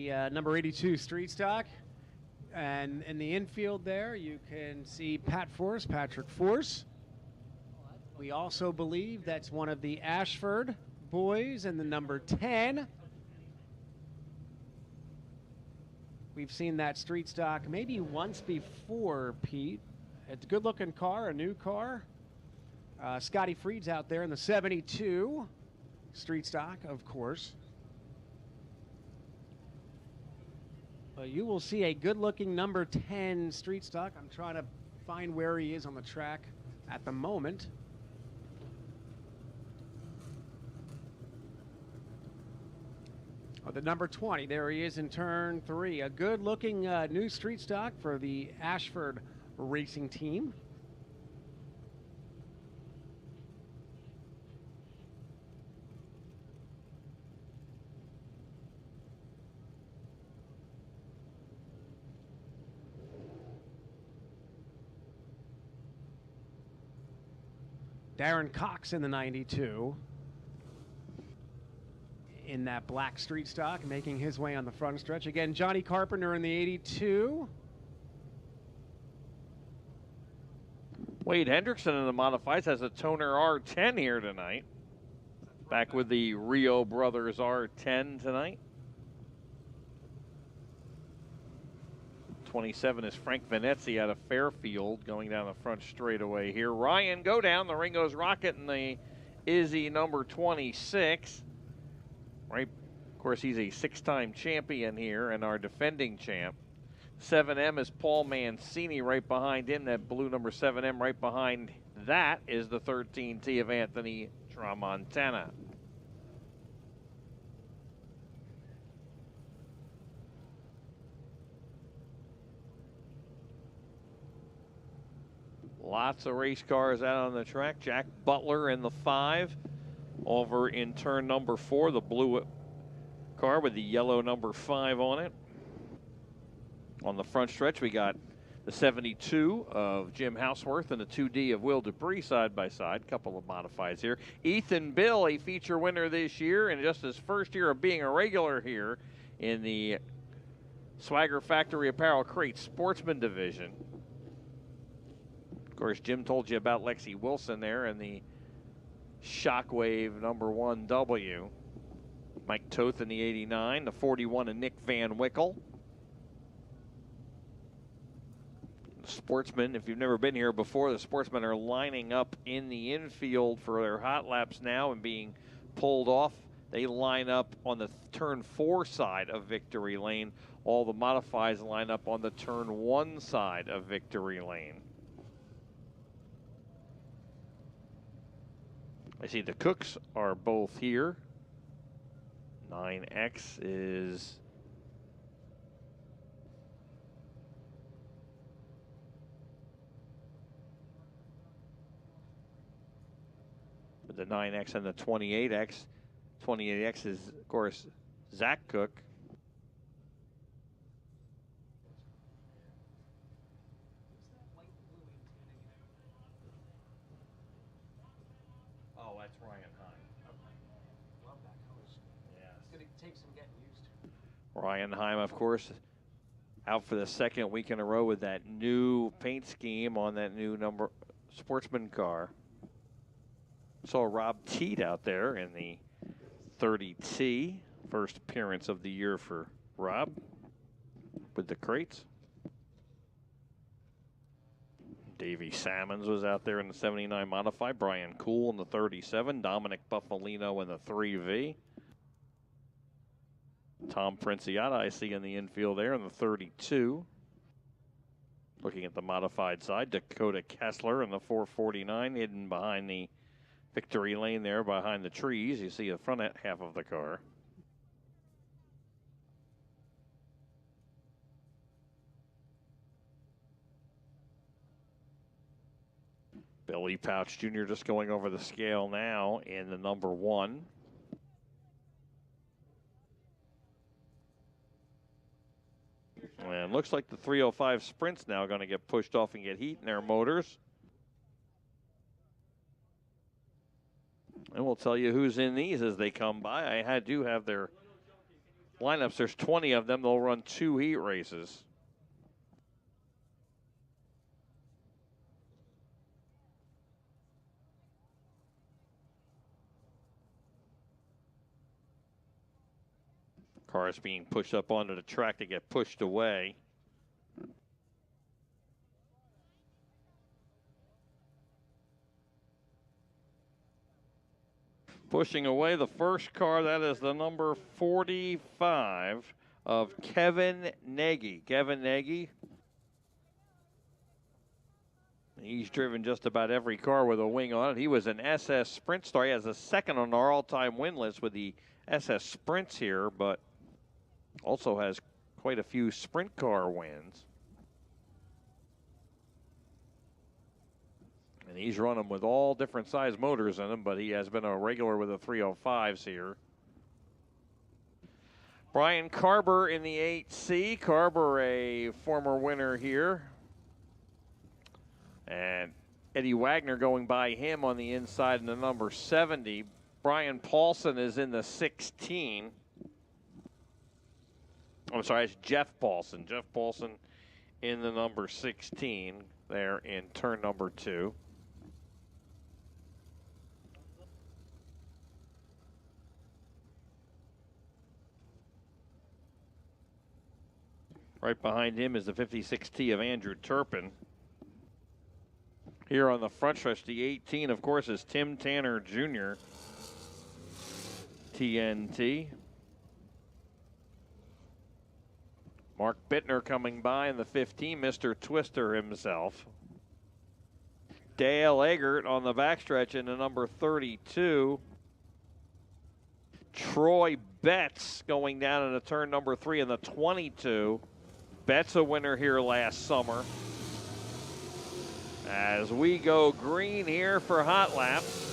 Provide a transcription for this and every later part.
Number 82 Street Stock. And in the infield there, you can see Patrick Force. We also believe that's one of the Ashford boys and the number 10. We've seen that Street Stock maybe once before, Pete. It's a good-looking car, a new car. Scotty Freed's out there in the 72 Street Stock, of course. You will see a good-looking number 10 Street Stock. I'm trying to find where he is on the track at the moment. The number 20, there he is in turn 3. A good-looking new Street Stock for the Ashford racing team. Darren Cox in the 92. In that black Street Stock, making his way on the front stretch. Again, Johnny Carpenter in the 82. Wade Hendrickson in the modifieds has a Toner R10 here tonight. Back with the Rio Brothers R10 tonight. 27 is Frank Venezzi out of Fairfield going down the front straightaway here. Ryan go down, the Ringo's Rocket in the Izzy number 26. Right, of course, he's a 6-time champion here and our defending champ. 7M is Paul Mancini right behind him. That blue number 7M right behind that is the 13T of Anthony Tramontana. Lots of race cars out on the track. Jack Butler in the 5. Over in turn number 4, the blue car with the yellow number 5 on it. On the front stretch, we got the 72 of Jim Houseworth and the 2D of Will Dupree side by side. Couple of modifieds here. Ethan Bill, a feature winner this year, and just his first year of being a regular here in the Swagger Factory Apparel Crate Sportsman division. Of course, Jim told you about Lexi Wilson there and the Shockwave number 1W. Mike Toth in the 89, the 41 of Nick Van Wickle. The Sportsmen, if you've never been here before, the Sportsmen are lining up in the infield for their hot laps now and being pulled off. They line up on the turn 4 side of Victory Lane. All the modifieds line up on the turn 1 side of Victory Lane. I see the Cooks are both here. 9X is with the 9X and the 28X. 28X is, of course, Zach Cook. Oh, that's Ryan Heim. Love that colors. Yeah. It's going to take some getting used to. Ryan Heim, of course, out for the second week in a row with that new paint scheme on that new number Sportsman car. Saw Rob Teed out there in the 30T. First appearance of the year for Rob with the crates. Davey Salmons was out there in the 79 Modified. Brian Cool in the 37. Dominic Buffalino in the 3V. Tom Princiata, I see in the infield there in the 32. Looking at the modified side, Dakota Kessler in the 449, hidden behind the Victory Lane there behind the trees. You see the front half of the car. Billy Pouch Jr. just going over the scale now in the number 1. And looks like the 305 Sprint's now going to get pushed off and get heat in their motors. And we'll tell you who's in these as they come by. I do have their lineups. There's 20 of them. They'll run 2 heat races. Cars being pushed up onto the track to get pushed away. Pushing away the first car, that is the number 45 of Kevin Nagy. Kevin Nagy, he's driven just about every car with a wing on it. He was an SS Sprint star. He has a second on our all-time win list with the SS Sprints here, but also has quite a few sprint car wins. And he's run them with all different size motors in them, but he has been a regular with the 305s here. Brian Carber in the 8C. Carber, a former winner here. And Eddie Wagner going by him on the inside in the number 70. Brian Paulson is in the 16. I'm sorry, it's Jeff Paulson. Jeff Paulson in the number 16 there in turn number 2. Right behind him is the 56T of Andrew Turpin. Here on the front stretch, the 18, of course, is Tim Tanner Jr. TNT. Mark Bittner coming by in the 15, Mr. Twister himself. Dale Eggert on the backstretch in the number 32. Troy Betts going down into turn number 3 in the 22. Betts a winner here last summer. As we go green here for hot laps.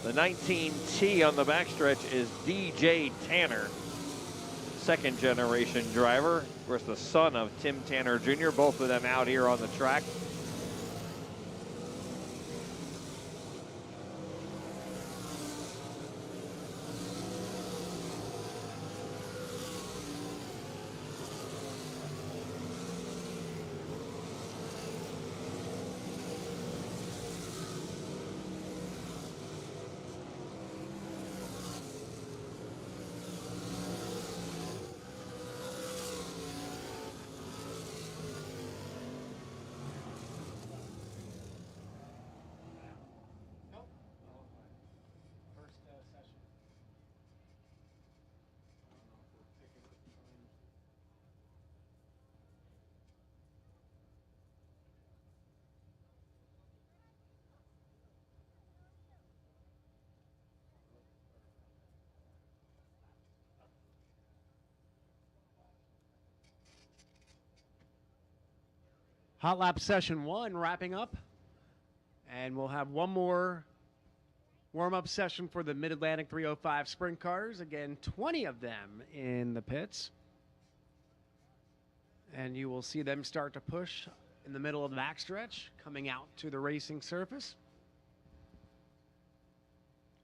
The 19T on the backstretch is DJ Tanner, second generation driver. Of course, the son of Tim Tanner Jr., both of them out here on the track. Hot lap session 1 wrapping up. And we'll have one more warm-up session for the Mid-Atlantic 305 sprint cars. Again, 20 of them in the pits. And you will see them start to push in the middle of the backstretch, coming out to the racing surface.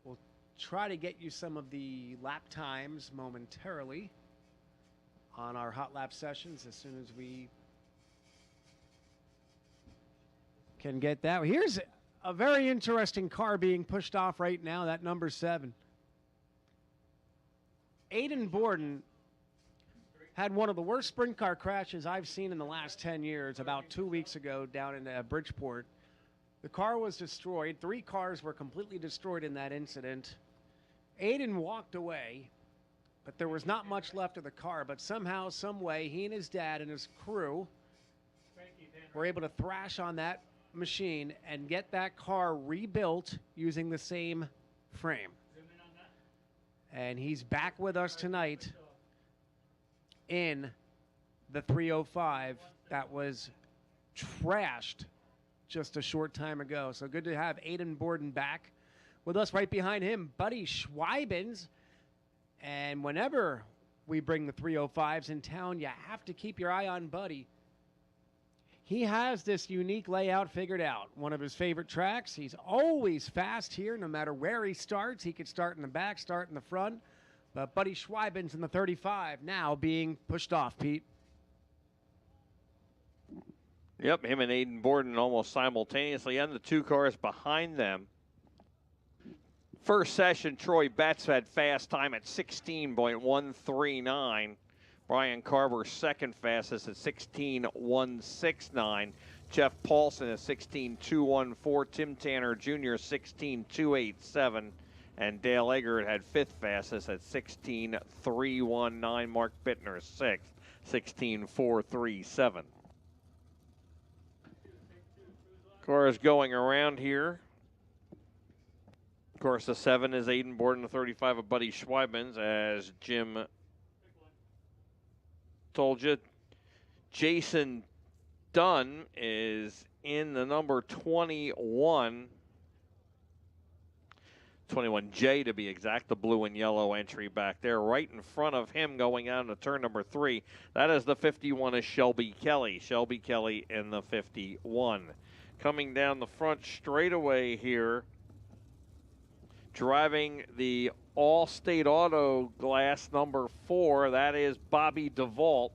We'll try to get you some of the lap times momentarily on our hot lap sessions as soon as we can get that. Here's a very interesting car being pushed off right now, that number 7. Aiden Borden had one of the worst sprint car crashes I've seen in the last 10 years about 2 weeks ago down in Bridgeport. The car was destroyed. 3 cars were completely destroyed in that incident. Aiden walked away, but there was not much left of the car. But somehow, some way, he and his dad and his crew were able to thrash on that machine and get that car rebuilt using the same frame. And he's back with us tonight in the 305 that was trashed just a short time ago. So good to have Aiden Borden back with us. Right behind him, Buddy Schweibens. And whenever we bring the 305s in town, you have to keep your eye on Buddy. he has this unique layout figured out. One of his favorite tracks. He's always fast here, no matter where he starts. He could start in the back, start in the front. But Buddy Schweiben's in the 35 now being pushed off, Pete. Yep, him and Aiden Borden almost simultaneously, and the two cars behind them. First session, Troy Betts had fast time at 16.139. Brian Carver second fastest at 16.169. Jeff Paulson at 16.214. Tim Tanner Jr. 16.287. And Dale Eggert had fifth fastest at 16.319. Mark Bittner sixth, 16.437. Cars going around here. Of course, the 7 is Aiden Borden, the 35 of Buddy Schweiben's, as Jim told you. Jason Dunn is in the number 21. 21J to be exact, the blue and yellow entry back there. Right in front of him going on to turn number 3. That is the 51 is Shelby Kelly. Shelby Kelly in the 51. Coming down the front straightaway here, driving the All-State Auto Glass number 4, that is Bobby DeVault.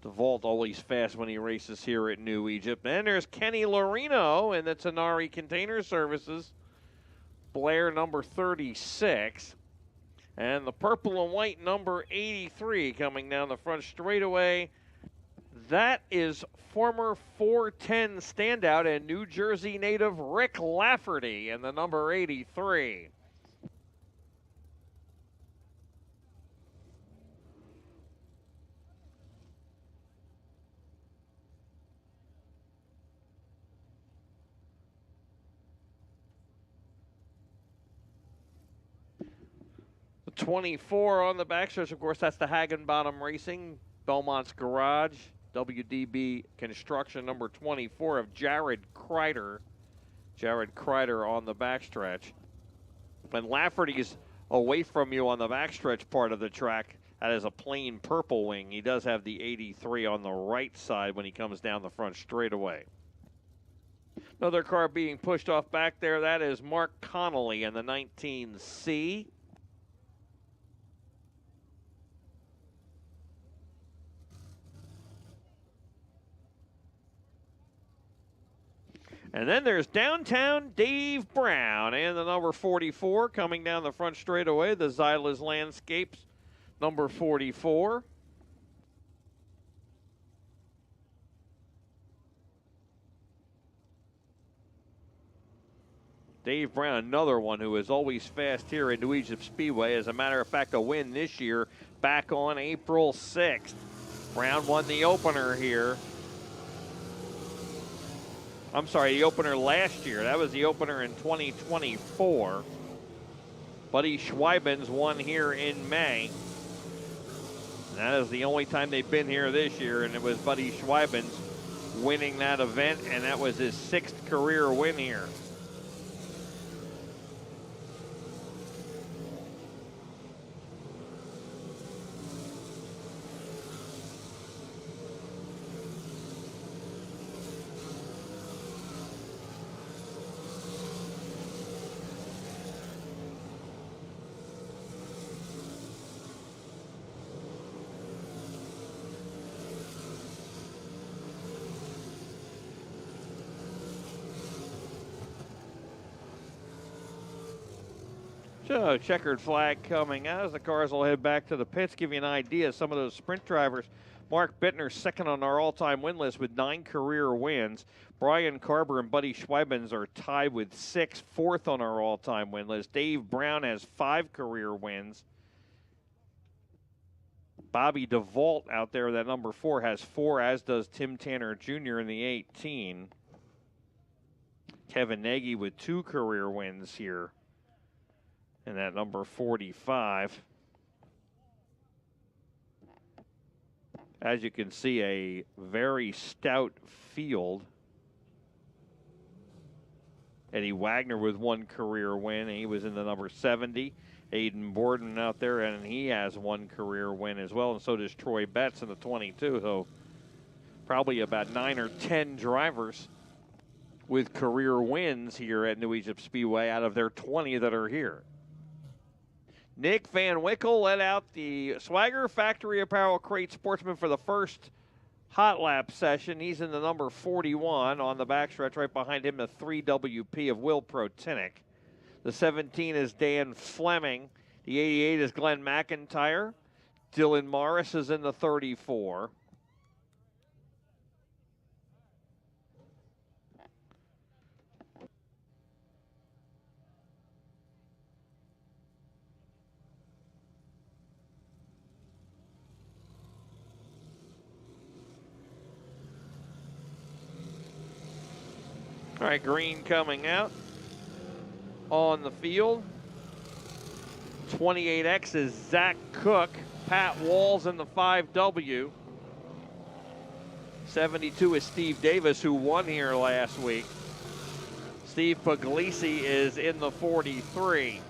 DeVault always fast when he races here at New Egypt. And there's Kenny Lorino in the Tenari Container Services. Blair number 36. And the purple and white number 83 coming down the front straightaway. That is former 410 standout and New Jersey native Rick Lafferty in the number 83. The 24 on the backstretch, of course, that's the Hagenbottom Racing, Belmont's Garage. WDB Construction number 24 of Jared Kreider. Jared Kreider on the backstretch. When Lafferty's away from you on the backstretch part of the track, that is a plain purple wing. He does have the 83 on the right side when he comes down the front straightaway. Another car being pushed off back there, that is Mark Connolly in the 19C. And then there's downtown Dave Brown and the number 44 coming down the front straightaway. The Zyla's Landscapes, number 44. Dave Brown, another one who is always fast here at New Egypt Speedway. As a matter of fact, a win this year back on April 6th. Brown won the opener here. I'm sorry, the opener last year. That was the opener in 2024. Buddy Schweiben's won here in May. And that is the only time they've been here this year, and it was Buddy Schweiben's winning that event, and that was his 6th career win here. So, checkered flag coming out as the cars will head back to the pits. Give you an idea of some of those sprint drivers. Mark Bittner, second on our all-time win list with 9 career wins. Brian Carver and Buddy Schweiben's are tied with 6, fourth on our all-time win list. Dave Brown has 5 career wins. Bobby DeVault out there, that number 4, has 4, as does Tim Tanner Jr. in the 18. Kevin Nagy with 2 career wins here. And that number 45. As you can see, a very stout field. Eddie Wagner with 1 career win, and he was in the number 70. Aiden Borden out there, and he has one career win as well, and so does Troy Betts in the 22. So probably about 9 or 10 drivers with career wins here at New Egypt Speedway out of their 20 that are here. Nick Van Wickle led out the Swagger Factory Apparel Crate Sportsman for the first hot lap session. He's in the number 41 on the backstretch. Right behind him, the 3WP of Will Protinick. The 17 is Dan Fleming. The 88 is Glenn McIntyre. Dylan Morris is in the 34. All right, green coming out on the field. 28X is Zach Cook. Pat Walls in the 5W. 72 is Steve Davis, who won here last week. Steve Puglisi is in the 43.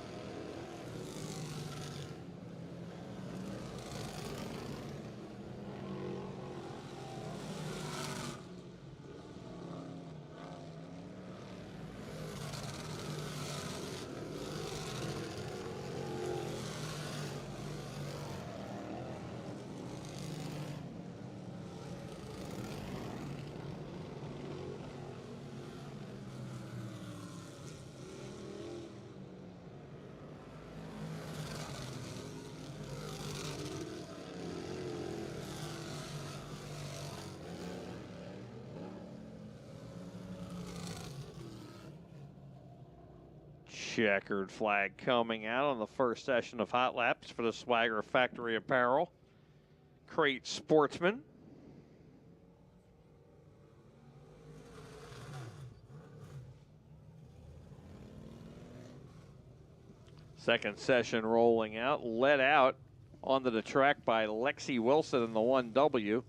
Checkered flag coming out on the first session of hot laps for the Swagger Factory Apparel Crate Sportsman. Second session rolling out, led out onto the track by Lexi Wilson in the 1W.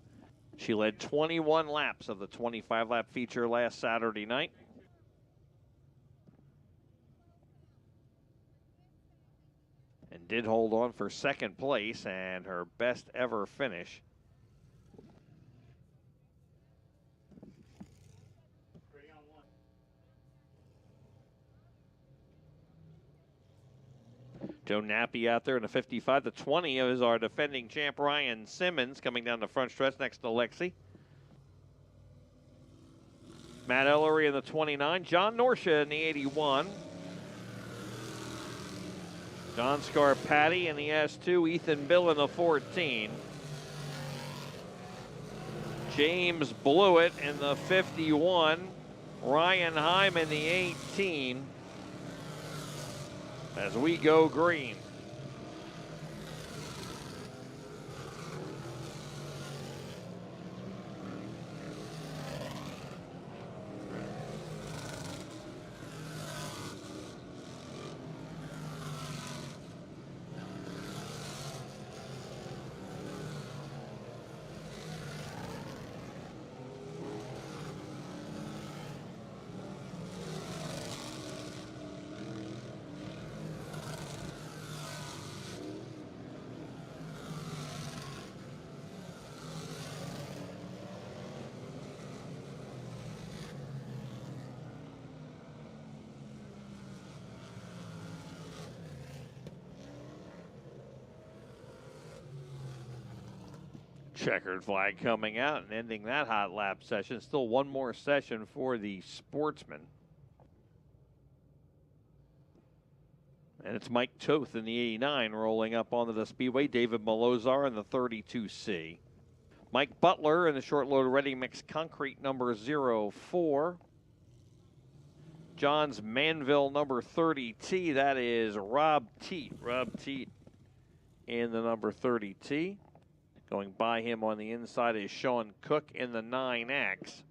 She led 21 laps of the 25-lap feature last Saturday night. And did hold on for second place and her best ever finish. Joe Nappy out there in the 55. The 20 is our defending champ Ryan Simmons coming down the front stretch next to Lexi. Matt Ellery in the 29. John Norcia in the 81. John Scarpati in the S2, Ethan Bill in the 14. James Blewett in the 51. Ryan Heim in the 18. As we go green. Checkered flag coming out and ending that hot lap session. Still one more session for the Sportsman. And it's Mike Toth in the 89 rolling up onto the Speedway. David Malozar in the 32C. Mike Butler in the short load ready mix concrete number 04. John's Manville number 30T. That is Rob Teat. Rob Teat in the number 30T. Going by him on the inside is Sean Cook in the 9X.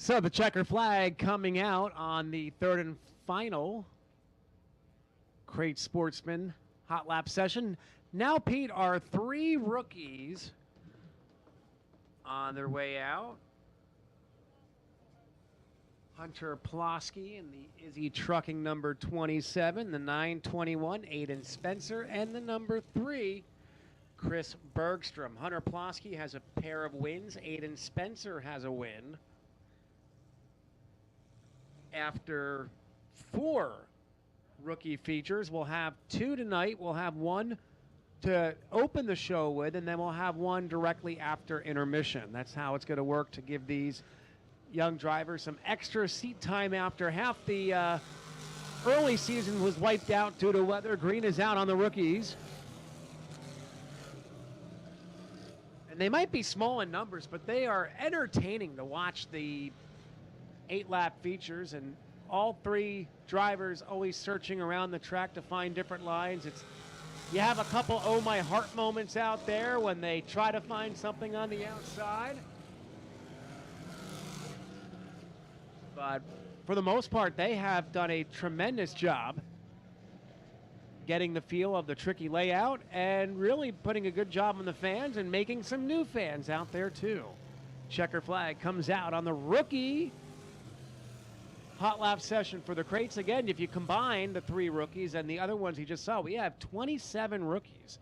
So the checker flag coming out on the third and final Crate Sportsman hot lap session. Now, Pete, our 3 rookies on their way out. Hunter Ploski in the Izzy Trucking number 27, the 921, Aiden Spencer, and the number 3, Chris Bergstrom. Hunter Ploski has a pair of wins. Aiden Spencer has a win. After 4 rookie features, we'll have 2 tonight. We'll have 1 to open the show with, and then we'll have 1 directly after intermission. That's how it's going to work to give these young drivers some extra seat time after half the early season was wiped out due to weather. Green is out on the rookies. And they might be small in numbers, but they are entertaining to watch the 8-lap features, and all 3 drivers always searching around the track to find different lines. You have a couple oh my heart moments out there when they try to find something on the outside. But for the most part, they have done a tremendous job getting the feel of the tricky layout and really putting a good job on the fans and making some new fans out there too. Checker flag comes out on the rookie hot lap session for the crates. Again, if you combine the 3 rookies and the other ones you just saw, we have 27 rookies,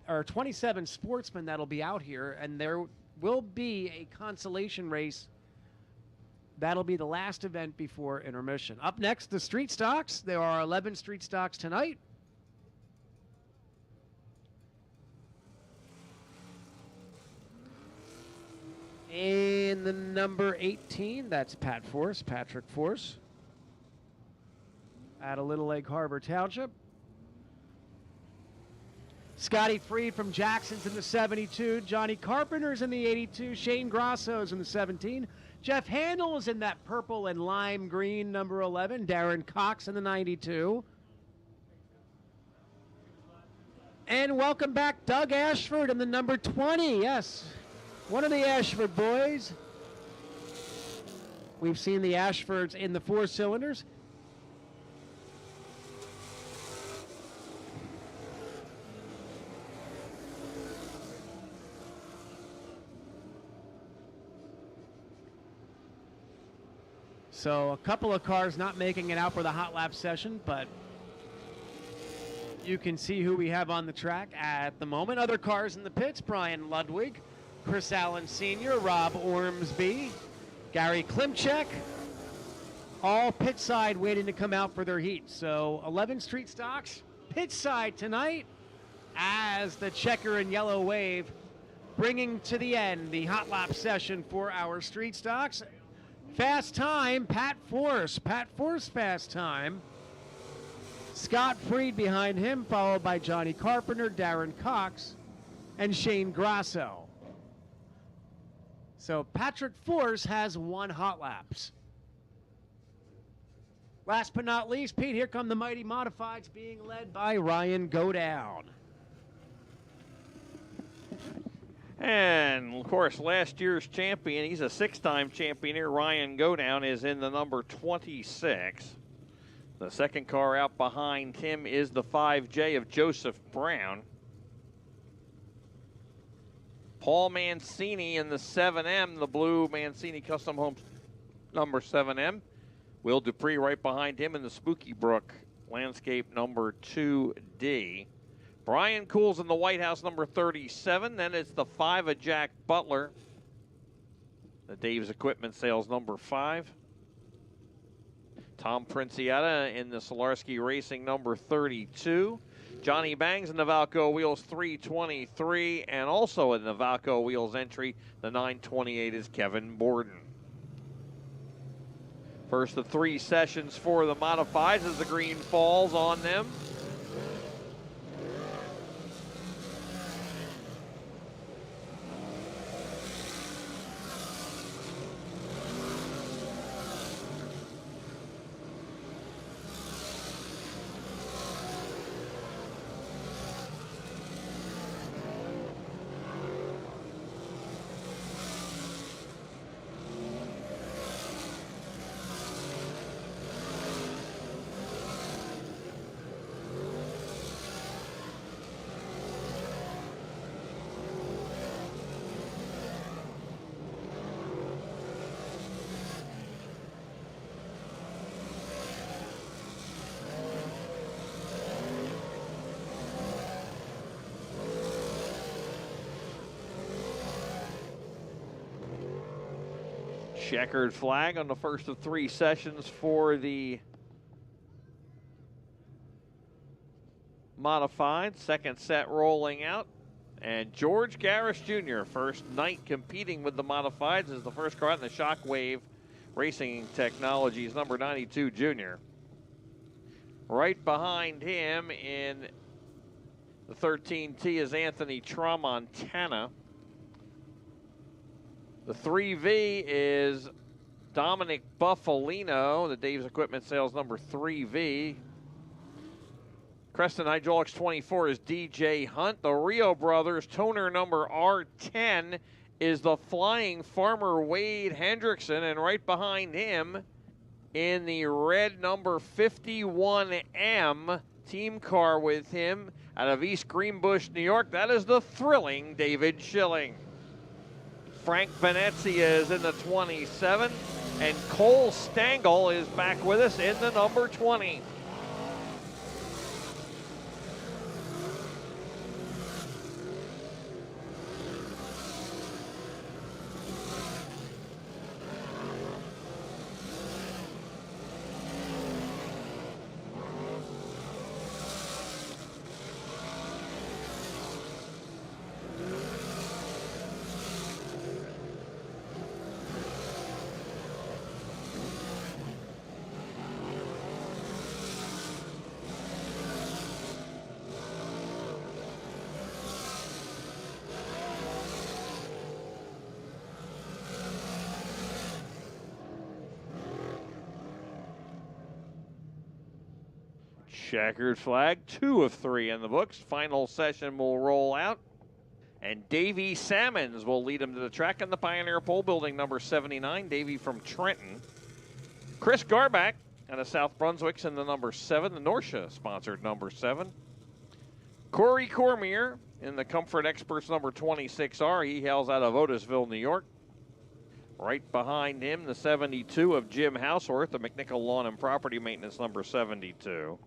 or 27 sportsmen that'll be out here, and there will be a consolation race. That'll be the last event before intermission. Up next, the street stocks. There are 11 street stocks tonight. In the number 18, that's Patrick Force, out of Little Egg Harbor Township. Scotty Freed from Jackson's in the 72. Johnny Carpenter's in the 82. Shane Grasso's in the 17. Jeff Handel is in that purple and lime green number 11. Darren Cox in the 92. And welcome back Doug Ashford in the number 20. Yes, one of the Ashford boys. We've seen the Ashfords in the 4 cylinders. So a couple of cars not making it out for the hot lap session, but you can see who we have on the track at the moment. Other cars in the pits: Brian Ludwig, Chris Allen Sr., Rob Ormsby, Gary Klimchek, all pit side waiting to come out for their heat. So 11 street stocks, pit side tonight as the checker and yellow wave bringing to the end the hot lap session for our street stocks. Fast time, Pat Force fast time. Scott Freed behind him, followed by Johnny Carpenter, Darren Cox, and Shane Grasso. So Patrick Force has 1 hot laps. Last but not least, Pete, here come the Mighty Modifieds being led by Ryan Godown. And, of course, last year's champion, he's a 6-time champion here. Ryan Godown is in the number 26. The second car out behind him is the 5J of Joseph Brown. Paul Mancini in the 7M, the blue Mancini Custom Homes number 7M. Will Dupree right behind him in the Spooky Brook Landscape number 2D. Brian Cools in the White House number 37. Then it's the 5 of Jack Butler, the Dave's Equipment Sales number 5. Tom Princiata in the Solarski Racing number 32. Johnny Bangs in the Valco Wheels 323, and also in the Valco Wheels entry, the 928 is Kevin Borden. First of 3 sessions for the Modifieds as the green falls on them. Checkered flag on the first of 3 sessions for the modified. Second set rolling out. And George Garris Jr., first night competing with the modifieds, is the first car out in the Shockwave Racing Technologies, number 92 junior. Right behind him in the 13T is Anthony Tramontana. The 3V is Dominic Buffalino, the Dave's Equipment Sales number 3V. Creston Hydraulics 24 is DJ Hunt. The Rio Brothers toner number R10 is the Flying Farmer Wade Hendrickson, and right behind him in the red number 51M team car with him out of East Greenbush, New York, that is the thrilling David Schilling. Frank Venezia is in the 27, and Cole Stengel is back with us in the number 20. Checkered flag, 2 of 3 in the books. Final session will roll out. And Davey Salmons will lead him to the track in the Pioneer Pole Building, number 79. Davey from Trenton. Chris Garback out of South Brunswick's in the number 7. The Norcia sponsored number 7. Corey Cormier in the Comfort Experts number 26R. He hails out of Otisville, New York. Right behind him, the 72 of Jim Houseworth, the McNichol Lawn and Property Maintenance number 72.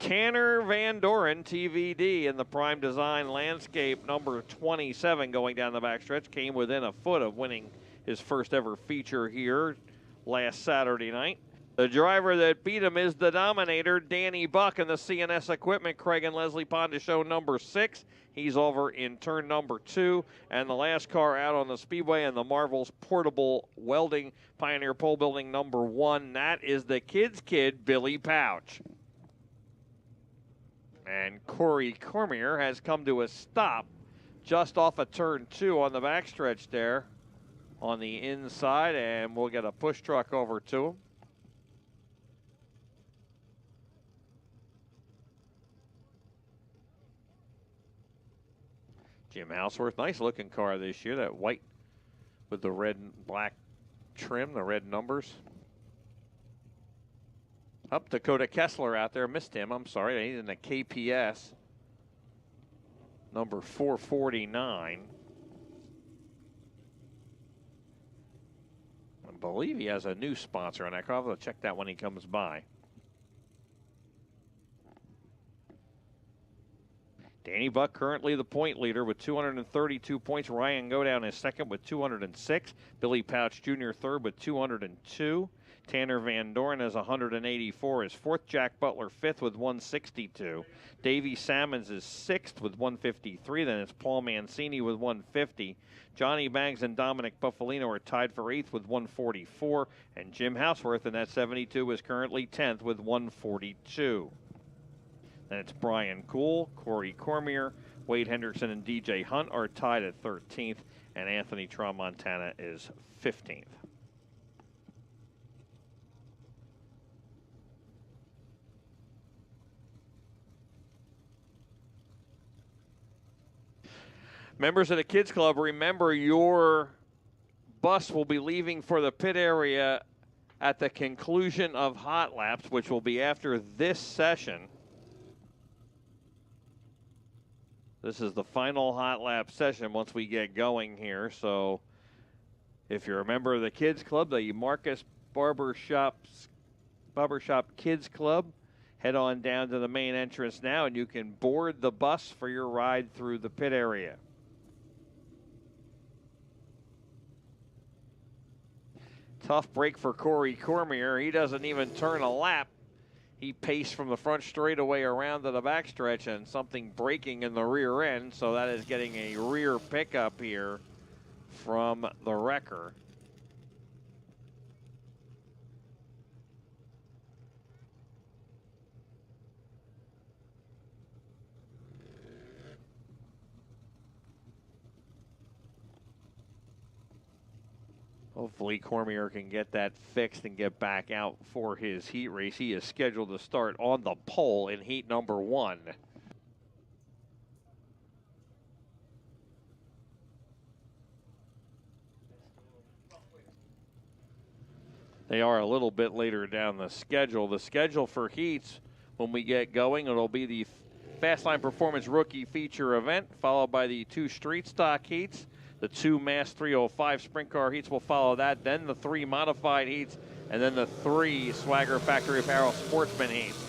Tanner Van Doren, TVD, in the Prime Design Landscape number 27 going down the backstretch. Came within a foot of winning his first ever feature here last Saturday night. The driver that beat him is the Dominator, Danny Buck, in the CNS Equipment, Craig and Leslie Ponda Show number 6. He's over in turn number 2. And the last car out on the Speedway and the Marvels Portable Welding Pioneer Pole Building number 1. That is the kid's kid, Billy Pouch. And Corey Cormier has come to a stop just off of turn 2 on the backstretch there on the inside, and we'll get a push truck over to him. Jim Houseworth, nice looking car this year, that white with the red and black trim, the red numbers. Up Dakota Kessler out there, missed him, I'm sorry. He's in the KPS, number 449. I believe he has a new sponsor on that car. I'll check that when he comes by. Danny Buck currently the point leader with 232 points. Ryan Godown is second with 206. Billy Pouch Jr. third with 202. Tanner Van Doren has 184 is fourth. Jack Butler fifth with 162. Davey Salmons is sixth with 153. Then it's Paul Mancini with 150. Johnny Bangs and Dominic Buffalino are tied for eighth with 144. And Jim Houseworth in that 72 is currently 10th with 142. Then it's Brian Kuhl, Corey Cormier, Wade Hendrickson, and DJ Hunt are tied at 13th. And Anthony Tramontana is 15th. Members of the Kids Club, remember your bus will be leaving for the pit area at the conclusion of hot laps, which will be after this session. This is the final hot lap session once we get going here. So if you're a member of the Kids Club, the Marcus Barbershop Kids Club, head on down to the main entrance now and you can board the bus for your ride through the pit area. Tough break for Corey Cormier. He doesn't even turn a lap. He paced from the front straightaway around to the backstretch, and something breaking in the rear end, so that is getting a rear pickup here from the wrecker. Hopefully Cormier can get that fixed and get back out for his heat race. He is scheduled to start on the pole in heat number 1. They are a little bit later down the schedule. The schedule for heats, when we get going, it'll be the Fastline Performance Rookie Feature event, followed by the 2 Street Stock heats. The 2 Mass 305 Sprint Car heats will follow that, then the 3 Modified heats, and then the 3 Swagger Factory Apparel Sportsman heats.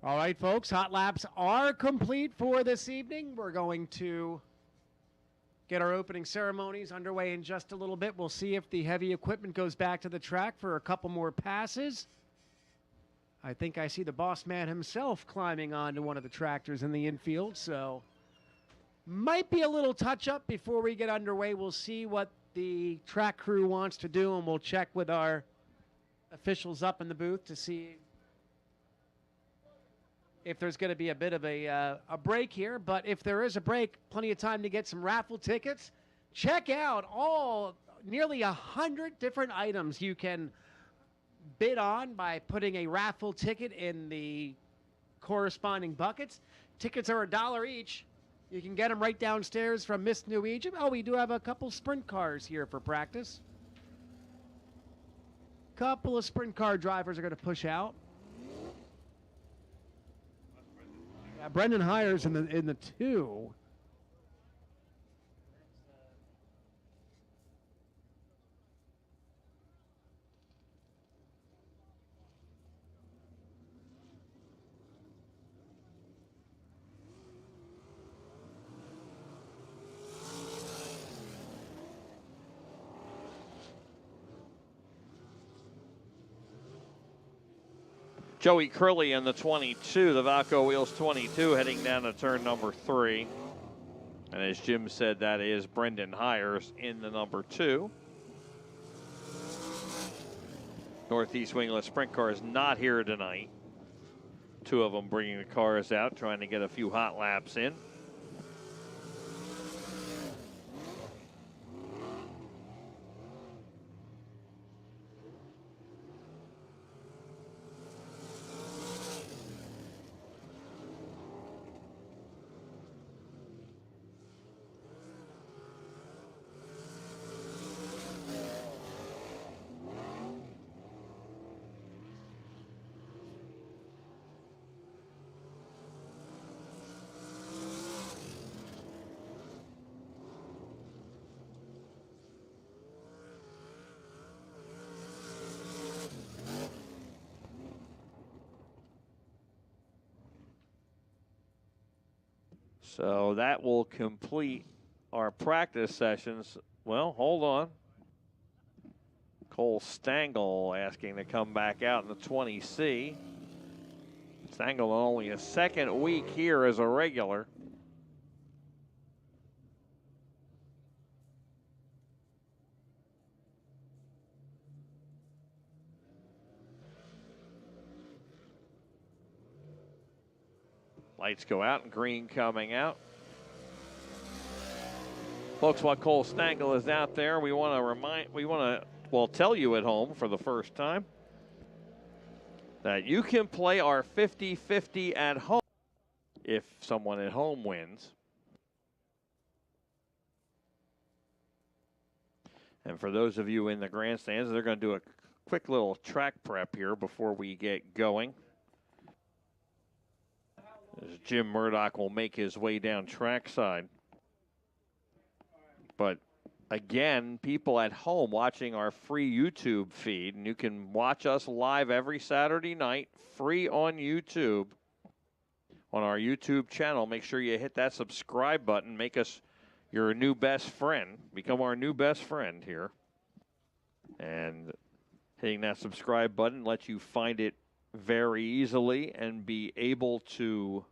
All right, folks, hot laps are complete for this evening. We're going to get our opening ceremonies underway in just a little bit. We'll see if the heavy equipment goes back to the track for a couple more passes. I think I see the boss man himself climbing onto one of the tractors in the infield, so might be a little touch-up before we get underway. We'll see what the track crew wants to do, and we'll check with our officials up in the booth to see if there's going to be a bit of a break here. But if there is a break, plenty of time to get some raffle tickets. Check out nearly 100 different items you can bid on by putting a raffle ticket in the corresponding buckets. Tickets are $1 each. You can get them right downstairs from Miss New Egypt. Oh, we do have a couple sprint cars here for practice. Couple of sprint car drivers are going to push out. Brendan Hires in the 2. Joey Curley in the 22, the Valco Wheels 22, heading down to turn number 3. And as Jim said, that is Brendan Hires in the number 2. Northeast Wingless Sprint Car is not here tonight. 2 of them bringing the cars out, trying to get a few hot laps in. So that will complete our practice sessions. Well, hold on. Cole Stengel asking to come back out in the 20C. Stengel only a second week here as a regular. Lights go out and green coming out. Folks, while Cole Stengel is out there, we want to tell you at home for the first time that you can play our 50-50 at home if someone at home wins. And for those of you in the grandstands, they're going to do a quick little track prep here before we get going. As Jim Murdoch will make his way down trackside. But again, people at home watching our free YouTube feed, and you can watch us live every Saturday night, free on YouTube, on our YouTube channel. Make sure you hit that subscribe button. Make us your new best friend. Become our new best friend here. And hitting that subscribe button lets you find it very easily and be able to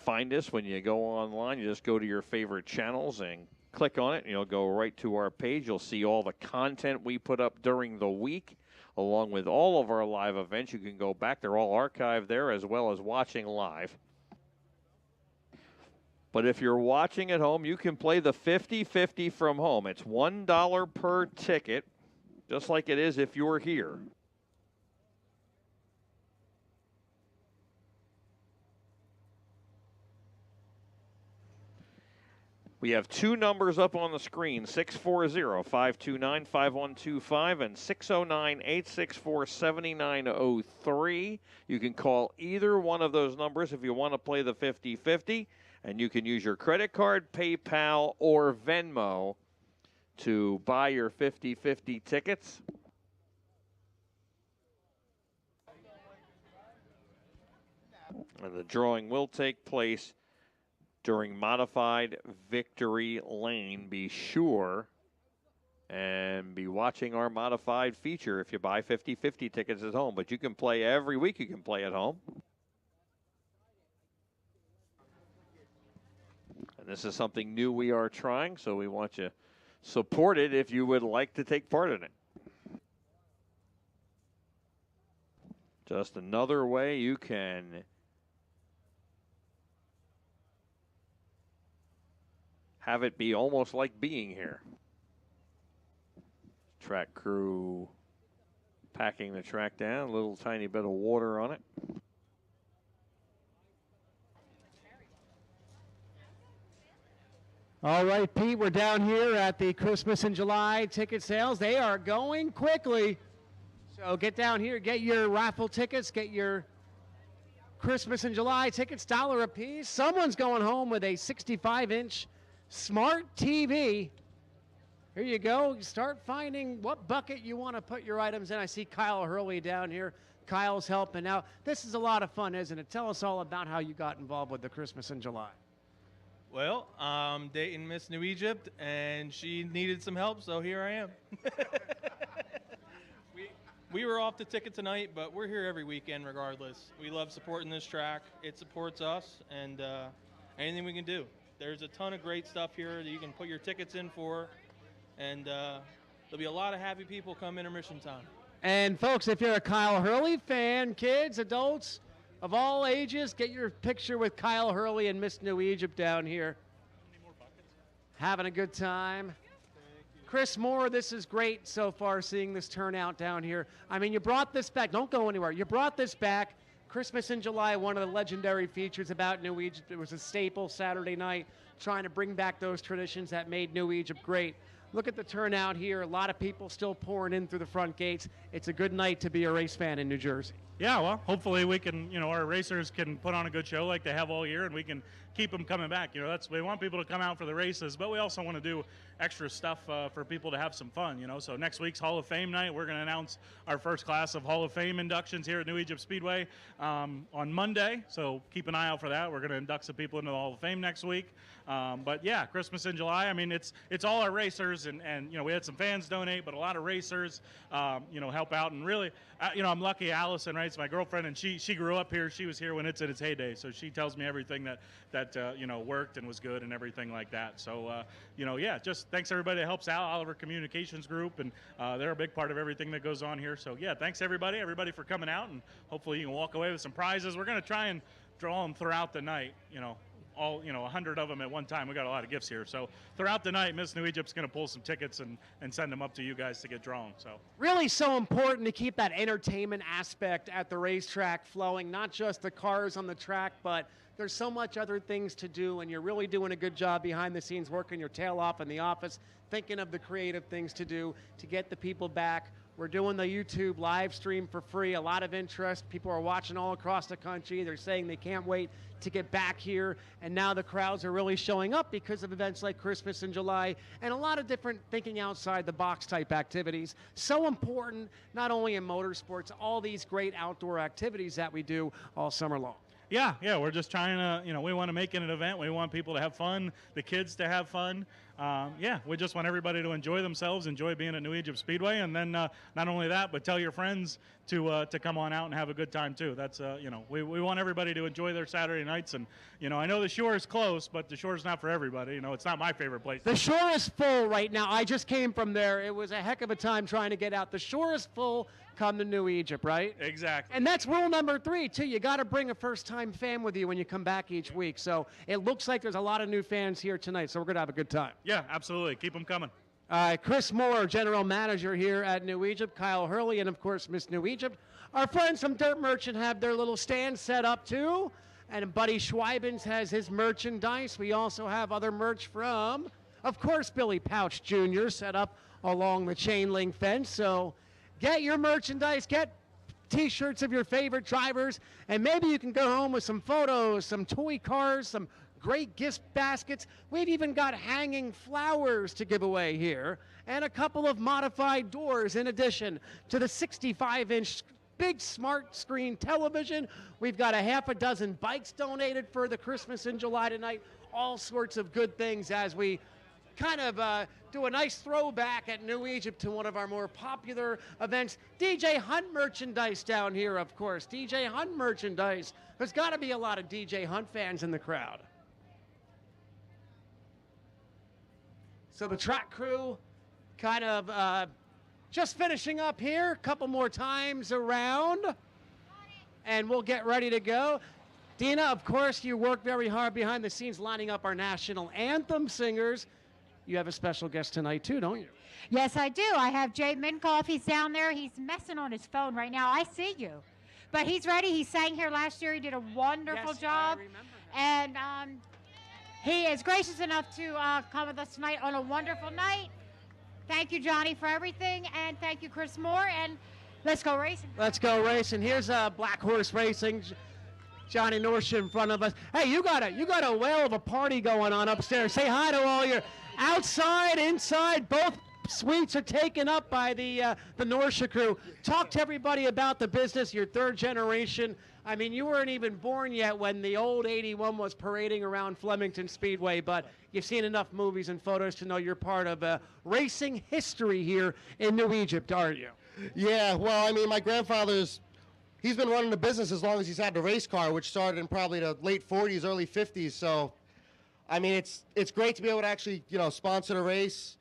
find us when you go online. You just go to your favorite channels and click on it, and you'll go right to our page. You'll see all the content we put up during the week, along with all of our live events. You can go back. They're all archived there, as well as watching live. But if you're watching at home, you can play the 50-50 from home. It's $1 per ticket, just like it is if you're here. We have two numbers up on the screen, 640-529-5125 and 609-864-7903. You can call either one of those numbers if you want to play the 50-50, and you can use your credit card, PayPal, or Venmo to buy your 50-50 tickets. And the drawing will take place during Modified Victory Lane. Be sure and be watching our modified feature if you buy 50-50 tickets at home. But you can play every week. You can play at home. And this is something new we are trying, so we want you to support it if you would like to take part in it. Just another way you can have it be almost like being here. Track crew packing the track down, a little tiny bit of water on it. All right, Pete, we're down here at the Christmas in July ticket sales. They are going quickly. So get down here, get your raffle tickets, get your Christmas in July tickets, $1 a piece. Someone's going home with a 65-inch smart TV. Here you go. Start finding what bucket you want to put your items in. I see Kyle Hurley down here. Kyle's helping out. This is a lot of fun, isn't it? Tell us all about how you got involved with the Christmas in July. Well, I'm dating Miss New Egypt, and she needed some help, so here I am. we were off the ticket tonight, but we're here every weekend regardless. We love supporting this track. It supports us, and anything we can do. There's a ton of great stuff here that you can put your tickets in for, and there'll be a lot of happy people come intermission time. And folks, if you're a Kyle Hurley fan, kids, adults, of all ages, get your picture with Kyle Hurley and Miss New Egypt down here. Having a good time. Chris Moore, this is great so far, seeing this turnout down here. I mean, you brought this back. Don't go anywhere. You brought this back. Christmas in July, one of the legendary features about New Egypt. It was a staple Saturday night, trying to bring back those traditions that made New Egypt great. Look at the turnout here. A lot of people still pouring in through the front gates. It's a good night to be a race fan in New Jersey. Yeah, well, hopefully we can, our racers can put on a good show like they have all year, and we can keep them coming back. We want people to come out for the races, but we also want to do extra stuff for people to have some fun, So next week's Hall of Fame night, we're going to announce our first class of Hall of Fame inductions here at New Egypt Speedway on Monday, so keep an eye out for that. We're going to induct some people into the Hall of Fame next week. But yeah, Christmas in July, I mean, it's all our racers, and we had some fans donate, but a lot of racers, help out. And really, I'm lucky Allison, right? It's my girlfriend, and she grew up here. She was here when it's in its heyday, so she tells me everything that worked and was good and everything like that. So, yeah, just thanks everybody that helps out, Oliver Communications Group, and they're a big part of everything that goes on here. So, yeah, thanks everybody for coming out, and hopefully you can walk away with some prizes. We're going to try and draw them throughout the night, all 100 of them at one time. We got a lot of gifts here, so throughout the night, Miss New Egypt's going to pull some tickets and send them up to you guys to get drawn. So really so important to keep that entertainment aspect at the racetrack flowing, not just the cars on the track, but there's so much other things to do, and you're really doing a good job behind the scenes, working your tail off in the office, thinking of the creative things to do to get the people back. We're doing the YouTube live stream for free. A lot of interest. People are watching all across the country. They're saying they can't wait to get back here. And now the crowds are really showing up because of events like Christmas in July and a lot of different thinking outside the box type activities. So important, not only in motorsports, all these great outdoor activities that we do all summer long. Yeah, we're just trying to, we want to make it an event. We want people to have fun, the kids to have fun. We just want everybody to enjoy themselves, enjoy being at New Egypt Speedway, and then not only that, but tell your friends to come on out and have a good time too. That's we want everybody to enjoy their Saturday nights, and I know the shore is close, but the shore is not for everybody. It's not my favorite place. The shore is full right now. I just came from there. It was a heck of a time trying to get out. The shore is full. Come to New Egypt, right? Exactly. And that's rule number 3 too. You got to bring a first-time fan with you when you come back each week. So it looks like there's a lot of new fans here tonight, so we're gonna have a good time. Yeah, absolutely. Keep them coming. Chris Moore, general manager here at New Egypt, Kyle Hurley, and of course Miss New Egypt. Our friends from Dirt Merchant have their little stand set up too, and Buddy Schweibens has his merchandise. We also have other merch from, of course, Billy Pouch Jr. set up along the chain link fence. So get your merchandise, get t-shirts of your favorite drivers, and maybe you can go home with some photos, some toy cars, some great gift baskets. We've even got hanging flowers to give away here, and a couple of modified doors in addition to the 65-inch big smart screen television. We've got a half a dozen bikes donated for the Christmas in July tonight. All sorts of good things as we kind of do a nice throwback at New Egypt to one of our more popular events. DJ Hunt merchandise down here, of course. DJ Hunt merchandise. There's got to be a lot of DJ Hunt fans in the crowd. So the track crew kind of just finishing up here, a couple more times around, and we'll get ready to go. Dina, of course, you work very hard behind the scenes lining up our national anthem singers. You have a special guest tonight too, don't you? Yes, I do. I have Jay Minkoff. He's down there. He's messing on his phone right now. I see you. But he's ready. He sang here last year. He did a wonderful job. I remember that. And he is gracious enough to come with us tonight on a wonderful night. Thank you, Johnny, for everything. And thank you, Chris Moore. And let's go racing. Let's go racing. Here's Black Horse Racing. Johnny Norcia in front of us. Hey, you got a whale of a party going on upstairs. Say hi to all your outside, inside, both suites are taken up by the Norcia crew. Talk to everybody about the business, your third generation. I mean, you weren't even born yet when the old 81 was parading around Flemington Speedway, but you've seen enough movies and photos to know you're part of racing history here in New Egypt, aren't you? Yeah, well, I mean, my grandfather's, he's been running the business as long as he's had the race car, which started in probably the late 40s, early 50s, so I mean, it's great to be able to actually, sponsor the race.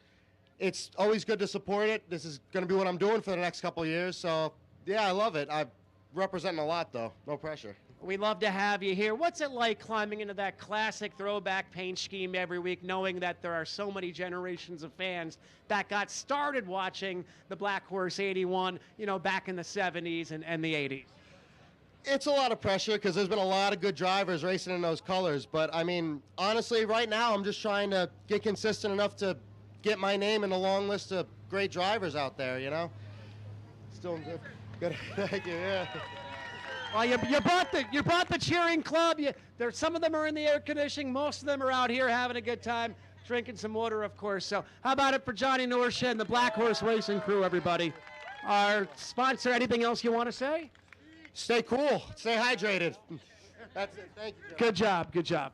It's always good to support it. This is going to be what I'm doing for the next couple of years. So, yeah, I love it. I'm representing a lot, though. No pressure. We love to have you here. What's it like climbing into that classic throwback paint scheme every week, knowing that there are so many generations of fans that got started watching the Black Horse 81, back in the 70s and the 80s? It's a lot of pressure because there's been a lot of good drivers racing in those colors. But, I mean, honestly, right now I'm just trying to get consistent enough to get my name in the long list of great drivers out there, Still good. Good. Thank you, yeah. Well, you brought the cheering club. Some of them are in the air conditioning. Most of them are out here having a good time, drinking some water, of course. So how about it for Johnny Norcia and the Black Horse Racing crew, everybody? Our sponsor, anything else you want to say? Stay cool. Stay hydrated. That's it. Thank you, Joe. Good job. Good job.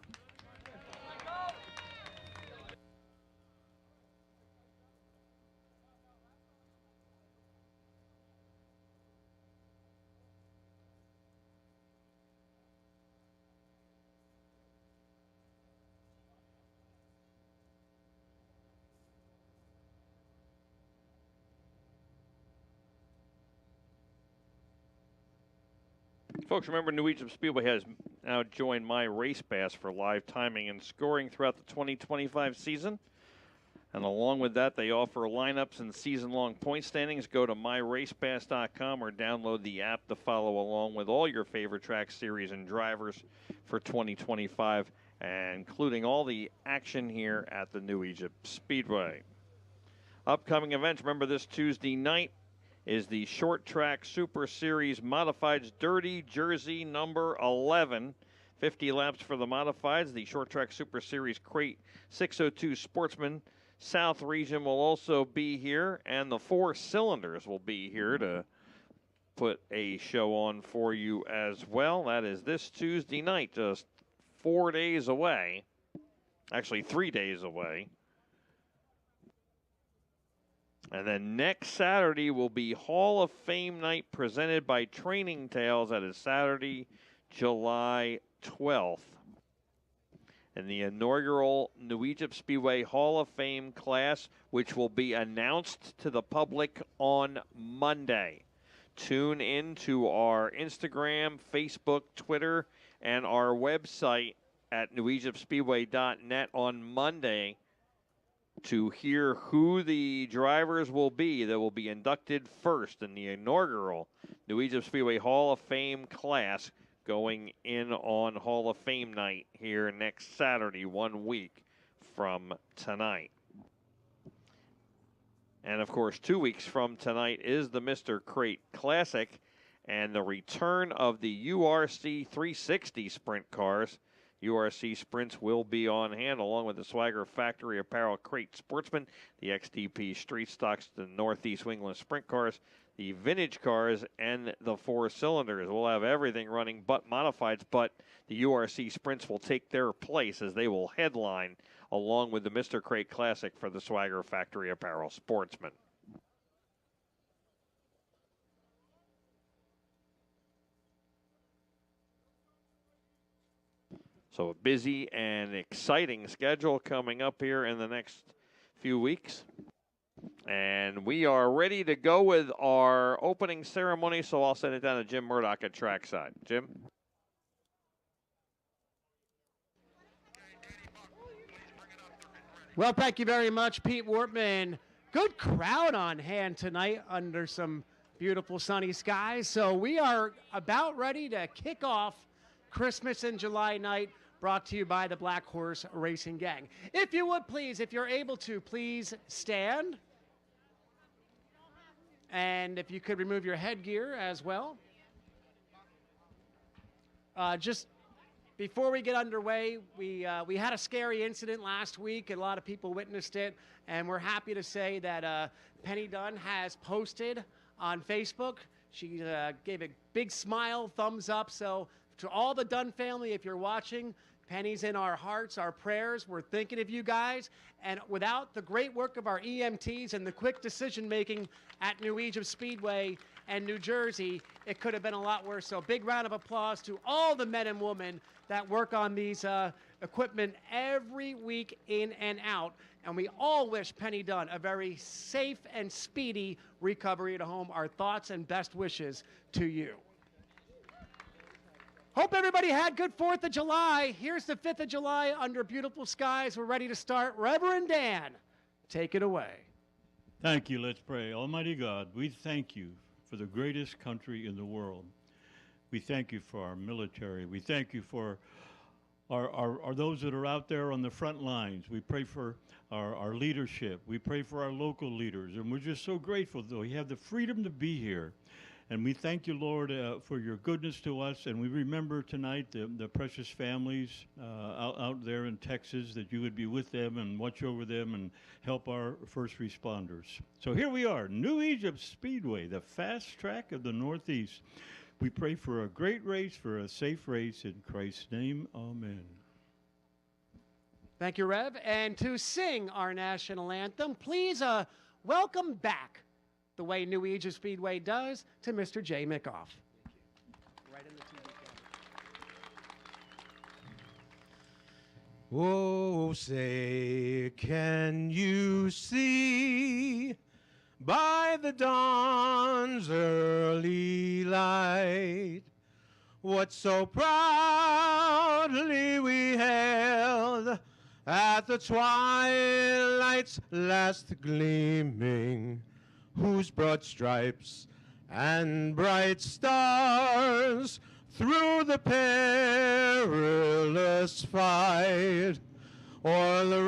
Folks, remember New Egypt Speedway has now joined My Race Pass for live timing and scoring throughout the 2025 season. And along with that, they offer lineups and season-long point standings. Go to myracepass.com or download the app to follow along with all your favorite track series and drivers for 2025, including all the action here at the New Egypt Speedway. Upcoming events, remember this Tuesday night is the Short Track Super Series Modifieds Dirty Jersey number 11. 50 laps for the Modifieds. The Short Track Super Series Crate 602 Sportsman South Region will also be here, and the Four Cylinders will be here to put a show on for you as well. That is this Tuesday night, just 4 days away. Actually, 3 days away. And then next Saturday will be Hall of Fame night presented by Training Tales. That is Saturday, July 12th. And the inaugural New Egypt Speedway Hall of Fame class, which will be announced to the public on Monday. Tune in to our Instagram, Facebook, Twitter, and our website at newegyptspeedway.net on Monday to hear who the drivers will be that will be inducted first in the inaugural New Egypt Speedway Hall of Fame class going in on Hall of Fame night here next Saturday, 1 week from tonight. And, of course, 2 weeks from tonight is the Mr. Crate Classic and the return of the URC 360 sprint cars. URC Sprints will be on hand along with the Swagger Factory Apparel Crate Sportsman, the XTP Street Stocks, the Northeast England Sprint Cars, the Vintage Cars, and the Four Cylinders. We'll have everything running but modifieds, but the URC Sprints will take their place as they will headline along with the Mr. Crate Classic for the Swagger Factory Apparel Sportsman. So a busy and exciting schedule coming up here in the next few weeks. And we are ready to go with our opening ceremony, so I'll send it down to Jim Murdoch at trackside. Jim? Well, thank you very much, Pete Wortman. Good crowd on hand tonight under some beautiful sunny skies. So we are about ready to kick off Christmas in July night, brought to you by the Black Horse Racing Gang. If you would please, if you're able to, please stand. And if you could remove your headgear as well. Just before we get underway, we had a scary incident last week, and a lot of people witnessed it, and we're happy to say that Penny Dunn has posted on Facebook. She gave a big smile, thumbs up. So to all the Dunn family, if you're watching, Penny's in our hearts, our prayers. We're thinking of you guys. And without the great work of our EMTs and the quick decision-making at New Egypt Speedway and New Jersey, it could have been a lot worse. So big round of applause to all the men and women that work on these equipment every week in and out. And we all wish Penny Dunn a very safe and speedy recovery at home. Our thoughts and best wishes to you. Hope everybody had good 4th of July. Here's the 5th of July under beautiful skies. We're ready to start. Reverend Dan, take it away. Thank you. Let's pray. Almighty God, we thank you for the greatest country in the world. We thank you for our military. We thank you for our those that are out there on the front lines. We pray for our leadership. We pray for our local leaders. And we're just so grateful that we have the freedom to be here And we thank you, Lord, for your goodness to us. And we remember tonight the precious families out there in Texas, that you would be with them and watch over them and help our first responders. So here we are, New Egypt Speedway, the fast track of the Northeast. We pray for a great race, for a safe race. In Christ's name, amen. Thank you, Rev. And to sing our national anthem, please welcome back, the way New Egypt Speedway does, to Mr. Jay McGough. Right in the TV camera. Oh, say, can you see by the dawn's early light what so proudly we held at the twilight's last gleaming, whose broad stripes and bright stars through the perilous fight o'er the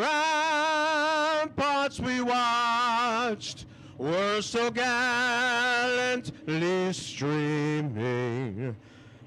ramparts we watched were so gallantly streaming,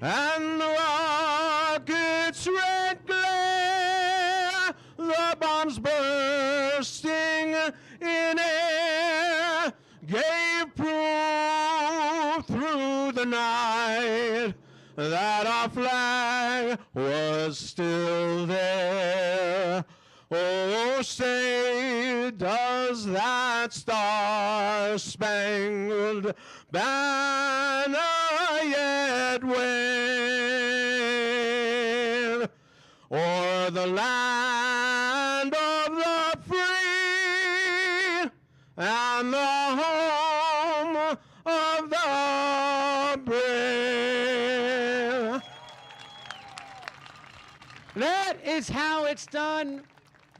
and the rocket's red glare, the bombs bursting in air, gave proof through the night that our flag was still there. Oh, say, does that star-spangled banner yet wave o'er the land of the free and the home of the brave? That is how it's done.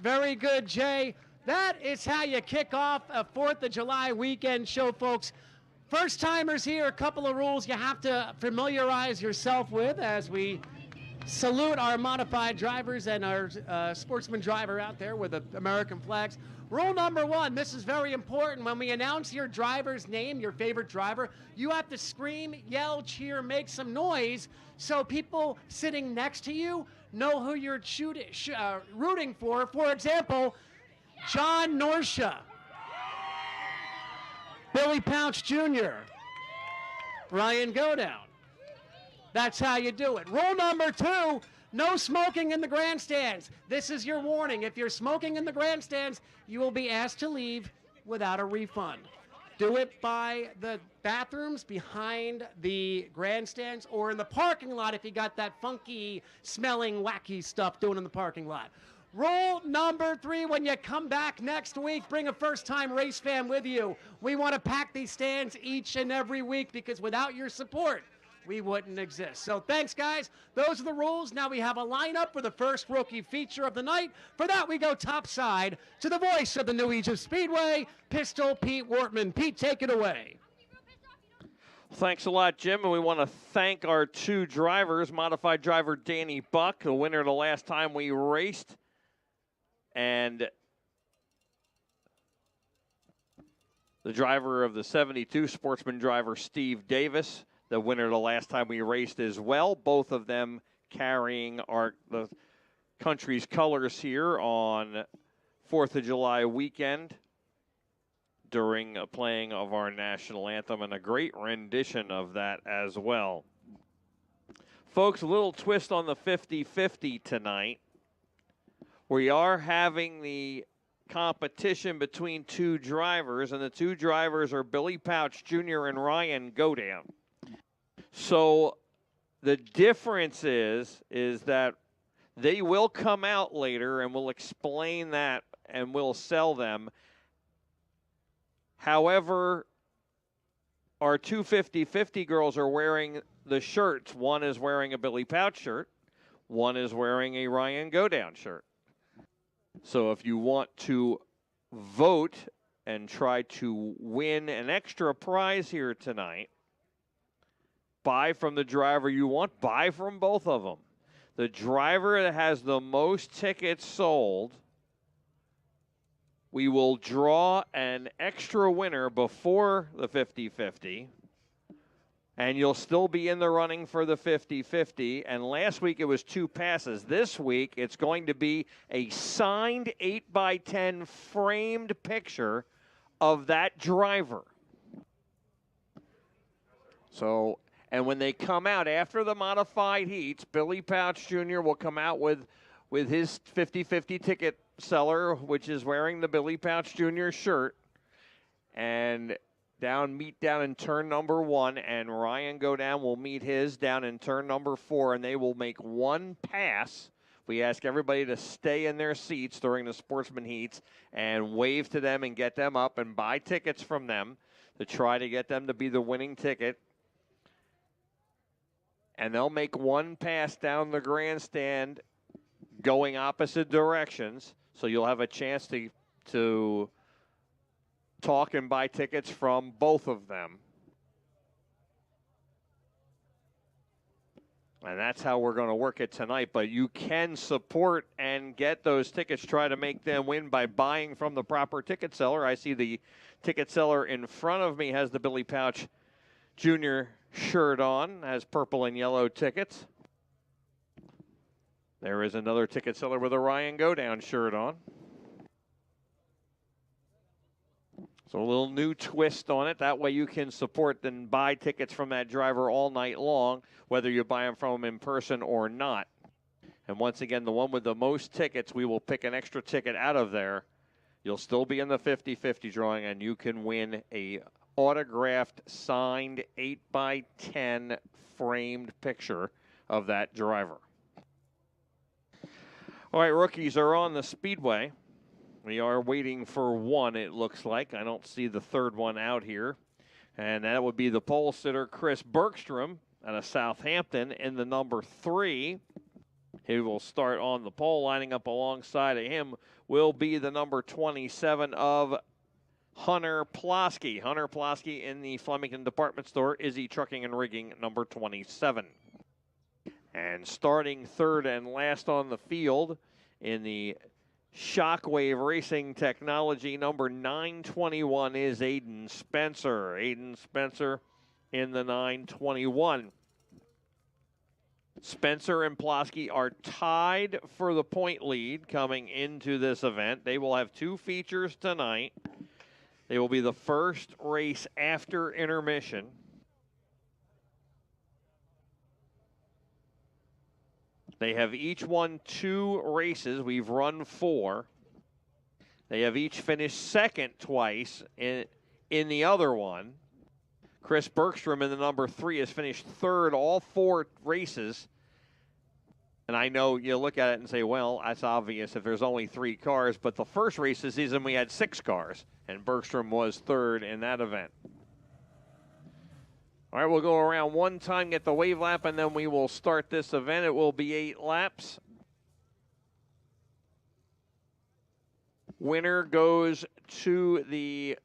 Very good, Jay. That is how you kick off a 4th of July weekend show, folks. First timers here, a couple of rules you have to familiarize yourself with as we salute our modified drivers and our sportsman driver out there with the American flags. Rule number 1, this is very important. When we announce your driver's name, your favorite driver, you have to scream, yell, cheer, make some noise so people sitting next to you know who you're rooting for. For example, John Norcia, Billy Pouch Jr., Ryan Godown. That's how you do it. Rule number 2, no smoking in the grandstands. This is your warning. If you're smoking in the grandstands, you will be asked to leave without a refund. Do it by the bathrooms behind the grandstands or in the parking lot if you got that funky smelling wacky stuff doing in the parking lot. Rule number 3, when you come back next week, bring a first-time race fan with you. We want to pack these stands each and every week because without your support, we wouldn't exist. So thanks, guys. Those are the rules. Now we have a lineup for the first rookie feature of the night. For that, we go topside to the voice of the New Egypt Speedway, Pistol Pete Wortman. Pete, take it away. Thanks a lot, Jim, and we want to thank our 2 drivers, modified driver Danny Buck, the winner the last time we raced, and the driver of the 72, sportsman driver Steve Davis, the winner the last time we raced as well. Both of them carrying the country's colors here on 4th of July weekend during a playing of our national anthem, and a great rendition of that as well. Folks, a little twist on the 50-50 tonight. We are having the competition between 2 drivers, and the 2 drivers are Billy Pouch Jr. and Ryan Godown. So the difference is that they will come out later, and we'll explain that, and we'll sell them. However, our 2 50-50 girls are wearing the shirts. One is wearing a Billy Pouch shirt. One is wearing a Ryan Godown shirt. So if you want to vote and try to win an extra prize here tonight, buy from the driver you want, buy from both of them. The driver that has the most tickets sold, we will draw an extra winner before the 50-50, And you'll still be in the running for the 50-50. And last week it was 2 passes. This week it's going to be a signed 8x10 framed picture of that driver. So, and when they come out after the modified heats, Billy Pouch Jr. will come out with his 50-50 ticket seller, which is wearing the Billy Pouch Jr. shirt, and meet down in turn number 1, and Ryan Godown will meet his down in turn number 4, and they will make one pass. We ask everybody to stay in their seats during the Sportsman heats and wave to them and get them up and buy tickets from them to try to get them to be the winning ticket. And they'll make one pass down the grandstand going opposite directions, so you'll have a chance to talk and buy tickets from both of them. And that's how we're going to work it tonight. But you can support and get those tickets, try to make them win by buying from the proper ticket seller. I see the ticket seller in front of me has the Billy Pouch Jr. shirt on, has purple and yellow tickets. There is another ticket seller with a Ryan Godown shirt on. So a little new twist on it. That way you can support and buy tickets from that driver all night long, whether you buy them from him in person or not. And once again, the one with the most tickets, we will pick an extra ticket out of there. You'll still be in the 50-50 drawing, and you can win a autographed, signed 8x10 framed picture of that driver. All right, rookies are on the Speedway. We are waiting for one, it looks like. I don't see the third one out here. And that would be the pole sitter, Chris Bergstrom, out of Southampton in the number 3. He will start on the pole. Lining up alongside of him will be the number 27 of Hunter Plosky. Hunter Plosky in the Flemington Department Store, Izzy Trucking and Rigging, number 27. And starting third and last on the field in the Shockwave Racing Technology, number 921 is Aiden Spencer. Aiden Spencer in the 921. Spencer and Plosky are tied for the point lead coming into this event. They will have 2 features tonight. They will be the first race after intermission. They have each won 2 races. We've run 4. They have each finished second twice in the other one. Chris Bergstrom in the number 3 has finished third all 4 races. And I know you look at it and say, well, that's obvious if there's only 3 cars. But the first race of the season, we had 6 cars, and Bergstrom was third in that event. All right, we'll go around one time, get the wave lap, and then we will start this event. It will be 8 laps. Winner goes to the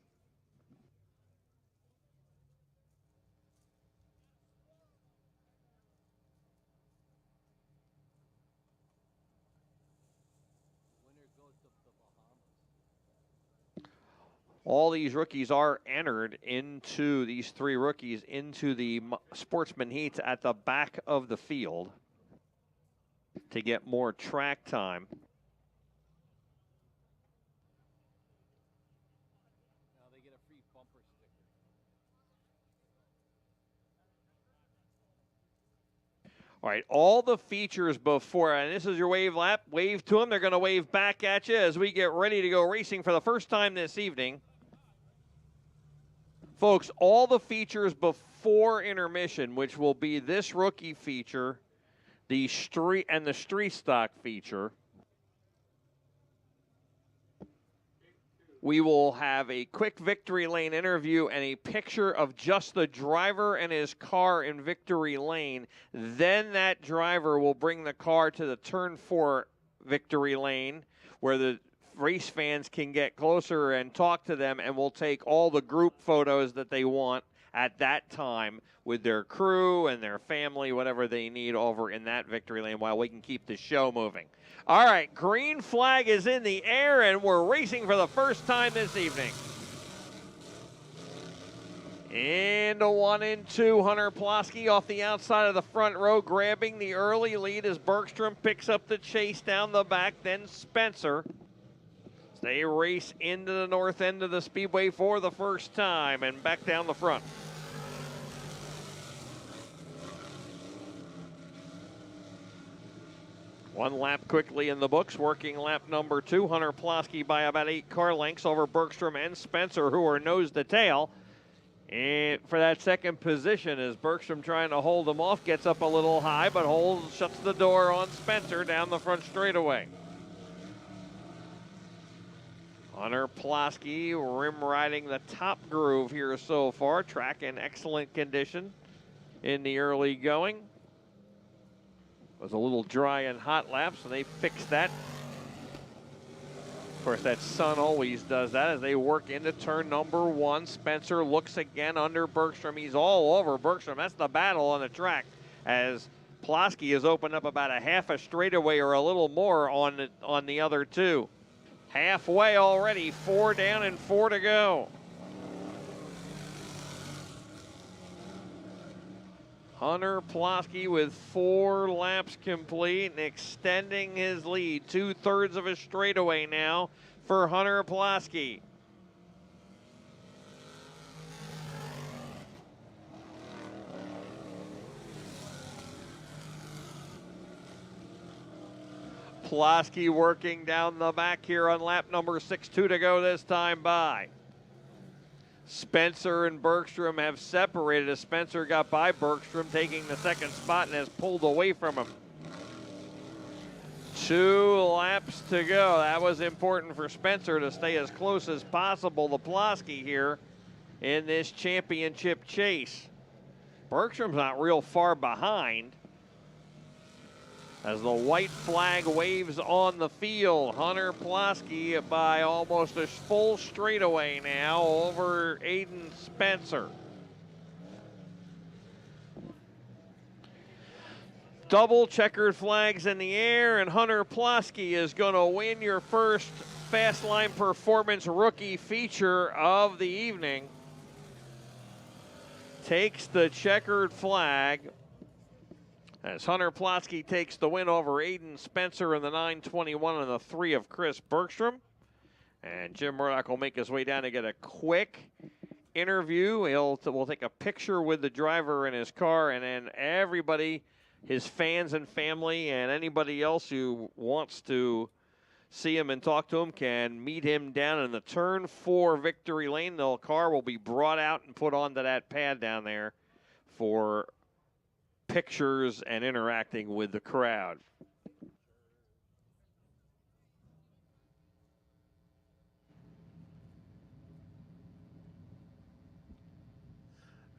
all these rookies are entered into, these 3 rookies, into the Sportsman heats at the back of the field to get more track time. Now they get a free bumper sticker. All right, all the features before, and this is your wave lap. Wave to them. They're going to wave back at you as we get ready to go racing for the first time this evening. Folks, all the features before intermission, which will be this rookie feature, the street and the street stock feature. We will have a quick victory lane interview and a picture of just the driver and his car in victory lane. Then that driver will bring the car to the turn 4 victory lane where the race fans can get closer and talk to them, and we'll take all the group photos that they want at that time with their crew and their family, whatever they need over in that victory lane while we can keep the show moving. All right, green flag is in the air, and we're racing for the first time this evening. Into 1 and 2, Hunter Plosky off the outside of the front row, grabbing the early lead as Bergstrom picks up the chase down the back, then Spencer. They race into the north end of the Speedway for the first time and back down the front. One lap quickly in the books, working lap number 2. Hunter Plosky by about 8 car lengths over Bergstrom and Spencer, who are nose to tail. And for that second position, as Bergstrom trying to hold him off, gets up a little high, but shuts the door on Spencer down the front straightaway. Hunter Plosky rim riding the top groove here so far. Track in excellent condition in the early going. It was a little dry and hot lap, so they fixed that. Of course, that sun always does that as they work into turn number 1. Spencer looks again under Bergstrom. He's all over Bergstrom. That's the battle on the track as Plosky has opened up about a half a straightaway or a little more on the other two. Halfway already, 4 down and 4 to go. Hunter Plosky with 4 laps complete and extending his lead. 2/3 of a straightaway now for Hunter Plosky. Plosky working down the back here on lap number 6, 2 to go this time by. Spencer and Bergstrom have separated as Spencer got by Bergstrom, taking the second spot and has pulled away from him. 2 laps to go. That was important for Spencer to stay as close as possible to Plosky here in this championship chase. Bergstrom's not real far behind. As the white flag waves on the field, Hunter Plosky by almost a full straightaway now over Aiden Spencer. Double checkered flags in the air, and Hunter Plosky is going to win your first Fastline Performance Rookie feature of the evening. Takes the checkered flag as Hunter Plosky takes the win over Aiden Spencer in the 9:21 and the 3 of Chris Bergstrom. And Jim Murdoch will make his way down to get a quick interview. We'll take a picture with the driver in his car, and then everybody, his fans and family, and anybody else who wants to see him and talk to him can meet him down in the turn 4 victory lane. The car will be brought out and put onto that pad down there for pictures and interacting with the crowd.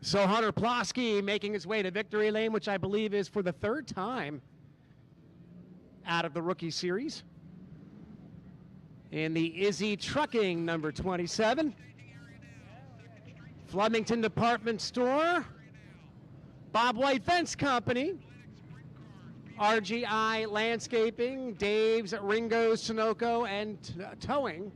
So Hunter Plosky making his way to victory lane, which I believe is for the 3rd time out of the rookie series. In the Izzy Trucking number 27. Flemington Department Store. Bob White Fence Company, RGI Landscaping, Dave's Ringo's Sunoco and Towing.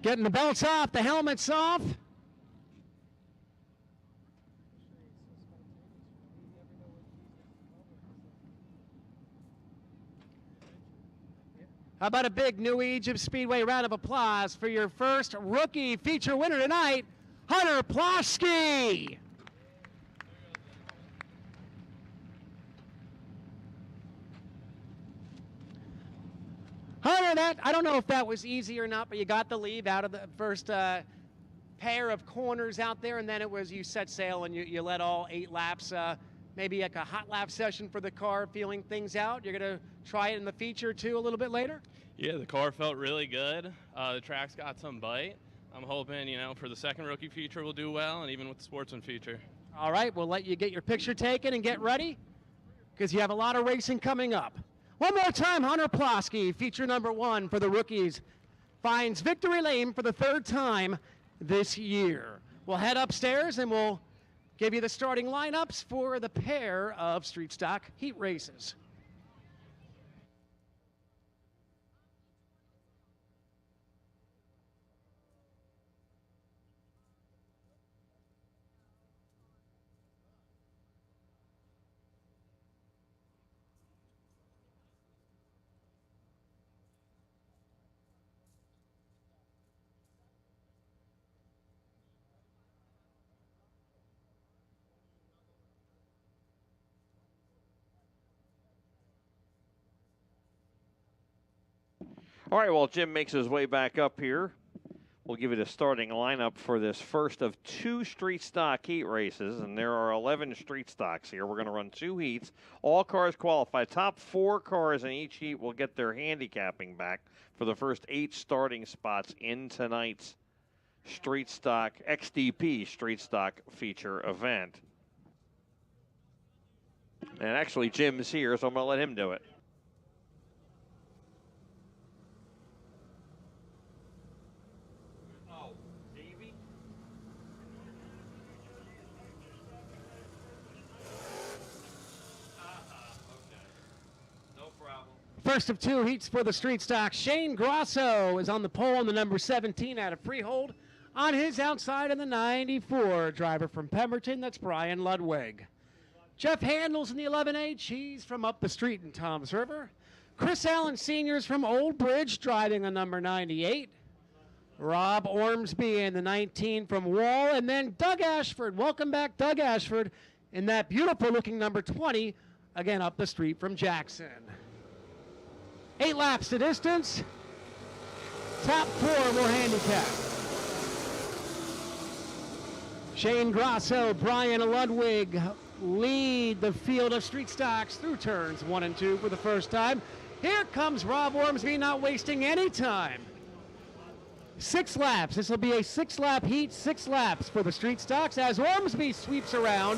Getting the belts off, the helmets off. How about a big New Egypt Speedway round of applause for your first rookie feature winner tonight, Hunter Plosky. Hunter, I don't know if that was easy or not, but you got the lead out of the first pair of corners out there, and then it was you set sail and you led all 8 laps. Maybe like a hot lap session for the car, feeling things out. You're going to try it in the feature too a little bit later? Yeah, the car felt really good. The track's got some bite. I'm hoping, for the second rookie feature we'll do well, and even with the Sportsman feature. All right, we'll let you get your picture taken and get ready. because you have a lot of racing coming up. One more time, Hunter Plosky, feature number 1 for the rookies, finds victory lane for the 3rd time this year. We'll head upstairs and we'll give you the starting lineups for the pair of street stock heat races. All right, while Jim makes his way back up here, we'll give you the starting lineup for this first of 2 street stock heat races, and there are 11 street stocks here. We're going to run 2 heats. All cars qualify. Top 4 cars in each heat will get their handicapping back for the first 8 starting spots in tonight's street stock, XDP street stock feature event. And actually, Jim's here, so I'm going to let him do it. First of 2 heats for the street stock. Shane Grosso is on the pole in the number 17 out of Freehold. On his outside in the 94, driver from Pemberton, that's Brian Ludwig. Jeff Handles in the 11H, he's from up the street in Toms River. Chris Allen Sr. is from Old Bridge, driving the number 98. Rob Ormsby in the 19 from Wall, and then Doug Ashford. Welcome back, Doug Ashford, in that beautiful looking number 20, again up the street from Jackson. 8 laps to distance. Top 4 will handicap. Shane Grosso, Brian Ludwig lead the field of street stocks through turns 1 and 2 for the first time. Here comes Rob Ormsby, not wasting any time. 6 laps. This will be a 6-lap heat, 6 laps for the street stocks as Ormsby sweeps around.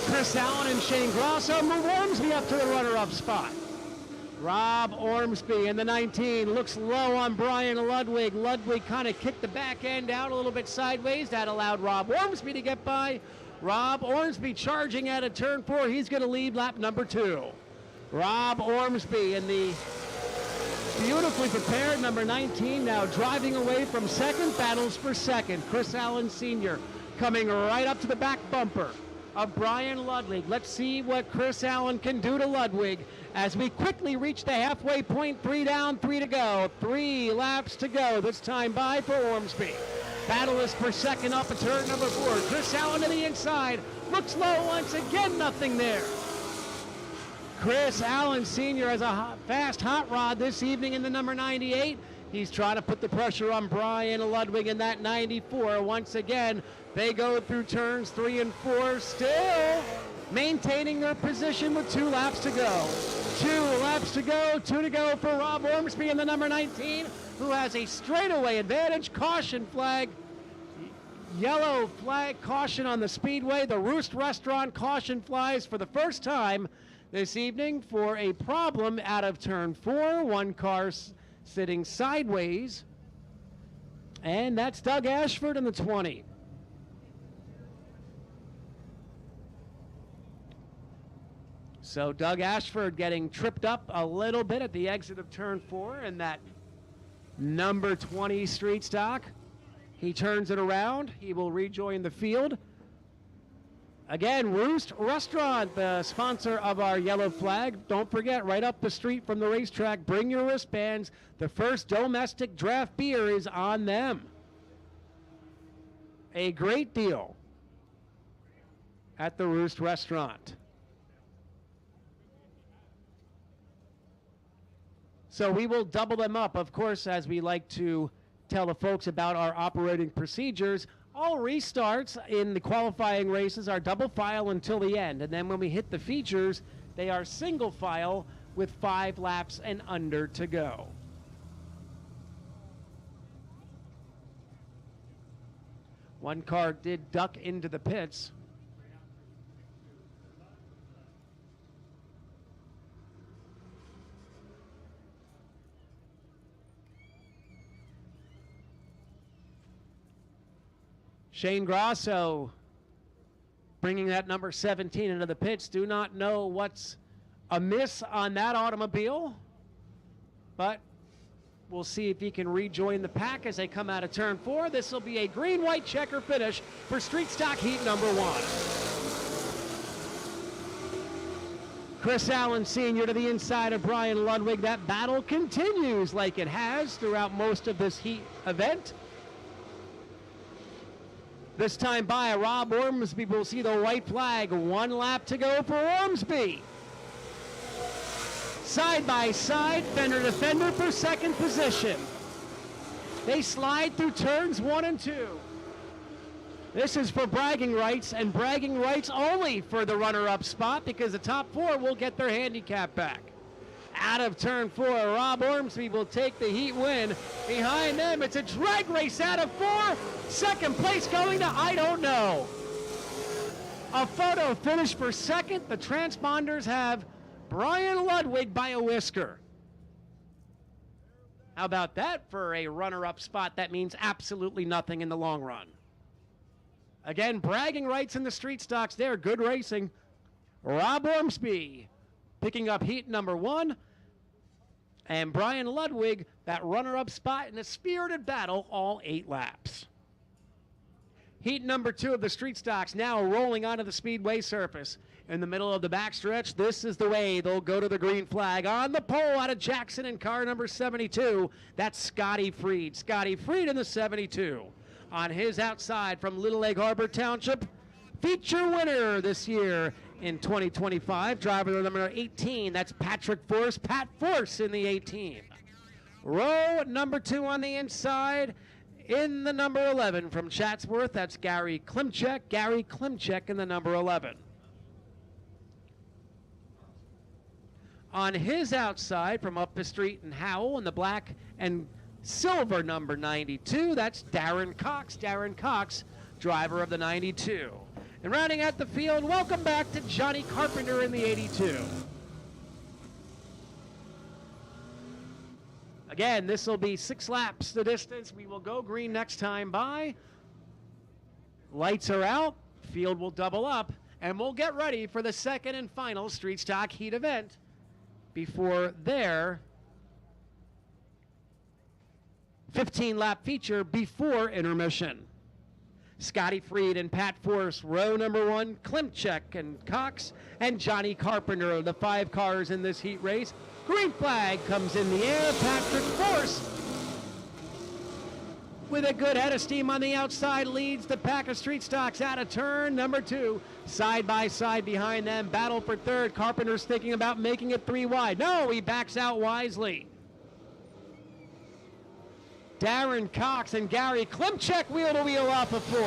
Chris Allen and Shane Grosso move Ormsby up to the runner-up spot. Rob Ormsby in the 19 looks low on Brian Ludwig. Ludwig kind of kicked the back end out a little bit sideways. That allowed Rob Ormsby to get by. Rob Ormsby charging out of turn 4. He's going to lead lap number 2. Rob Ormsby in the beautifully prepared number 19 now driving away from second, battles for second. Chris Allen Sr. coming right up to the back bumper of Brian Ludwig. Let's see what Chris Allen can do to Ludwig as we quickly reach the halfway point. 3 down, 3 to go. 3 laps to go. This time by for Ormsby. Battle is for second up at turn number 4. Chris Allen to the inside. Looks low once again, nothing there. Chris Allen Sr. has a fast hot rod this evening in the number 98. He's trying to put the pressure on Brian Ludwig in that 94. Once again, they go through turns 3 and 4, still maintaining their position with 2 laps to go. 2 laps to go, 2 to go for Rob Ormsby in the number 19, who has a straightaway advantage. Caution flag, yellow flag, caution on the Speedway. The Roost Restaurant caution flies for the first time this evening for a problem out of turn 4. 1 car sitting sideways, and that's Doug Ashford in the 20. So Doug Ashford getting tripped up a little bit at the exit of turn 4 in that number 20 street stock. He turns it around. He will rejoin the field. Again, Roost Restaurant, the sponsor of our yellow flag. Don't forget, right up the street from the racetrack, bring your wristbands. The first domestic draft beer is on them. A great deal at the Roost Restaurant. So we will double them up, of course, as we like to tell the folks about our operating procedures. All restarts in the qualifying races are double file until the end, and then when we hit the features, they are single file with 5 laps and under to go. One car did duck into the pits. Shane Grosso bringing that number 17 into the pits. Do not know what's amiss on that automobile, but we'll see if he can rejoin the pack as they come out of turn 4. This will be a green-white checker finish for Street Stock Heat number 1. Chris Allen Sr. to the inside of Brian Ludwig. That battle continues like it has throughout most of this Heat event. This time by Rob Ormsby. We'll see the white flag. 1 lap to go for Ormsby. Side by side, fender to fender for second position. They slide through turns 1 and 2. This is for bragging rights, and bragging rights only for the runner-up spot, because the top 4 will get their handicap back. Out of turn 4, Rob Ormsby will take the Heat win. Behind them, it's a drag race out of 4. Second place going to I don't know. A photo finish for second. The transponders have Brian Ludwig by a whisker. How about that for a runner-up spot? That means absolutely nothing in the long run. Again, bragging rights in the street stocks there. Good racing. Rob Ormsby picking up Heat number 1. And Brian Ludwig, that runner-up spot in a spirited battle, all 8 laps. Heat number 2 of the street stocks now rolling onto the Speedway surface. In the middle of the backstretch, this is the way they'll go to the green flag. On the pole out of Jackson in car number 72, that's Scotty Freed. Scotty Freed in the 72. On his outside from Little Egg Harbor Township, feature winner this year in 2025, driver number 18, that's Patrick Force, Pat Force in the 18. Row number 2 on the inside, in the number 11 from Chatsworth, that's Gary Klimchek. Gary Klimchek in the number 11. On his outside from up the street in Howell in the black and silver number 92, that's Darren Cox. Darren Cox, driver of the 92. And rounding out the field, welcome back to Johnny Carpenter in the 82. Again, this will be 6 laps the distance. We will go green next time by. Lights are out, field will double up, and we'll get ready for the second and final Street Stock Heat event before their 15-lap feature before intermission. Scotty Freed and Pat Force, row number 1, Klimchek and Cox, and Johnny Carpenter, the 5 cars in this heat race. Green flag comes in the air. Patrick Force, with a good head of steam on the outside, leads the pack of street stocks out of turn number 2. Side by side behind them, battle for third. Carpenter's thinking about making it 3 wide. No, he backs out wisely. Darren Cox and Gary Klimchek wheel to wheel off of 4.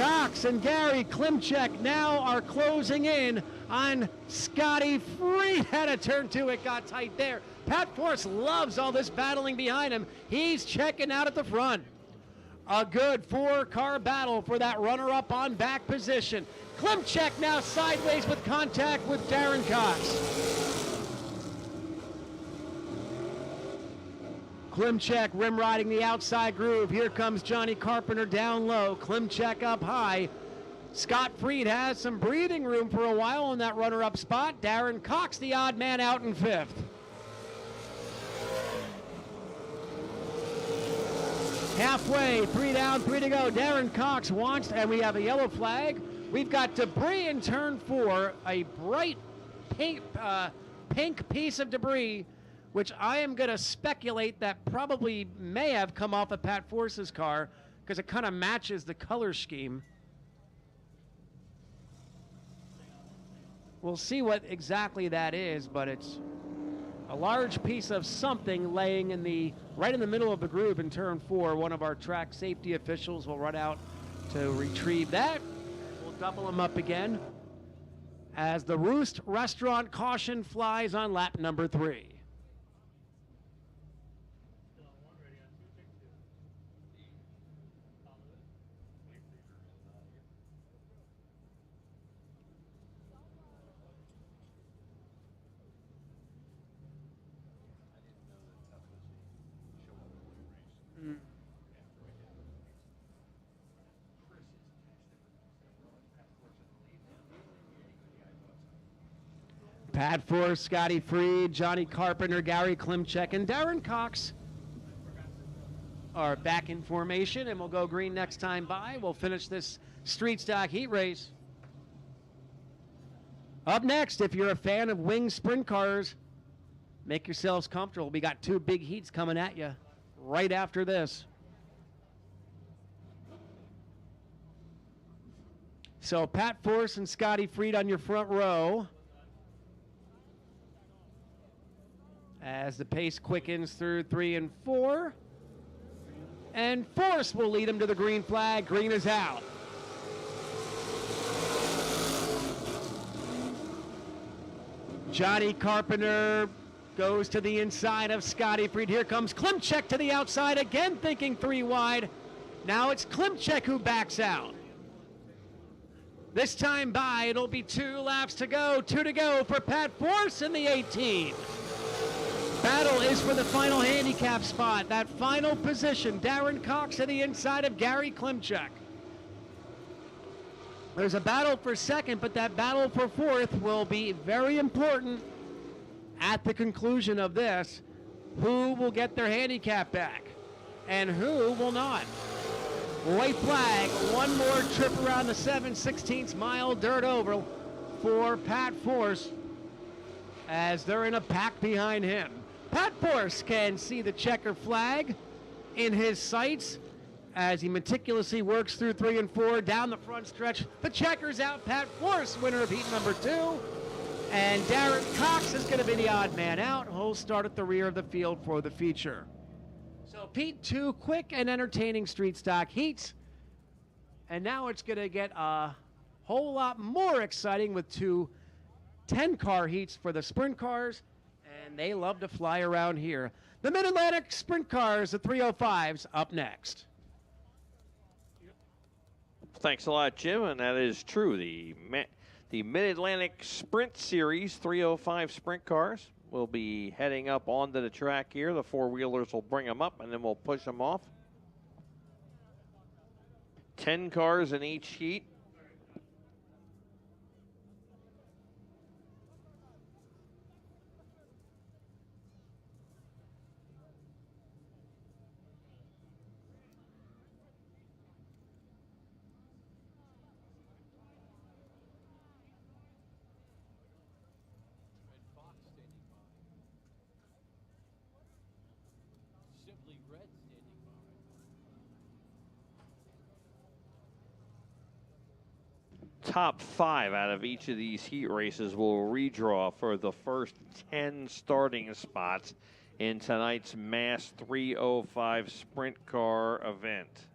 Cox and Gary Klimchek now are closing in on Scotty Freed. Out of turn 2, it got tight there. Pat Force loves all this battling behind him. He's checking out at the front. A good 4-car battle for that runner-up on back position. Klimchek now sideways with contact with Darren Cox. Klimchek rim riding the outside groove. Here comes Johnny Carpenter down low. Klimchek up high. Scott Freed has some breathing room for a while in that runner-up spot. Darren Cox, the odd man, out in 5th. Halfway, 3 down, 3 to go. Darren Cox wants, and we have a yellow flag. We've got debris in turn 4, a bright pink piece of debris, which I am going to speculate that probably may have come off of Pat Force's car because it kind of matches the color scheme. We'll see what exactly that is, but it's a large piece of something laying in right in the middle of the groove in turn 4. One of our track safety officials will run out to retrieve that. We'll double them up again as the Roost Restaurant caution flies on lap number 3. Pat Force, Scotty Freed, Johnny Carpenter, Gary Klimchek, and Darren Cox are back in formation, and we'll go green next time by. We'll finish this street stock heat race. Up next, if you're a fan of winged sprint cars, make yourselves comfortable. We got 2 big heats coming at you right after this. So Pat Force and Scotty Freed on your front row. As the pace quickens through 3 and 4. And Force will lead him to the green flag. Green is out. Johnny Carpenter goes to the inside of Scotty Freed. Here comes Klimchek to the outside again, thinking 3 wide. Now it's Klimchek who backs out. This time by, it'll be 2 laps to go. 2 to go for Pat Force in the 18. Battle is for the final handicap spot. That final position, Darren Cox to the inside of Gary Klimchek. There's a battle for second, but that battle for fourth will be very important at the conclusion of this. Who will get their handicap back and who will not? White flag, 1 more trip around the 7/16 mile dirt oval for Pat Force as they're in a pack behind him. Pat Force can see the checker flag in his sights as he meticulously works through 3 and 4 down the front stretch. The checker's out. Pat Force, winner of heat number 2. And Darren Cox is going to be the odd man out. He'll start at the rear of the field for the feature. So Pete, 2 quick and entertaining street stock heats. And now it's going to get a whole lot more exciting with 2 10-car heats for the sprint cars. And they love to fly around here. The Mid-Atlantic Sprint Cars, the 305s, up next. Thanks a lot, Jim, and that is true. The Mid-Atlantic Sprint Series 305 sprint cars will be heading up onto the track here. The 4-wheelers will bring them up, and then we'll push them off. 10 cars in each heat. Top 5 out of each of these heat races will redraw for the first 10 starting spots in tonight's Mass 305 sprint car event.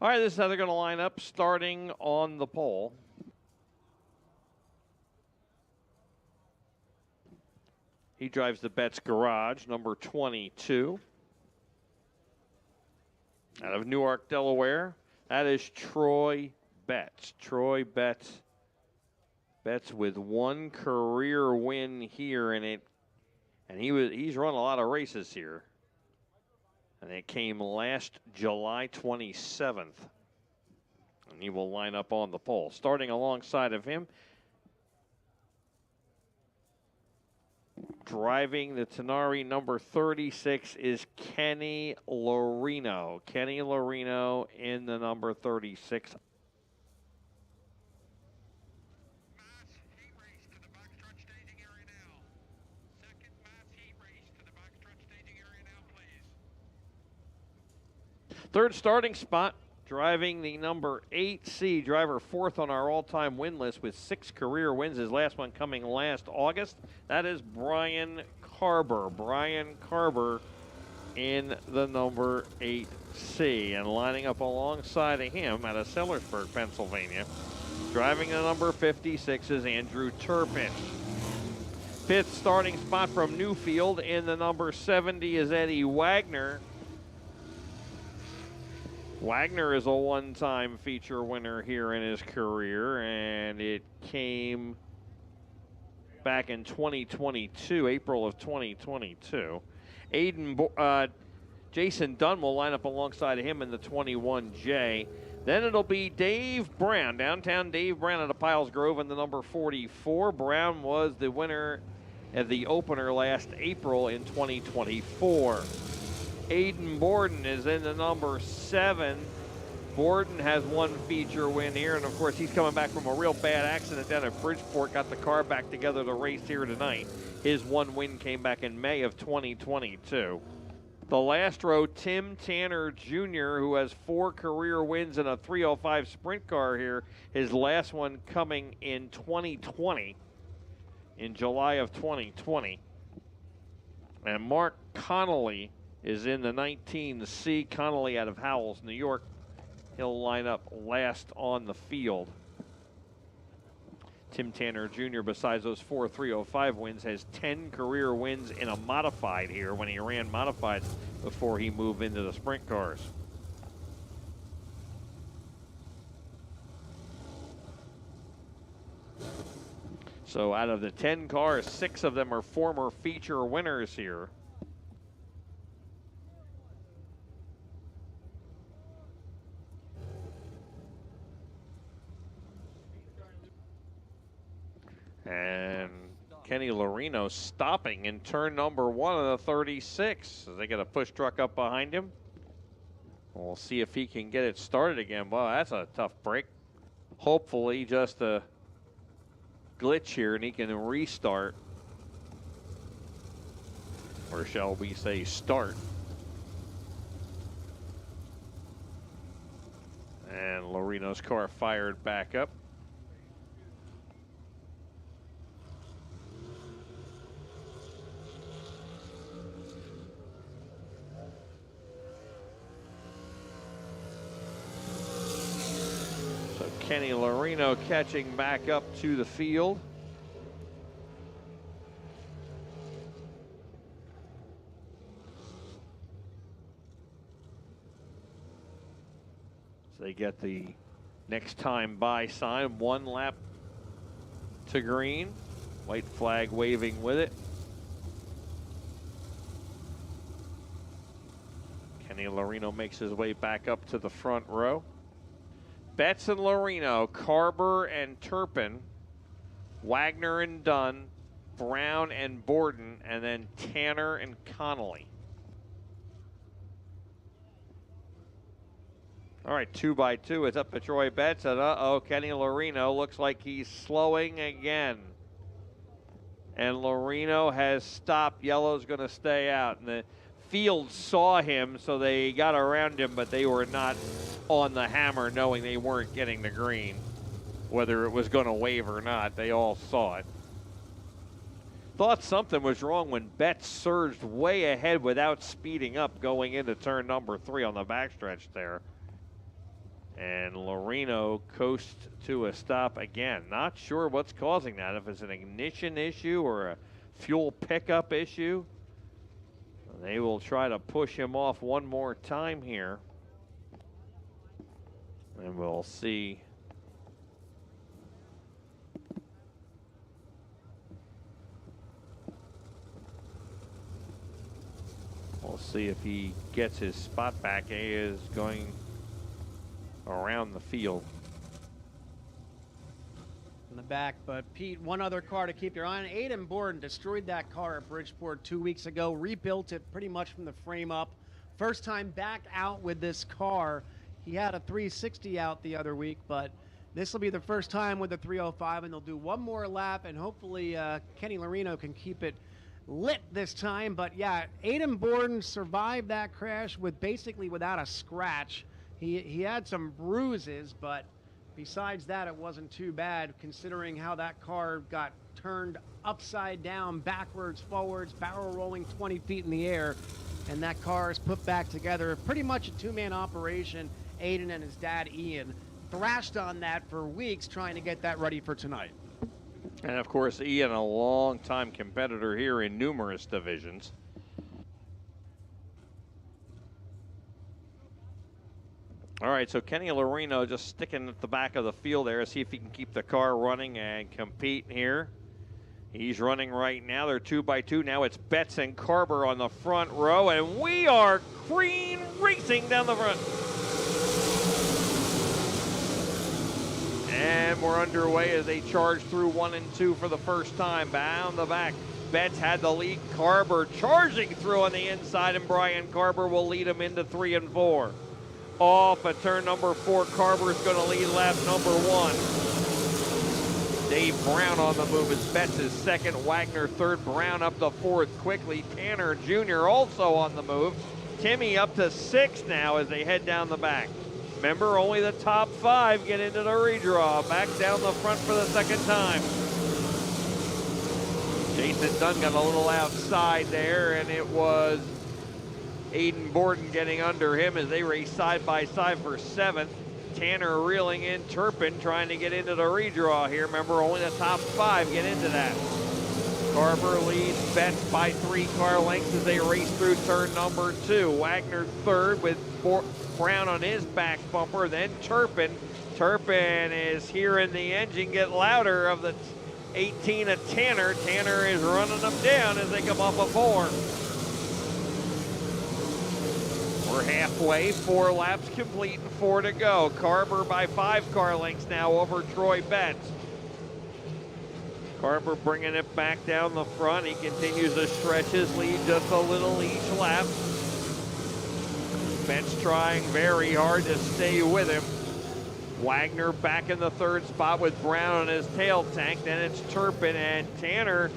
All right, this is how they're going to line up starting on the pole. He drives the Betts Garage, number 22. Out of Newark, Delaware, that is Troy Betts. Troy Betts. Betts with 1 career win here, and he's run a lot of races here. And it came last July 27th. And he will line up on the pole. Starting alongside of him, driving the Tenari number 36 is Kenny Lorino. Kenny Lorino in the number 36. Third starting spot, driving the number 8C, driver 4th on our all-time win list with 6 career wins, his last one coming last August. That is Brian Carber. Brian Carber in the number 8C. And lining up alongside of him out of Sellersburg, Pennsylvania, driving the number 56 is Andrew Turpin. 5th starting spot from Newfield in the number 70 is Eddie Wagner. Wagner is a one-time feature winner here in his career, and it came back in 2022, April of 2022. Jason Dunn will line up alongside of him in the 21J. Then it'll be Dave Brown, downtown Dave Brown out of Piles Grove in the number 44. Brown was the winner at the opener last April in 2024. Aiden Borden is in the number 7. Borden has one feature win here, and of course he's coming back from a real bad accident down at Bridgeport, got the car back together to race here tonight. His one win came back in May of 2022. The last row, Tim Tanner Jr., who has 4 career wins in a 305 sprint car here, his last one coming in 2020, in July of 2020. And Mark Connolly is in the 19C. Connolly out of Howells, New York. He'll line up last on the field. Tim Tanner Jr., besides those 4 305 wins, has 10 career wins in a modified here when he ran modified before he moved into the sprint cars. So out of the 10 cars, 6 of them are former feature winners here. And Kenny Lorino stopping in turn number 1 of the 36. As they get a push truck up behind him. We'll see if he can get it started again. Wow, that's a tough break. Hopefully just a glitch here and he can restart. Or shall we say start. And Lorino's car fired back up. Kenny Lorino catching back up to the field. So they get the next time by sign, 1 lap to green. White flag waving with it. Kenny Lorino makes his way back up to the front row. Betts and Lorino, Carber and Turpin, Wagner and Dunn, Brown and Borden, and then Tanner and Connolly. All right, 2 by 2. It's up to Troy Betts, and uh-oh, Kenny Lorino looks like he's slowing again. And Lorino has stopped. Yellow's going to stay out. And the field saw him, so they got around him, but they were not on the hammer knowing they weren't getting the green. Whether it was going to wave or not, they all saw it. Thought something was wrong when Betts surged way ahead without speeding up going into turn number 3 on the backstretch there. And Lorino coasts to a stop again. Not sure what's causing that, if it's an ignition issue or a fuel pickup issue. They will try to push him off one more time here. And we'll see. We'll see if he gets his spot back. He is going around the field. In the back, but Pete, one other car to keep your eye on. Aiden Borden destroyed that car at Bridgeport 2 weeks ago, rebuilt it pretty much from the frame up. First time back out with this car. He had a 360 out the other week, but this will be the first time with the 305, and they'll do one more lap, and hopefully Kenny Lorino can keep it lit this time. But yeah, Aiden Borden survived that crash with basically without a scratch. He had some bruises, but besides that, it wasn't too bad considering how that car got turned upside down, backwards, forwards, barrel rolling 20 feet in the air, and that car is put back together. Pretty much a 2-man operation. Aiden and his dad, Ian, thrashed on that for weeks trying to get that ready for tonight. And of course, Ian, a long-time competitor here in numerous divisions. All right, so Kenny Lorino just sticking at the back of the field there, see if he can keep the car running and compete here. He's running right now. They're 2 by 2. Now it's Betts and Carber on the front row, and we are green racing down the front. And we're underway as they charge through 1 and 2 for the first time. Down the back, Betts had the lead. Carber charging through on the inside, and Brian Carber will lead him into 3 and 4. Off at turn number 4, Carber's going to lead lap number 1. Dave Brown on the move as Betts is second, Wagner third, Brown up to fourth quickly. Tanner Jr. also on the move. Timmy up to 6 now as they head down the back. Remember, only the top 5 get into the redraw. Back down the front for the second time. Jason Dunn got a little outside there, and it was Aiden Borden getting under him as they race side by side for 7th. Tanner reeling in, Turpin trying to get into the redraw here. Remember, only the top 5 get into that. Carver leads Betts by 3 car lengths as they race through turn number 2. Wagner third with Brown on his back bumper, then Turpin. Turpin is hearing the engine get louder of the 18 of Tanner. Tanner is running them down as they come off a 4. We're halfway, 4 laps complete and 4 to go. Carver by 5 car lengths now over Troy Betts. Carver bringing it back down the front. He continues to stretch his lead just a little each lap. Betts trying very hard to stay with him. Wagner back in the 3rd spot with Brown on his tail tank. Then it's Turpin, and Tanner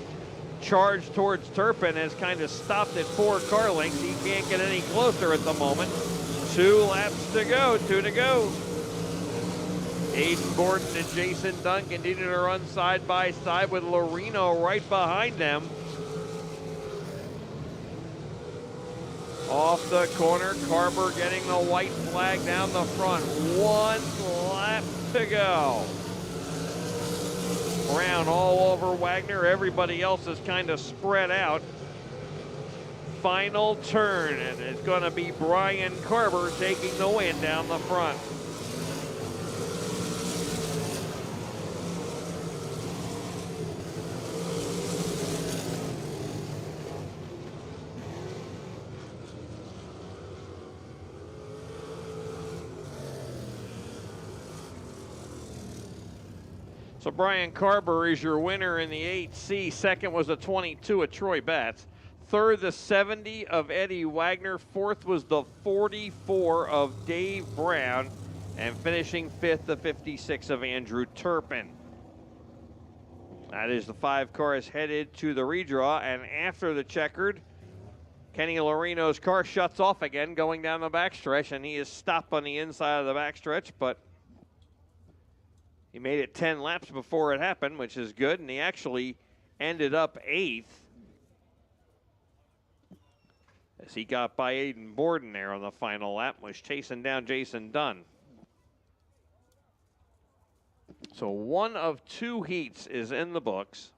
charged towards Turpin has kind of stopped at 4 car lengths. He can't get any closer at the moment. 2 laps to go, 2 to go. Aiden Borden and Jason Dunn continue to run side by side with Lorino right behind them. Off the corner, Carver getting the white flag down the front. 1 lap to go. Brown all over Wagner. Everybody else is kind of spread out. Final turn, and it's going to be Brian Carver taking the win down the front. So Brian Carver is your winner in the 8C. Second was the 22 of Troy Betts. Third, the 70 of Eddie Wagner. Fourth was the 44 of Dave Brown. And finishing 5th, the 56 of Andrew Turpin. That is the 5 cars headed to the redraw. And after the checkered, Kenny Lorino's car shuts off again going down the backstretch. And he is stopped on the inside of the backstretch, but he made it 10 laps before it happened, which is good, and he actually ended up 8th as he got by Aiden Borden there on the final lap, was chasing down Jason Dunn. So 1 of 2 heats is in the books.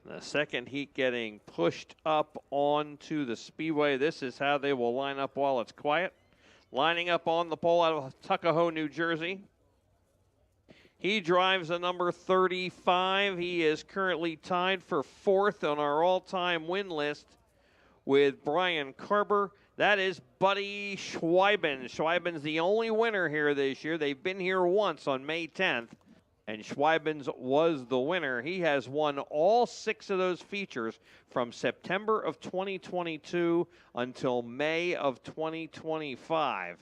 The second heat getting pushed up onto the Speedway. This is how they will line up while it's quiet. Lining up on the pole out of Tuckahoe, New Jersey. He drives the number 35. He is currently tied for 4th on our all-time win list with Brian Carber. That is Buddy Schweiben. Schweiben's the only winner here this year. They've been here once on May 10th, and Schweiben's was the winner. He has won all 6 of those features from September of 2022 until May of 2025.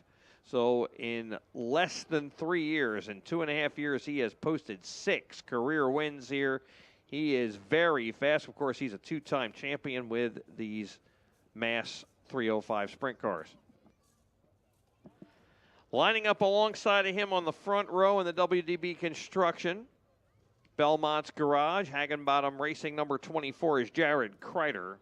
So in less than 3 years, in 2.5 years, he has posted 6 career wins here. He is very fast. Of course, he's a 2-time champion with these Mass 305 sprint cars. Lining up alongside of him on the front row in the WDB construction, Belmont's Garage, Hagenbottom Racing number 24 is Jared Kreider.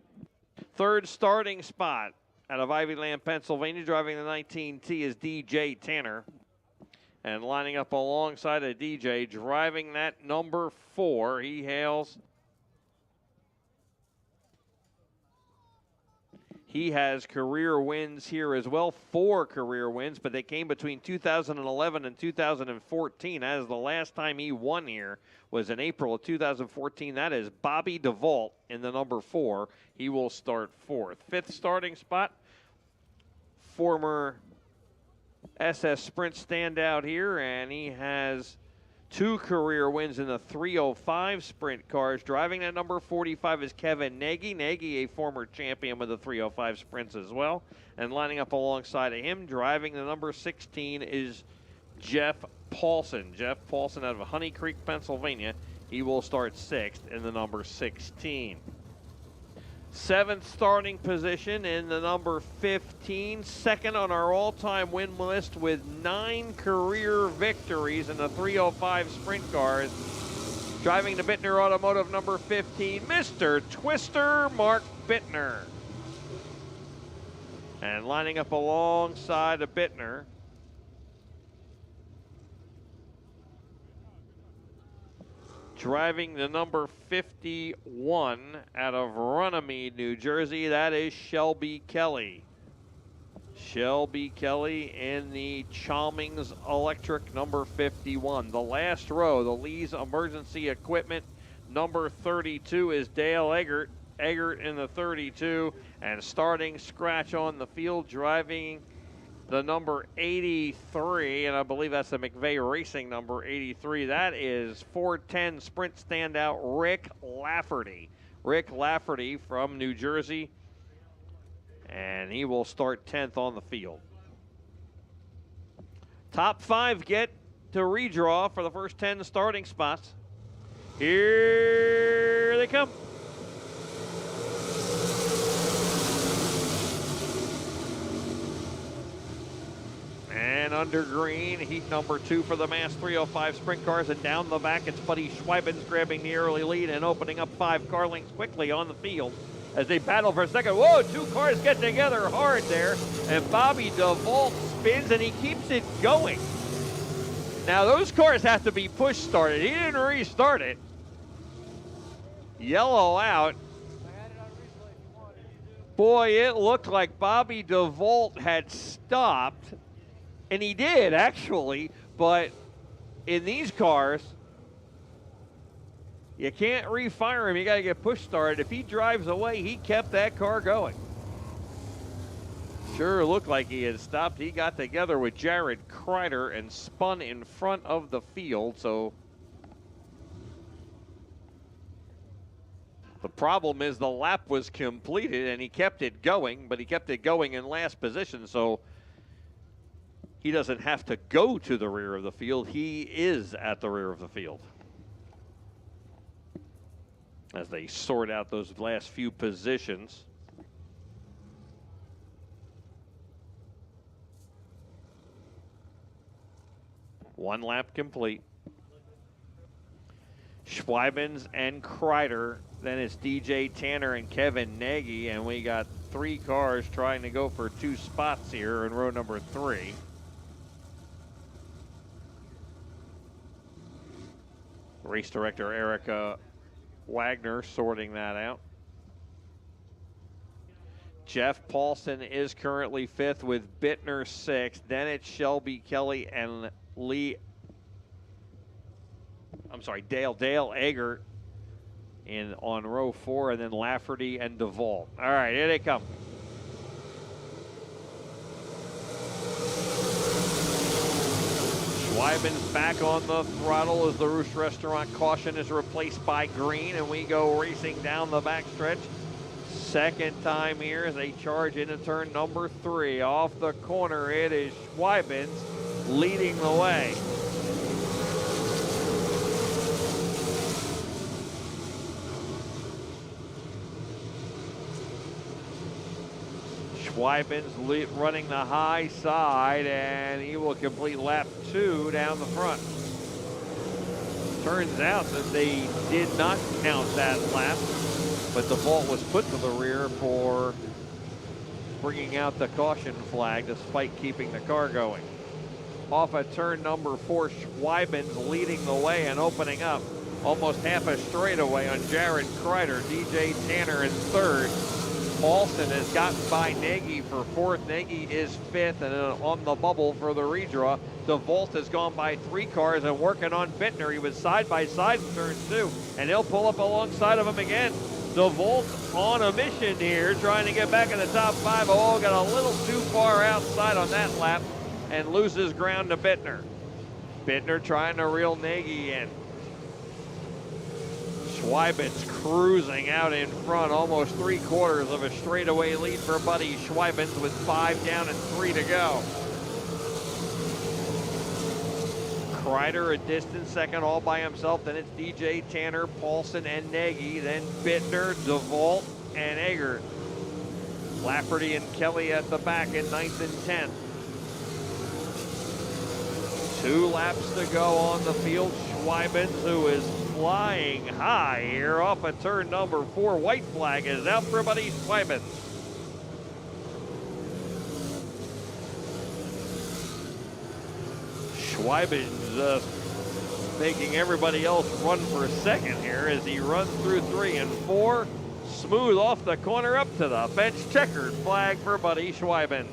Third starting spot out of Ivyland, Pennsylvania, driving the 19T is DJ Tanner. And lining up alongside of DJ, driving that number 4, he hails He has career wins here as well, 4 career wins, but they came between 2011 and 2014. That is the last time he won here was in April of 2014. That is Bobby DeVault in the number 4. He will start 4th. 5th starting spot, former SS Sprint standout here, and he has 2 career wins in the 305 sprint cars. Driving at number 45 is Kevin Nagy. Nagy, a former champion with the 305 sprints as well. And lining up alongside of him, driving the number 16 is Jeff Paulson. Jeff Paulson out of Honey Creek, Pennsylvania. He will start 6th in the number 16. 7th starting position in the number 15, second on our all-time win list with 9 career victories in the 305 sprint cars. Driving the Bittner Automotive number 15, Mr. Twister Mark Bittner. And lining up alongside of Bittner, driving the number 51 out of Runnymede, New Jersey, that is Shelby Kelly. Shelby Kelly in the Chalmings Electric number 51. The last row, the Lee's Emergency Equipment number 32 is Dale Eggert. Eggert in the 32, and starting scratch on the field, driving the number 83, and I believe that's the McVeigh Racing number 83. That is 410 Sprint standout Rick Lafferty. Rick Lafferty from New Jersey, and he will start 10th on the field. Top 5 get to redraw for the first 10 starting spots. Here they come. And under green, heat number 2 for the Mass 305 sprint cars. And down the back, it's Buddy Schweibens grabbing the early lead and opening up 5 car lengths quickly on the field as they battle for a second. Whoa, 2 cars get together hard there. And Bobby DeVault spins and he keeps it going. Now, those cars have to be push started. He didn't restart it. Yellow out. Boy, it looked like Bobby DeVault had stopped. And he did, actually, but in these cars, you can't refire him. You got to get push started. If he drives away, he kept that car going. Sure looked like he had stopped. He got together with Jared Kreider and spun in front of the field. So the problem is the lap was completed, and he kept it going, but he kept it going in last position. So he doesn't have to go to the rear of the field. He is at the rear of the field as they sort out those last few positions. One lap complete. Schweibens and Kreider. Then it's DJ Tanner and Kevin Nagy, and we got 3 cars trying to go for 2 spots here in row number 3. Race director Erica Wagner sorting that out. Jeff Paulson is currently 5th with Bittner 6th. Then it's Shelby Kelly and Dale Eggert on row 4, and then Lafferty and DeVault. All right, here they come. Schweibens back on the throttle as the Roost Restaurant caution is replaced by green, and we go racing down the backstretch. Second time here as they charge into turn number 3. Off the corner, it is Schweibens leading the way. Schweibens running the high side, and he will complete lap 2 down the front. Turns out that they did not count that lap, but DeVault was put to the rear for bringing out the caution flag despite keeping the car going. Off at turn number 4, Schweibens leading the way and opening up almost half a straightaway on Jared Kreider. DJ Tanner in 3rd. Paulson has gotten by Nagy for fourth. Nagy is fifth, and on the bubble for the redraw. DeVault has gone by 3 cars and working on Bittner. He was side by side in turn 2, and he'll pull up alongside of him again. DeVault on a mission here, trying to get back in the top 5. Oh, got a little too far outside on that lap and loses ground to Bittner. Bittner trying to reel Nagy in. Schweibens cruising out in front, almost 3/4 of a straightaway lead for Buddy Schweibens with 5 down and 3 to go. Kreider a distant second all by himself. Then it's DJ, Tanner, Paulson, and Nagy. Then Bittner, DeVault, and Eggert. Lafferty and Kelly at the back in 9th and 10th. 2 laps to go on the field. Schweibens, who is flying high here off of turn number 4. White flag is out for Buddy Schweibens. Schweibens making everybody else run for a second here as he runs through 3 and 4. Smooth off the corner up to the bench. Checkered flag for Buddy Schweibens.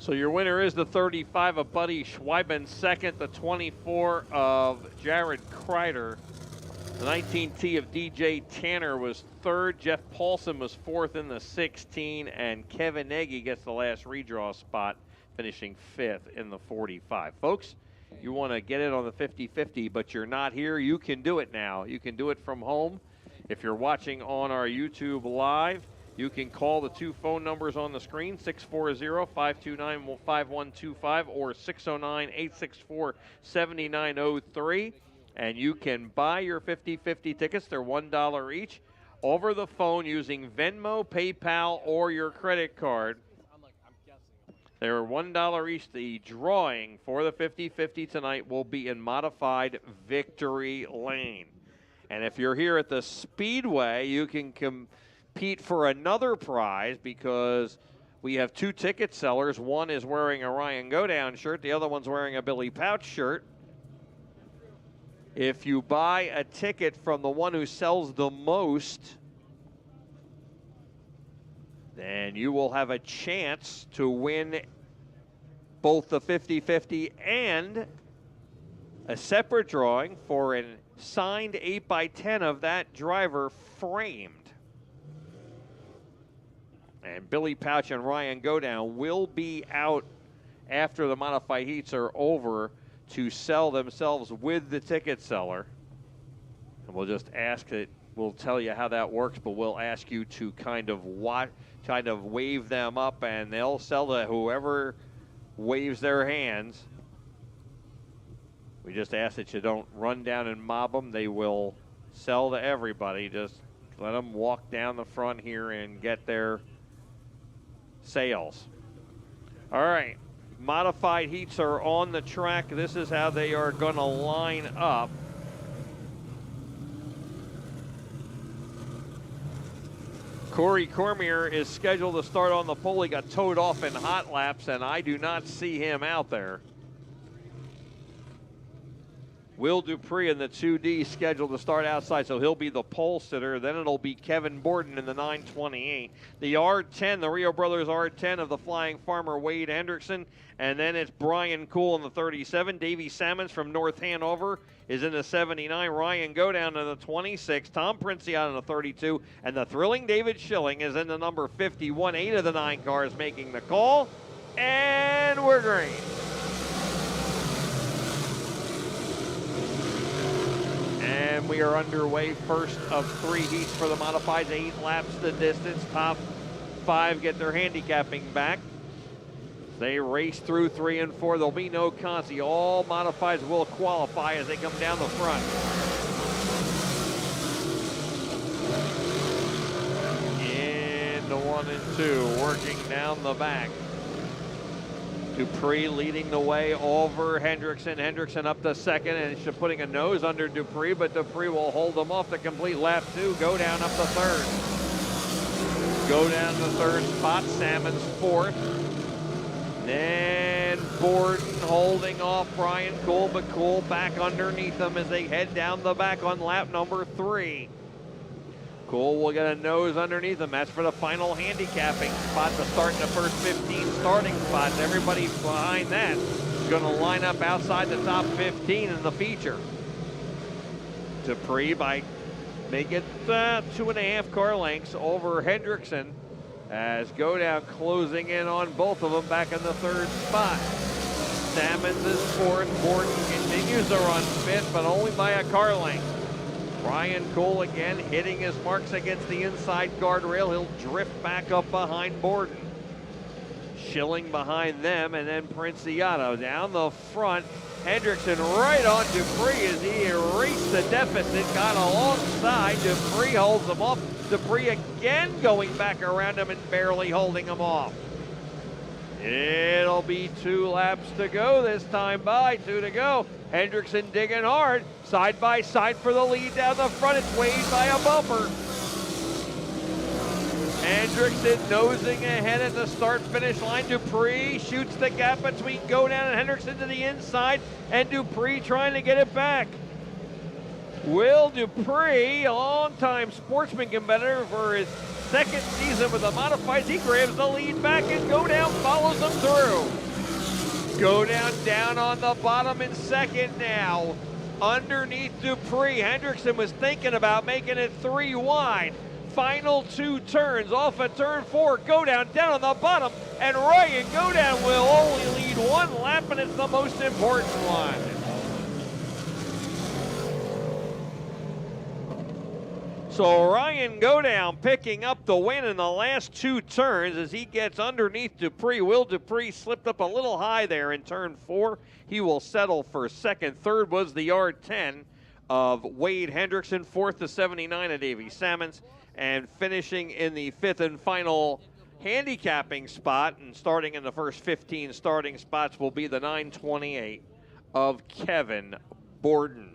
So your winner is the 35 of Buddy Schweibens, second, the 24 of Jared Kreider. The 19T of DJ Tanner was third. Jeff Paulson was fourth in the 16, and Kevin Nagy gets the last redraw spot, finishing fifth in the 45. Folks, you want to get in on the 50-50, but you're not here. You can do it now. You can do it from home. If you're watching on our YouTube Live, you can call the 2 phone numbers on the screen, 640-529-5125 or 609-864-7903. And you can buy your 50-50 tickets. They're $1 each over the phone using Venmo, PayPal, or your credit card. They're $1 each. The drawing for the 50-50 tonight will be in modified Victory Lane. And if you're here at the Speedway, you can compete for another prize because we have 2 ticket sellers. One is wearing a Ryan Godown shirt. The other one's wearing a Billy Pouch shirt. If you buy a ticket from the one who sells the most, then you will have a chance to win both the 50-50 and a separate drawing for a signed 8x10 of that driver framed. And Billy Pouch and Ryan Godown will be out after the modified heats are over to sell themselves with the ticket seller. And we'll just ask it, we'll tell you how that works, but we'll ask you to kind of wave them up, and they'll sell to whoever waves their hands. We just ask that you don't run down and mob them. They will sell to everybody. Just let them walk down the front here and get their sales. All right, modified heats are on the track. This is how they are going to line up. Corey Cormier is scheduled to start on the pole. He got towed off in hot laps, and I do not see him out there. Will Dupree in the 2D scheduled to start outside, so he'll be the pole sitter. Then it'll be Kevin Borden in the 928. The R10, the Rio Brothers R10 of the Flying Farmer Wade Hendrickson. And then it's Brian Cool in the 37. Davey Salmons from North Hanover is in the 79. Ryan Godown in the 26. Tom Princiat in the 32. And the thrilling David Schilling is in the number 51. 8 of the 9 cars making the call. And we're green. And we are underway. First of 3 heats for the modifieds. 8 laps the distance. Top 5 get their handicapping back. They race through 3 and 4. There'll be no consi. All modifieds will qualify as they come down the front. Into 1 and 2, working down the back. Dupree leading the way over Hendrickson. Hendrickson up to second and putting a nose under Dupree, but Dupree will hold him off to complete lap 2. Go down up to third. go down to the third spot. Salmon's fourth. Then Borden holding off Brian Cole, but Cole back underneath them as they head down the back on lap number 3. Cole will get a nose underneath him. That's for the final handicapping spot to start in the first 15 starting spots. Everybody behind that is going to line up outside the top 15 in the feature. Dupree by make it 2.5 car lengths over Hendrickson as Go Down closing in on both of them back in the third spot. Salmons is fourth. Borden continues to run fifth, but only by a car length. Brian Cole again hitting his marks against the inside guardrail. He'll drift back up behind Borden. Schilling behind them, and then Princiato down the front. Hendrickson right on Dupree as he erased the deficit, got alongside. Dupree holds him off. Dupree again going back around him and barely holding him off. It'll be 2 laps to go this time by, 2 to go. Hendrickson digging hard, side by side for the lead down the front. It's weighed by a bumper. Hendrickson nosing ahead at the start-finish line. Dupree shoots the gap between Go Down and Hendrickson to the inside, and Dupree trying to get it back. Will Dupree, a long-time Sportsman competitor for his second season with the modifieds, he grabs the lead back, and Go Down follows him through. Go down on the bottom in second now. Underneath Dupree, Hendrickson was thinking about making it 3 wide. Final 2 turns off at turn 4. Go down on the bottom, and Ryan Go Down will only lead 1 lap, and it's the most important one. So Ryan Go Down picking up the win in the last 2 turns as he gets underneath Dupree. Will Dupree slipped up a little high there in turn 4. He will settle for second. Third was the R10 of Wade Hendrickson. Fourth to 79 of Davey Salmons. And finishing in the 5th and final handicapping spot, and starting in the first 15 starting spots, will be the 928 of Kevin Borden.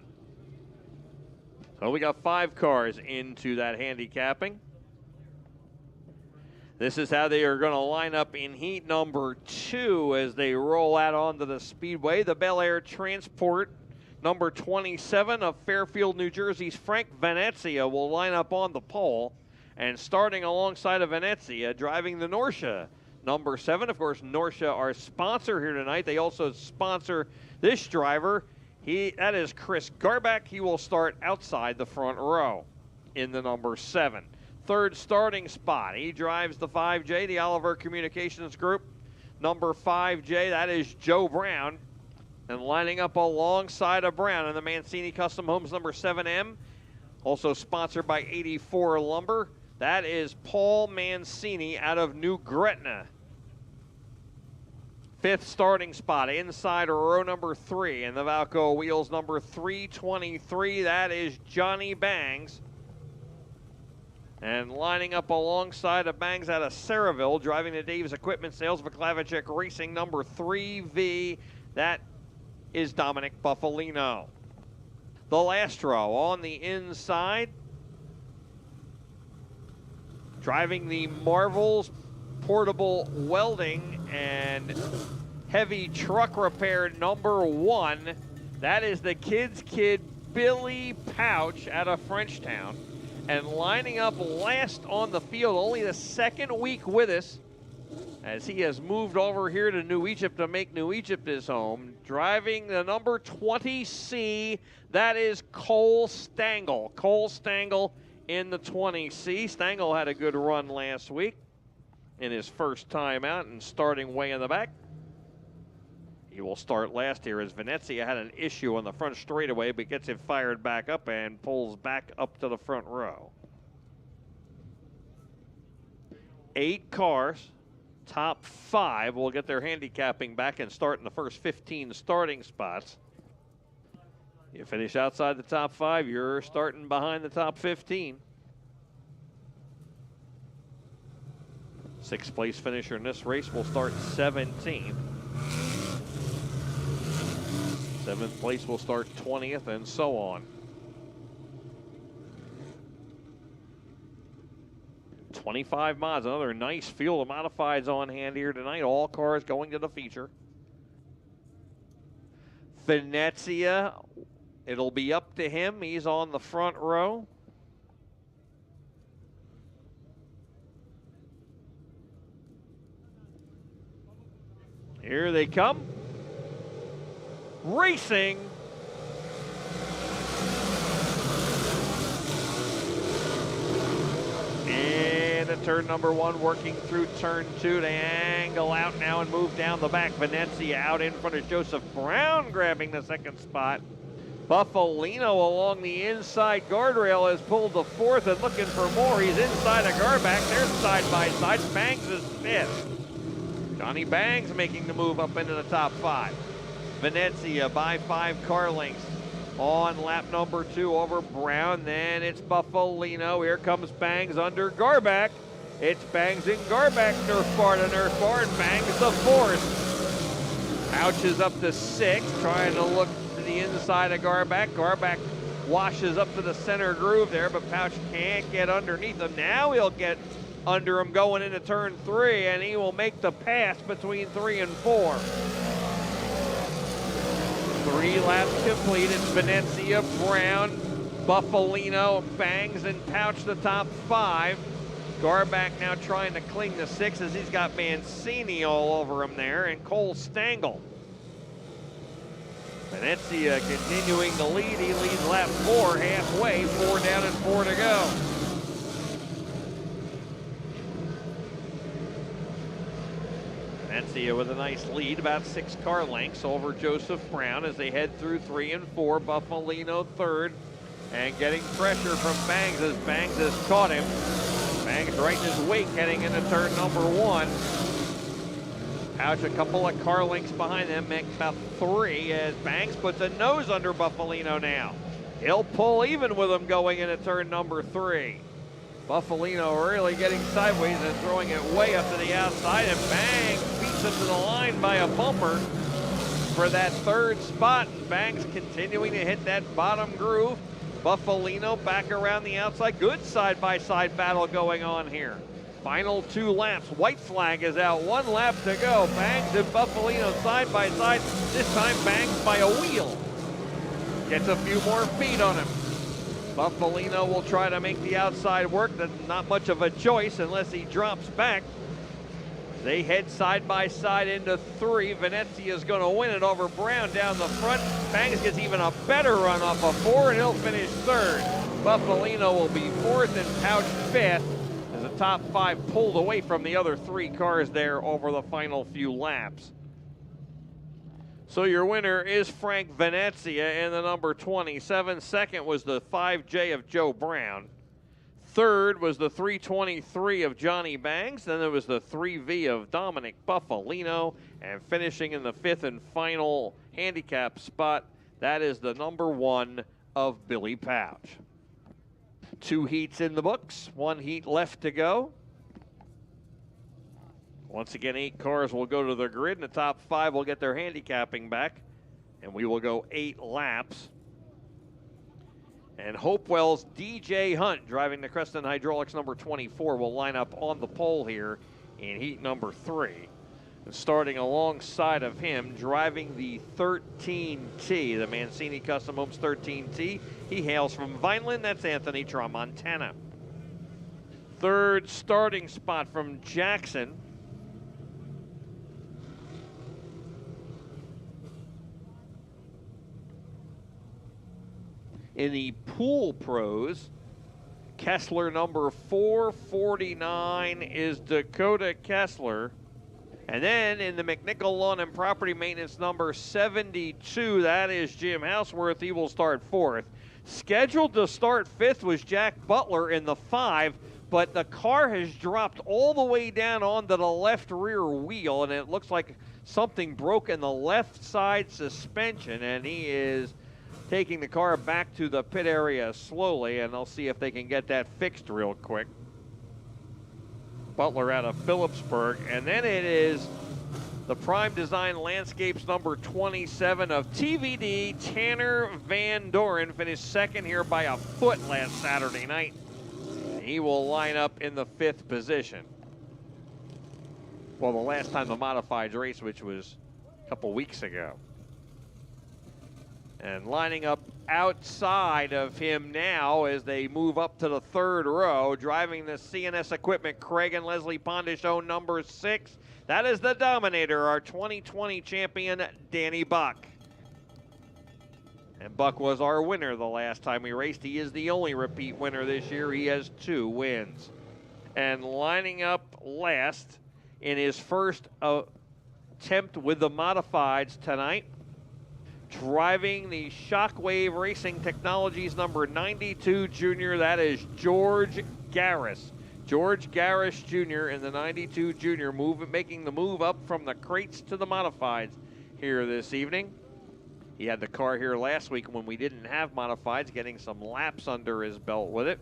So we got 5 cars into that handicapping. This is how they are going to line up in heat number 2 as they roll out onto the Speedway. The Bel Air Transport, number 27 of Fairfield, New Jersey's Frank Venezia will line up on the pole. And starting alongside of Venezia, driving the Norcia, number 7. Of course, Norcia, our sponsor here tonight. They also sponsor this driver. That is Chris Garback. He will start outside the front row in the number 7. Third starting spot. He drives the 5J, the Oliver Communications Group. Number 5J, that is Joe Brown. And lining up alongside of Brown in the Mancini Custom Homes number 7M. Also sponsored by 84 Lumber. That is Paul Mancini out of New Gretna. 5th starting spot, inside row number 3 in the Valco Wheels number 323. That is Johnny Bangs. And lining up alongside of Bangs out of Saraville, driving the Dave's Equipment Sales for Klavichek Racing number 3V. That is Dominic Buffalino. The last row on the inside, driving the Marvels Portable Welding and Heavy Truck Repair number 1. That is the Kid's Kid Billy Pouch out of Frenchtown. And lining up last on the field, only the 2nd week with us, as he has moved over here to New Egypt to make New Egypt his home. Driving the number 20C, that is Cole Stangl. Cole Stangl in the 20C. Stangl had a good run last week in his first time out and starting way in the back. He will start last here as Venezia had an issue on the front straightaway, but gets it fired back up and pulls back up to the front row. 8 cars. Top 5 will get their handicapping back and start in the first 15 starting spots. You finish outside the top 5, you're starting behind the top 15. 6th place finisher in this race will start 17th. 7th place will start 20th, and so on. 25 mods, another nice field of modifieds on hand here tonight. All cars going to the feature. Venezia, it'll be up to him. He's on the front row. Here they come. Racing. And at turn number 1, working through turn 2 to angle out now and move down the back. Venezia out in front of Joseph Brown, grabbing the second spot. Buffalino along the inside guardrail has pulled the 4th and looking for more. He's inside of Garback. They're side by side. Bangs is 5th. Johnny Bangs making the move up into the top 5. Venezia by 5 car lengths on lap number 2 over Brown. Then it's Buffalino. Here comes Bangs under Garback. It's Bangs and Garback, nerf bar to nerf bar, and Bangs the 4th. Pouch is up to 6th, trying to look to the inside of Garback. Garback washes up to the center groove there, but Pouch can't get underneath him. Now he'll get under him going into turn 3, and he will make the pass between 3 and 4. 3 laps complete. It's Venezia, Brown, Buffalino, Bangs, and Pouch the top 5. Garback now trying to cling to 6 as he's got Mancini all over him there, and Cole Stengel. Venezia continuing to lead. He leads lap 4 halfway, 4 down and 4 to go. Venezia with a nice lead, about 6 car lengths over Joseph Brown as they head through 3 and 4. Buffalino 3rd, and getting pressure from Bangs as Bangs has caught him. Bangs right in his wake heading into turn number 1. Pouch a couple of car lengths behind them, makes about 3 as Bangs puts a nose under Buffalino now. He'll pull even with him going into turn number 3. Buffalino really getting sideways and throwing it way up to the outside, and Bangs beats him to the line by a bumper for that 3rd spot. And Bangs continuing to hit that bottom groove. Buffalino back around the outside. Good side-by-side battle going on here. Final 2 laps. White flag is out. 1 lap to go. Bangs and Buffalino side by side. This time Bangs by a wheel. Gets a few more feet on him. Buffalino will try to make the outside work. That's not much of a choice unless he drops back. They head side by side into 3. Venezia is going to win it over Brown down the front. Bangs gets even a better run off of 4, and he'll finish 3rd. Buffalino will be 4th and Pouch 5th as the top 5 pulled away from the other 3 cars there over the final few laps. So your winner is Frank Venezia in the number 27. Second was the 5J of Joe Brown. Third was the 323 of Johnny Bangs. Then there was the 3V of Dominic Buffalino. And finishing in the 5th and final handicap spot, that is the number 1 of Billy Pouch. 2 heats in the books, 1 heat left to go. Once again, 8 cars will go to the grid, and the top 5 will get their handicapping back. And we will go 8 laps. And Hopewell's DJ Hunt, driving the Creston Hydraulics number 24, will line up on the pole here in heat number 3. And starting alongside of him, driving the 13T, the Mancini Custom Homes 13T. He hails from Vineland. That's Anthony Tramontana. 3rd starting spot from Jackson. In the Pool Pros, Kessler number 449 is Dakota Kessler. And then in the McNichol Lawn and Property Maintenance number 72, that is Jim Houseworth. He will start 4th. Scheduled to start 5th was Jack Butler in the 5, but the car has dropped all the way down onto the left rear wheel, and it looks like something broke in the left side suspension, and he is taking the car back to the pit area slowly, and they'll see if they can get that fixed real quick. Butler out of Phillipsburg, and then it is the Prime Design Landscapes number 27 of TVD, Tanner Van Doren, finished 2nd here by a foot last Saturday night. he will line up in the 5th position. Well, the last time the modifieds race, which was a couple weeks ago. And lining up outside of him now as they move up to the 3rd row, driving the CNS equipment, Craig and Leslie Pondish own number 6. That is the Dominator, our 2020 champion, Danny Buck. And Buck was our winner the last time we raced. He is the only repeat winner this year. He has 2 wins. And lining up last in his first attempt with the modifieds tonight, driving the Shockwave Racing Technologies number 92 junior, that is George Garris. George Garris Jr. in the 92 junior, making the move up from the crates to the modifieds here this evening. He had the car here last week when we didn't have modifieds, getting some laps under his belt with it.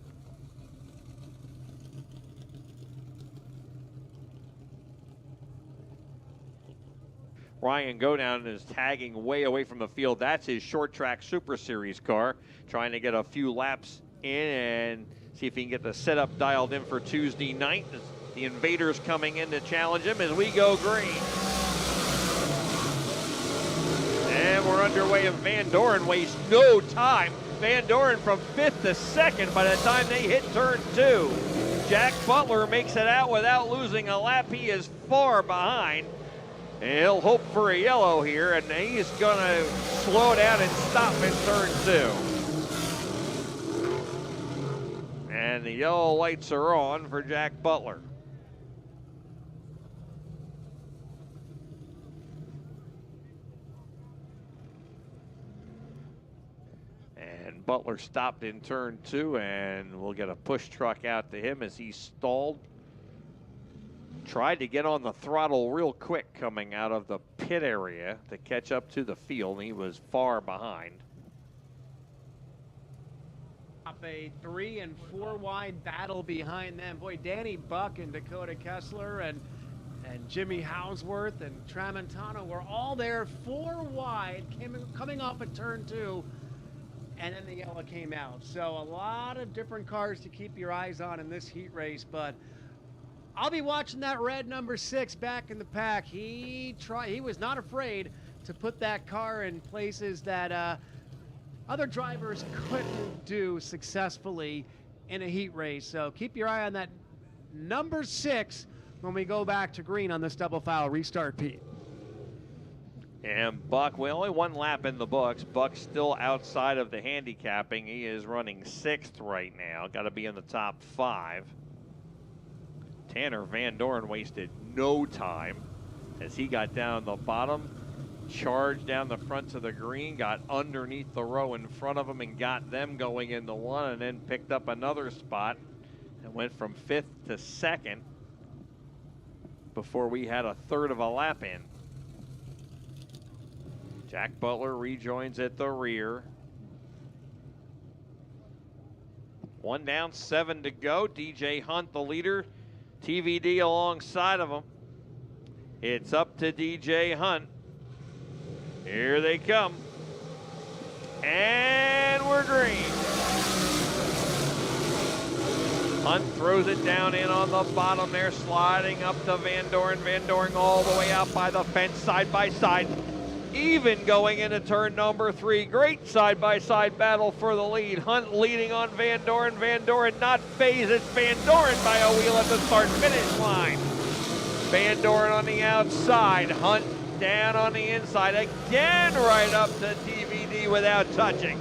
Ryan Godown is tagging way away from the field. That's his short track Super Series car, trying to get a few laps in and see if he can get the setup dialed in for Tuesday night. The Invaders coming in to challenge him as we go green. And we're underway, and Van Doren wastes no time. Van Doren from 5th to 2nd by the time they hit turn 2. Jack Butler makes it out without losing a lap. He is far behind. And he'll hope for a yellow here, and he's going to slow down and stop in turn 2. And the yellow lights are on for Jack Butler. And Butler stopped in turn 2, and we'll get a push truck out to him as he stalled. Tried to get on the throttle real quick coming out of the pit area to catch up to the field. He was far behind. A 3 and 4 wide battle behind them. Boy, Danny Buck and Dakota Kessler and Jimmy Hausworth and Tramontano were all there 4 wide, coming off at turn 2, and then the yellow came out. So a lot of different cars to keep your eyes on in this heat race, but I'll be watching that red number 6 back in the pack. He was not afraid to put that car in places that other drivers couldn't do successfully in a heat race. So keep your eye on that number 6 when we go back to green on this double foul restart, Pete. And Buck, well, only 1 lap in the books. Buck's still outside of the handicapping. He is running 6th right now. Got to be in the top 5. Tanner Van Doren wasted no time as he got down the bottom, charged down the front to the green, got underneath the row in front of him and got them going into 1, and then picked up another spot and went from 5th to 2nd before we had a 1/3 of a lap in. Jack Butler rejoins at the rear. 1 down, 7 to go. DJ Hunt, the leader. TVD alongside of him. It's up to DJ Hunt. Here they come. And we're green. Hunt throws it down in on the bottom there, sliding up to Van Doren. Van Doren all the way out by the fence, side by side. Even going into turn number 3. Great side-by-side battle for the lead. Hunt leading on Van Doren. Van Doren not phased. It's Van Doren by a wheel at the start-finish line. Van Doren on the outside. Hunt down on the inside. Again right up to TVD without touching.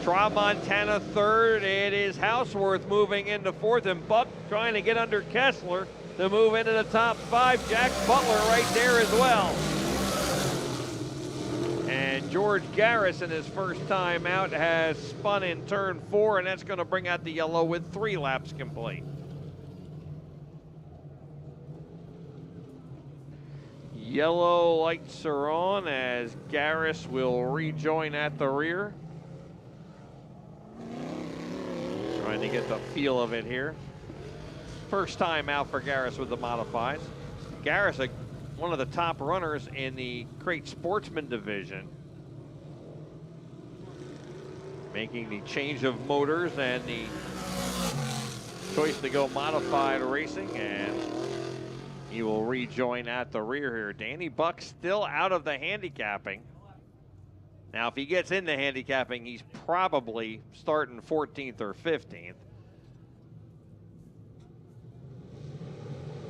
Tramontana 3rd. It is Hausworth moving into 4th. And Buck trying to get under Kessler to move into the top 5. Jack Butler right there as well. And George Garris in his first time out has spun in turn 4, and that's going to bring out the yellow with 3 laps complete. Yellow lights are on as Garris will rejoin at the rear. Trying to get the feel of it here. First time out for Garris with the modifieds. Garris, one of the top runners in the crate Sportsman division, making the change of motors and the choice to go modified racing, and he will rejoin at the rear here. Danny Buck still out of the handicapping. Now, if he gets into handicapping, he's probably starting 14th or 15th.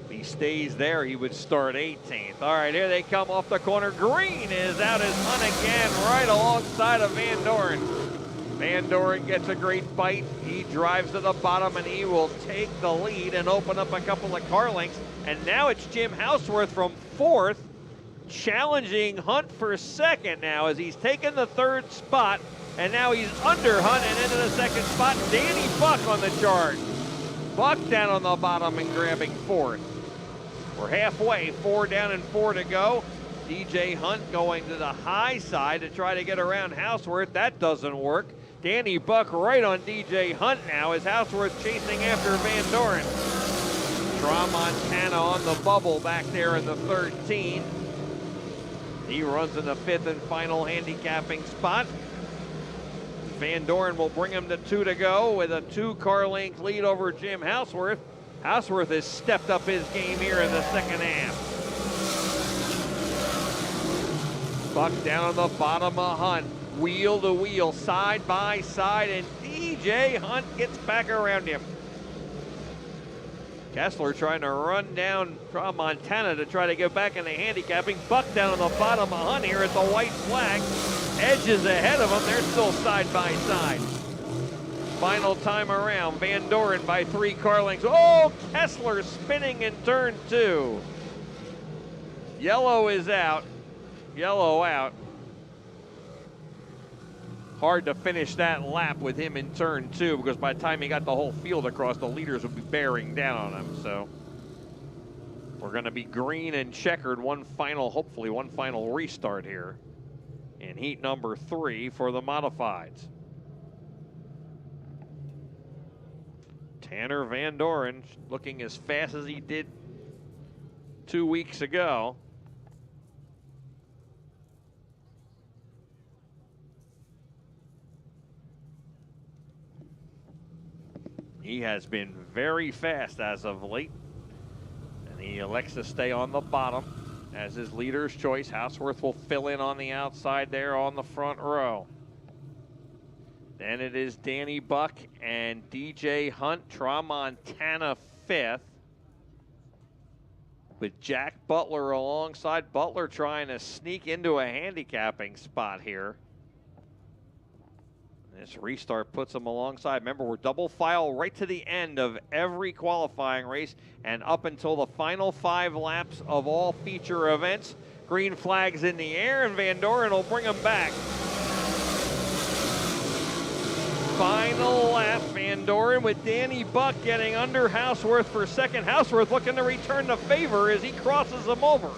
If he stays there, he would start 18th. All right, here they come off the corner. Green is out as Hunt again, right alongside of Van Doren. Van Doren gets a great bite. He drives to the bottom, and he will take the lead and open up a couple of car lengths. And now it's Jim Houseworth from 4th, challenging Hunt for 2nd now as he's taken the 3rd spot. And now he's under Hunt and into the 2nd spot. Danny Buck on the chart. Buck down on the bottom and grabbing 4th. We're halfway, 4 down and 4 to go. DJ Hunt going to the high side to try to get around Houseworth. That doesn't work. Danny Buck right on DJ Hunt now as Houseworth chasing after Van Doren. Tramontana on the bubble back there in the 13. He runs in the 5th and final handicapping spot. Van Doren will bring him to 2 to go with a 2-car length lead over Jim Houseworth. Houseworth has stepped up his game here in the 2nd half. Buck down on the bottom of Hunt. Wheel to wheel, side by side, and DJ Hunt gets back around him. Kessler trying to run down Montana to try to get back in the handicapping. Buck down on the bottom of Hunt here at the white flag. Edges ahead of him. They're still side by side. Final time around. Van Doren by 3 car lengths. Oh, Kessler spinning in turn 2. Yellow is out. Yellow out. Hard to finish that lap with him in turn 2 because by the time he got the whole field across, the leaders would be bearing down on him. So we're going to be green and checkered. Hopefully one final restart here in heat number 3 for the modifieds. Tanner Van Doren looking as fast as he did 2 weeks ago. He has been very fast as of late, and he elects to stay on the bottom as his leader's choice. Houseworth will fill in on the outside there on the front row. Then it is Danny Buck and DJ Hunt, Tramontana 5th, with Jack Butler alongside. Butler trying to sneak into a handicapping spot here. This restart puts them alongside. Remember, we're double file right to the end of every qualifying race and up until the final 5 laps of all feature events. Green flags in the air, and Van Doren will bring them back. Final lap, Van Doren with Danny Buck getting under Houseworth for 2nd. Houseworth looking to return the favor as he crosses them over.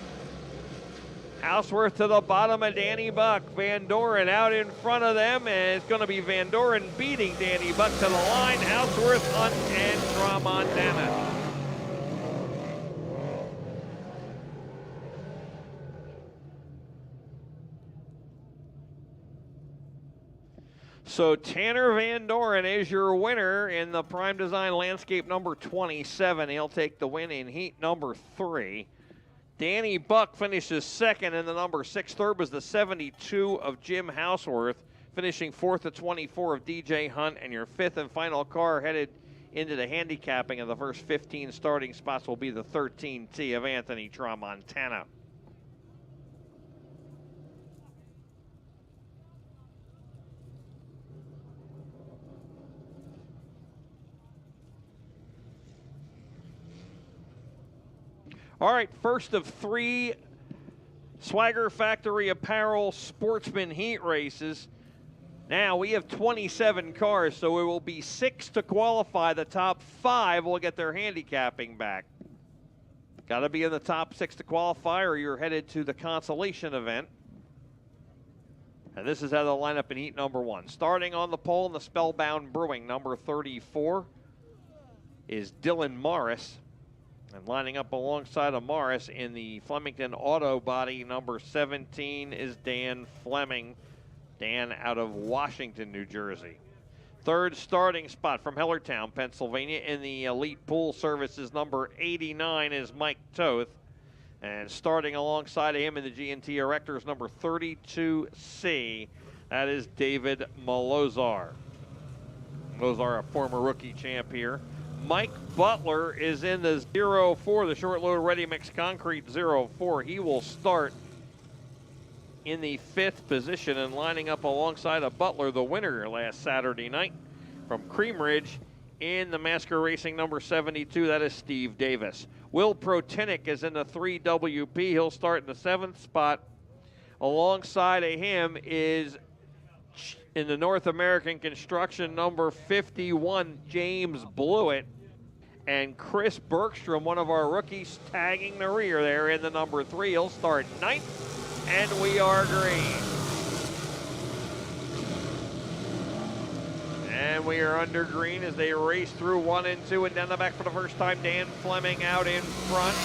Houseworth to the bottom of Danny Buck. Van Doren out in front of them, and it's going to be Van Doren beating Danny Buck to the line. Houseworth, Hunt, and Tramontana. So Tanner Van Doren is your winner in the Prime Design Landscape number 27. He'll take the win in heat number 3. Danny Buck finishes 2nd in the number 6. 3rd was the 72 of Jim Houseworth, finishing 4th at 24 of DJ Hunt. And your 5th and final car headed into the handicapping of the first 15 starting spots will be the 13T of Anthony Tramontana. All right, first of 3 Swagger Factory Apparel Sportsman heat races. Now we have 27 cars, so it will be 6 to qualify. The top 5 will get their handicapping back. Got to be in the top 6 to qualify, or you're headed to the consolation event. And this is how they'll line up in heat number 1. Starting on the pole in the Spellbound Brewing, number 34 is Dylan Morris. And lining up alongside of Morris in the Flemington Auto Body, number 17 is Dan Fleming. Dan out of Washington, New Jersey. Third starting spot from Hellertown, Pennsylvania in the Elite Pool Services number 89 is Mike Toth. And starting alongside of him in the G&T Erectors number 32C, that is David Malozar. Malozar, a former rookie champ here. Mike Butler is in the 04, the short load ready mix concrete 04. He will start in the 5th position and lining up alongside of Butler, the winner last Saturday night from Cream Ridge in the Masker Racing number 72. That is Steve Davis. Will Protinick is in the 3WP. He'll start in the 7th spot. Alongside of him is in the North American Construction number 51, James Blewett. And Chris Bergstrom, one of our rookies, tagging the rear there in the number 3. He'll start 9th, and we are green. And we are under green as they race through 1 and 2 and down the back for the first time. Dan Fleming out in front.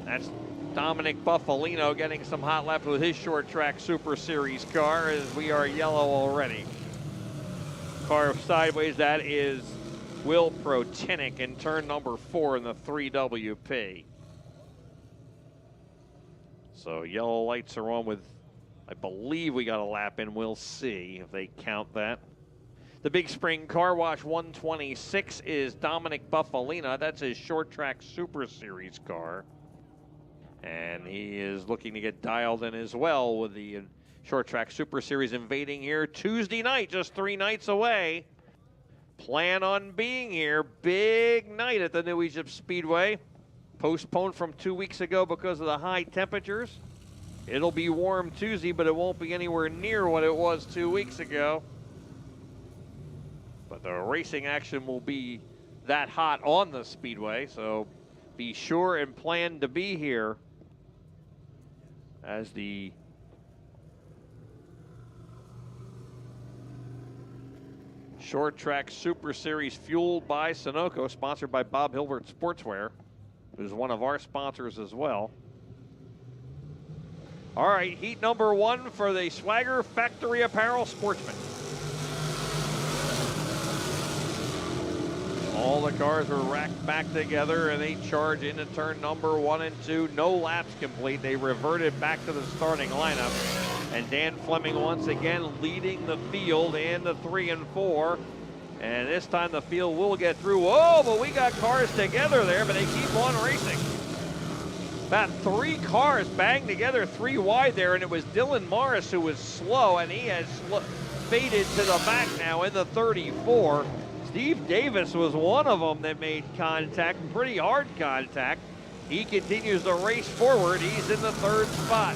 That's Dominic Buffalino getting some hot laps with his short track Super Series car as we are yellow already. Car sideways, that is Will Protinick in turn number 4 in the 3WP. So yellow lights are on with, I believe we got a lap in. We'll see if they count that. The Big Spring Car Wash 126 is Dominic Buffalina. That's his short track Super Series car. And he is looking to get dialed in as well with the short track Super Series invading here Tuesday night, just 3 nights away. Plan on being here. Big night at the New Egypt Speedway. Postponed from 2 weeks ago because of the high temperatures. It'll be warm Tuesday, but it won't be anywhere near what it was 2 weeks ago. But the racing action will be that hot on the Speedway, so be sure and plan to be here as the short track Super Series fueled by Sunoco, sponsored by Bob Hilbert Sportswear, who's one of our sponsors as well. All right, heat number 1 for the Swagger Factory Apparel Sportsman. All the cars were racked back together and they charge into turn number 1 and 2. No laps complete. They reverted back to the starting lineup. And Dan Fleming once again leading the field in the 3 and 4. And this time the field will get through. Whoa, but we got cars together there, but they keep on racing. About 3 cars banged together 3 wide there, and it was Dylan Morris who was slow, and he has faded to the back now in the 34. Steve Davis was one of them that made contact, pretty hard contact. He continues to race forward. He's in the 3rd spot.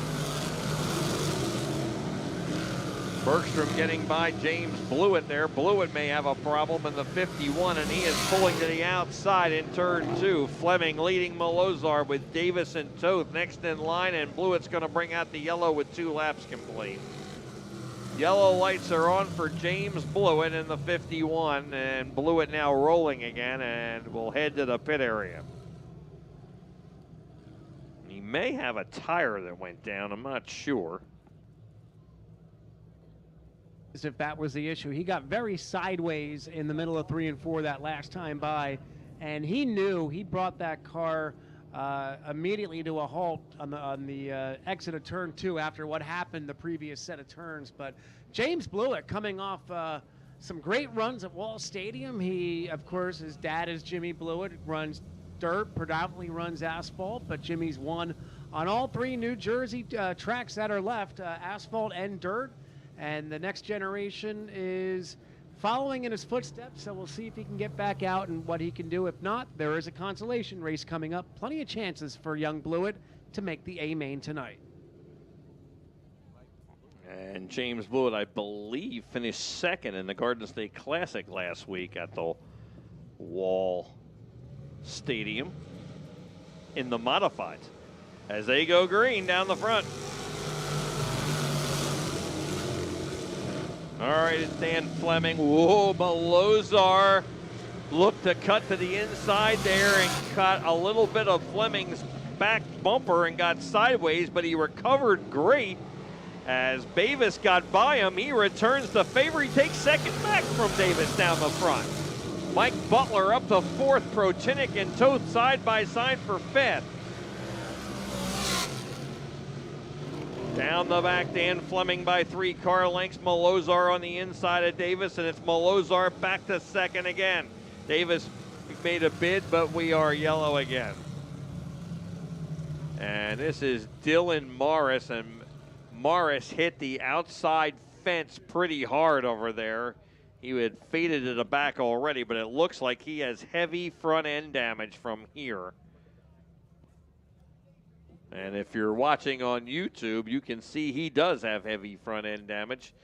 Bergstrom getting by James Blewett there. Blewett may have a problem in the 51, and he is pulling to the outside in turn 2. Fleming leading Malozar with Davis and Toth next in line, and Blewett's going to bring out the yellow with 2 laps complete. Yellow lights are on for James Blewett in the 51, and Blewett now rolling again, and will head to the pit area. He may have a tire that went down, I'm not sure. As if that was the issue. He got very sideways in the middle of 3 and 4 that last time by, and he knew he brought that car immediately to a halt on the exit of turn 2 after what happened the previous set of turns. But James Blewett coming off some great runs at Wall Stadium. He, of course, his dad is Jimmy Blewett, runs dirt, predominantly runs asphalt, but Jimmy's won on all 3 New Jersey tracks that are left, asphalt and dirt. And the next generation is following in his footsteps, so we'll see if he can get back out and what he can do. If not, there is a consolation race coming up. Plenty of chances for young Blewett to make the A-main tonight. And James Blewett, I believe, finished 2nd in the Garden State Classic last week at the Wall Stadium in the modifieds as they go green down the front. All right, it's Dan Fleming. Whoa, Malozar looked to cut to the inside there and caught a little bit of Fleming's back bumper and got sideways, but he recovered great As Davis got by him, he returns the favor. He takes second back from Davis down the front. Mike Butler up to fourth, Protinick and Toth side by side for fifth. Down the back, Dan Fleming by 3 car lengths. Malozar on the inside of Davis, and it's Malozar back to second again. Davis made a bid, but we are yellow again. And this is Dylan Morris, and Morris hit the outside fence pretty hard over there. He had faded to the back already, but it looks like he has heavy front end damage from here. And if you're watching on YouTube, you can see he does have heavy front end damage.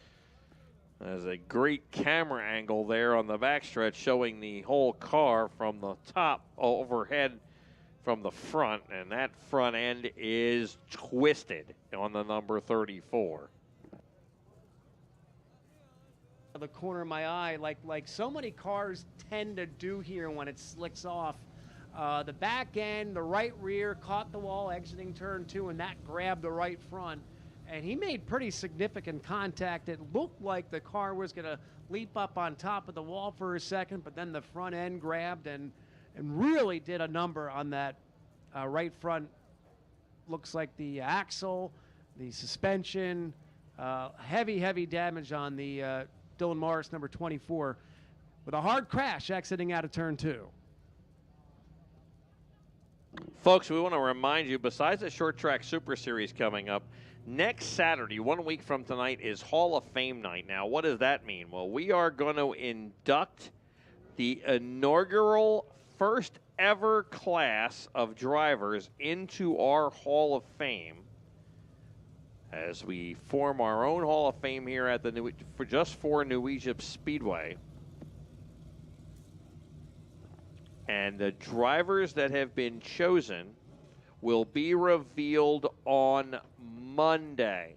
There's a great camera angle there on the backstretch showing the whole car from the top overhead from the front, and that front end is twisted on the number 34. The corner of my eye, like so many cars tend to do here when it slicks off. The back end, the right rear caught the wall exiting turn 2, and that grabbed the right front. And he made pretty significant contact. It looked like the car was going to leap up on top of the wall for a second, but then the front end grabbed and really did a number on that right front. Looks like the axle, the suspension, heavy damage on the Dylan Morris, number 24, with a hard crash exiting out of turn 2. Folks, we want to remind you, besides the Short Track Super Series coming up, next Saturday, 1 week from tonight, is Hall of Fame night. Now, what does that mean? Well, we are going to induct the inaugural first ever class of drivers into our Hall of Fame as we form our own Hall of Fame here at the for New Egypt Speedway. And the drivers that have been chosen will be revealed on Monday.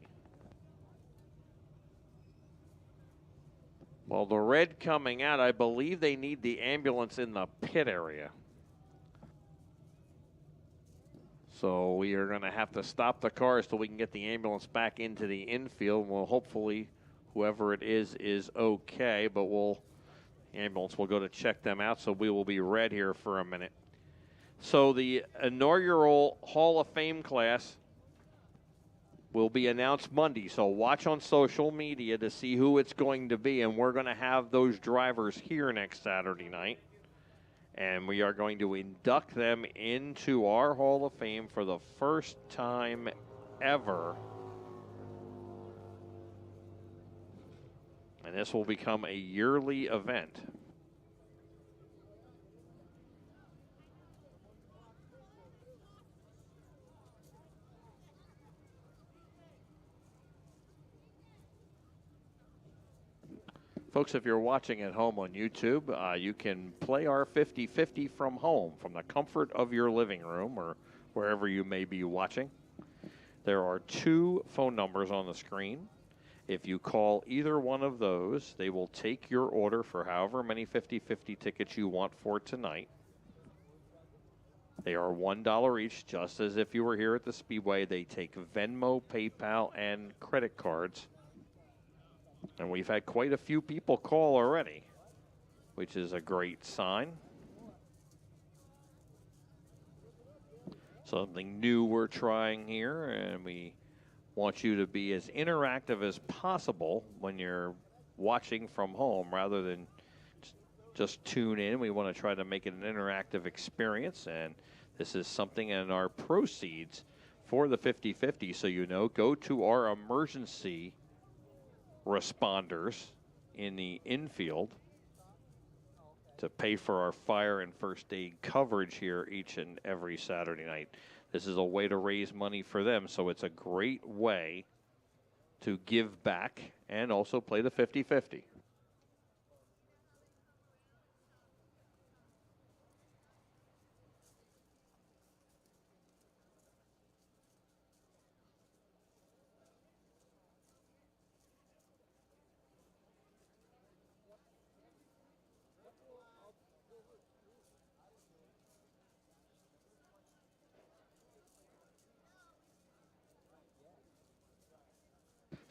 Well, the red coming out, I believe they need the ambulance in the pit area. So we are going to have to stop the cars till we can get the ambulance back into the infield. Well, hopefully whoever it is okay, but ambulance will go to check them out, so we will be red here for a minute. So the inaugural Hall of Fame class will be announced Monday, so watch on social media to see who it's going to be, and we're going to have those drivers here next Saturday night, and we are going to induct them into our Hall of Fame for the first time ever. And this will become a yearly event. Folks, if you're watching at home on YouTube, you can play our 50-50 from home, from the comfort of your living room or wherever you may be watching. There are 2 phone numbers on the screen. If you call either one of those, they will take your order for however many 50-50 tickets you want for tonight. They are $1 each, just as if you were here at the Speedway. They take Venmo, PayPal, and credit cards. And we've had quite a few people call already, which is a great sign. Something new we're trying here, and we want you to be as interactive as possible when you're watching from home rather than just tune in. We want to try to make it an interactive experience, and this is something in our proceeds for the 50-50. So you know, go to our emergency responders in the infield to pay for our fire and first aid coverage here each and every Saturday night. This is a way to raise money for them, so it's a great way to give back and also play the 50-50.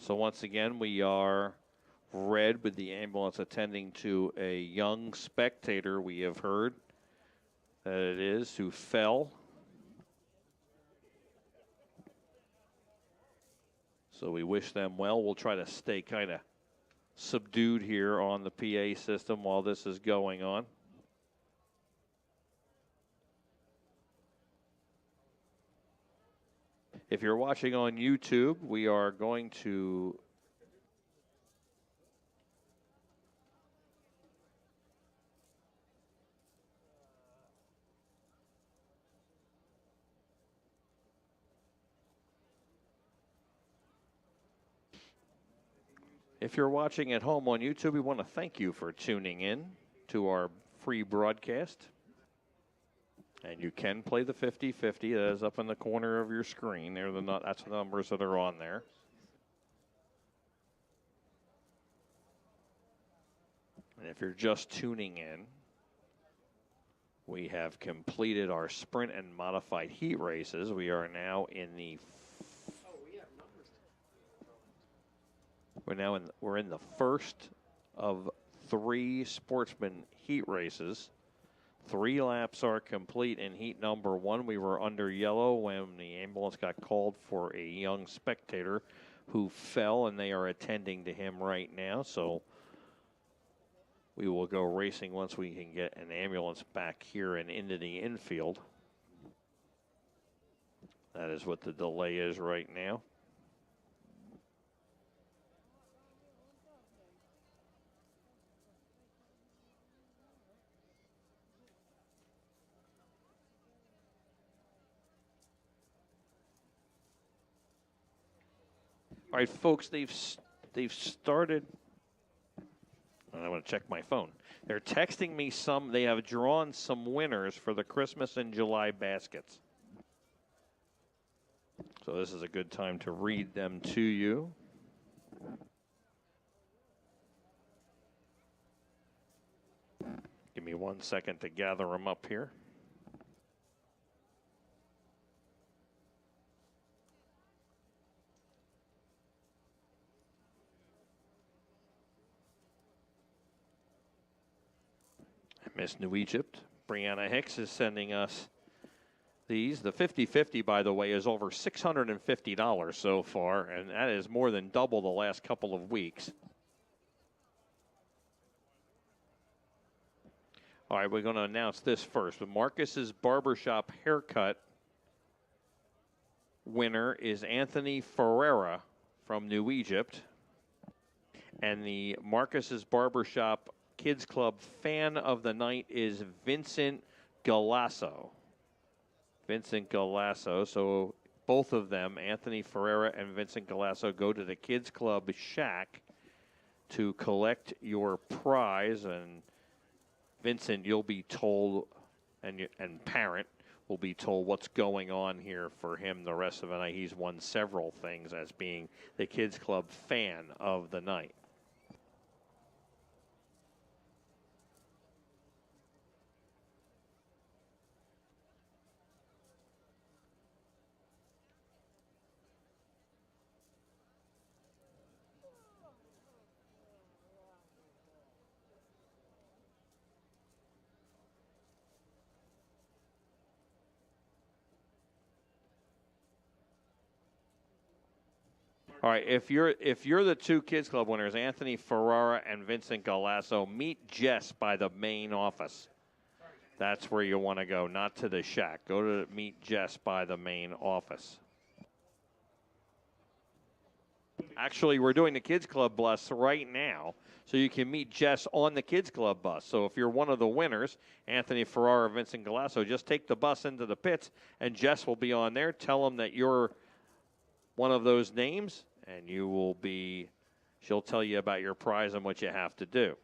So once again, we are red with the ambulance attending to a young spectator, we have heard that it is, who fell. So we wish them well. We'll try to stay kind of subdued here on the PA system while this is going on. If you're watching on YouTube, we are going to If you're watching at home on YouTube, we want to thank you for tuning in to our free broadcast. And you can play the 50-50. That is up in the corner of your screen. That's the numbers that are on there. And if you're just tuning in, we have completed our sprint and modified heat races. We are now in the We're in the first of 3 Sportsman heat races. 3 laps are complete in heat number 1. We were under yellow when the ambulance got called for a young spectator who fell, and they are attending to him right now. So we will go racing once we can get an ambulance back here and into the infield. That is what the delay is right now. All right, folks, they've started. I want to check my phone. They're texting me they have drawn some winners for the Christmas in July baskets. So this is a good time to read them to you. Give me 1 second to gather them up here. Miss New Egypt, Brianna Hicks is sending us these. The 50-50, by the way, is over $650 so far, and that is more than double the last couple of weeks. All right, we're going to announce this first. Marcus's Barbershop Haircut winner is Anthony Ferreira from New Egypt. And the Marcus's Barbershop Kids Club fan of the night is Vincent Galasso. Vincent Galasso. So both of them, Anthony Ferreira and Vincent Galasso, go to the Kids Club Shack to collect your prize. And Vincent, you'll be told, and parent will be told what's going on here for him the rest of the night. He's won several things as being the Kids Club fan of the night. All right, if you're the 2 Kids Club winners, Anthony Ferrara and Vincent Galasso, meet Jess by the main office. That's where you want to go, not to the shack. Go to meet Jess by the main office. Actually, we're doing the Kids Club bus right now, so you can meet Jess on the Kids Club bus. So if you're one of the winners, Anthony Ferrara, Vincent Galasso, just take the bus into the pits, and Jess will be on there. Tell them that you're one of those names, and she'll tell you about your prize and what you have to do.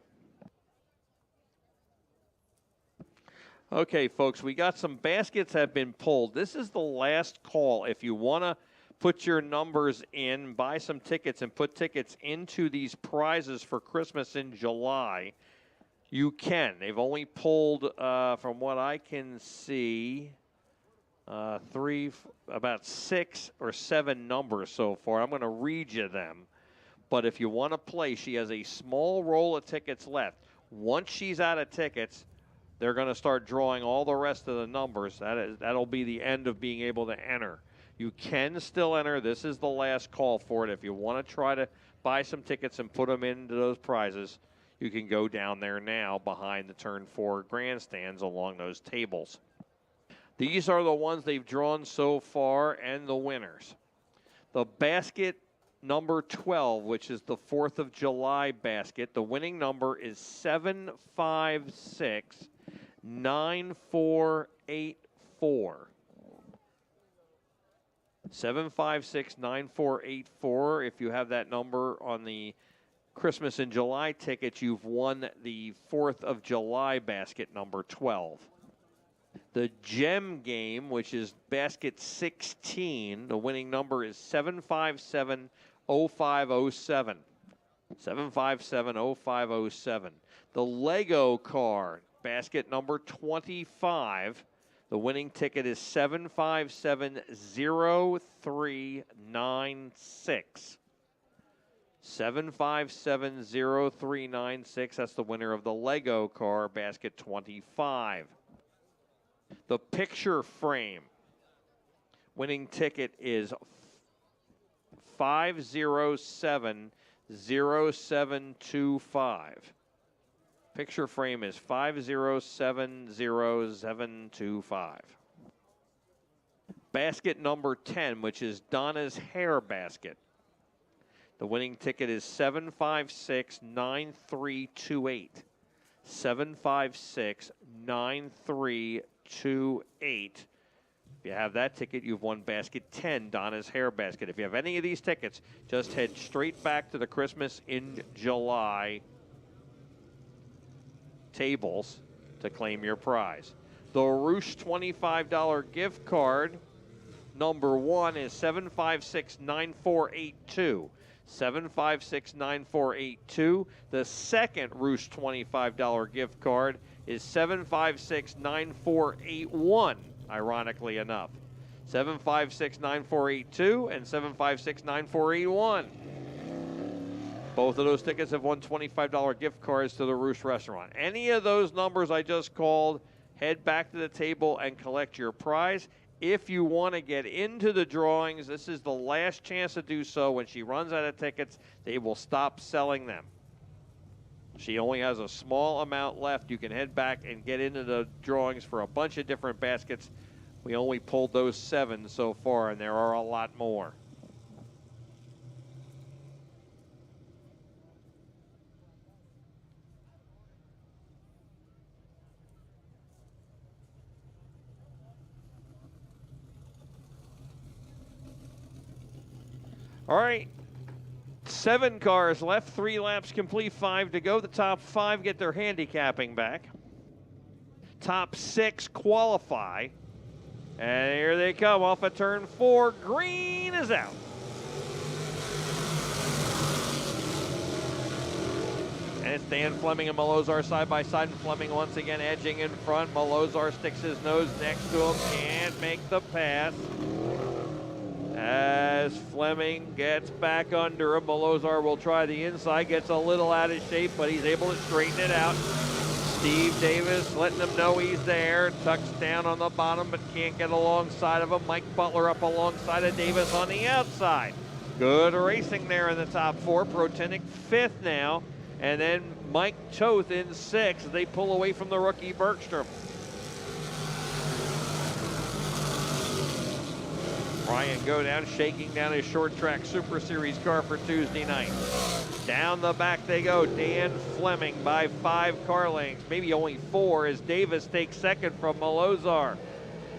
Okay, folks, we got some baskets have been pulled. This is the last call. If you want to put your numbers in, buy some tickets, and put tickets into these prizes for Christmas in July, you can. They've only pulled, from what I can see, about 6 or 7 numbers so far. I'm going to read you them. But if you want to play, she has a small roll of tickets left. Once she's out of tickets, they're going to start drawing all the rest of the numbers. That'll be the end of being able to enter. You can still enter. This is the last call for it. If you want to try to buy some tickets and put them into those prizes, you can go down there now behind the turn 4 grandstands along those tables. These are the ones they've drawn so far and the winners. The basket number 12, which is the 4th of July basket, the winning number is 756-9484. 756-9484. If you have that number on the Christmas in July tickets, you've won the 4th of July basket number 12. The gem game, which is basket 16, the winning number is 757-0507. 757-0507. The Lego car, basket number 25, the winning ticket is 757-0396. 757-0396. That's the winner of the Lego car, basket 25. The picture frame, winning ticket is 507-0725. Picture frame is 507-0725. Basket number 10, which is Donna's hair basket. The winning ticket is 756-9328. 756-9328. If you have that ticket, you've won basket 10, Donna's hair basket. If you have any of these tickets, just head straight back to the Christmas in July tables to claim your prize. The Roosh $25 gift card, number 1 is 756-9482. 756-9482. The second Roosh $25 gift card is 756-9481, ironically enough. 756-9482 and 756-9481. Both of those tickets have won $25 gift cards to the Roosh restaurant. Any of those numbers I just called, head back to the table and collect your prize. If you want to get into the drawings, this is the last chance to do so. When she runs out of tickets, they will stop selling them. She only has a small amount left. You can head back and get into the drawings for a bunch of different baskets. We only pulled those 7 so far, and there are a lot more. All right, 7 cars left, 3 laps complete, 5 to go. The top 5 get their handicapping back. Top 6 qualify. And here they come off of turn 4. Green is out. And it's Dan Fleming and Malozar side by side, and Fleming once again edging in front. Malozar sticks his nose next to him, can't make the pass. As Fleming gets back under him, Malozar will try the inside, gets a little out of shape, but he's able to straighten it out. Steve Davis letting him know he's there, tucks down on the bottom, but can't get alongside of him. Mike Butler up alongside of Davis on the outside. Good racing there in the top 4. Protenic 5th now, and then Mike Toth in 6th. They pull away from the rookie Bergstrom. Ryan Godown shaking down his short track Super Series car for Tuesday night. Down the back they go. Dan Fleming by 5 car lengths, maybe only 4, as Davis takes second from Malozar.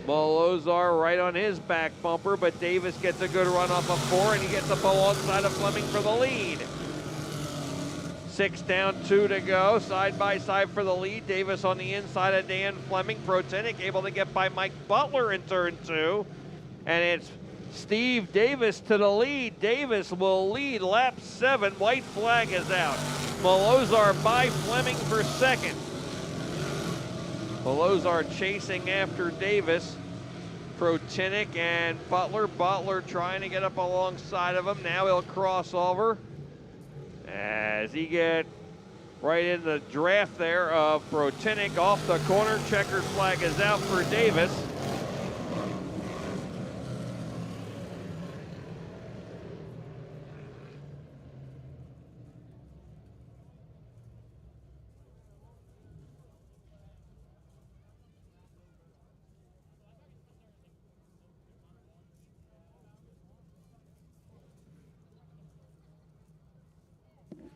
Malozar right on his back bumper, but Davis gets a good run off of 4, and he gets up alongside of Fleming for the lead. 6 down, 2 to go, side by side for the lead. Davis on the inside of Dan Fleming. Protenic able to get by Mike Butler in turn 2. And it's Steve Davis to the lead. Davis will lead lap 7. White flag is out. Malozar by Fleming for second. Malozar chasing after Davis. Protenic and Butler. Butler trying to get up alongside of him. Now he'll cross over. as he get right in the draft there of Protinic off the corner. Checkered flag is out for Davis.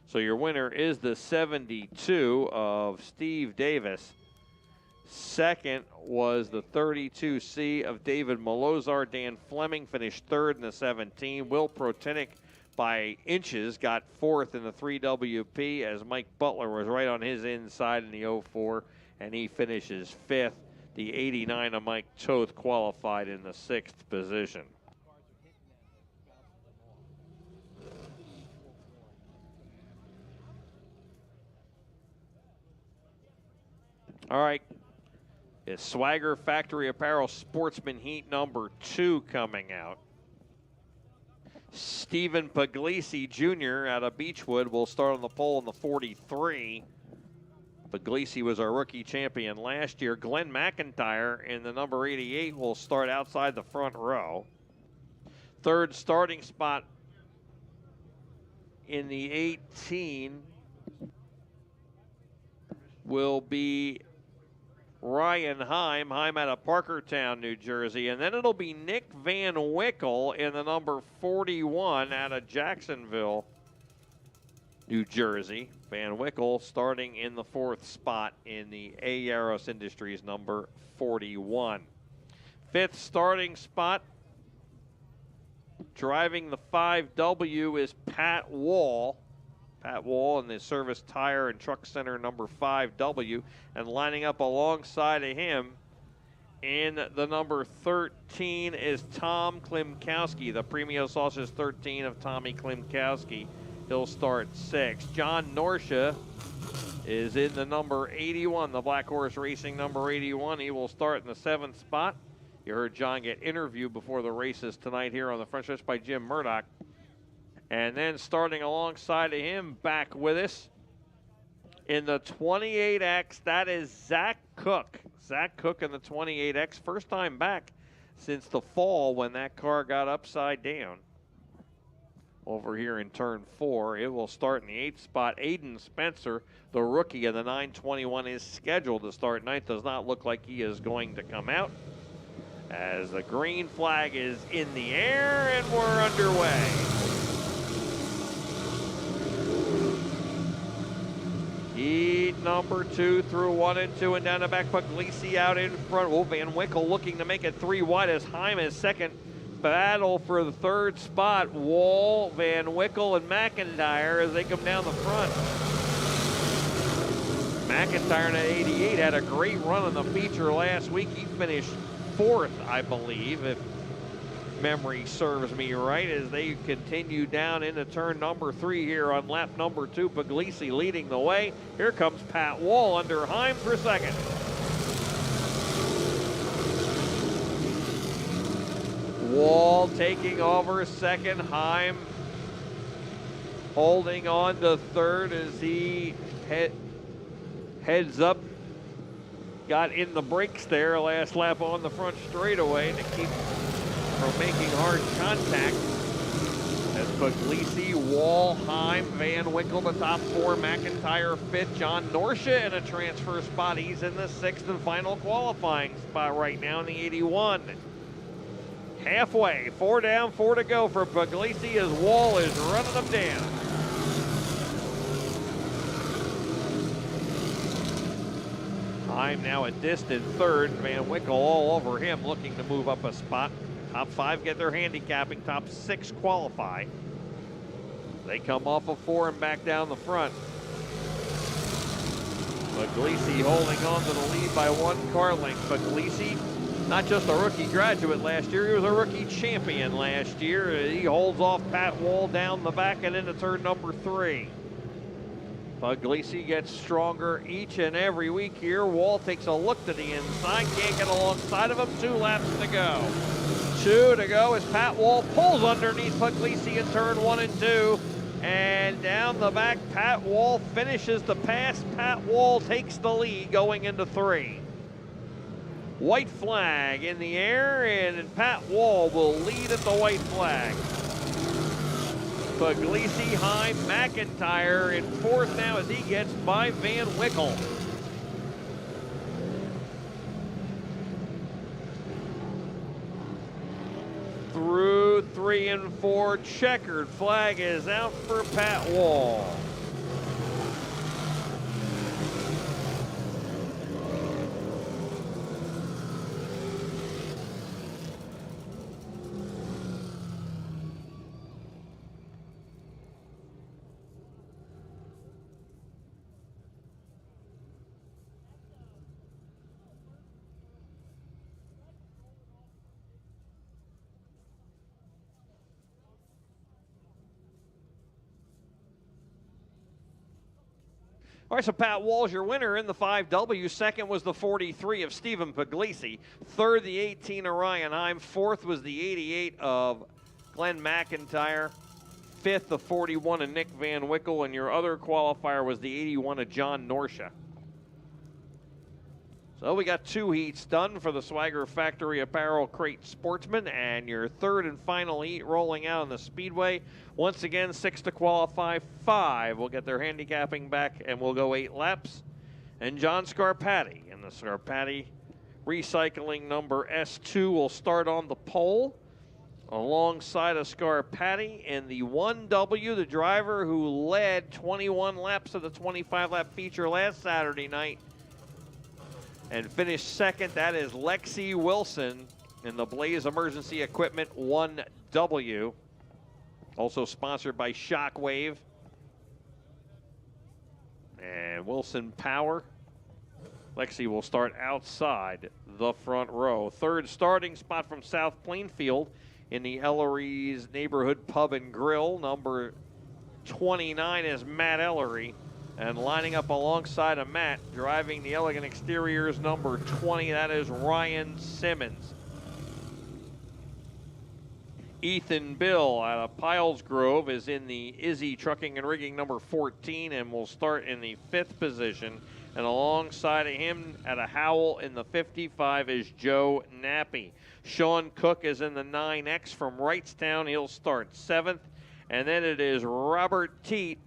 So your winner is the 72 of Steve Davis. Second was the 32C of David Malozar. Dan Fleming finished third in the 17. Will Protinic by inches got fourth in the 3WP as Mike Butler was right on his inside in the 04, and he finishes fifth. The 89 of Mike Toth qualified in the sixth position. All right, is Swagger Factory Apparel Sportsman Heat number 2 coming out. Stephen Puglisi Jr. out of Beechwood will start on the pole in the 43. Puglisi was our rookie champion last year. Glenn McIntyre in the number 88 will start outside the front row. Third starting spot in the 18 will be Ryan Heim out of Parkertown, New Jersey. And then it'll be Nick Van Wickle in the number 41 out of Jacksonville, New Jersey. Van Wickle starting in the fourth spot in the A. Yaros Industries number 41. Fifth starting spot, driving the 5W is Pat Wall. Pat Wall in the Service Tire and Truck Center number 5W, and lining up alongside of him in the number 13 is Tom Klimkowski, the Premio Sausage 13 of Tommy Klimkowski. He'll start sixth. John Norcia is in the number 81, the Black Horse Racing number 81. He will start in the seventh spot. You heard John get interviewed before the races tonight here on the front stretch by Jim Murdoch. And then starting alongside of him, back with us in the 28X, that is Zach Cook. Zach Cook in the 28X, first time back since the fall when that car got upside down. Over here in turn 4, it will start in the 8th spot. Aiden Spencer, the rookie of the 921, is scheduled to start ninth. Does not look like he is going to come out, as the green flag is in the air and we're underway. Heat number 2 through 1 and 2, and down the back. Puglisi out in front. Oh, Van Wickle looking to make it 3 wide as Heim is second. Battle for the third spot. Wall, Van Wickle, and McIntyre as they come down the front. McIntyre in at 88 had a great run in the feature last week. He finished 4th, I believe, if memory serves me right, as they continue down into turn number 3 here on lap number 2. Puglisi leading the way. Here comes Pat Wall under Heim for second. Wall taking over second. Heim holding on to third as he heads up. Got in the brakes there last lap on the front straightaway to keep from making hard contact. As Puglisi, Wall, Heim, Van Wickle the top 4, McIntyre 5th, John Norcia in a transfer spot. He's in the 6th and final qualifying spot right now in the 81. Halfway, 4 down, 4 to go for Puglisi as Wall is running them down. Heim now a distant third. Van Wickle all over him, looking to move up a spot. Top 5 get their handicapping. Top 6 qualify. They come off of 4 and back down the front. Puglisi holding on to the lead by 1 car length. Puglisi, not just a rookie graduate last year, he was a rookie champion last year. He holds off Pat Wall down the back and into turn number 3. Puglisi gets stronger each and every week here. Wall takes a look to the inside, can't get alongside of him. 2 laps to go. 2 to go as Pat Wall pulls underneath Puglisi in turn 1 and 2. And down the back, Pat Wall finishes the pass. Pat Wall takes the lead going into 3. White flag in the air, and Pat Wall will lead at the white flag. Puglisi high, McIntyre in 4th now as he gets by Van Wickle. Through 3 and 4, checkered flag is out for Pat Wall. All right, so Pat Wall's your winner in the 5W. Second was the 43 of Stephen Puglisi. Third, the 18 of Ryan Heim. Fourth was the 88 of Glenn McIntyre. Fifth, the 41 of Nick Van Wickle. And your other qualifier was the 81 of John Norcia. So we got 2 heats done for the Swagger Factory Apparel Crate Sportsman, and your third and final heat rolling out on the Speedway. Once again, 6 to qualify, 5 will get their handicapping back, and we'll go 8 laps. And John Scarpati in the Scarpati recycling number S2 will start on the pole alongside of Scarpati in the 1W, the driver who led 21 laps of the 25-lap feature last Saturday night and finished second. That is Lexi Wilson in the Blaze Emergency Equipment 1W. Also sponsored by Shockwave and Wilson Power. Lexi will start outside the front row. Third starting spot from South Plainfield in the Ellery's Neighborhood Pub and Grill. Number 29 is Matt Ellery. And lining up alongside of Matt, driving the Elegant Exteriors, number 20, that is Ryan Simmons. Ethan Bill out of Piles Grove is in the Izzy Trucking and Rigging number 14 and will start in the 5th position. And alongside of him at a Howell in the 55 is Joe Nappy. Sean Cook is in the 9X from Wrightstown. He'll start 7th. And then it is Robert Teat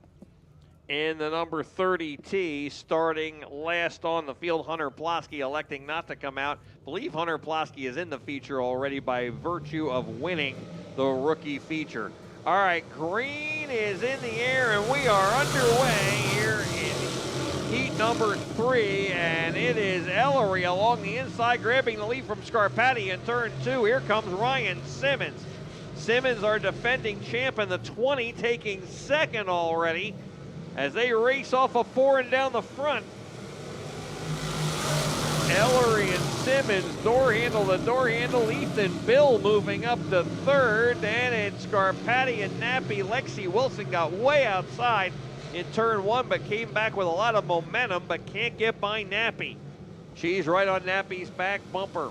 in the number 30T, starting last on the field. Hunter Plosky electing not to come out. I believe Hunter Plosky is in the feature already by virtue of winning the rookie feature. All right, green is in the air, and we are underway here in heat number 3, and it is Ellery along the inside, grabbing the lead from Scarpati in turn 2. Here comes Ryan Simmons. Simmons, our defending champ in the 20, taking second already as they race off a 4 and down the front. Ellery and Simmons, door handle to door handle. Ethan Bill moving up to third. And it's Scarpati and Nappy. Lexi Wilson got way outside in turn 1, but came back with a lot of momentum, but can't get by Nappy. She's right on Nappy's back bumper.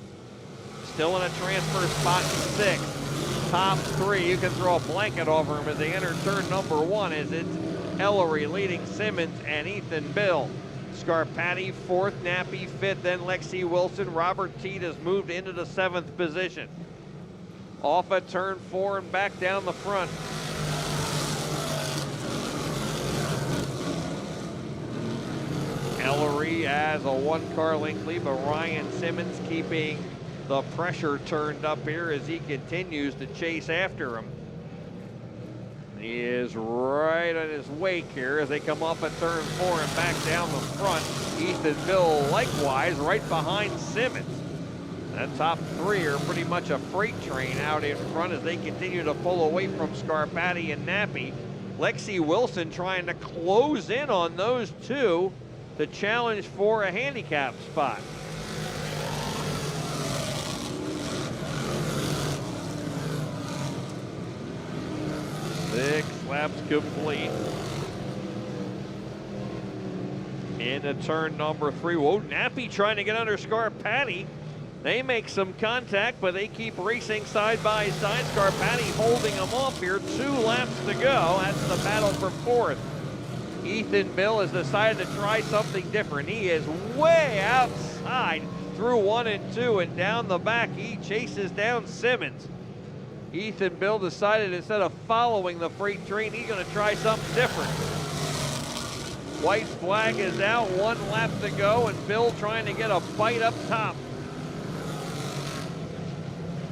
Still in a transfer spot in 6th. Top 3, you can throw a blanket over them as they enter turn number 1 as it's Ellery leading Simmons and Ethan Bill. Scarpati 4th, Nappy 5th, then Lexi Wilson. Robert Teat has moved into the 7th position. Off at turn 4 and back down the front. Ellery has a 1-car length lead, but Ryan Simmons keeping the pressure turned up here as he continues to chase after him. He is right on his wake here as they come off at turn 4 and back down the front. Ethan Bill likewise right behind Simmons. That top 3 are pretty much a freight train out in front as they continue to pull away from Scarpati and Nappy. Lexi Wilson trying to close in on those 2 to challenge for a handicap spot. Six laps complete. Into turn number 3. Whoa, Nappy trying to get under Scarpati. They make some contact, but they keep racing side by side. Scarpati holding them off here. 2 laps to go. That's the battle for 4th. Ethan Bill has decided to try something different. He is way outside through 1 and 2, and down the back he chases down Simmons. Ethan Bill decided instead of following the freight train, he's going to try something different. White flag is out, 1 lap to go, and Bill trying to get a bite up top.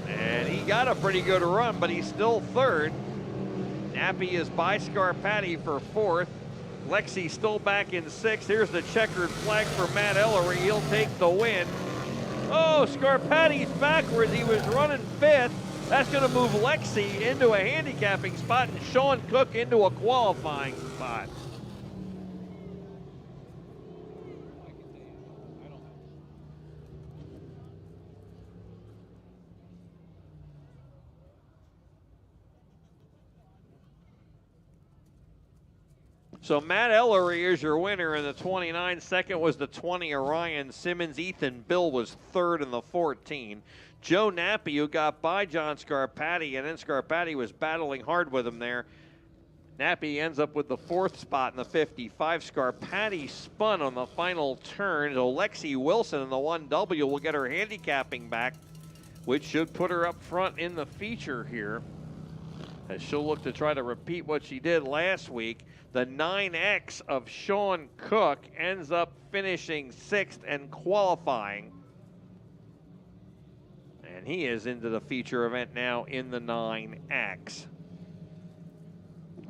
And he got a pretty good run, but he's still 3rd. Nappy is by Scarpati for 4th. Lexi still back in 6th. Here's the checkered flag for Matt Ellery. He'll take the win. Oh, Scarpati's backwards. He was running 5th. That's going to move Lexi into a handicapping spot and Sean Cook into a qualifying spot. So Matt Ellery is your winner in the 29. Second was the 20, Orion Simmons. Ethan Bill was 3rd in the 14. Joe Nappy, who got by John Scarpati, and then Scarpati was battling hard with him there. Nappy ends up with the 4th spot in the 55. Scarpati spun on the final turn. So Lexi Wilson in the 1W will get her handicapping back, which should put her up front in the feature here, as she'll look to try to repeat what she did last week. The 9X of Sean Cook ends up finishing 6th and qualifying. And he is into the feature event now in the 9X.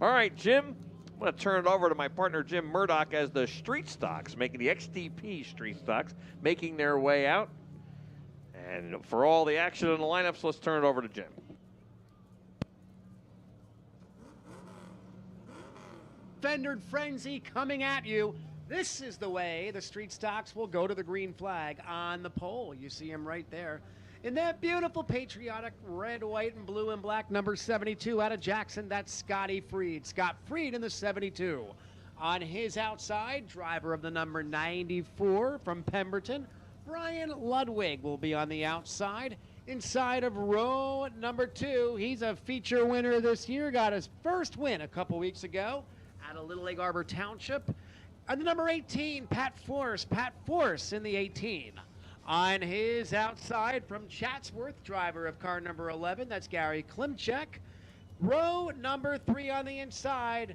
All right, Jim, I'm going to turn it over to my partner, Jim Murdoch, as the street stocks, making the XTP street stocks, making their way out. And for all the action in the lineups, let's turn it over to Jim. Fendered Frenzy coming at you. This is the way the street stocks will go to the green flag on the pole. You see him right there. In that beautiful patriotic red, white, and blue and black number 72 out of Jackson, that's Scotty Freed. Scott Freed in the 72. On his outside, driver of the number 94 from Pemberton, Brian Ludwig will be on the outside. Inside of row number 2, he's a feature winner this year. Got his first win a couple weeks ago at a Little Lake Arbor Township. And the number 18, Pat Force in the 18. On his outside from Chatsworth, driver of car number 11, that's Gary Klimchek. Row number 3 on the inside,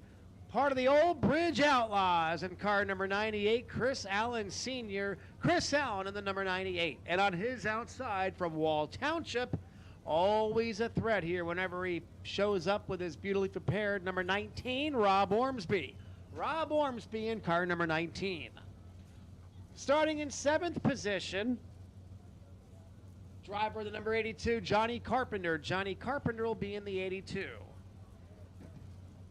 part of the Old Bridge Outlaws, and car number 98, Chris Allen Sr. Chris Allen in the number 98. And on his outside from Wall Township, always a threat here whenever he shows up with his beautifully prepared number 19, Rob Ormsby. Rob Ormsby in car number 19. Starting in 7th position, driver of the number 82, Johnny Carpenter. Johnny Carpenter will be in the 82.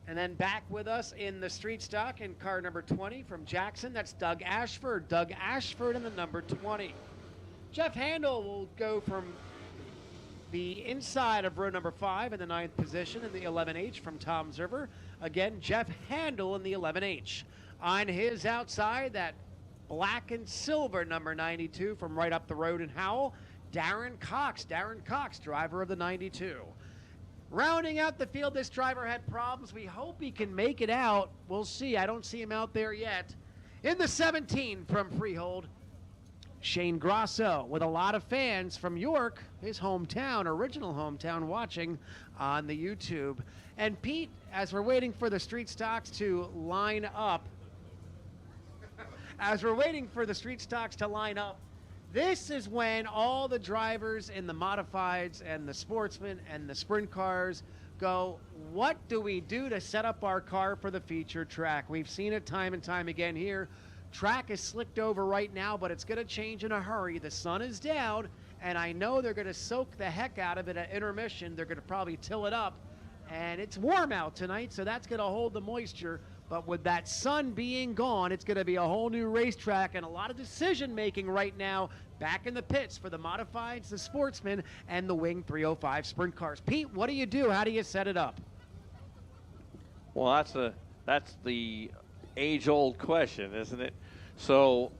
And then back with us in the street stock in car number 20 from Jackson, that's Doug Ashford. Doug Ashford in the number 20. Jeff Handel will go from the inside of row number 5 in the 9th position in the 11H from Tom's River. Again, Jeff Handel in the 11H. On his outside, that black and silver number 92 from right up the road in Howell, Darren Cox. Darren Cox, driver of the 92. Rounding out the field, this driver had problems. We hope he can make it out. We'll see. I don't see him out there yet. In the 17 from Freehold, Shane Grosso, with a lot of fans from York, his hometown, original hometown, watching on the YouTube. And Pete, as we're waiting for the street stocks to line up, this is when all the drivers in the modifieds and the sportsmen and the sprint cars go, what do we do to set up our car for the feature track? We've seen it time and time again here. Track is slicked over right now, but it's going to change in a hurry. The sun is down, and I know they're going to soak the heck out of it at intermission. They're going to probably till it up, and it's warm out tonight, so that's going to hold the moisture. But with that sun being gone, it's going to be a whole new racetrack and a lot of decision-making right now back in the pits for the modifieds, the sportsmen, and the Wing 305 sprint cars. Pete, what do you do? How do you set it up? Well, that's the age-old question, isn't it? So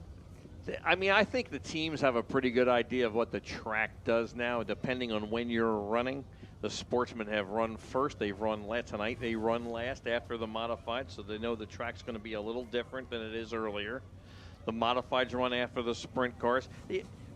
I mean, I think the teams have a pretty good idea of what the track does now, depending on when you're running. The Sportsmen have run first. They've run last. Tonight they run last after the modified, so they know the track's going to be a little different than it is earlier. The modifieds run after the sprint cars.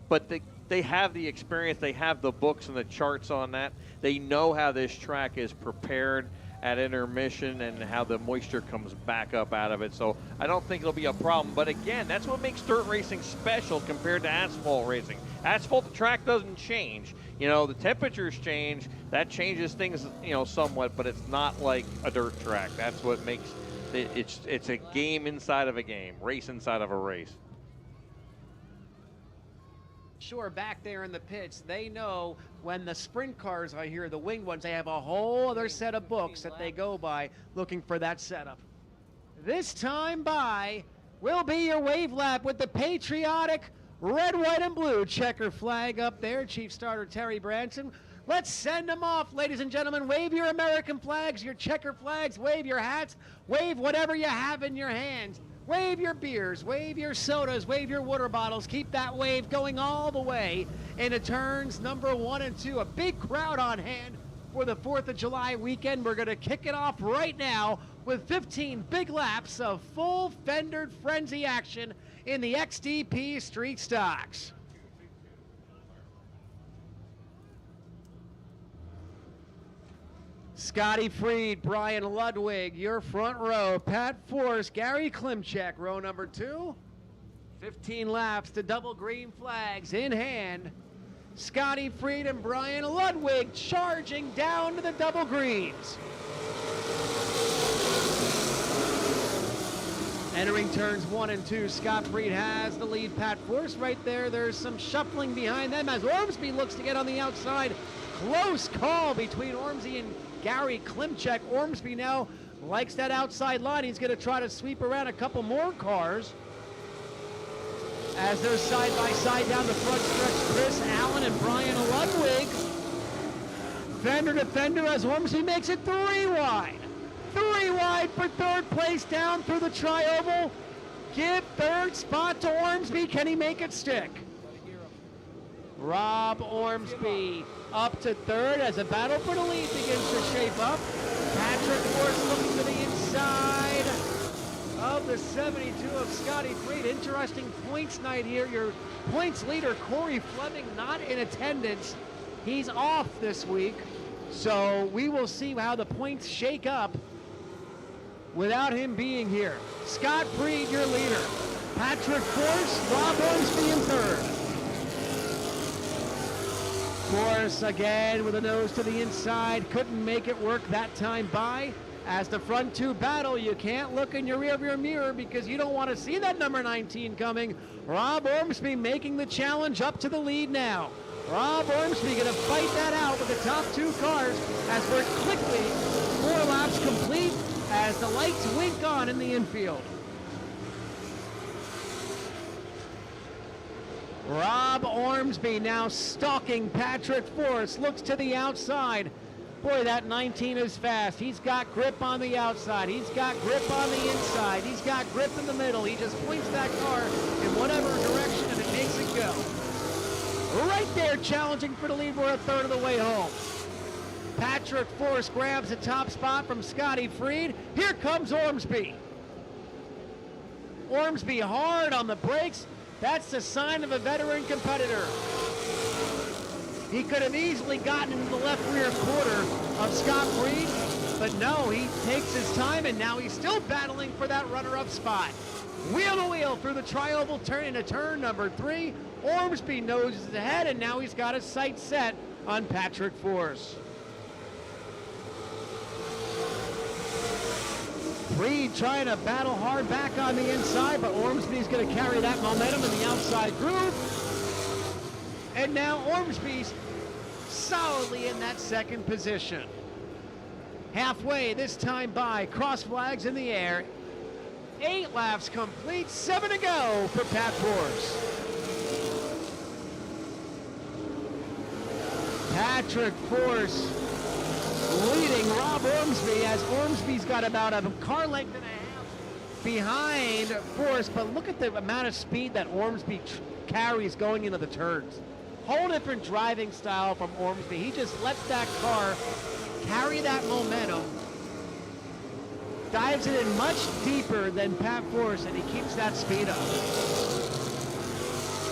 But they have the experience. They have the books and the charts on that. They know how this track is prepared at intermission and how the moisture comes back up out of it. So I don't think it'll be a problem. But again, that's what makes dirt racing special compared to asphalt racing. Asphalt, the track doesn't change. You know, the temperatures change. That changes things, you know, somewhat, but it's not like a dirt track. That's what makes it, it's a game inside of a game, race inside of a race. Sure, back there in the pits, they know when the sprint cars are here, the winged ones, they have a whole other set of books that they go by looking for that setup. This time by will be your wave lap with the patriotic red, white, and blue checker flag up there. Chief Starter Terry Branson. Let's send them off, ladies and gentlemen. Wave your American flags, your checker flags, wave your hats, wave whatever you have in your hands. Wave your beers, wave your sodas, wave your water bottles. Keep that wave going all the way into turns number 1 and 2. A big crowd on hand for the 4th of July weekend. We're going to kick it off right now with 15 big laps of full fendered frenzy action in the XDP Street Stocks. Scotty Freed, Brian Ludwig, your front row. Pat Force, Gary Klimchek, row number 2. 15 laps to double green flags in hand. Scotty Freed and Brian Ludwig charging down to the double greens. Entering turns 1 and 2, Scott Freed has the lead. Pat Force right there. There's some shuffling behind them as Ormsby looks to get on the outside. Close call between Ormsby and Gary Klimchek. Ormsby now likes that outside line. He's going to try to sweep around a couple more cars. As they're side by side down the front stretch, Chris Allen and Brian Ludwig. Fender to fender as Ormsby makes it 3 wide. 3 wide for third place down through the tri-oval. Give third spot to Ormsby. Can he make it stick? Rob Ormsby up to third as a battle for the lead begins to shape up. Patrick Force looking to the inside of the 72 of Scotty Freed. Interesting points night here. Your points leader, Corey Fleming, not in attendance. He's off this week. So we will see how the points shake up without him being here. Scott Freed, your leader. Patrick Force, Rob Ormsby in third. Force again with a nose to the inside. Couldn't make it work that time by. As the front two battle, you can't look in your rearview mirror because you don't want to see that number 19 coming. Rob Ormsby making the challenge up to the lead now. Rob Ormsby going to fight that out with the top 2 cars as we're quickly 4 laps complete as the lights wink on in the infield. Rob Ormsby now stalking Patrick Force, looks to the outside. Boy, that 19 is fast. He's got grip on the outside. He's got grip on the inside. He's got grip in the middle. He just points that car in whatever direction and it makes it go. Right there challenging for the lead. We're a third of the way home. Patrick Force grabs the top spot from Scotty Freed. Here comes Ormsby. Ormsby hard on the brakes. That's the sign of a veteran competitor. He could have easily gotten into the left rear quarter of Scott Freed, but no, he takes his time, and now he's still battling for that runner-up spot. Wheel to wheel through the tri-oval turn into turn number 3. Ormsby noses ahead, and now he's got his sights set on Patrick Force. Freed trying to battle hard back on the inside, but Ormsby's going to carry that momentum in the outside groove. And now Ormsby's solidly in that second position. Halfway this time by, cross flags in the air. 8 laps complete, 7 to go for Pat Force. Patrick Force leading Rob Ormsby as Ormsby's got about a car length and a half behind Force, but look at the amount of speed that Ormsby carries going into the turns. Whole different driving style from Ormsby. He just lets that car carry that momentum, dives it in much deeper than Pat Force, and he keeps that speed up.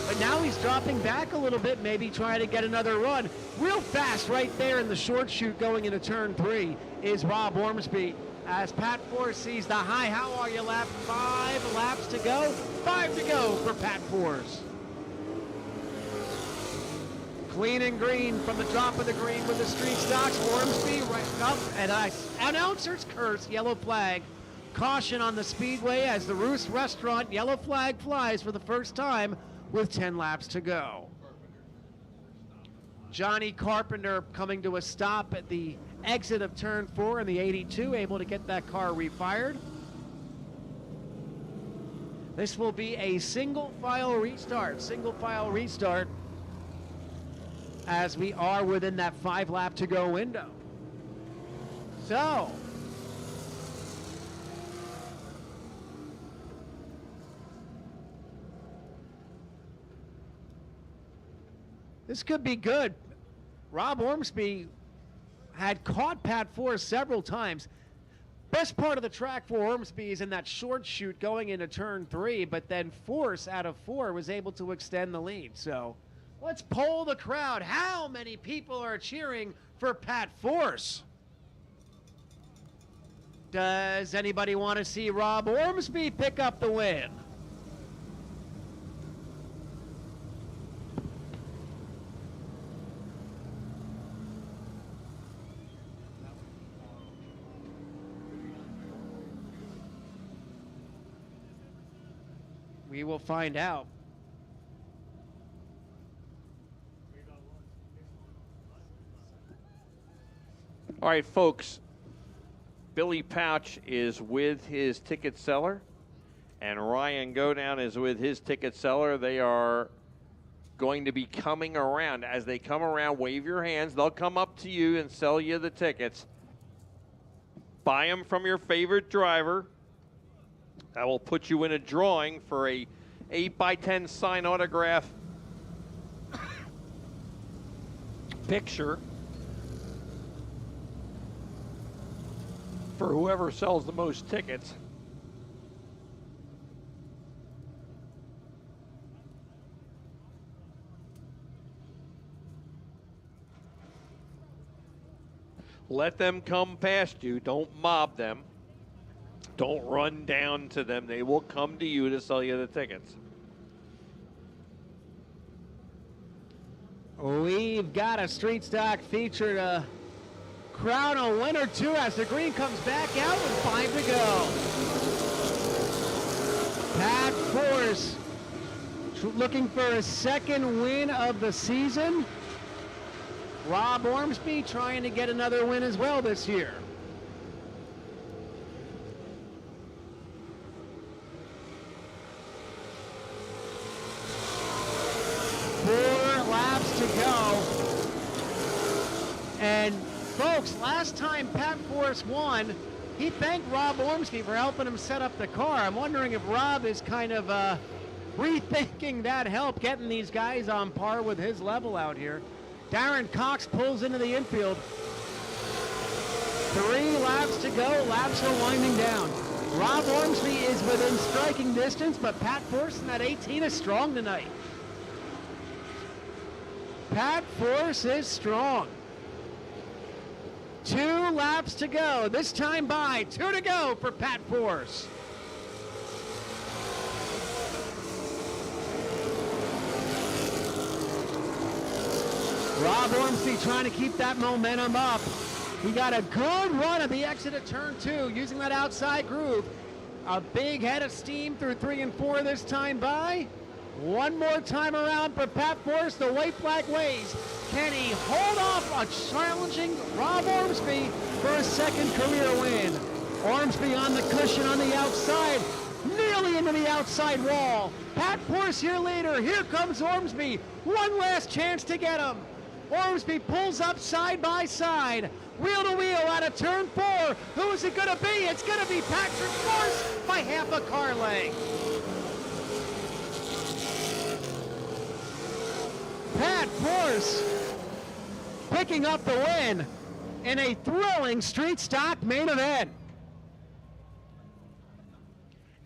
But now he's dropping back a little bit, maybe trying to get another run. Real fast right there in the short chute going into turn 3 is Rob Ormsby. As Pat Force sees the high, how are you lap? 5 laps to go. 5 to go for Pat Force. Clean and green from the drop of the green with the street stocks. Ormsby right up, and announcer's curse, yellow flag. Caution on the Speedway as the Roost Restaurant yellow flag flies for the first time with 10 laps to go. Johnny Carpenter coming to a stop at the exit of turn 4 in the 82, able to get that car refired. This will be a single file restart as we are within that 5 lap to go window. So, this could be good. Rob Ormsby had caught Pat Force several times. Best part of the track for Ormsby is in that short chute going into turn 3, but then Force out of 4 was able to extend the lead. So let's poll the crowd. How many people are cheering for Pat Force? Does anybody want to see Rob Ormsby pick up the win? We will find out. All right, folks. Billy Pouch is with his ticket seller, and Ryan Godown is with his ticket seller. They are going to be coming around. As they come around, wave your hands. They'll come up to you and sell you the tickets. Buy them from your favorite driver. That will put you in a drawing for a 8x10 sign autograph picture for whoever sells the most tickets. Let them come past you. Don't mob them. Don't run down to them. They will come to you to sell you the tickets. We've got a street stock feature to crown a winner too as the green comes back out with 5 to go. Pat Force looking for a second win of the season. Rob Ormsby trying to get another win as well this year. To go. And folks, last time Pat Force won, he thanked Rob Ormsby for helping him set up the car. I'm wondering if Rob is kind of rethinking that help, getting these guys on par with his level out here. Darren Cox pulls into the infield. 3 laps to go. Laps are winding down. Rob Ormsby is within striking distance, but Pat Force in that 18 is strong tonight. Pat Force is strong. 2 laps to go. This time by 2 to go for Pat Force. Rob Ormsby trying to keep that momentum up. He got a good run at the exit of turn 2 using that outside groove. A big head of steam through 3 and 4 this time by. One more time around for Pat Force. The white flag waves. Can he hold off a challenging Rob Ormsby for a second career win? Ormsby on the cushion on the outside, nearly into the outside wall. Pat Force here later. Here comes Ormsby. One last chance to get him. Ormsby pulls up side by side. wheel to wheel out of turn 4. Who is it going to be? It's going to be Patrick Force by half a car length. Pat Force picking up the win in a thrilling street stock main event.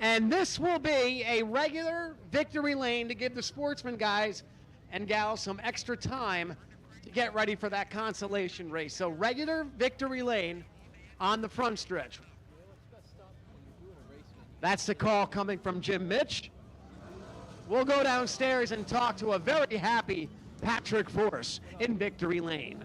And this will be a regular victory lane to give the Sportsman guys and gals some extra time to get ready for that consolation race. So regular victory lane on the front stretch. That's the call coming from Jim Mitch. We'll go downstairs and talk to a very happy Patrick Force in victory lane.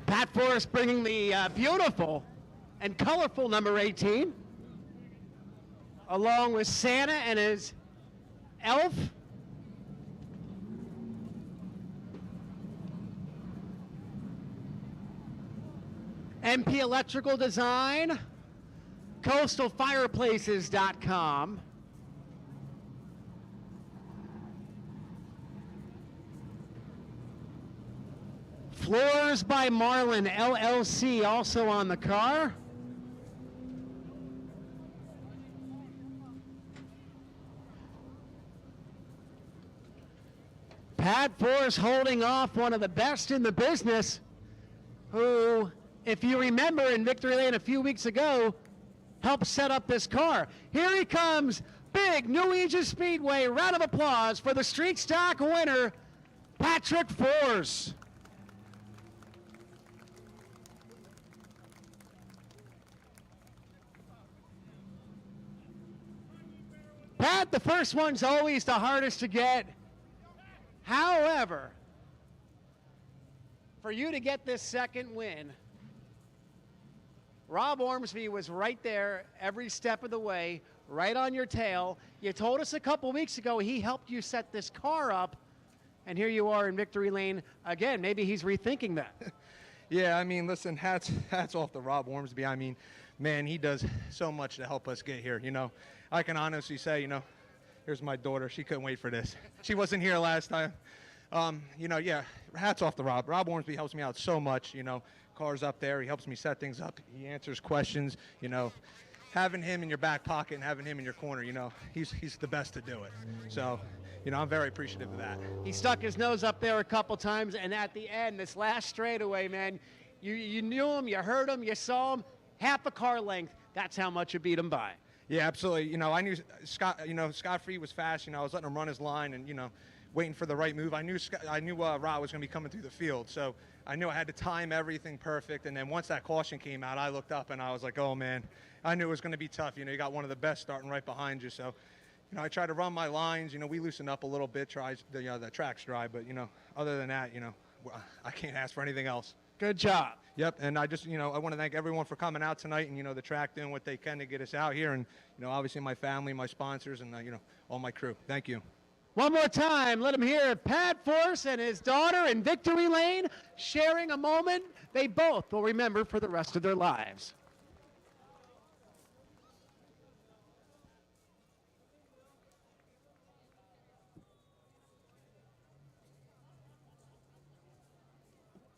Pat Force bringing the beautiful and colorful number 18, along with Santa and his elf. MP Electrical Design, coastalfireplaces.com. Floors by Marlin LLC also on the car. Pat Force holding off one of the best in the business, who, if you remember in Victory Lane a few weeks ago, helped set up this car. Here he comes, big New Aegis Speedway. Round of applause for the street stock winner, Patrick Force. Pat, the first one's always the hardest to get. However, for you to get this second win, Rob Ormsby was right there every step of the way, right on your tail. You told us a couple weeks ago he helped you set this car up, and here you are in victory lane again. Maybe he's rethinking that. Yeah, I mean, listen, hats off to Rob Ormsby. I mean, man, he does so much to help us get here. You know, I can honestly say, you know, here's my daughter. She couldn't wait for this. She wasn't here last time. You know, yeah, hats off to Rob. Rob Ormsby helps me out so much, you know. Car's up there. He helps me set things up. He answers questions, you know. Having him in your back pocket and having him in your corner, you know, he's the best to do it. So, you know, I'm very appreciative of that. He stuck his nose up there a couple times, and at the end, this last straightaway, man, you knew him, you heard him, you saw him, half a car length. That's how much you beat him by. Yeah, absolutely. You know, I knew Scott Free was fast. You know, I was letting him run his line and, you know, waiting for the right move. I knew Rob was going to be coming through the field, so I knew I had to time everything perfect. And then once that caution came out, I looked up and I was like, oh, man, I knew it was going to be tough. You know, you got one of the best starting right behind you. So, you know, I tried to run my lines. You know, we loosened up a little bit, the track's dry. But, you know, other than that, you know, I can't ask for anything else. Good job. Yep, and I just, you know, I want to thank everyone for coming out tonight and, you know, the track doing what they can to get us out here. And, you know, obviously my family, my sponsors, and, you know, all my crew. Thank you. One more time, let him hear Pat Force and his daughter in victory lane sharing a moment they both will remember for the rest of their lives.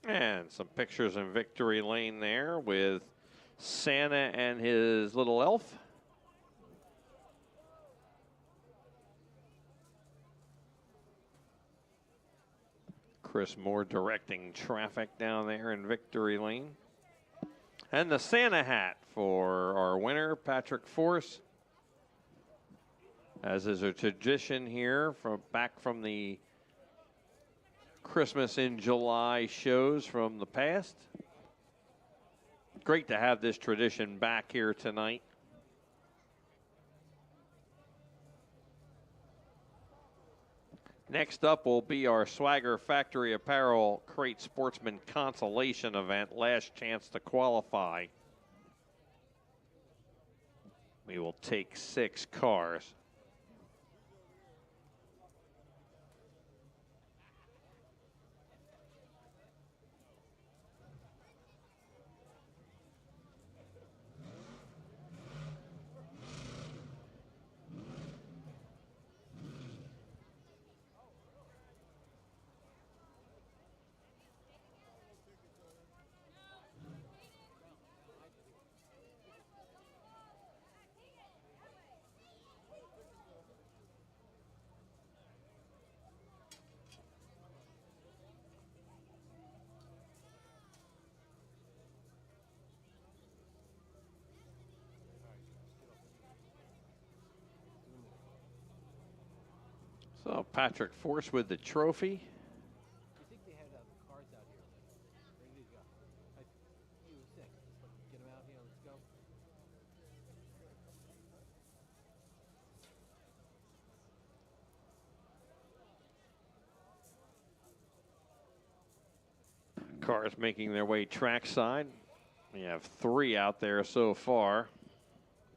And some pictures in victory lane there with Santa and his little elf. Chris Moore directing traffic down there in victory lane. And the Santa hat for our winner, Patrick Force. As is a tradition here back from the Christmas in July shows from the past. Great to have this tradition back here tonight. Next up will be our Swagger Factory Apparel Crate Sportsman Consolation event. Last chance to qualify. We will take 6 cars. So Patrick Force with the trophy. I think they had cars out here. Ready to go. You were sick. Get them out here. Let's go. Cars making their way trackside. We have 3 out there so far.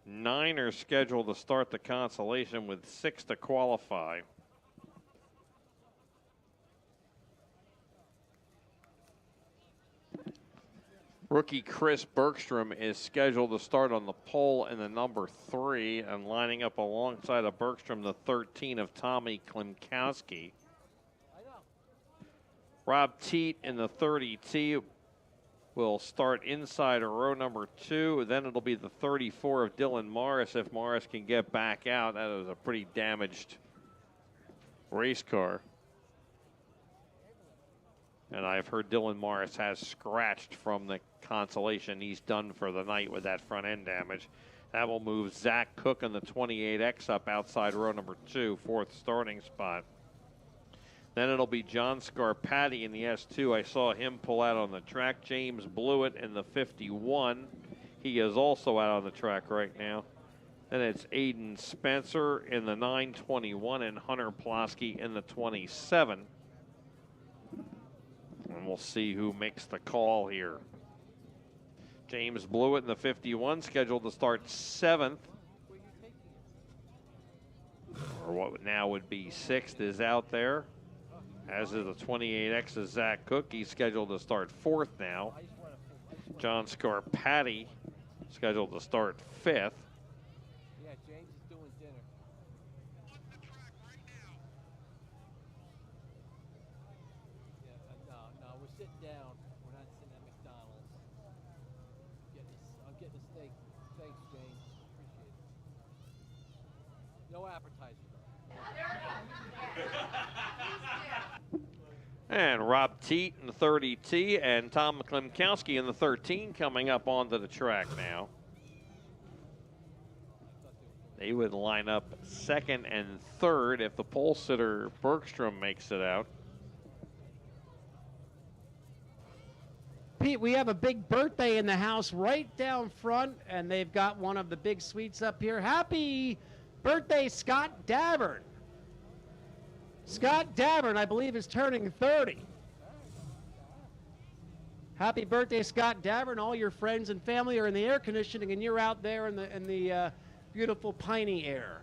9 are scheduled to start the consolation with 6 to qualify. Rookie Chris Bergstrom is scheduled to start on the pole in the number 3, and lining up alongside of Bergstrom, the 13 of Tommy Klimkowski. Rob Teat in the 30T will start inside of row number 2. Then it'll be the 34 of Dylan Morris if Morris can get back out. That was a pretty damaged race car. And I've heard Dylan Morris has scratched from the consolation. He's done for the night with that front end damage. That will move Zach Cook in the 28X up outside row number 2, 4th starting spot. Then it'll be John Scarpati in the S2. I saw him pull out on the track. James Blewett in the 51. He is also out on the track right now. Then it's Aiden Spencer in the 921 and Hunter Plosky in the 27. And we'll see who makes the call here. James Blewett in the 51, scheduled to start 7th. Or what now would be 6th, is out there. As is the 28X of Zach Cook. He's scheduled to start 4th now. John Scarpati scheduled to start 5th. Yeah, James is doing dinner. Yeah, no, we're sitting down. We're not sitting at McDonald's. I'm getting a steak. Thanks, James. Appreciate it. No appetizer, And Rob Teat in the 30T and Tom Klimkowski in the 13 coming up onto the track now. They would line up 2nd and 3rd if the pole sitter Bergstrom makes it out. Pete, we have a big birthday in the house right down front, and they've got one of the big suites up here. Happy birthday, Scott Davern. Scott Davern, I believe, is turning 30. Happy birthday, Scott Davern. All your friends and family are in the air conditioning, and you're out there in the beautiful piney air.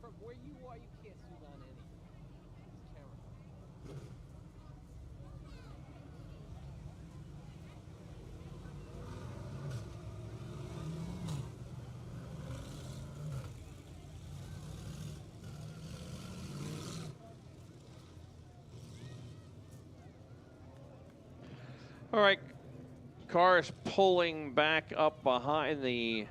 From where you are, you can't see on anything. It's terrible. All right, cars pulling back up behind the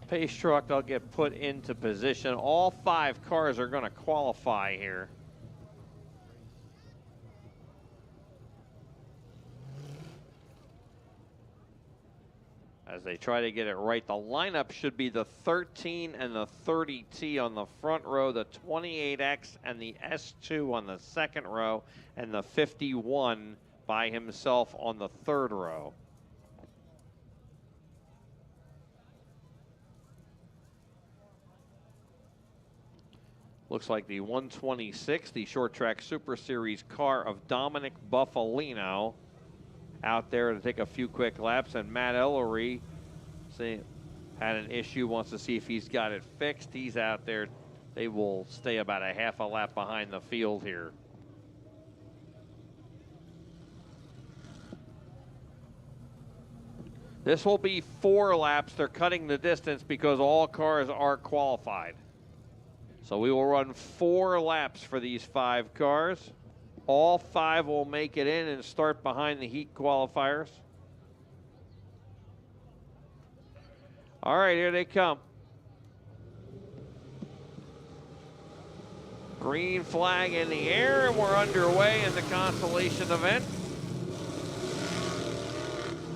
pace truck. They'll get put into position. All 5 cars are going to qualify here. As they try to get it right, the lineup should be the 13 and the 30T on the front row, the 28X and the S2 on the second row, and the 51 by himself on the third row. Looks like the 126, the Short Track Super Series car of Dominic Buffalino, out there to take a few quick laps. And Matt Ellery had an issue, wants to see if he's got it fixed. He's out there. They will stay about a half a lap behind the field here. This will be 4 laps. They're cutting the distance because all cars are qualified. So we will run 4 laps for these 5 cars. All 5 will make it in and start behind the heat qualifiers. All right, here they come. Green flag in the air, and we're underway in the consolation event.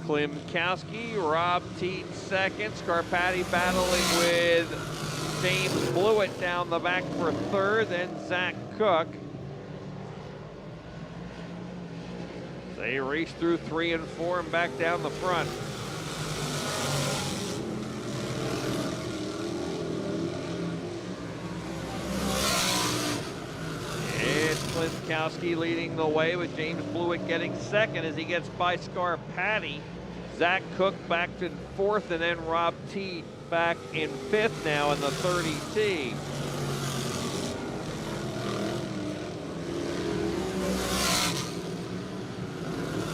Klimkowski, Rob Teat second, Scarpati battling with James Blewett down the back for third, then Zach Cook. They race through 3 and 4 and back down the front. It's Klimkowski leading the way with James Blewett getting second as he gets by Scarpati. Zach Cook back to 4th, and then Rob Teat back in 5th now in the 30T.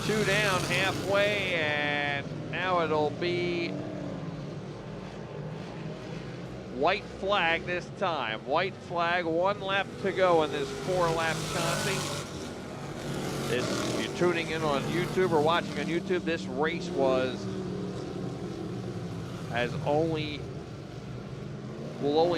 Two down halfway, and now it'll be white flag this time. White flag, 1 lap to go in this 4-lap Chauncey. If you're tuning in on YouTube or watching on YouTube, this race will only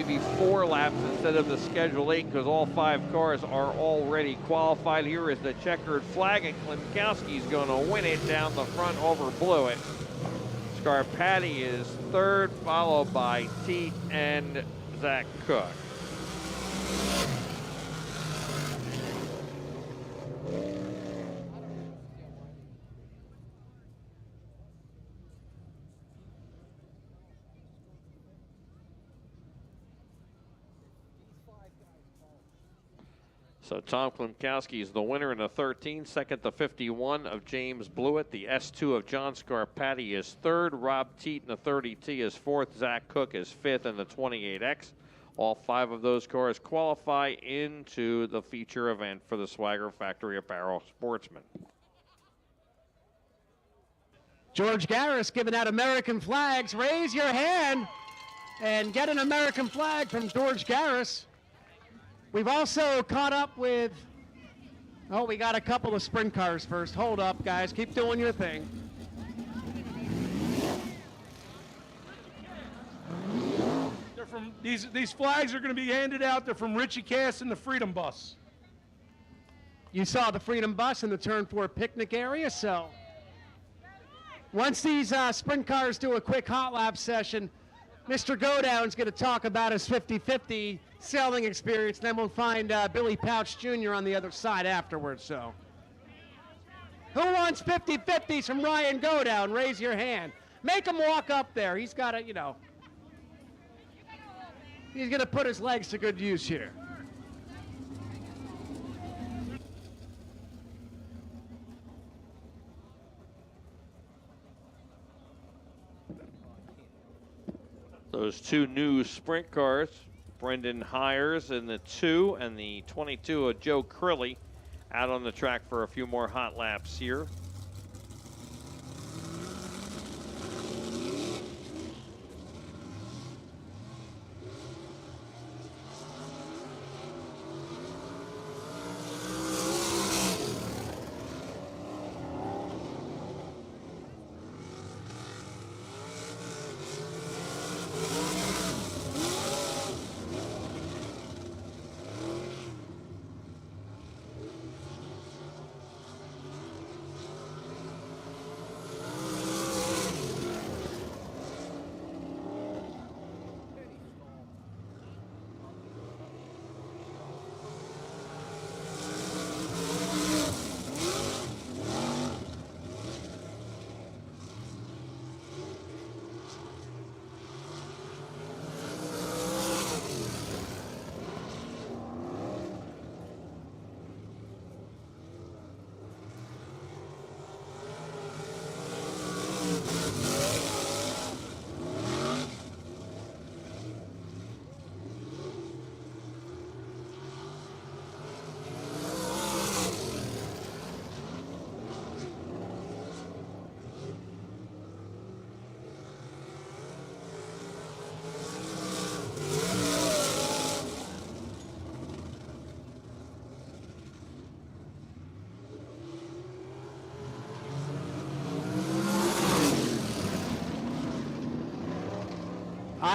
be 4 laps instead of the scheduled 8 because all 5 cars are already qualified. Here is the checkered flag, and Klimkowski's going to win it down the front over Blewett. Scarpati is 3rd, followed by Teat and Zach Cook. So Tom Klimkowski is the winner in the 13, second the 51 of James Blewett. The S2 of John Scarpati is 3rd. Rob Teat in the 30T is 4th. Zach Cook is 5th in the 28X. All 5 of those cars qualify into the feature event for the Swagger Factory Apparel Sportsman. George Garris giving out American flags. Raise your hand and get an American flag from George Garris. We've also caught up with, we got a couple of sprint cars first. Hold up, guys. Keep doing your thing. They're from these flags are going to be handed out. They're from Richie Cass and the Freedom Bus. You saw the Freedom Bus in the Turn 4 picnic area, so once these sprint cars do a quick hot lap session, Mr. Godown's going to talk about his 50-50 sailing experience, and then we'll find Billy Pouch Jr. on the other side afterwards. So, who wants 50-50s from Ryan Godown? Raise your hand. Make him walk up there. He's got to, he's going to put his legs to good use here. Those 2 new sprint cars, Brendan Hires in the 2 and the 22 of Joe Crilly, out on the track for a few more hot laps here.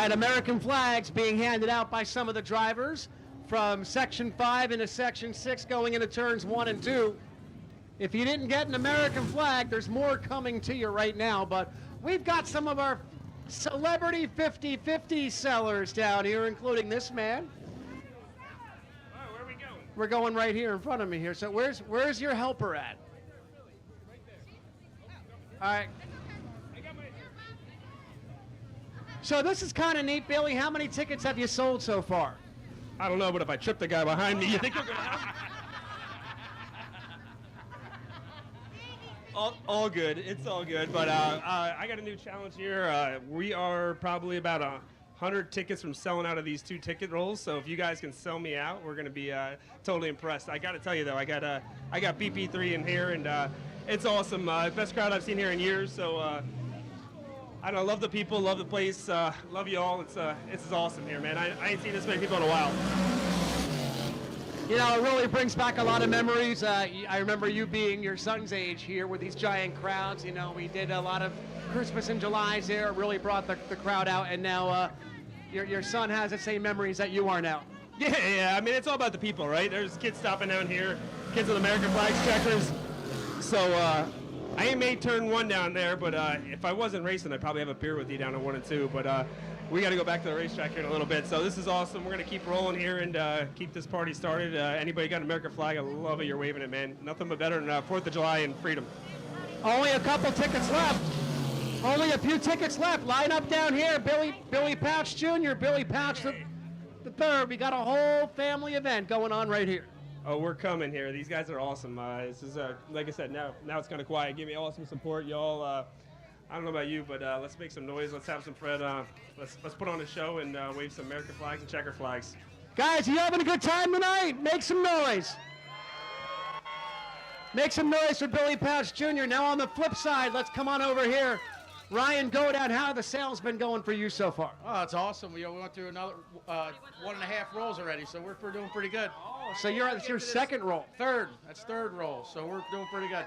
All right, American flags being handed out by some of the drivers from Section 5 into Section 6 going into turns 1 and 2. If you didn't get an American flag, there's more coming to you right now, but we've got some of our celebrity 50-50 sellers down here, including this man. Oh, where are we going? We're going right here in front of me here. So where's your helper at? All right. So this is kind of neat, Billy. How many tickets have you sold so far? I don't know, but if I trip the guy behind me, you think you're going to have all good. It's all good. But I got a new challenge here. We are probably about 100 tickets from selling out of these 2 ticket rolls. So if you guys can sell me out, we're going to be totally impressed. I got to tell you, though, I got BP3 in here, and it's awesome. Best crowd I've seen here in years. So I don't know, love the people, love the place, love you all. It's awesome here, man. I ain't seen this many people in a while. You know, it really brings back a lot of memories. I remember you being your son's age here with these giant crowds. You know, we did a lot of Christmas in July's there. It really brought the crowd out, and now your son has the same memories that you are now. Yeah. I mean, it's all about the people, right? There's kids stopping down here, kids with American flags, checkers. So I ain't made turn 1 down there, but if I wasn't racing, I'd probably have a beer with you down at 1 and 2. But we got to go back to the racetrack here in a little bit. So this is awesome. We're going to keep rolling here and keep this party started. Anybody got an American flag? I love it. You're waving it, man. Nothing but better than 4th of July and freedom. Only a couple tickets left. Only a few tickets left. Line up down here. Billy Pouch Jr., Billy Pouch the third. We got a whole family event going on right here. Oh, we're coming here. These guys are awesome. This is, like I said, now it's kind of quiet. Give me all some support, y'all. I don't know about you, but let's make some noise. Let's have some Fred. Let's put on a show and wave some American flags and checker flags. Guys, you having a good time tonight? Make some noise. Make some noise for Billy Pouch Jr. Now on the flip side, let's come on over here. Ryan Godown, how have the sales been going for you so far? Oh, it's awesome. We went through another 1.5 rolls already, so we're doing pretty good. Oh, so it's your second roll. Third. That's third roll, so we're doing pretty good.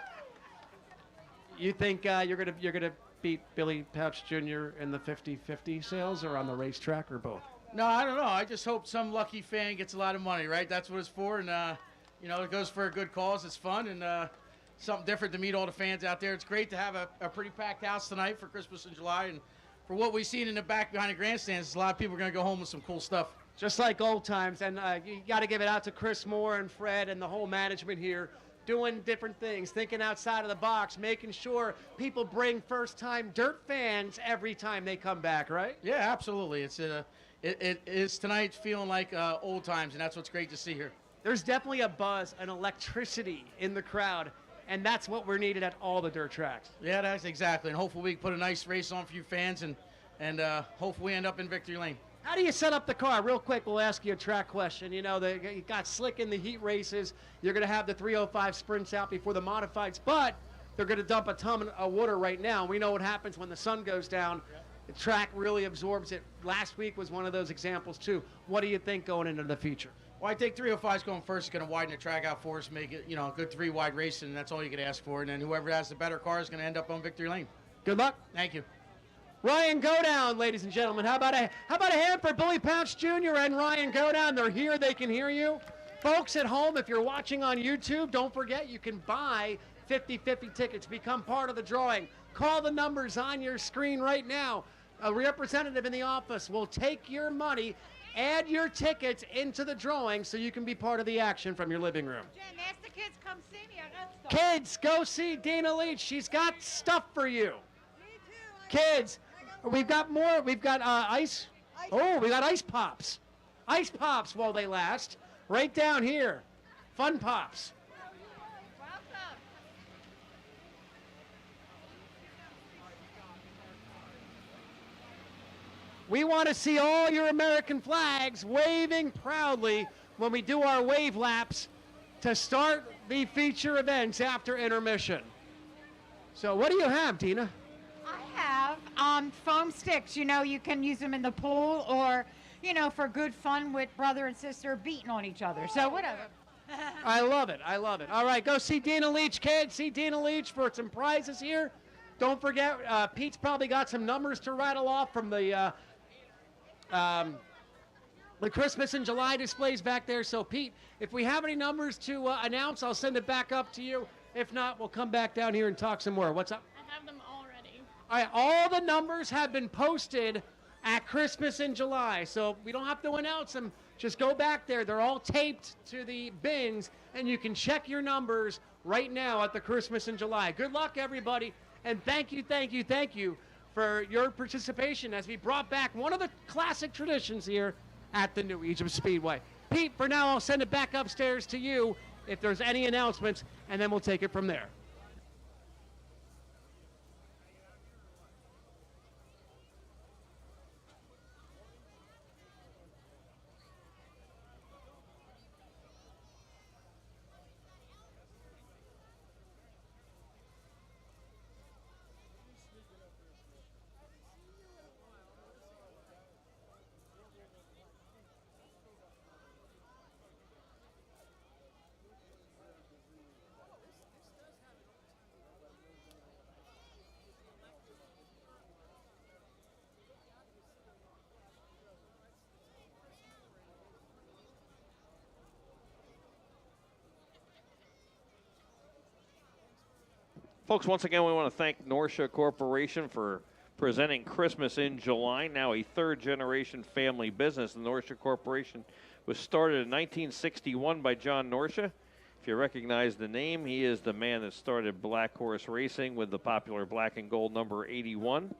You think you're gonna beat Billy Pouch Jr. in the 50-50 sales, or on the racetrack, or both? No, I don't know. I just hope some lucky fan gets a lot of money, right? That's what it's for, and it goes for a good cause. It's fun, and something different to meet all the fans out there. It's great to have a pretty packed house tonight for Christmas in July, and for what we've seen in the back behind the grandstands, a lot of people are going to go home with some cool stuff. Just like old times, and you got to give it out to Chris Moore and Fred and the whole management here, doing different things, thinking outside of the box, making sure people bring first-time dirt fans every time they come back, right? Yeah, absolutely. It is tonight feeling like old times, and that's what's great to see here. There's definitely a buzz, an electricity in the crowd, and that's what we're needed at all the dirt tracks. Yeah, that's exactly. And hopefully we can put a nice race on for you fans, and hopefully we end up in victory lane. How do you set up the car? Real quick, we'll ask you a track question. You know, you got slick in the heat races. You're going to have the 305 sprints out before the modifieds, but they're going to dump a ton of water right now. We know what happens when the sun goes down. The track really absorbs it. Last week was one of those examples, too. What do you think going into the feature? Well, I think 305's going first. It's going to widen the track out for us, make it, a good 3-wide race, and that's all you can ask for. And then whoever has the better car is going to end up on victory lane. Good luck. Thank you. Ryan Godown, ladies and gentlemen. How about a hand for Billy Pouch Jr. and Ryan Godown? They're here. They can hear you. Folks at home, if you're watching on YouTube, don't forget you can buy 50-50 tickets. Become part of the drawing. Call the numbers on your screen right now. A representative in the office will take your money, add your tickets into the drawing so you can be part of the action from your living room. Jen, ask the kids come see me. I got stuff. Kids, go see Dina Leach. She's got stuff for you. Me too. Kids, we've got more. We've got ice. Oh, we got ice pops. Ice pops while they last. Right down here. Fun pops. Welcome. We want to see all your American flags waving proudly when we do our wave laps to start the feature events after intermission. So what do you have, Tina? I have foam sticks. You can use them in the pool or, for good fun with brother and sister beating on each other. So whatever. I love it. I love it. All right, go see Dina Leach, kids. See Dina Leach for some prizes here. Don't forget, Pete's probably got some numbers to rattle off from the the Christmas in July displays back there. So, Pete, if we have any numbers to announce, I'll send it back up to you. If not, we'll come back down here and talk some more. What's up? I have them already. All right, all the numbers have been posted at Christmas in July, so we don't have to announce them. Just go back there. They're all taped to the bins, and you can check your numbers right now at the Christmas in July. Good luck, everybody, and thank you for your participation as we brought back one of the classic traditions here at the New Egypt Speedway. Pete, for now, I'll send it back upstairs to you if there's any announcements, and then we'll take it from there. Folks, once again, we want to thank Norcia Corporation for presenting Christmas in July, now a third-generation family business. The Norcia Corporation was started in 1961 by John Norcia. If you recognize the name, he is the man that started Black Horse Racing with the popular black and gold number 81.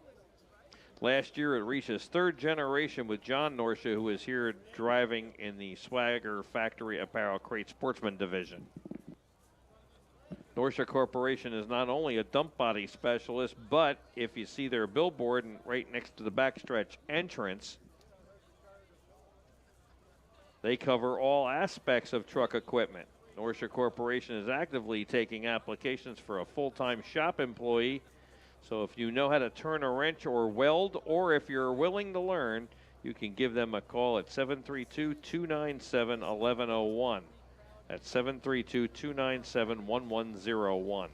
Last year, it reached its third generation with John Norcia, who is here driving in the Swagger Factory Apparel Crate Sportsman division. Norcia Corporation is not only a dump body specialist, but if you see their billboard right next to the backstretch entrance, they cover all aspects of truck equipment. Norcia Corporation is actively taking applications for a full-time shop employee. So if you know how to turn a wrench or weld, or if you're willing to learn, you can give them a call at 732-297-1101. At 732-297-1101.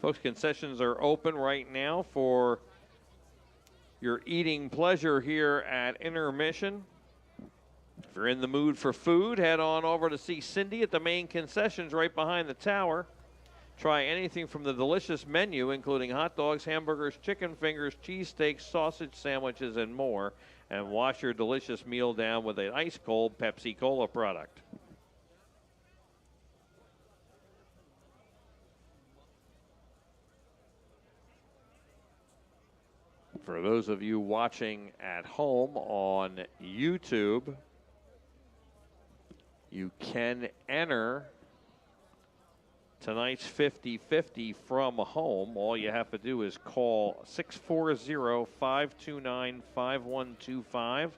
Folks, concessions are open right now for your eating pleasure here at intermission. If you're in the mood for food, head on over to see Cindy at the main concessions right behind the tower. Try anything from the delicious menu, including hot dogs, hamburgers, chicken fingers, cheesesteaks, sausage sandwiches, and more. And wash your delicious meal down with an ice-cold Pepsi Cola product. For those of you watching at home on YouTube, you can enter tonight's 50-50 from home. All you have to do is call 640-529-5125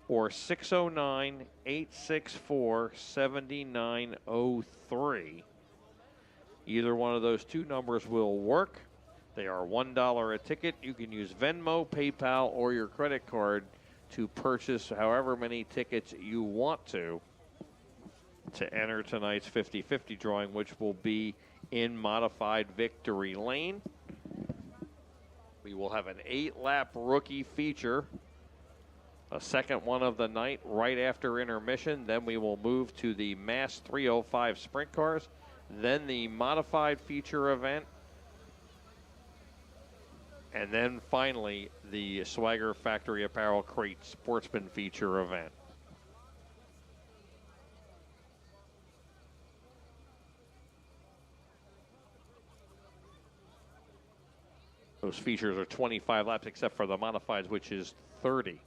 or 609-864-7903. Either one of those two numbers will work. They are $1 a ticket. You can use Venmo, PayPal, or your credit card to purchase however many tickets you want to enter tonight's 50-50 drawing, which will be in modified Victory Lane. We will have an 8-lap rookie feature, a second one of the night right after intermission. Then we will move to the Mass 305 sprint cars, then the modified feature event, and then finally the Swagger Factory Apparel Crate Sportsman feature event. Those features are 25 laps except for the modifieds, which is 30.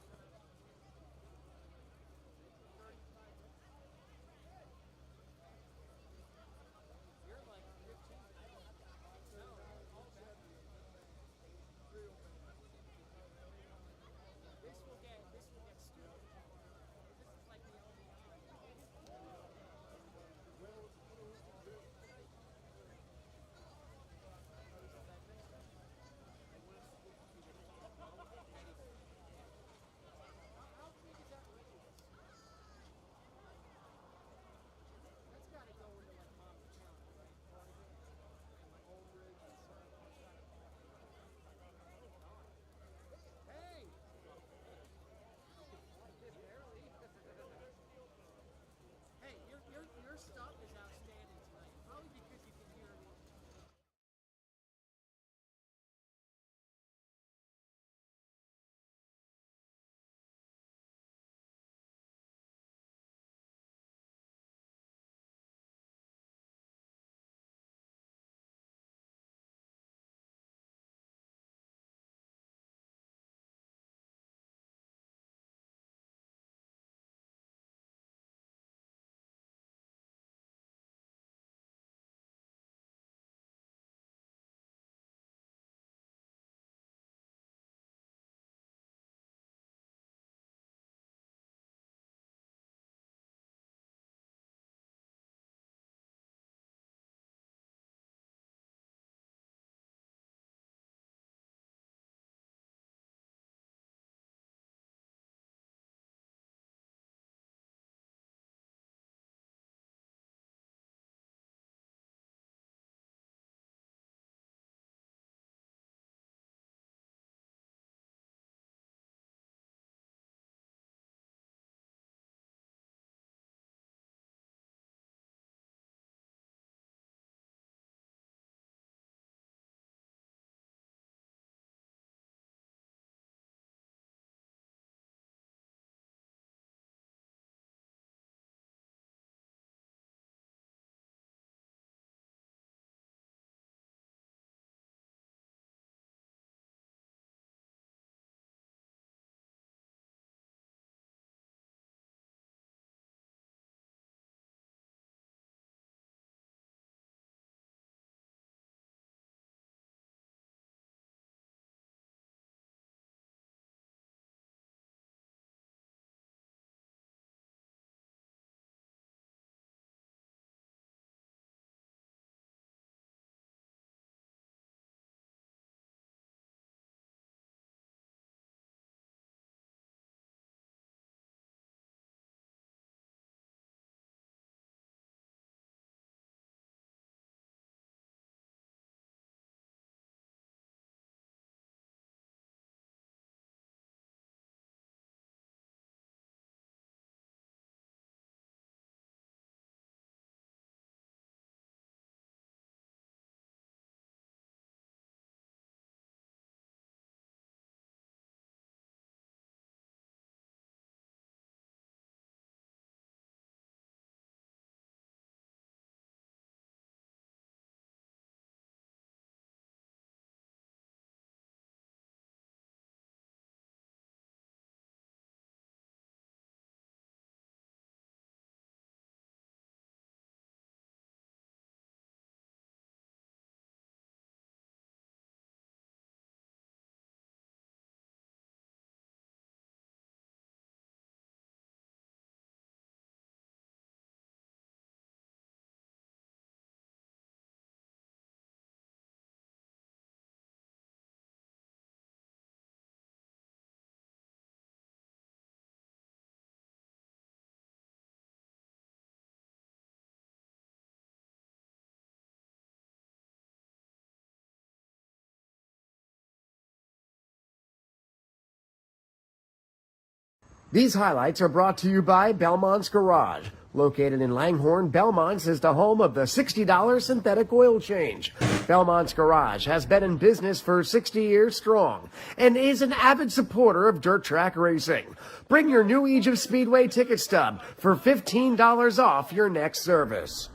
These highlights are brought to you by Belmont's Garage. Located in Langhorne, Belmont's is the home of the $60 synthetic oil change. Belmont's Garage has been in business for 60 years strong and is an avid supporter of dirt track racing. Bring your new Egypt Speedway ticket stub for $15 off your next service.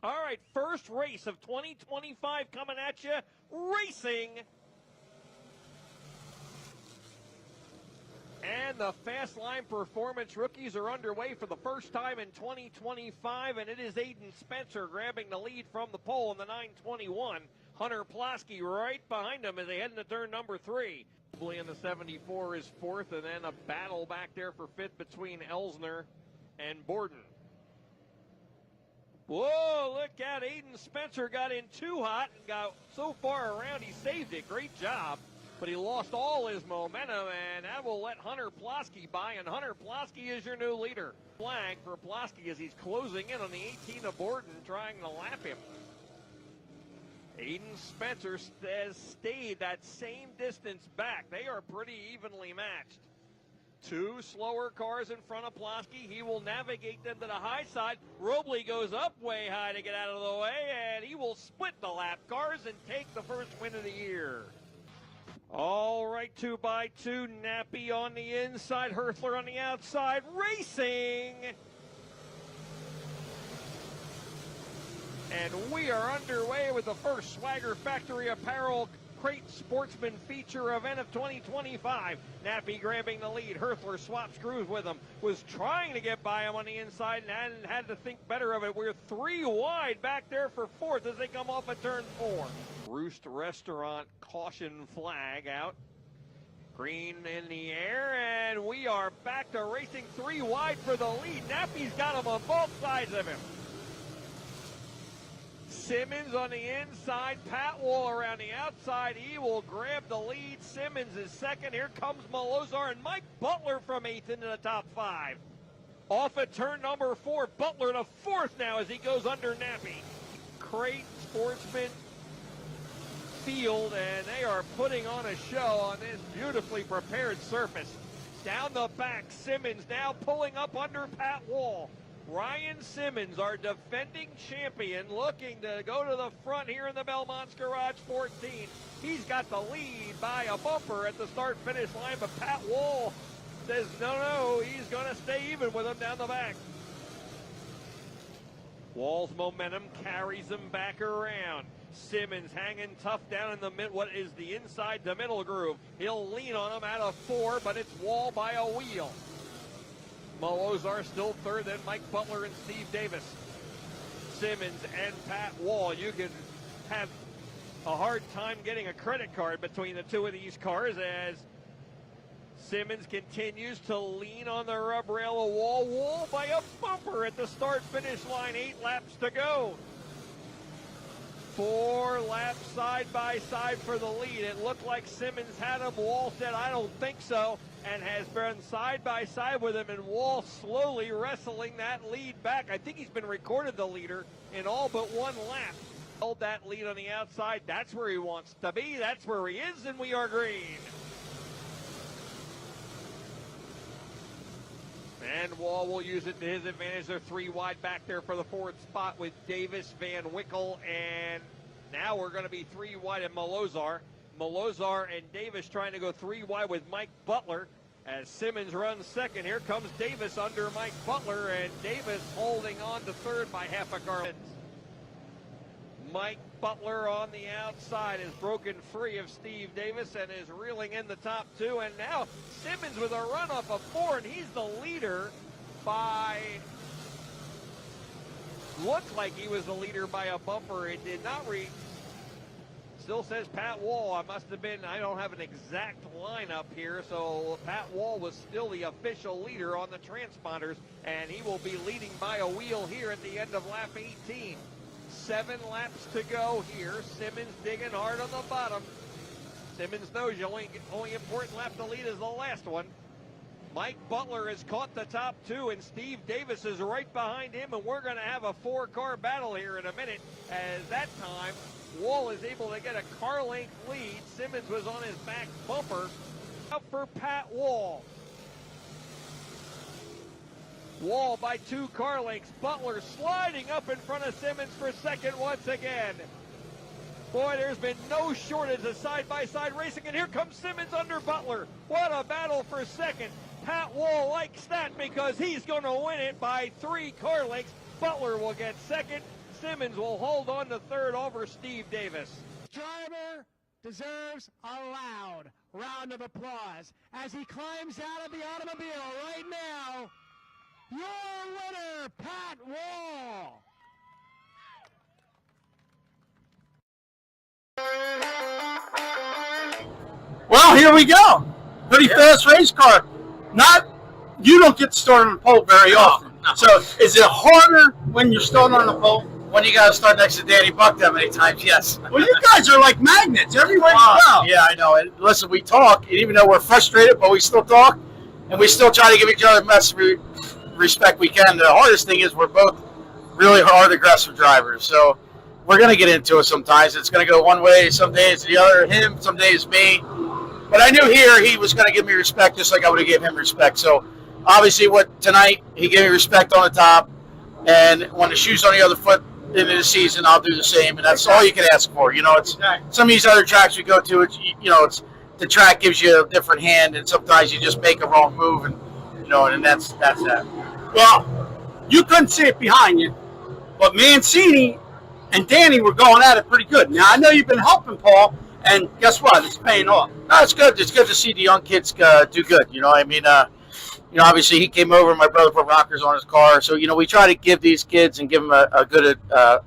All right, first race of 2025 coming at you, racing. And the Fast Line Performance rookies are underway for the first time in 2025, and it is Aiden Spencer grabbing the lead from the pole in the 921. Hunter Plasky right behind him as they head into turn number 3. In the 74 is fourth, and then a battle back there for fifth between Elsner and Borden. Whoa, look at Aiden Spencer got in too hot and got so far around he saved it. Great job. But he lost all his momentum, and that will let Hunter Plasky by, and Hunter Plasky is your new leader. Flag for Plasky as he's closing in on the 18 of Borden, trying to lap him. Aiden Spencer has stayed that same distance back. They are pretty evenly matched. Two slower cars in front of Plasky. He will navigate them to the high side. Robley goes up way high to get out of the way, and he will split the lap cars and take the first win of the year. All right, 2x2, Nappy on the inside, Herthler on the outside, racing. And we are underway with the first Swagger Factory Apparel Crate Sportsman feature event of 2025. Nappy grabbing the lead. Herthler swaps screws with him. Was trying to get by him on the inside and had to think better of it. We're 3 wide back there for fourth as they come off of turn 4. Roost Restaurant caution flag out. Green in the air, and we are back to racing 3 wide for the lead. Nappy's got him on both sides of him. Simmons on the inside, Pat Wall around the outside. He will grab the lead. Simmons is second. Here comes Malozar and Mike Butler from 8th into the top 5. Off at turn number 4, Butler to 4th now as he goes under Nappy. Crate Sportsman field, and they are putting on a show on this beautifully prepared surface. Down the back, Simmons now pulling up under Pat Wall. Ryan Simmons, our defending champion, looking to go to the front here in the Belmont's Garage 14. He's got the lead by a bumper at the start-finish line, but Pat Wall says no, he's going to stay even with him down the back. Wall's momentum carries him back around. Simmons hanging tough down in the mid, what is the inside the middle groove. He'll lean on him out of 4, but it's Wall by a wheel. Malozar still third, then Mike Butler and Steve Davis. Simmons and Pat Wall. You can have a hard time getting a credit card between the two of these cars as Simmons continues to lean on the rub rail of Wall. Wall by a bumper at the start-finish line. 8 laps to go. 4 laps side by side for the lead. It looked like Simmons had him. Wall said, I don't think so, and has been side by side with him, and Wall slowly wrestling that lead back. I think he's been recorded the leader in all but 1 lap. Held that lead on the outside. That's where he wants to be. That's where he is, and we are green. And Wall will use it to his advantage. They're 3 wide back there for the 4th spot with Davis, Van Wickle, and now we're going to be 3 wide at Malozar. Malozar and Davis trying to go 3 wide with Mike Butler as Simmons runs second. Here comes Davis under Mike Butler, and Davis holding on to third by half a car. Mike Butler on the outside is broken free of Steve Davis and is reeling in the top 2. And now Simmons with a run off of 4, and he's the leader by, looked like he was the leader by a bumper. It did not reach. Still says Pat Wall. I must have been, I don't have an exact lineup here, so Pat Wall was still the official leader on the transponders, and he will be leading by a wheel here at the end of lap 18. 7 laps to go here. Simmons digging hard on the bottom. Simmons knows the only important lap to lead is the last one. Mike Butler has caught the top 2, and Steve Davis is right behind him, and we're going to have a 4-car battle here in a minute. As that time, Wall is able to get a car length lead. Simmons was on his back bumper. Out for Pat Wall. Wall by 2 car lengths. Butler sliding up in front of Simmons for second once again. Boy, there's been no shortage of side-by-side racing, and here comes Simmons under Butler. What a battle for second. Pat Wall likes that because he's going to win it by 3 car lengths. Butler will get second. Simmons will hold on to third over Steve Davis. Driver deserves a loud round of applause as he climbs out of the automobile right now. Your winner, Pat Wall. Well, here we go. Pretty fast race car. You don't get started on the pole very often. So is it harder when you're starting on the pole? When you got to start next to Danny Buck that many times, yes. Well, you guys are like magnets everywhere you go. Yeah, I know. And listen, we talk, and even though we're frustrated, but we still talk, and we still try to give each other the best respect we can. The hardest thing is we're both really hard, aggressive drivers. So we're going to get into it sometimes. It's going to go one way. Some days the other, him. Some days me. But I knew here he was going to give me respect just like I would have given him respect. So obviously tonight he gave me respect on the top. And when the shoe's on the other foot into the season, I'll do the same. And that's all you can ask for. You know, it's some of these other tracks we go to, it's the track gives you a different hand. And sometimes you just make a wrong move. And, and that's that. Well, you couldn't see it behind you. But Mancini and Danny were going at it pretty good. Now, I know you've been helping Paul. And guess what? It's paying off. No, it's good. It's good to see the young kids do good. Obviously he came over. My brother put rockers on his car. So, we try to give these kids and give them a good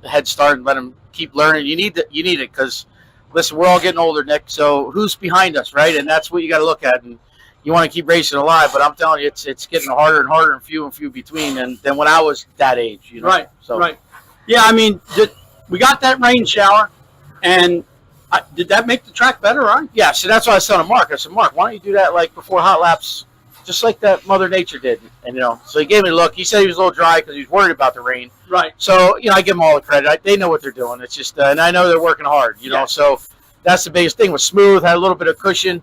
head start and let them keep learning. You need it because, listen, we're all getting older, Nick. So who's behind us, right? And that's what you got to look at. And you want to keep racing alive. But I'm telling you, it's getting harder and harder and few between than when I was that age. Right. So. Right. Yeah, we got that rain shower, and did that make the track better, right? Yeah, so that's why I said to Mark. I said, Mark, why don't you do that like before hot laps, just like that Mother Nature did? And, so he gave me a look. He said he was a little dry because he was worried about the rain. Right. So, I give them all the credit. They know what they're doing. It's just, and I know they're working hard, know. So that's the biggest thing. It was smooth, had a little bit of cushion.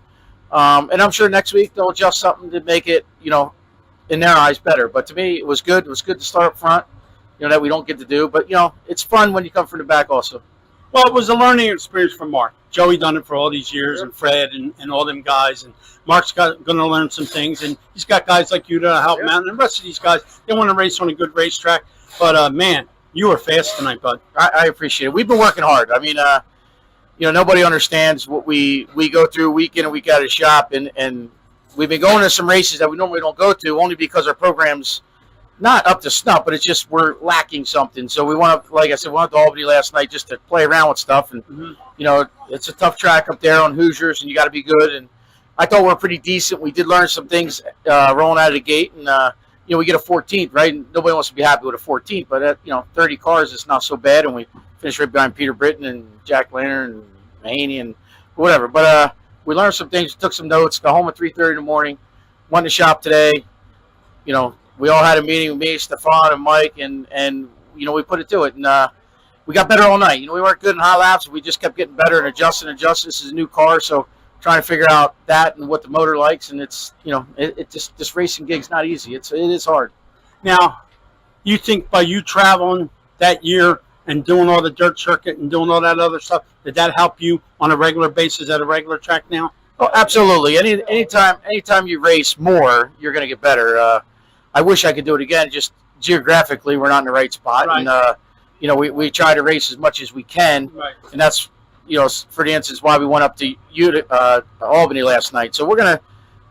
And I'm sure next week they'll adjust something to make it, in their eyes better. But to me, it was good. It was good to start up front, that we don't get to do. But, it's fun when you come from the back also. Well, it was a learning experience for Mark. Joey done it for all these years, and Fred and all them guys. And Mark's going to learn some things, and he's got guys like you to help him out. And the rest of these guys, they want to race on a good racetrack. But, man, you were fast tonight, bud. I appreciate it. We've been working hard. Nobody understands what we go through week in and week out of shop. And we've been going to some races that we normally don't go to only because our program's not up to snuff, but it's just we're lacking something. So we want to, like I said, we went to Albany last night just to play around with stuff. And, it's a tough track up there on Hoosiers, and you got to be good. And I thought we were pretty decent. We did learn some things rolling out of the gate. And, we get a 14th, right? And nobody wants to be happy with a 14th. But, at, 30 cars is not so bad. And we finished right behind Peter Britton and Jack Lantern and Mahaney and whatever. But we learned some things, took some notes, got home at 3:30 in the morning, went to shop today, we all had a meeting with me, Stefan, and Mike, and we put it to it. And we got better all night. We weren't good in hot laps. We just kept getting better and adjusting. This is a new car, so trying to figure out that and what the motor likes. And it's, this racing gig's not easy. It is hard. Now, you think by you traveling that year and doing all the dirt circuit and doing all that other stuff, did that help you on a regular basis at a regular track now? Oh, absolutely. Anytime you race more, you're going to get better. I wish I could do it again. Just geographically, we're not in the right spot. Right. And, we try to race as much as we can. Right. And that's, for the instance, why we went up to Albany last night. So we're going to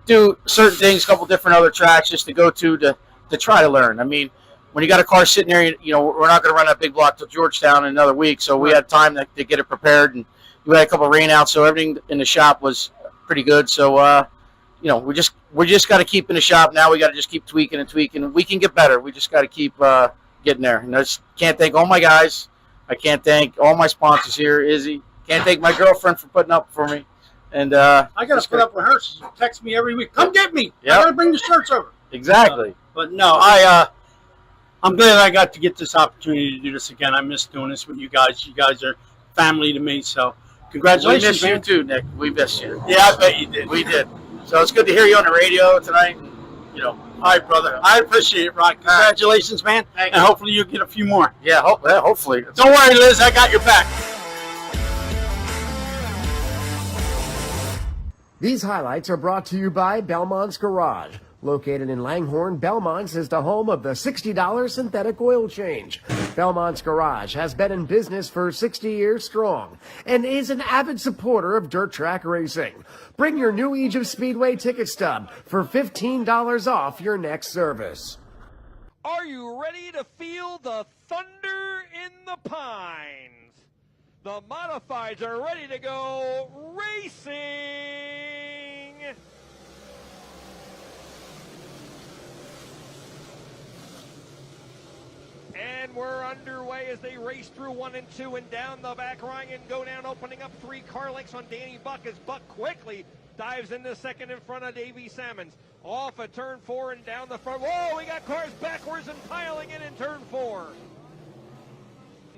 do certain things, a couple different other tracks just to go to try to learn. When you got a car sitting there, we're not going to run that big block to Georgetown in another week. So we had time to get it prepared. And we had a couple of rainouts, so everything in the shop was pretty good. So, we just got to keep in the shop now. We got to just keep tweaking and tweaking. We can get better. We just got to keep getting there. And I just can't thank all my guys. I can't thank all my sponsors here. Izzy. Can't thank my girlfriend for putting up for me. And I got to put up with her. She texts me every week. Come get me. Yep. I got to bring the shirts over. Exactly. But no, I'm glad I got to get this opportunity to do this again. I miss doing this with you guys. You guys are family to me. So congratulations. We miss you man. too, Nick. We miss you. Yeah, I bet you did. We did. So it's good to hear you on the radio tonight. All right, brother. I appreciate it, Rod. Congratulations, man. And hopefully you'll get a few more. Yeah, hopefully. Don't worry, Liz. I got your back. These highlights are brought to you by Belmont's Garage. Located in Langhorne, Belmont's is the home of the $60 synthetic oil change. Belmont's Garage has been in business for 60 years strong and is an avid supporter of dirt track racing. Bring your new Egypt Speedway ticket stub for $15 off your next service. Are you ready to feel the thunder in the pines? The modifieds are ready to go racing. And we're underway as they race through 1 and 2 and down the back. Ryan go down, opening up 3 car lengths on Danny Buck as Buck quickly dives into second in front of Davey Salmons. Off at turn 4 and down the front. Whoa, we got cars backwards and piling in turn 4.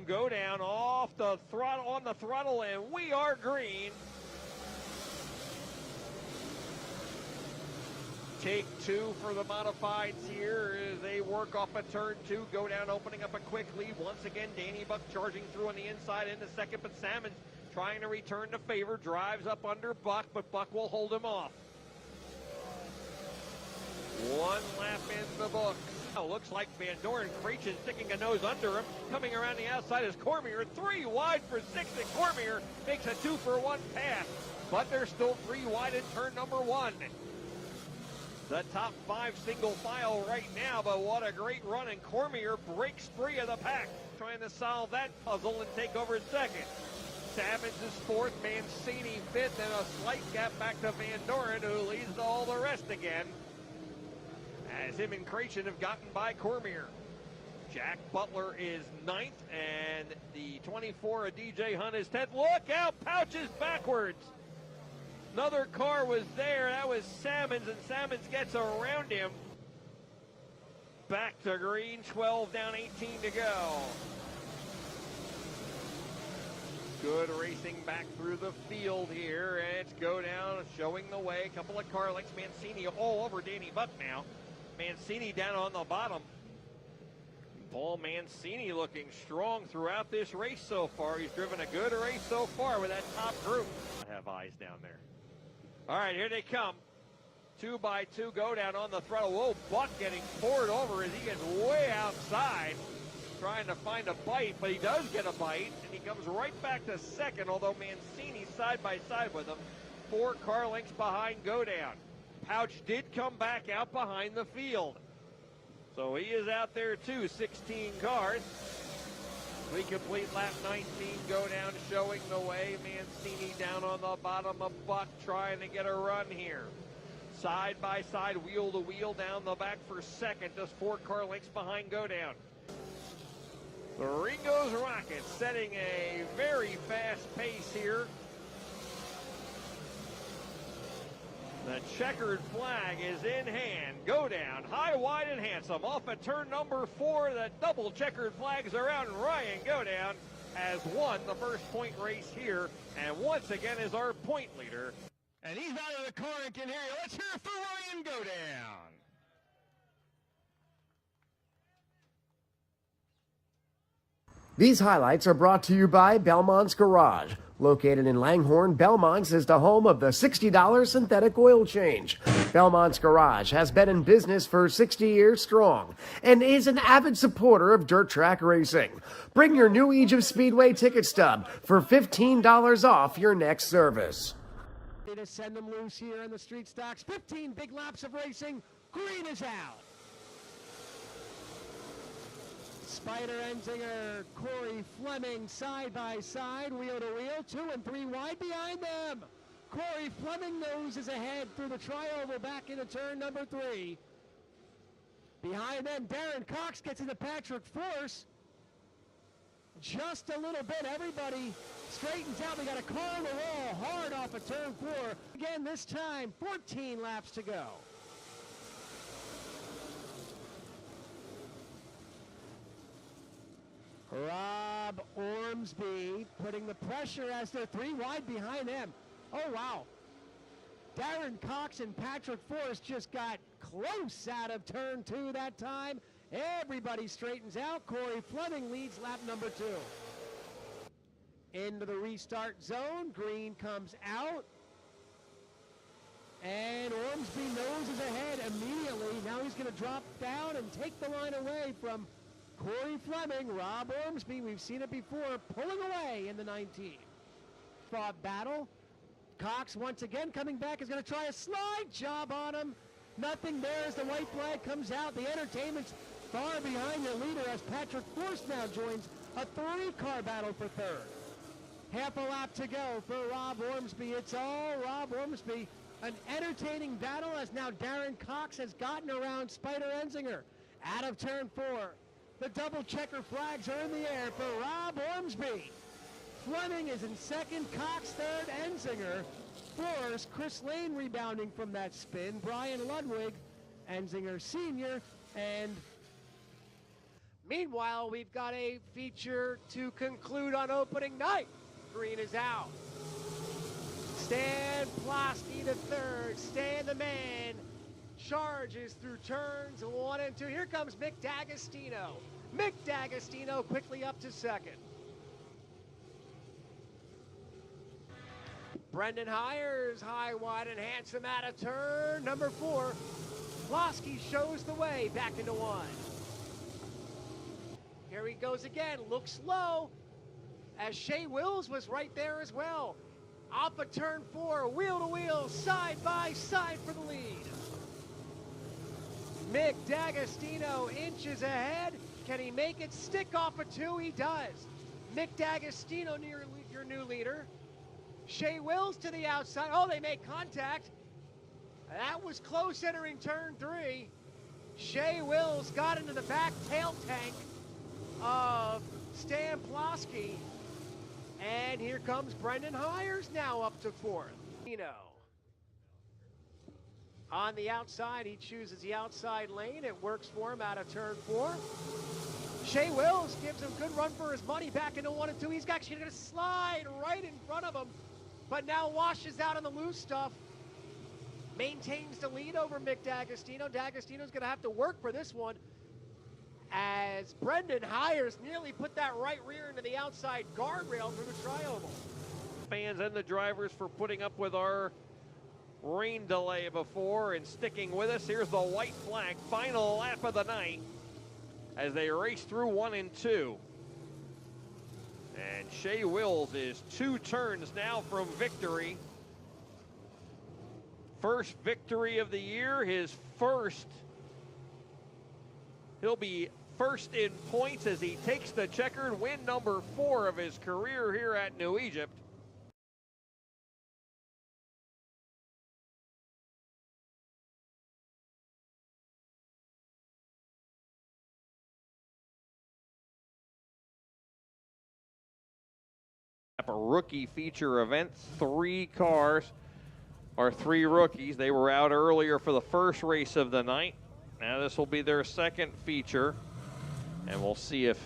Go down off the throttle, on the throttle, and we are green. Take 2 for the modifieds here as they work off at turn 2, go down, opening up a quick lead. Once again, Danny Buck charging through on the inside into second, but Salmons trying to return to favor, drives up under Buck, but Buck will hold him off. 1 lap in the books. Now looks like Van Doren Creech is sticking a nose under him. Coming around the outside is Cormier. 3 wide for 6, and Cormier makes a 2-for-1 pass. But they're still 3 wide in turn number 1. The top 5 single file right now, but what a great run, and Cormier breaks free of the pack. Trying to solve that puzzle and take over second. Savage is 4th, Mancini 5th, and a slight gap back to Van Doren, who leads all the rest again, as him and Creechin have gotten by Cormier. Jack Butler is 9th, and the 24 of DJ Hunt is 10th. Look out, Pouches backwards. Another car was there. That was Salmons, and Salmons gets around him. Back to green, 12 down, 18 to go. Good racing back through the field here, and it's go down, showing the way. A couple of car lengths. Mancini all over Danny Buck now. Mancini down on the bottom. Paul Mancini looking strong throughout this race so far. He's driven a good race so far with that top group. I have eyes down there. All right, here they come. 2 by 2 go down on the throttle. Whoa, Buck getting poured over as he gets way outside, trying to find a bite, but he does get a bite, and he comes right back to second, although Mancini side by side with him. 4 car lengths behind go down. Pouch did come back out behind the field. So he is out there too, 16 cars. We complete lap 19, go down, showing the way. Mancini down on the bottom of Buck, trying to get a run here. Side by side, wheel to wheel down the back for second, just 4 car lengths behind go down. The Ringo's Rockets setting a very fast pace here. The checkered flag is in hand. Go down, high, wide, and handsome. Off at turn number 4, the double checkered flags are out, and Ryan Go Down has won the first point race here, and once again is our point leader. And he's out of the car and can hear you. Let's hear it for Ryan Go Down. These highlights are brought to you by Belmont's Garage. Located in Langhorne, Belmont's is the home of the $60 synthetic oil change. Belmont's Garage has been in business for 60 years strong and is an avid supporter of dirt track racing. Bring your new Egypt Speedway ticket stub for $15 off your next service. To send them loose here in the street stocks. 15 big laps of racing. Green is out. Spider Enzinger, Corey Fleming side by side, wheel to wheel, 2 and 3 wide behind them. Corey Fleming noses ahead through the tri-oval back into turn number 3. Behind them, Darren Cox gets into Patrick Force. Just a little bit, everybody straightens out. We got a car on the wall, hard off of turn 4. Again, this time, 14 laps to go. Rob Ormsby putting the pressure as they're 3 wide behind them. Oh, wow. Darren Cox and Patrick Forrest just got close out of turn 2 that time. Everybody straightens out. Corey Fleming leads lap number 2. Into the restart zone. Green comes out. And Ormsby noses ahead immediately. Now he's going to drop down and take the line away from Corey Fleming. Rob Ormsby, we've seen it before, pulling away in the 19. Fought battle. Cox once again coming back is going to try a slide job on him. Nothing there as the white flag comes out. The entertainment's far behind the leader as Patrick Force now joins a 3-car battle for third. Half a lap to go for Rob Ormsby. It's all Rob Ormsby. An entertaining battle as now Darren Cox has gotten around Spider Enzinger. Out of turn 4. The double checker flags are in the air for Rob Ormsby. Fleming is in second, Cox third, Enzinger fourth. Chris Lane rebounding from that spin. Brian Ludwig, Enzinger Sr. And meanwhile, we've got a feature to conclude on opening night. Green is out. Stan Plosky to third. Stan the man charges through turns 1 and 2. Here comes Mick D'Agostino. Mick D'Agostino quickly up to second. Brendan Hires, high, wide, and handsome out of turn number 4. Plosky shows the way back into 1. Here he goes again, looks low, as Shea Wills was right there as well. Off of turn 4, wheel to wheel, side by side for the lead. Mick D'Agostino inches ahead. Can he make it stick off of 2? He does. Mick D'Agostino, your new leader. Shea Wills to the outside. Oh, they make contact. That was close entering turn 3. Shea Wills got into the back tail tank of Stan Plosky. And here comes Brendan Hires now up to 4th. On the outside, he chooses the outside lane. It works for him out of turn 4. Shea Wills gives him good run for his money back into 1 and 2. He's actually going to slide right in front of him, but now washes out on the loose stuff. Maintains the lead over Mick D'Agostino. D'Agostino's going to have to work for this one as Brendan Hires nearly put that right rear into the outside guardrail through the tri-oval. Fans and the drivers for putting up with our rain delay before and sticking with us. Here's the white flag, final lap of the night as they race through 1 and 2. And Shea Wills is 2 turns now from victory. First victory of the year, his first. He'll be first in points as he takes the checkered win number 4 of his career here at New Egypt. A rookie feature event, 3 cars are 3 rookies. They were out earlier for the first race of the night. Now this will be their second feature, and we'll see if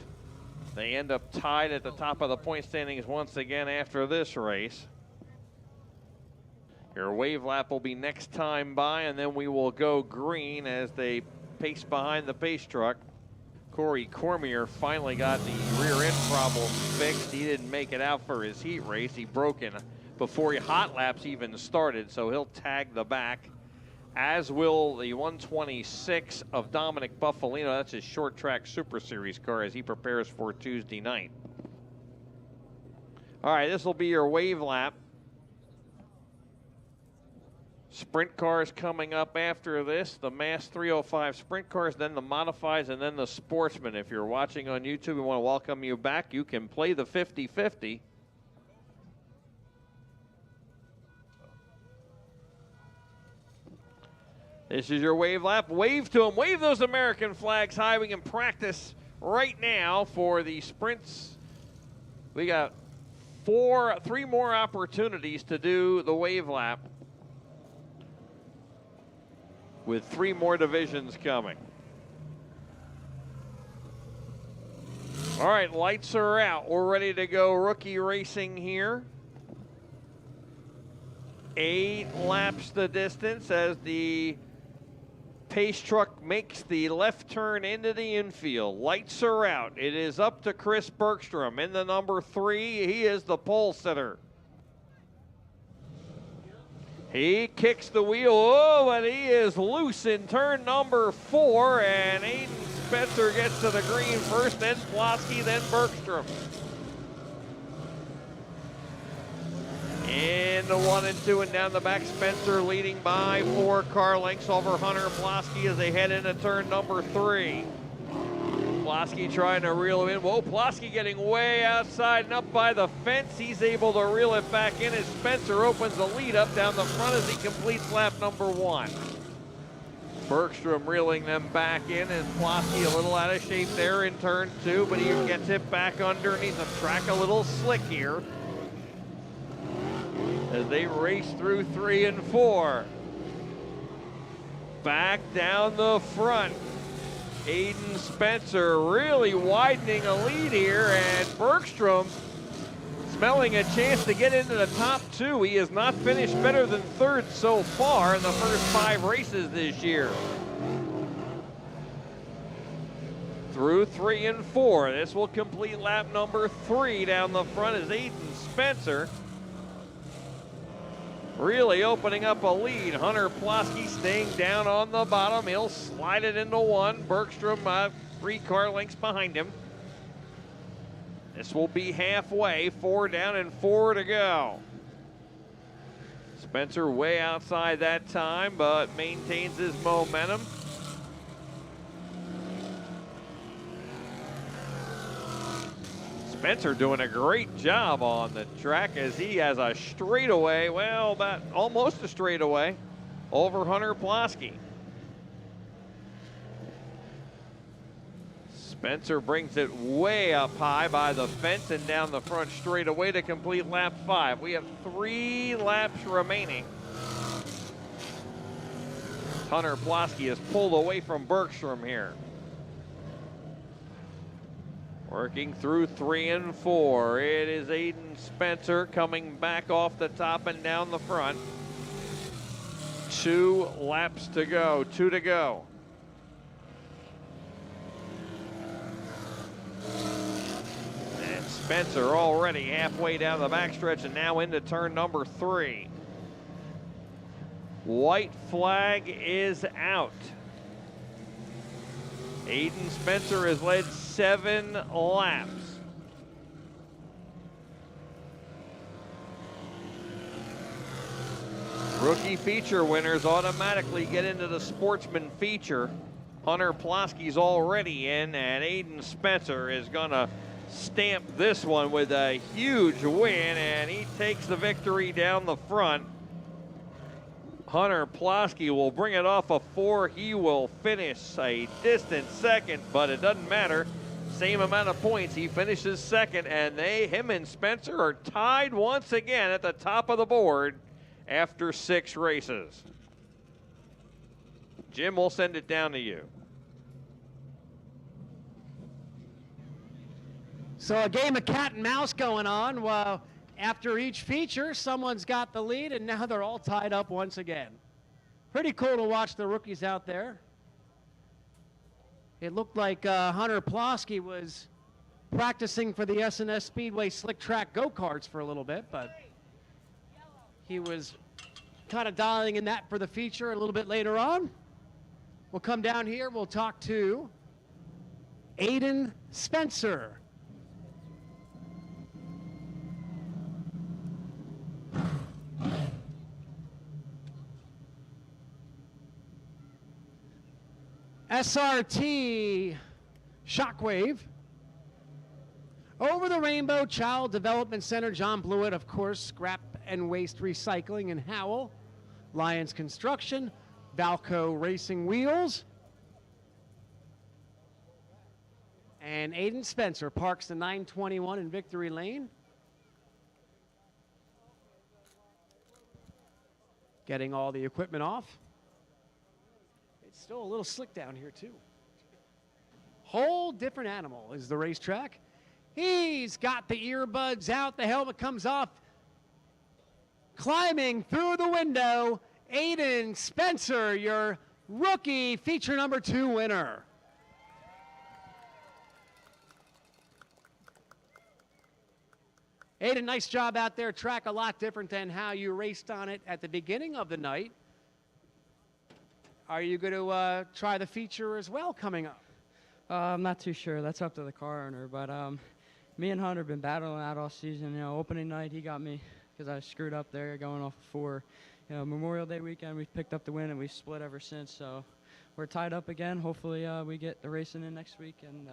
they end up tied at the top of the point standings once again after this race. Your wave lap will be next time by, and then we will go green as they pace behind the pace truck. Corey Cormier finally got the rear end problem fixed. He didn't make it out for his heat race. He broke in before hot laps even started, so he'll tag the back, as will the 126 of Dominic Buffalino. That's his short track Super Series car as he prepares for Tuesday night. All right, this will be your wave lap. Sprint cars coming up after this, the Mass 305 sprint cars, then the modifieds, and then the Sportsman. If you're watching on YouTube, we want to welcome you back. You can play the 50-50. This is your wave lap. Wave to them. Wave those American flags high. We can practice right now for the sprints. We got 3 more opportunities to do the wave lap, with 3 more divisions coming. All right, lights are out. We're ready to go rookie racing here. 8 laps the distance as the pace truck makes the left turn into the infield. Lights are out. It is up to Chris Bergstrom in the number 3. He is the pole sitter. He kicks the wheel, but he is loose in turn number 4, and Aiden Spencer gets to the green first, then Plosky, then Bergstrom. In the 1 and 2 and down the back, Spencer leading by 4 car lengths over Hunter Plosky as they head into turn number 3. Plosky trying to reel him in. Whoa, Plosky getting way outside and up by the fence. He's able to reel it back in as Spencer opens the lead up down the front as he completes lap number 1. Bergstrom reeling them back in as Plosky a little out of shape there in turn 2, but he gets it back underneath the track a little slick here as they race through 3 and 4. Back down the front, Aiden Spencer really widening a lead here, and Bergstrom smelling a chance to get into the top 2. He has not finished better than 3rd so far in the first 5 races this year. Through 3 and 4, this will complete lap number 3 down the front as Aiden Spencer really opening up a lead. Hunter Plosky staying down on the bottom. He'll slide it into 1. Bergstrom 3 car lengths behind him. This will be halfway. 4 down and 4 to go. Spencer way outside that time, but maintains his momentum. Spencer doing a great job on the track as he has a straightaway, well, about almost a straightaway over Hunter Plosky. Spencer brings it way up high by the fence and down the front straightaway to complete lap 5. We have 3 laps remaining. Hunter Plosky is pulled away from Bergstrom here. Working through 3 and 4. It is Aiden Spencer coming back off the top and down the front. 2 laps to go, 2 to go. And Spencer already halfway down the backstretch and now into turn number 3. White flag is out. Aiden Spencer has led 7 laps. Rookie feature winners automatically get into the Sportsman feature. Hunter Plosky's already in, and Aiden Spencer is gonna stamp this one with a huge win, and he takes the victory down the front. Hunter Plosky will bring it off a 4. He will finish a distant 2nd, but it doesn't matter. Same amount of points. He finishes 2nd, and him and Spencer are tied once again at the top of the board after 6 races. Jim, we'll send it down to you. So a game of cat and mouse going on. Well, after each feature, someone's got the lead, and now they're all tied up once again. Pretty cool to watch the rookies out there. It looked like Hunter Plosky was practicing for the S&S Speedway slick track go-karts for a little bit, but he was kind of dialing in that for the feature a little bit later on. We'll come down here. We'll talk to Aiden Spencer. SRT Shockwave. Over the Rainbow Child Development Center, John Blewett, of course, Scrap and Waste Recycling in Howell. Lions Construction, Valco Racing Wheels. And Aiden Spencer parks the 921 in Victory Lane. Getting all the equipment off. It's still a little slick down here too. Whole different animal is the racetrack. He's got the earbuds out, the helmet comes off. climbing through the window, Aiden Spencer, your rookie feature number 2 winner. Aiden, nice job out there. Track a lot different than how you raced on it at the beginning of the night. Are you going to try the feature as well coming up? I'm not too sure. That's up to the car owner. But me and Hunter have been battling out all season. You know, opening night, he got me because I screwed up there going off 4. You know, Memorial Day weekend, we picked up the win, and we split ever since. So we're tied up again. Hopefully we get the racing in next week, and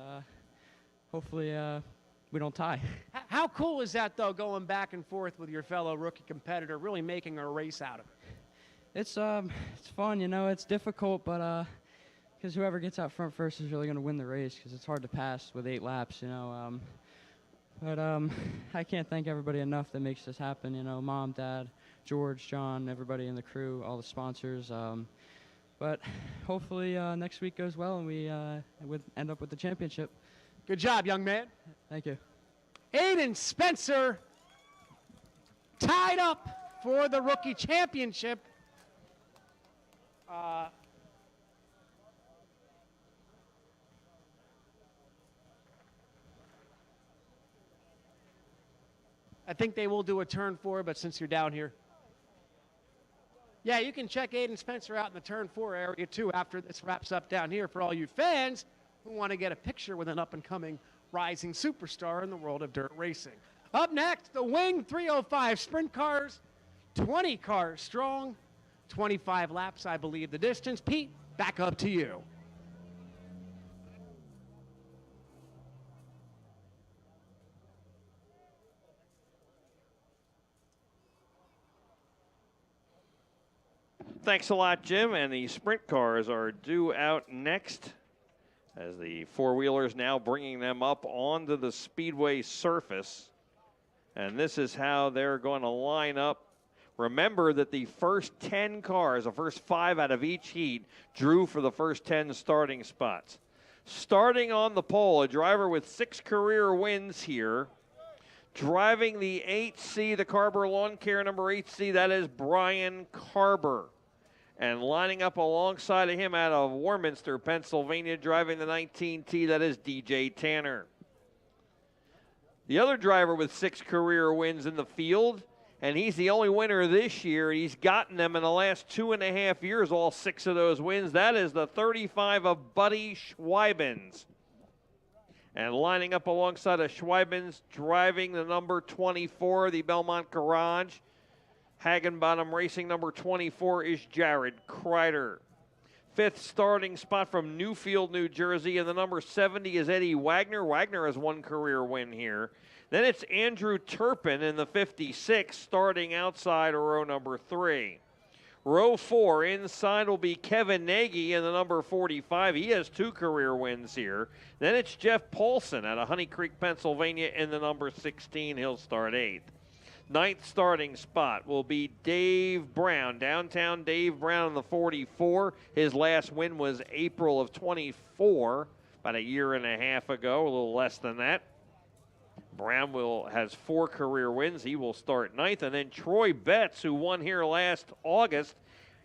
hopefully we don't tie. How cool is that, though, going back and forth with your fellow rookie competitor, really making a race out of it? It's fun, you know. It's difficult, but because whoever gets out front first is really going to win the race because it's hard to pass with 8 laps, you know. But I can't thank everybody enough that makes this happen, you know, Mom, Dad, George, John, everybody in the crew, all the sponsors. But hopefully next week goes well and we would end up with the championship. Good job, young man. Thank you. Aiden Spencer tied up for the rookie championship. I think they will do a turn 4, but since you're down here. Yeah, you can check Aiden Spencer out in the turn 4 area too after this wraps up down here for all you fans who want to get a picture with an up-and-coming rising superstar in the world of dirt racing. Up next, the Wing 305 Sprint Cars, 20 cars strong, 25 laps, I believe, the distance. Pete, back up to you. Thanks a lot, Jim. And the sprint cars are due out next as the four-wheelers now bringing them up onto the Speedway surface. And this is how they're going to line up. Remember that the first 10 cars, the first 5 out of each heat, drew for the first 10 starting spots. Starting on the pole, a driver with 6 career wins here. Driving the 8C, the Carber Lawn Care number 8C, that is Brian Carber. And lining up alongside of him out of Warminster, Pennsylvania, driving the 19T, that is DJ Tanner. The other driver with 6 career wins in the field, and he's the only winner this year. He's gotten them in the last 2.5 years, all 6 of those wins. That is the 35 of Buddy Schweibens. And lining up alongside of Schweibens, driving the number 24, the Belmont Garage. Hagenbottom Racing number 24 is Jared Kreider. 5th starting spot from Newfield, New Jersey, and the number 70 is Eddie Wagner. Wagner has 1 career win here. Then it's Andrew Turpin in the 56, starting outside row number 3. Row 4 inside will be Kevin Nagy in the number 45. He has 2 career wins here. Then it's Jeff Paulson out of Honey Creek, Pennsylvania in the number 16. He'll start 8th. 9th starting spot will be Dave Brown, downtown Dave Brown in the 44. His last win was April of 24, about a year and a half ago, a little less than that. Brown has 4 career wins. He will start 9th. And then Troy Betts, who won here last August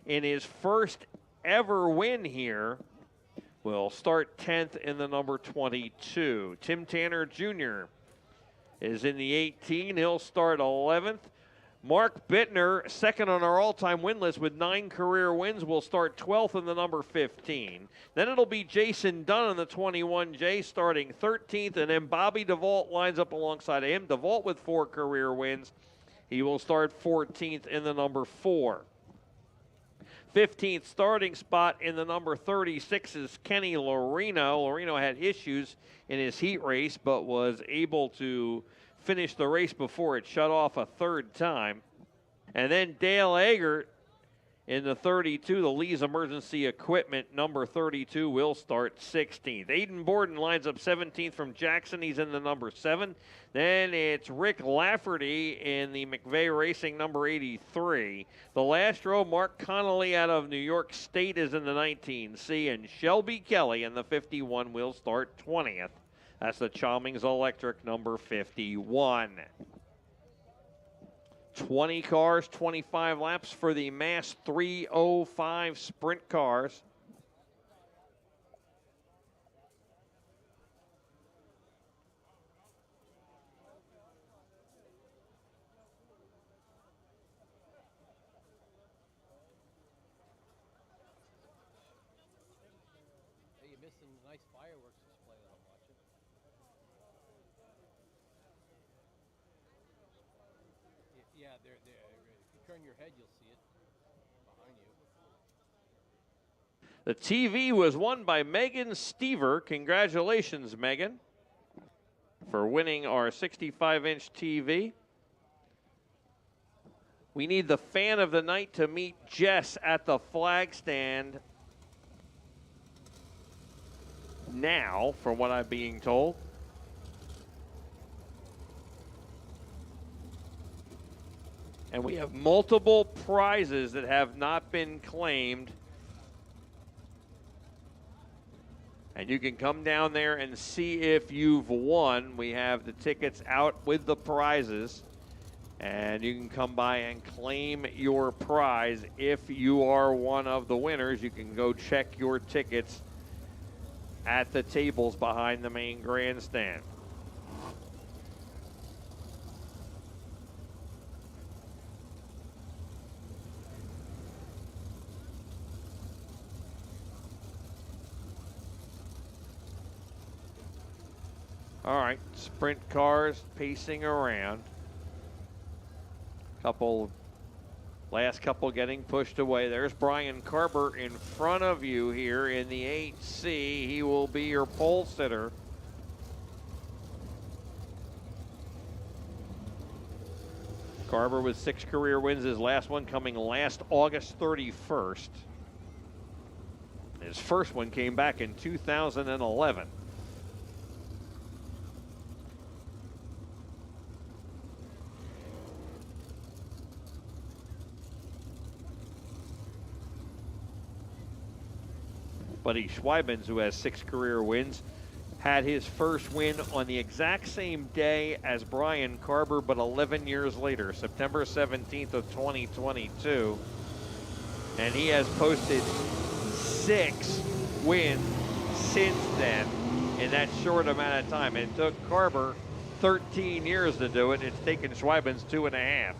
in his first ever win here, will start 10th in the number 22. Tim Tanner Jr. is in the 18. He'll start 11th. Mark Bittner, second on our all-time win list with 9 career wins, will start 12th in the number 15. Then it'll be Jason Dunn in the 21J starting 13th, and then Bobby DeVault lines up alongside of him. DeVault with 4 career wins. He will start 14th in the number 4. 15th starting spot in the number 36 is Kenny Lorino. Lorino had issues in his heat race, but was able to finish the race before it shut off a 3rd time. And then Dale Eggert in the 32, the Lee's Emergency Equipment number 32, will start 16th. Aiden Borden lines up 17th from Jackson. He's in the number 7. Then it's Rick Lafferty in the McVeigh Racing number 83. The last row, Mark Connolly out of New York State is in the 19C, and Shelby Kelly in the 51 will start 20th. That's the Chalmings Electric number 51. 20 cars, 25 laps for the Mass 305 sprint cars. Hey, you're missing a nice fireworks display that I'm watching. Yeah, they're there. If you turn your head, you'll see it behind you. The TV was won by Megan Stever. Congratulations, Megan, for winning our 65-inch TV. We need the fan of the night to meet Jess at the flag stand now, from what I'm being told. And we have multiple prizes that have not been claimed. And you can come down there and see if you've won. We have the tickets out with the prizes. And you can come by and claim your prize. If you are one of the winners, you can go check your tickets at the tables behind the main grandstand. All right, sprint cars pacing around. Last couple getting pushed away. There's Brian Carber in front of you here in the 8C. He will be your pole sitter. Carber with 6 career wins, his last one coming last August 31st. His first one came back in 2011. Buddy Schweibens, who has 6 career wins, had his first win on the exact same day as Brian Carber, but 11 years later, September 17th of 2022. And he has posted 6 wins since then in that short amount of time. It took Carber 13 years to do it. It's taken Schweibens 2.5.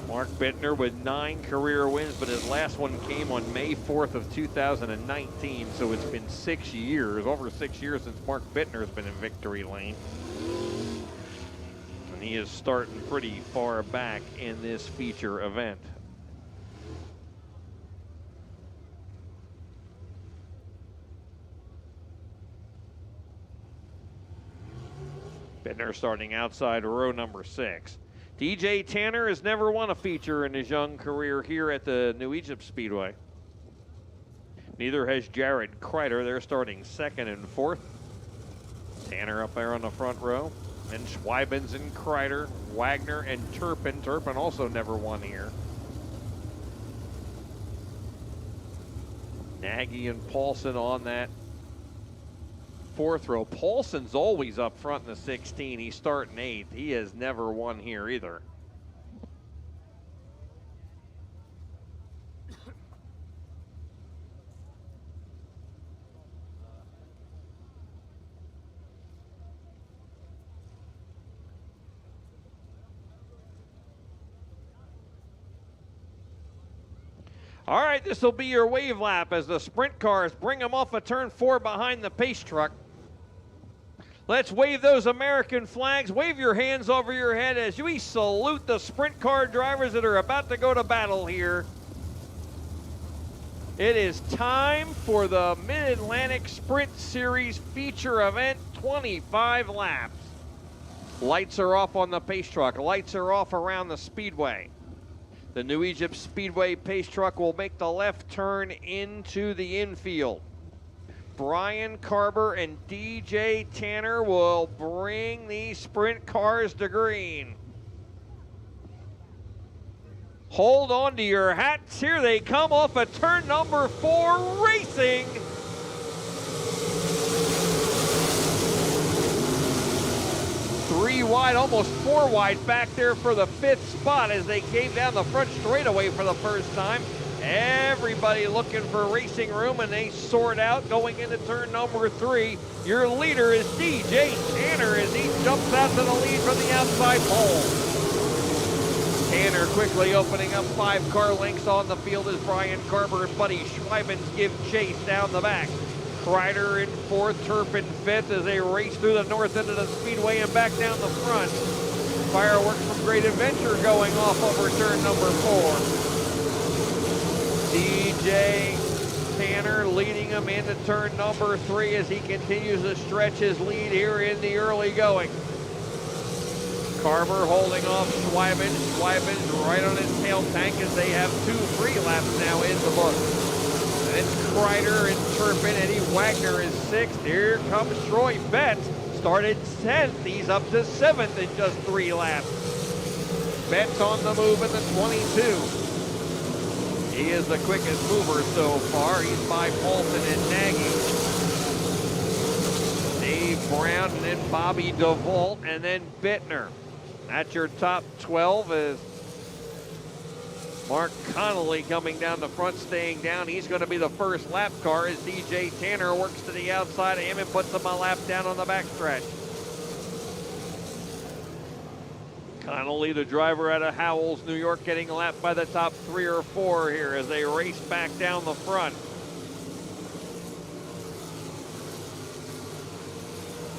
Mark Bittner with 9 career wins, but his last one came on May 4th of 2019, so it's been 6 years, over 6 years since Mark Bittner's been in victory lane. And he is starting pretty far back in this feature event. Bittner starting outside row number 6. DJ Tanner has never won a feature in his young career here at the New Egypt Speedway. Neither has Jared Kreider. They're starting 2nd and 4th. Tanner up there on the front row. And Schweibens and Kreider, Wagner and Turpin. Turpin also never won here. Nagy and Paulson on that 4th row. Paulson's always up front in the 16. He's starting 8th. He has never won here either. All right, this will be your wave lap as the sprint cars bring them off of turn 4 behind the pace truck. Let's wave those American flags. Wave your hands over your head as we salute the sprint car drivers that are about to go to battle here. It is time for the Mid-Atlantic Sprint Series feature event, 25 laps. Lights are off on the pace truck. Lights are off around the speedway. The New Egypt Speedway pace truck will make the left turn into the infield. Brian Carber and DJ Tanner will bring these sprint cars to green. Hold on to your hats. Here they come off of turn number 4, racing. Three wide, almost 4 wide back there for the 5th spot as they came down the front straightaway for the first time. Everybody looking for racing room, and they soared out going into turn number 3. Your leader is DJ Tanner as he jumps out to the lead from the outside pole. Tanner quickly opening up 5 car lengths on the field as Brian Carver and Buddy Schweibens give chase down the back. Kreider in 4th, Turpin 5th as they race through the north end of the Speedway and back down the front. Fireworks from Great Adventure going off over turn number 4. DJ Tanner leading him into turn number 3 as he continues to stretch his lead here in the early going. Carver holding off Schweibens. Schweibens right on his tail tank as they have 2 free laps now in the book. And it's Kreider and Turpin. Eddie Wagner is 6th. Here comes Troy Betts. Started 10th. He's up to 7th in just 3 laps. Betts on the move in the 22. He is the quickest mover so far. He's by Paulson and Nagy. Dave Brown and then Bobby DeVault and then Bittner. That's your top 12 as Mark Connolly coming down the front, staying down. He's going to be the first lap car as DJ Tanner works to the outside of him and puts him a lap down on the backstretch. Connolly, the driver out of Howells, New York, getting lapped by the top 3 or 4 here as they race back down the front.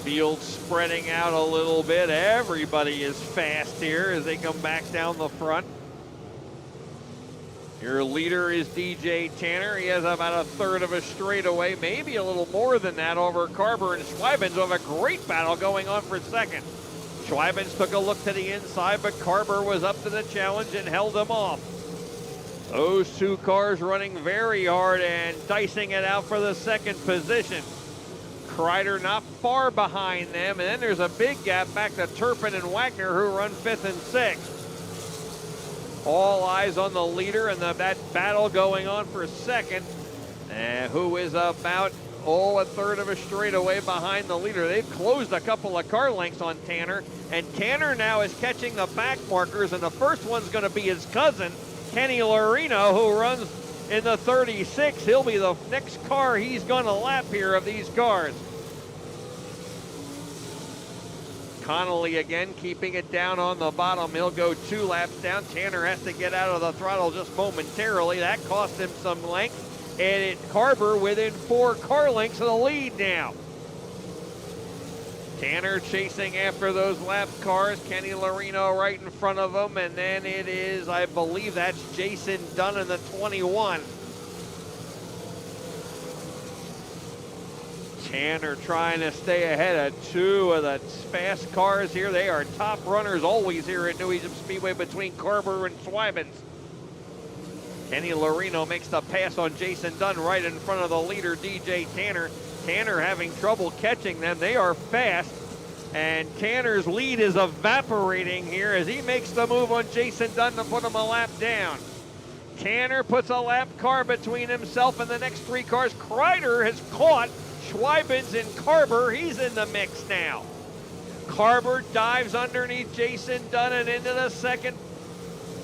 Field spreading out a little bit. Everybody is fast here as they come back down the front. Your leader is DJ Tanner. He has about a third of a straightaway, maybe a little more than that over Carver and Schweibens, who have a great battle going on for second. Schweibens took a look to the inside, but Carver was up to the challenge and held him off. Those 2 cars running very hard and dicing it out for the second position. Kreider not far behind them, and then there's a big gap back to Turpin and Wagner, who run 5th and 6th. All eyes on the leader and that battle going on for second, who is about, a third of a straightaway behind the leader. They've closed a couple of car lengths on Tanner, and Tanner now is catching the back markers, and the first one's going to be his cousin, Kenny Lorino, who runs in the 36. He'll be the next car he's going to lap here of these cars. Connolly again keeping it down on the bottom. He'll go 2 laps down. Tanner has to get out of the throttle just momentarily. That cost him some length. And Carver within 4 car lengths of the lead now. Tanner chasing after those lap cars. Kenny Lorino right in front of him. And then it is, I believe that's Jason Dunn in the 21. Tanner trying to stay ahead of 2 of the fast cars here. They are top runners always here at New Egypt Speedway between Carver and Schweibens. Kenny Lorino makes the pass on Jason Dunn right in front of the leader, DJ Tanner. Tanner having trouble catching them. They are fast, and Tanner's lead is evaporating here as he makes the move on Jason Dunn to put him a lap down. Tanner puts a lap car between himself and the next 3 cars. Kreider has caught Schweibens and Carver. He's in the mix now. Carver dives underneath Jason Dunn and into the second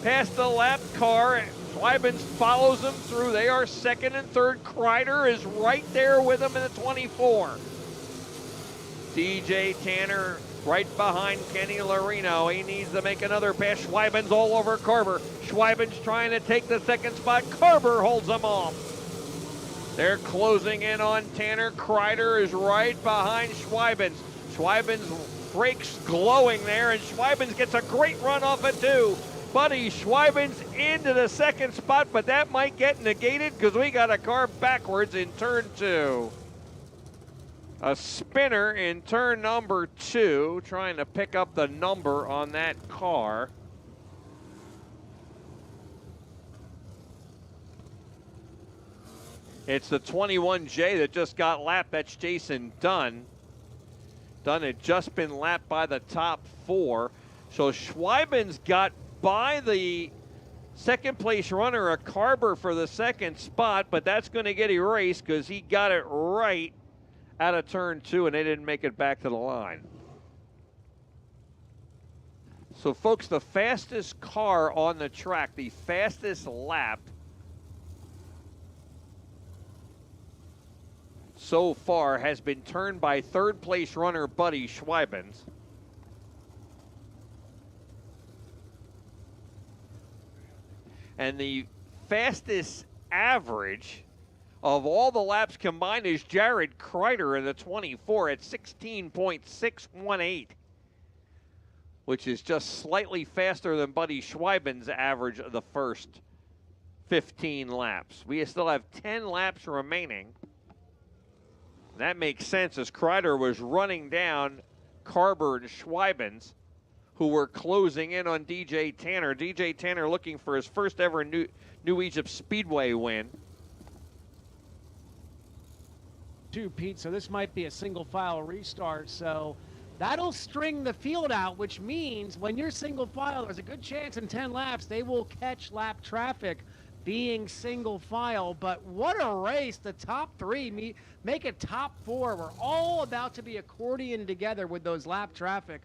past the lap car. Schweibens follows them through. They are second and third. Kreider is right there with them in the 24. DJ Tanner right behind Kenny Lorino. He needs to make another pass. Schweibens all over Carver. Schweibens trying to take the second spot. Carver holds him off. They're closing in on Tanner. Kreider is right behind Schweibens. Schweibens brakes glowing there, and Schweibens gets a great run off it too. Buddy Schweibens into the second spot, but that might get negated because we got a car backwards in turn 2. A spinner in turn number 2, trying to pick up the number on that car. It's the 21J that just got lapped. That's Jason Dunn. Dunn had just been lapped by the top 4. So Schweibens got by the Second place runner, a Carber for the second spot, but that's going to get erased because he got it right out of turn 2 and they didn't make it back to the line. So, folks, the fastest car on the track, the fastest lap so far has been turned by third place runner Buddy Schweibens. And the fastest average of all the laps combined is Jared Kreider in the 24 at 16.618, which is just slightly faster than Buddy Schweibens' average of the first 15 laps. We still have 10 laps remaining. That makes sense as Kreider was running down Carber and Schweibens, who were closing in on DJ Tanner. DJ Tanner looking for his first ever New Egypt Speedway win. Pete, so this might be a single file restart, so that'll string the field out, which means when you're single file, there's a good chance in 10 laps they will catch lap traffic being single file. But what a race. The top 3 make it top 4. We're all about to be accordion together with those lap traffic.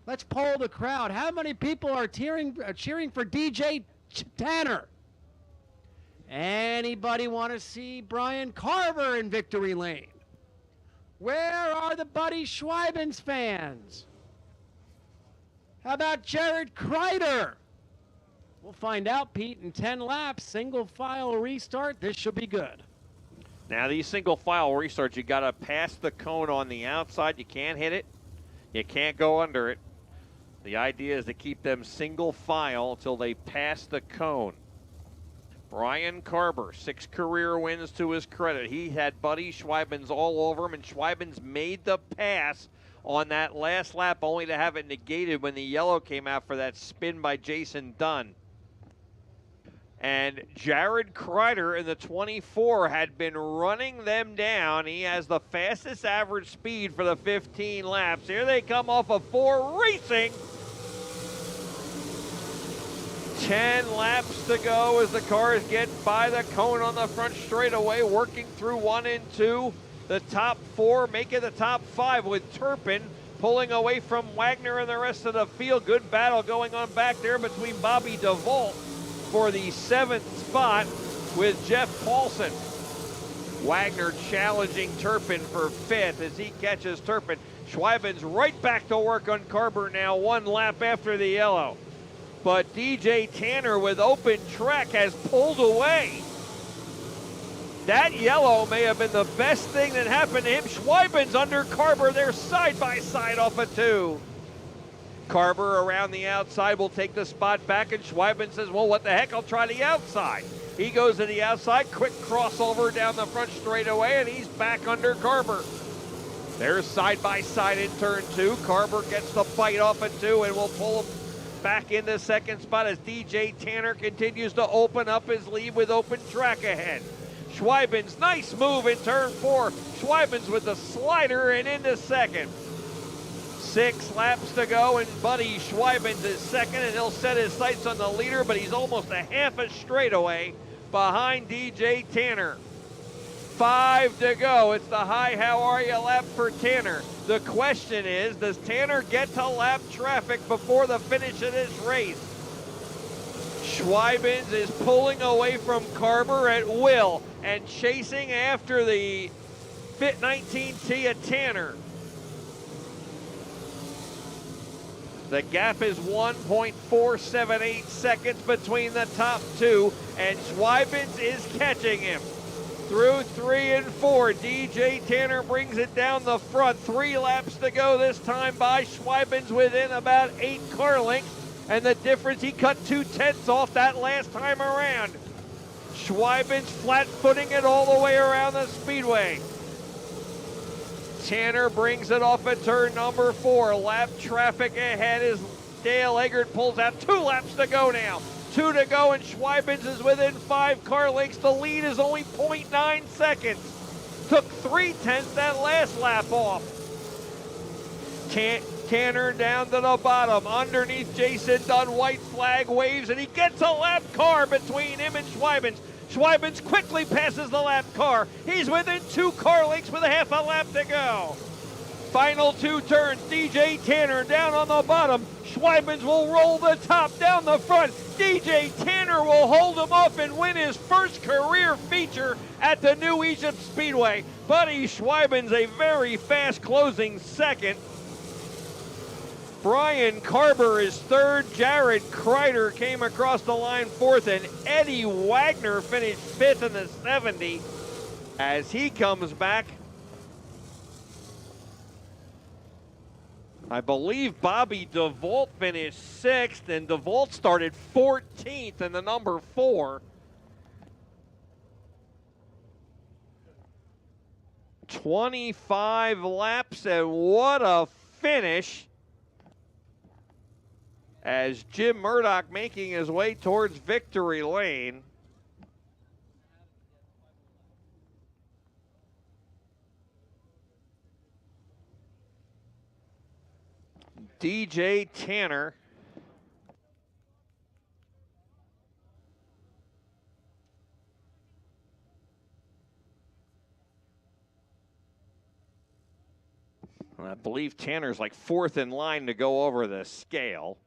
Let's poll the crowd. How many people are cheering for DJ Tanner? Anybody want to see Brian Carver in victory lane? Where are the Buddy Schweibens fans? How about Jared Kreider? We'll find out, Pete, in 10 laps, single file restart. This should be good. Now, these single file restarts, you got to pass the cone on the outside. You can't hit it. You can't go under it. The idea is to keep them single file until they pass the cone. Brian Carber, 6 career wins to his credit. He had Buddy Schweibens all over him, and Schweibens made the pass on that last lap, only to have it negated when the yellow came out for that spin by Jason Dunn. And Jared Kreider in the 24 had been running them down. He has the fastest average speed for the 15 laps. Here they come off of 4 racing. 10 laps to go as the cars get by the cone on the front straightaway, working through 1 and 2. The top 4 making the top 5 with Turpin pulling away from Wagner and the rest of the field. Good battle going on back there between Bobby DeVault for the 7th spot with Jeff Paulson. Wagner challenging Turpin for 5th as he catches Turpin. Schweibens right back to work on Carber now, 1 lap after the yellow. But DJ Tanner with open track has pulled away. That yellow may have been the best thing that happened to him. Schweibens under Carber, they're side by side off of 2. Carber around the outside will take the spot back, and Schweibens says, well, what the heck, I'll try the outside. He goes to the outside, quick crossover down the front straightaway, and he's back under Carber. They're side by side in turn 2. Carber gets the bite off of 2 and will pull him back into second spot as DJ Tanner continues to open up his lead with open track ahead. Schweibens, nice move in turn 4. Schweibens with the slider and into second. 6 laps to go, and Buddy Schweibens is second, and he'll set his sights on the leader, but he's almost a half a straightaway behind DJ Tanner. 5 to go. It's the hi, how are you lap for Tanner. The question is, does Tanner get to lap traffic before the finish of this race? Schweibens is pulling away from Carber at will and chasing after the Fit 19T of Tanner. The gap is 1.478 seconds between the top 2, and Schweibens is catching him. Through 3 and 4, DJ Tanner brings it down the front. 3 laps to go this time by Schweibens within about 8 car lengths. And the difference, he cut 2/10 off that last time around. Schweibens flat-footing it all the way around the speedway. Tanner brings it off at turn number 4. Lap traffic ahead as Dale Eggert pulls out. 2 laps to go now. 2 to go, and Schweibens is within 5 car lengths. The lead is only 0.9 seconds. Took 3/10 that last lap off. Tanner down to the bottom. Underneath Jason Dunn, white flag waves, and he gets a lap car between him and Schweibens. Schweibens quickly passes the lap car. He's within 2 car lengths with a half a lap to go. Final 2 turns, DJ Tanner down on the bottom. Schweibens will roll the top down the front. DJ Tanner will hold him up and win his first career feature at the New Egypt Speedway. Buddy Schweibens a very fast closing second. Brian Carber is third. Jared Kreider came across the line fourth, and Eddie Wagner finished fifth in the 70 as he comes back. I believe Bobby DeVault finished 6th, and DeVault started 14th in the number 4. 25 laps, and what a finish as Jim Murdoch making his way towards victory lane. DJ Tanner I believe Tanner's like 4th in line to go over the scale.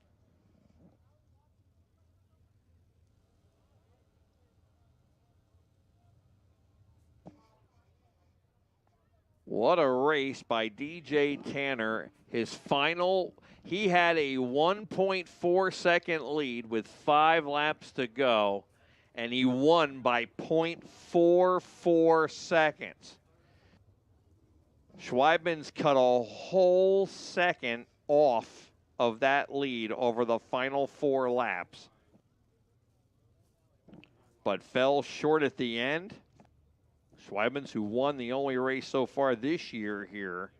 What a race by DJ Tanner. His final, he had a 1.4 second lead with 5 laps to go, and he won by 0.44 seconds. Schweibens cut a whole second off of that lead over the final 4 laps, but fell short at the end. Schweibens, who won the only race so far this year here.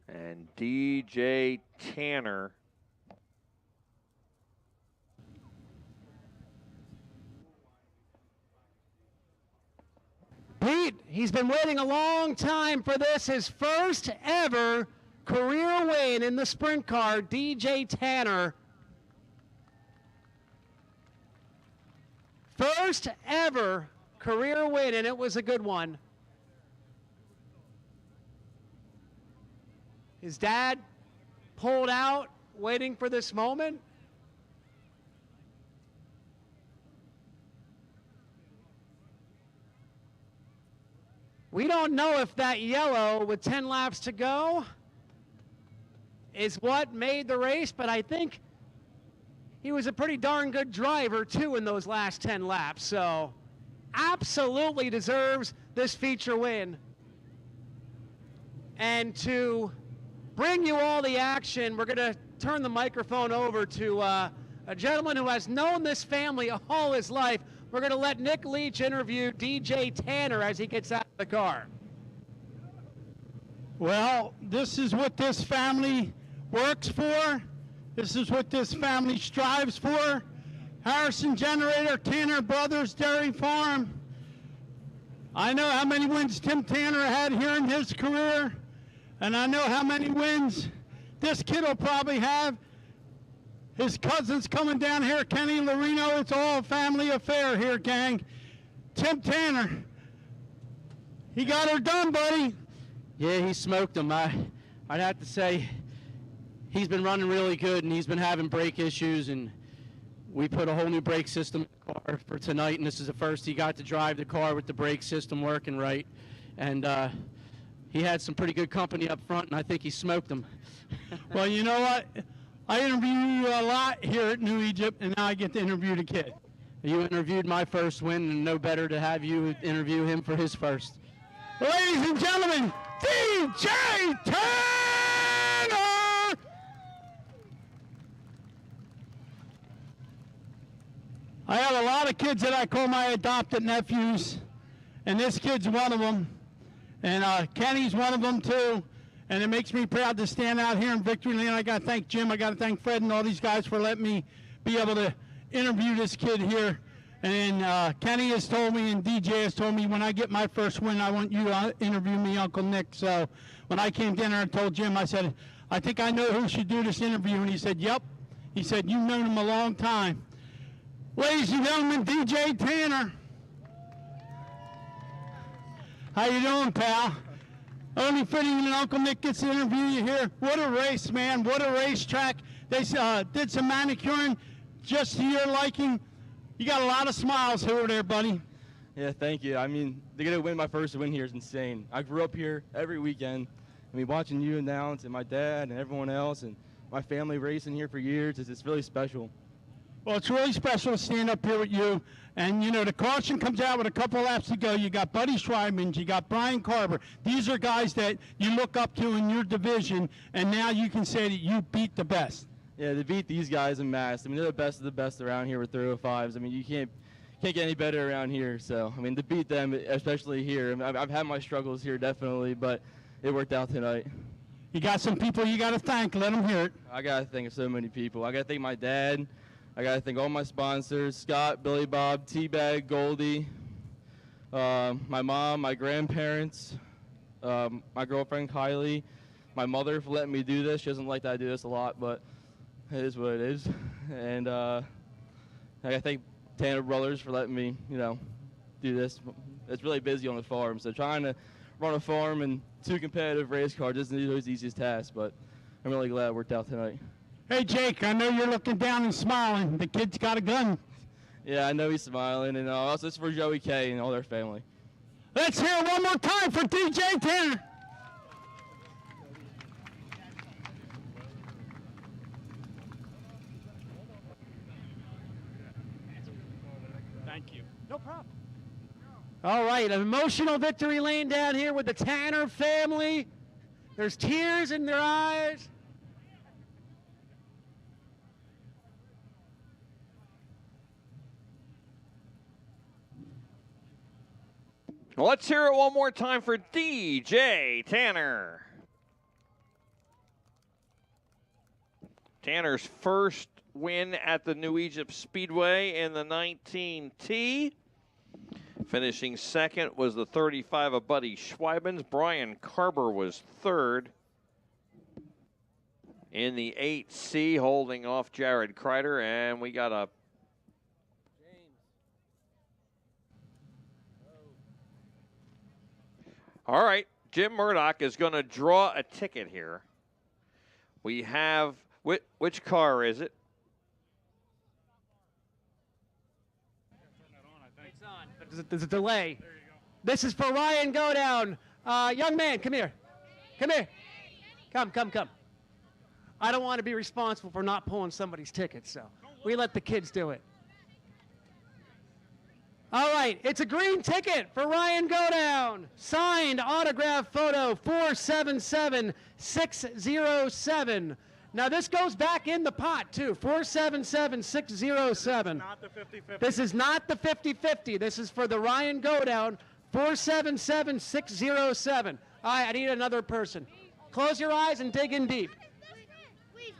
And DJ Tanner Pete, he's been waiting a long time for this. His first ever career win in the sprint car, DJ Tanner. First ever career win, and it was a good one. His dad pulled out, waiting for this moment. We don't know if that yellow with 10 laps to go is what made the race, but I think he was a pretty darn good driver, too, in those last 10 laps. So absolutely deserves this feature win. And to bring you all the action, we're going to turn the microphone over to a gentleman who has known this family all his life. We're going to let Nick Leach interview DJ Tanner as he gets out of the car. Well, this is what this family works for. This is what this family strives for. Harrison Generator, Tanner Brothers Dairy Farm. I know how many wins Tim Tanner had here in his career, and I know how many wins this kid will probably have. His cousin's coming down here, Kenny Lorino. It's all a family affair here, gang. Tim Tanner, he got her done, buddy. Yeah, he smoked him. I'd have to say he's been running really good, and he's been having brake issues, and we put a whole new brake system in the car for tonight, and this is the first he got to drive the car with the brake system working right. And he had some pretty good company up front, and I think he smoked him. Well, you know what? I interview you a lot here at New Egypt, and now I get to interview the kid. You interviewed my first win, and no better to have you interview him for his first. Ladies and gentlemen, DJ Tanner! I have a lot of kids that I call my adopted nephews, and this kid's one of them. And Kenny's one of them, too. And it makes me proud to stand out here in Victory Lane. I got to thank Jim. I got to thank Fred and all these guys for letting me be able to interview this kid here. And then Kenny has told me and DJ has told me when I get my first win, I want you to interview me, Uncle Nick. So when I came down there and told Jim, I said, I think I know who should do this interview. And he said, yep. He said, you've known him a long time. Ladies and gentlemen, DJ Tanner. How you doing, pal? Only fitting that Uncle Nick gets to interview you here. What a race, man. What a racetrack. They did some manicuring just to your liking. You got a lot of smiles over there, buddy. Yeah, thank you. I mean, to get to win my first win here is insane. I grew up here every weekend. I mean, watching you announce and my dad and everyone else and my family racing here for years, it's really special. Well, it's really special to stand up here with you. And, you know, the caution comes out with a couple laps to go. You got Buddy Schweibman, you got Brian Carver. These are guys that you look up to in your division, and now you can say that you beat the best. Yeah, to beat these guys in mass. I mean, they're the best of the best around here with 305s. I mean, you can't get any better around here. So, I mean, to beat them, especially here, I mean, I've had my struggles here definitely, but it worked out tonight. You got some people you got to thank. Let them hear it. I got to thank so many people. I got to thank my dad. I got to thank all my sponsors, Scott, Billy Bob, T-Bag, Goldie, my mom, my grandparents, my girlfriend, Kylie, my mother for letting me do this. She doesn't like that I do this a lot, but it is what it is. And I got to thank Tanner Brothers for letting me, you know, do this. It's really busy on the farm, so trying to run a farm and 2 competitive race cars isn't always the easiest task, but I'm really glad it worked out tonight. Hey, Jake, I know you're looking down and smiling. The kid's got a gun. Yeah, I know he's smiling, and also it's for Joey K and all their family. Let's hear it one more time for DJ Tanner. Thank you. No problem. All right, an emotional victory lane down here with the Tanner family. There's tears in their eyes. Let's hear it one more time for DJ Tanner. Tanner's first win at the New Egypt Speedway in the 19T. Finishing second was the 35 of Buddy Schweibens. Brian Carver was third. In the 8C, holding off Jared Kreider, and we got a all right, Jim Murdoch is going to draw a ticket here. We have, which car is it? It's on, but there's a delay. This is for Ryan Godown. Young man, come here. Come here. Come. I don't want to be responsible for not pulling somebody's ticket, so we let the kids do it. All right, it's a green ticket for Ryan Godown. Signed autograph photo 477607. Now this goes back in the pot too, 477607. This is not the 50-50. This is for the Ryan Godown 477607. All right, I need another person. Close your eyes and dig in deep. Please.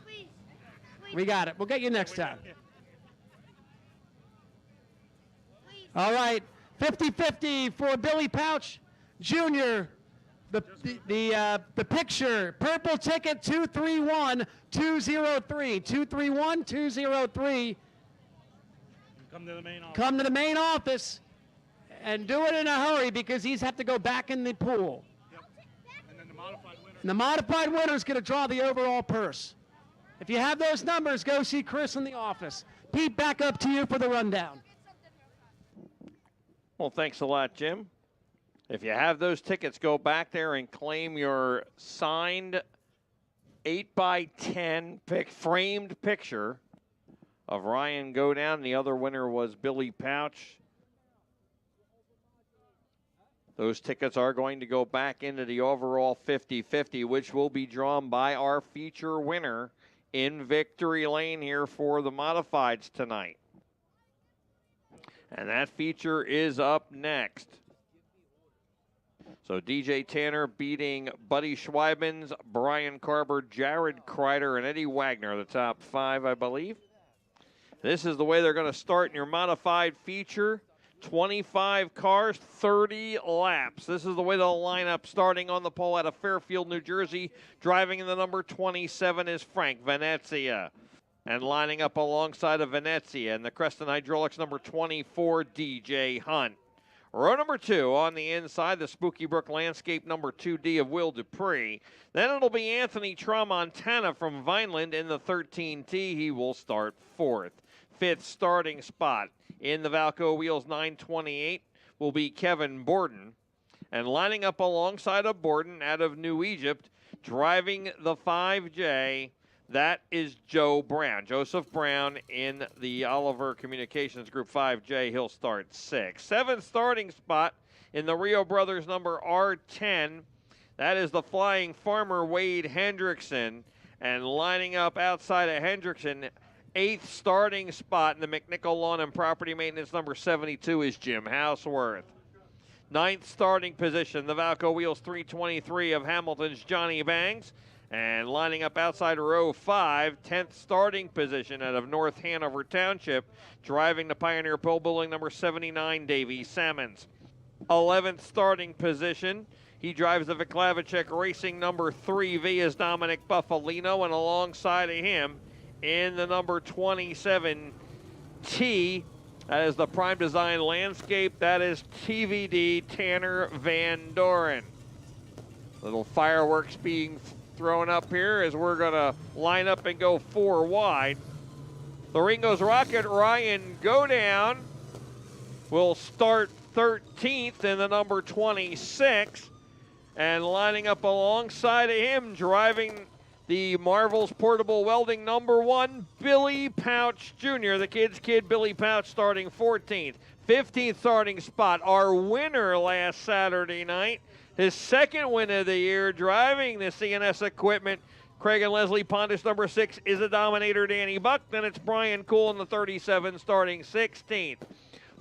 We got it. We'll get you next time. All right, 50-50 for Billy Pouch Jr. The picture, purple ticket 231203. 231203. Come to the main office. Come to the main office and do it in a hurry because he's have to go back in the pool. Yep. And then the modified winner. And the modified winner is going to draw the overall purse. If you have those numbers, go see Chris in the office. Pete, back up to you for the rundown. Well, thanks a lot, Jim. If you have those tickets, go back there and claim your signed 8x10 framed picture of Ryan Godown. The other winner was Billy Pouch. Those tickets are going to go back into the overall 50-50, which will be drawn by our feature winner in Victory Lane here for the modifieds tonight. And that feature is up next. So DJ Tanner beating Buddy Schweibens, Brian Carver, Jared Kreider, and Eddie Wagner, the top 5, I believe. This is the way they're going to start in your modified feature. 25 cars, 30 laps. This is the way they'll line up starting on the pole out of Fairfield, New Jersey. Driving in the number 27 is Frank Venezia. And lining up alongside of Venezia and the Creston Hydraulics number 24, DJ Hunt. Row number 2 on the inside, the Spooky Brook Landscape number 2D of Will Dupree. Then it'll be Anthony Tramontana from Vineland in the 13T. He will start 4th. 5th starting spot in the Valco Wheels 928 will be Kevin Borden. And lining up alongside of Borden out of New Egypt, driving the 5J, that is Joe Brown. Joseph Brown in the Oliver Communications Group 5J. He'll start 6th. 7th starting spot in the Rio Brothers number R10. That is the Flying Farmer Wade Hendrickson. And lining up outside of Hendrickson, 8th starting spot in the McNichol Lawn and Property Maintenance number 72 is Jim Houseworth. 9th starting position, the Valco Wheels 323 of Hamilton's Johnny Bangs. And lining up outside row 5, 10th starting position out of North Hanover Township, driving the Pioneer Pole Building number 79, Davey Sammons. 11th starting position, he drives the Viklavicek Racing number 3V is Dominic Buffalino, and alongside of him in the number 27 T, that is the Prime Design Landscape, that is TVD Tanner Van Doren. Little fireworks being thrown up here as we're going to line up and go 4 wide. The Ringo's Rocket Ryan Godown will start 13th in the number 26. And lining up alongside of him, driving the Marvel's Portable Welding number 1, Billy Pouch Jr., the kid's kid, Billy Pouch, starting 14th. 15th starting spot, our winner last Saturday night. His second win of the year, driving the CNS equipment. Craig and Leslie Pontus, number 6, is a dominator, Danny Buck. Then it's Brian Cool in the 37, starting 16th.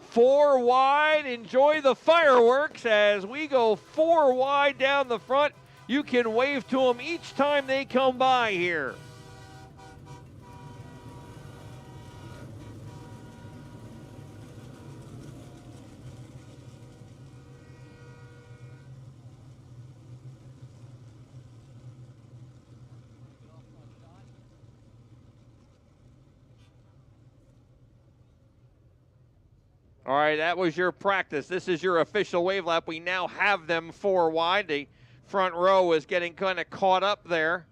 4 wide, enjoy the fireworks as we go 4 wide down the front. You can wave to them each time they come by here. All right, that was your practice. This is your official wave lap. We now have them 4 wide. The front row is getting kind of caught up there.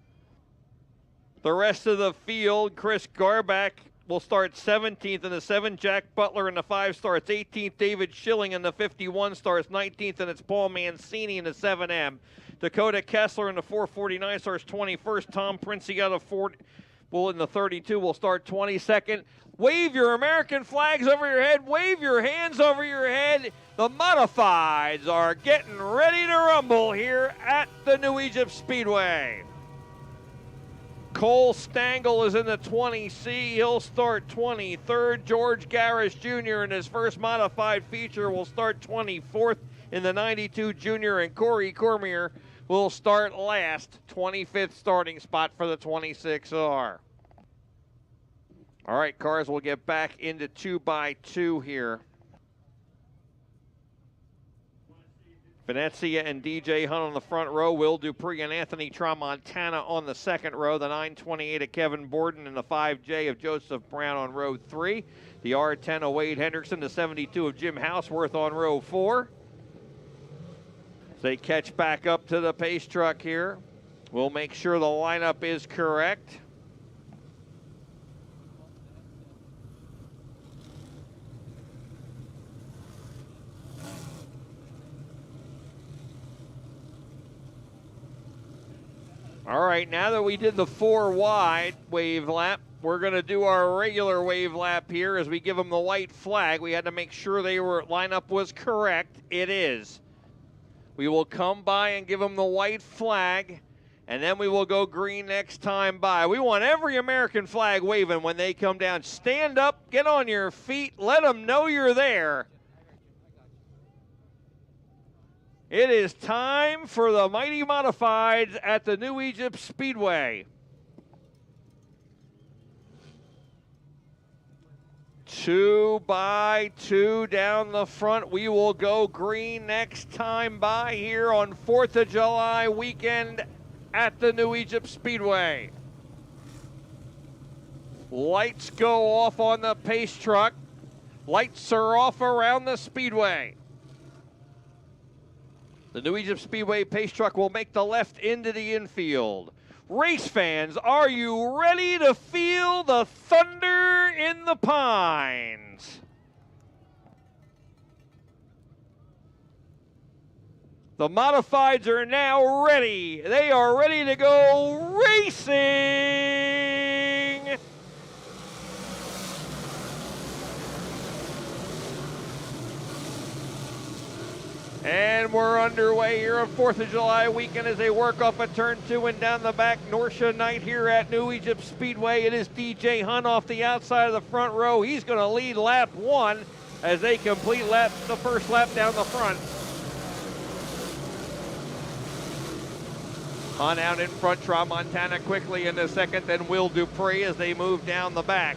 The rest of the field, Chris Garback will start 17th in the 7. Jack Butler in the 5 starts 18th. David Schilling in the 51 starts 19th, and it's Paul Mancini in the 7M. Dakota Kessler in the 449 starts 21st. Tom Princey out of 40. Well, in the 32 will start 22nd. Wave your American flags over your head. Wave your hands over your head. The modifieds are getting ready to rumble here at the New Egypt Speedway. Cole Stangl is in the 20C. He'll start 23rd. George Garris Jr. in his first modified feature will start 24th in the 92 Junior, and Corey Cormier will start last, 25th starting spot for the 26R. All right, cars will get back into 2x2 here. Venezia and DJ Hunt on the front row. Will Dupree and Anthony Tramontana on the second row. The 928 of Kevin Borden and the 5J of Joseph Brown on row 3. The R10 of Wade Hendrickson, the 72 of Jim Houseworth on row 4. As they catch back up to the pace truck here, we'll make sure the lineup is correct. All right, now that we did the 4 wide wave lap, we're going to do our regular wave lap here as we give them the white flag. We had to make sure lineup was correct. It is. We will come by and give them the white flag, and then we will go green next time by. We want every American flag waving when they come down. Stand up, get on your feet, let them know you're there. It is time for the Mighty Modifieds at the New Egypt Speedway. 2 by 2 down the front. We will go green next time by here on 4th of July weekend at the New Egypt Speedway. Lights go off on the pace truck. Lights are off around the Speedway. The New Egypt Speedway pace truck will make the left into the infield. Race fans, are you ready to feel the thunder in the pines? The modifieds are now ready. They are ready to go racing. And we're underway here on 4th of July weekend as they work off of turn 2 and down the back. Norcia night here at New Egypt Speedway. It is DJ Hunt off the outside of the front row. He's going to lead lap 1 as they complete the first lap down the front. Hunt out in front, Tramontana quickly in the second, then Will Dupree as they move down the back.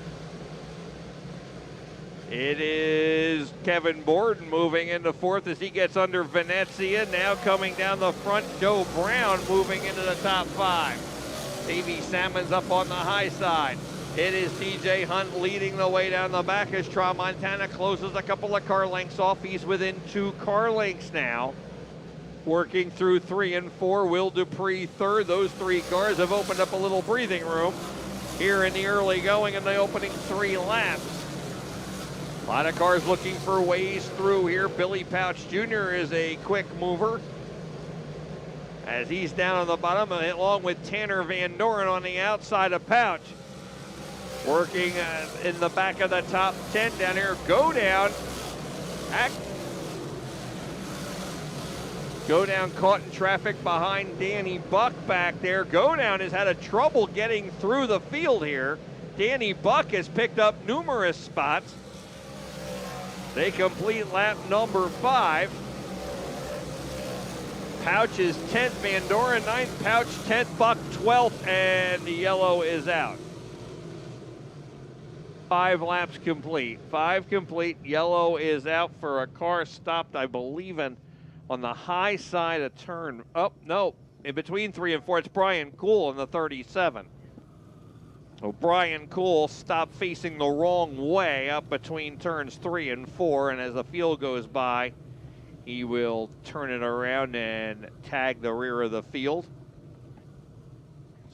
It is Kevin Borden moving into 4th as he gets under Venezia. Now coming down the front, Joe Brown moving into the top 5. Davey Salmon's up on the high side. It is TJ Hunt leading the way down the back as Tramontana closes a couple of car lengths off. He's within 2 car lengths now. Working through 3 and 4, Will Dupree 3rd. Those 3 cars have opened up a little breathing room here in the early going in the opening 3 laps. A lot of cars looking for ways through here. Billy Pouch Jr. is a quick mover as he's down on the bottom along with Tanner Van Doren on the outside of Pouch. Working in the back of the top 10 down here. Go down caught in traffic behind Danny Buck back there. Go down has had a trouble getting through the field here. Danny Buck has picked up numerous spots. They complete lap number 5. Pouch is 10th, Van Doren 9th, Pouch 10th, Buck 12th, and the yellow is out. 5 laps complete. 5 complete. Yellow is out for a car stopped, I believe, on the high side of turn. Oh, no, in between 3 and 4, it's Brian Cool in the 37. So Brian Cool stopped facing the wrong way up between turns 3 and 4, and as the field goes by, he will turn it around and tag the rear of the field.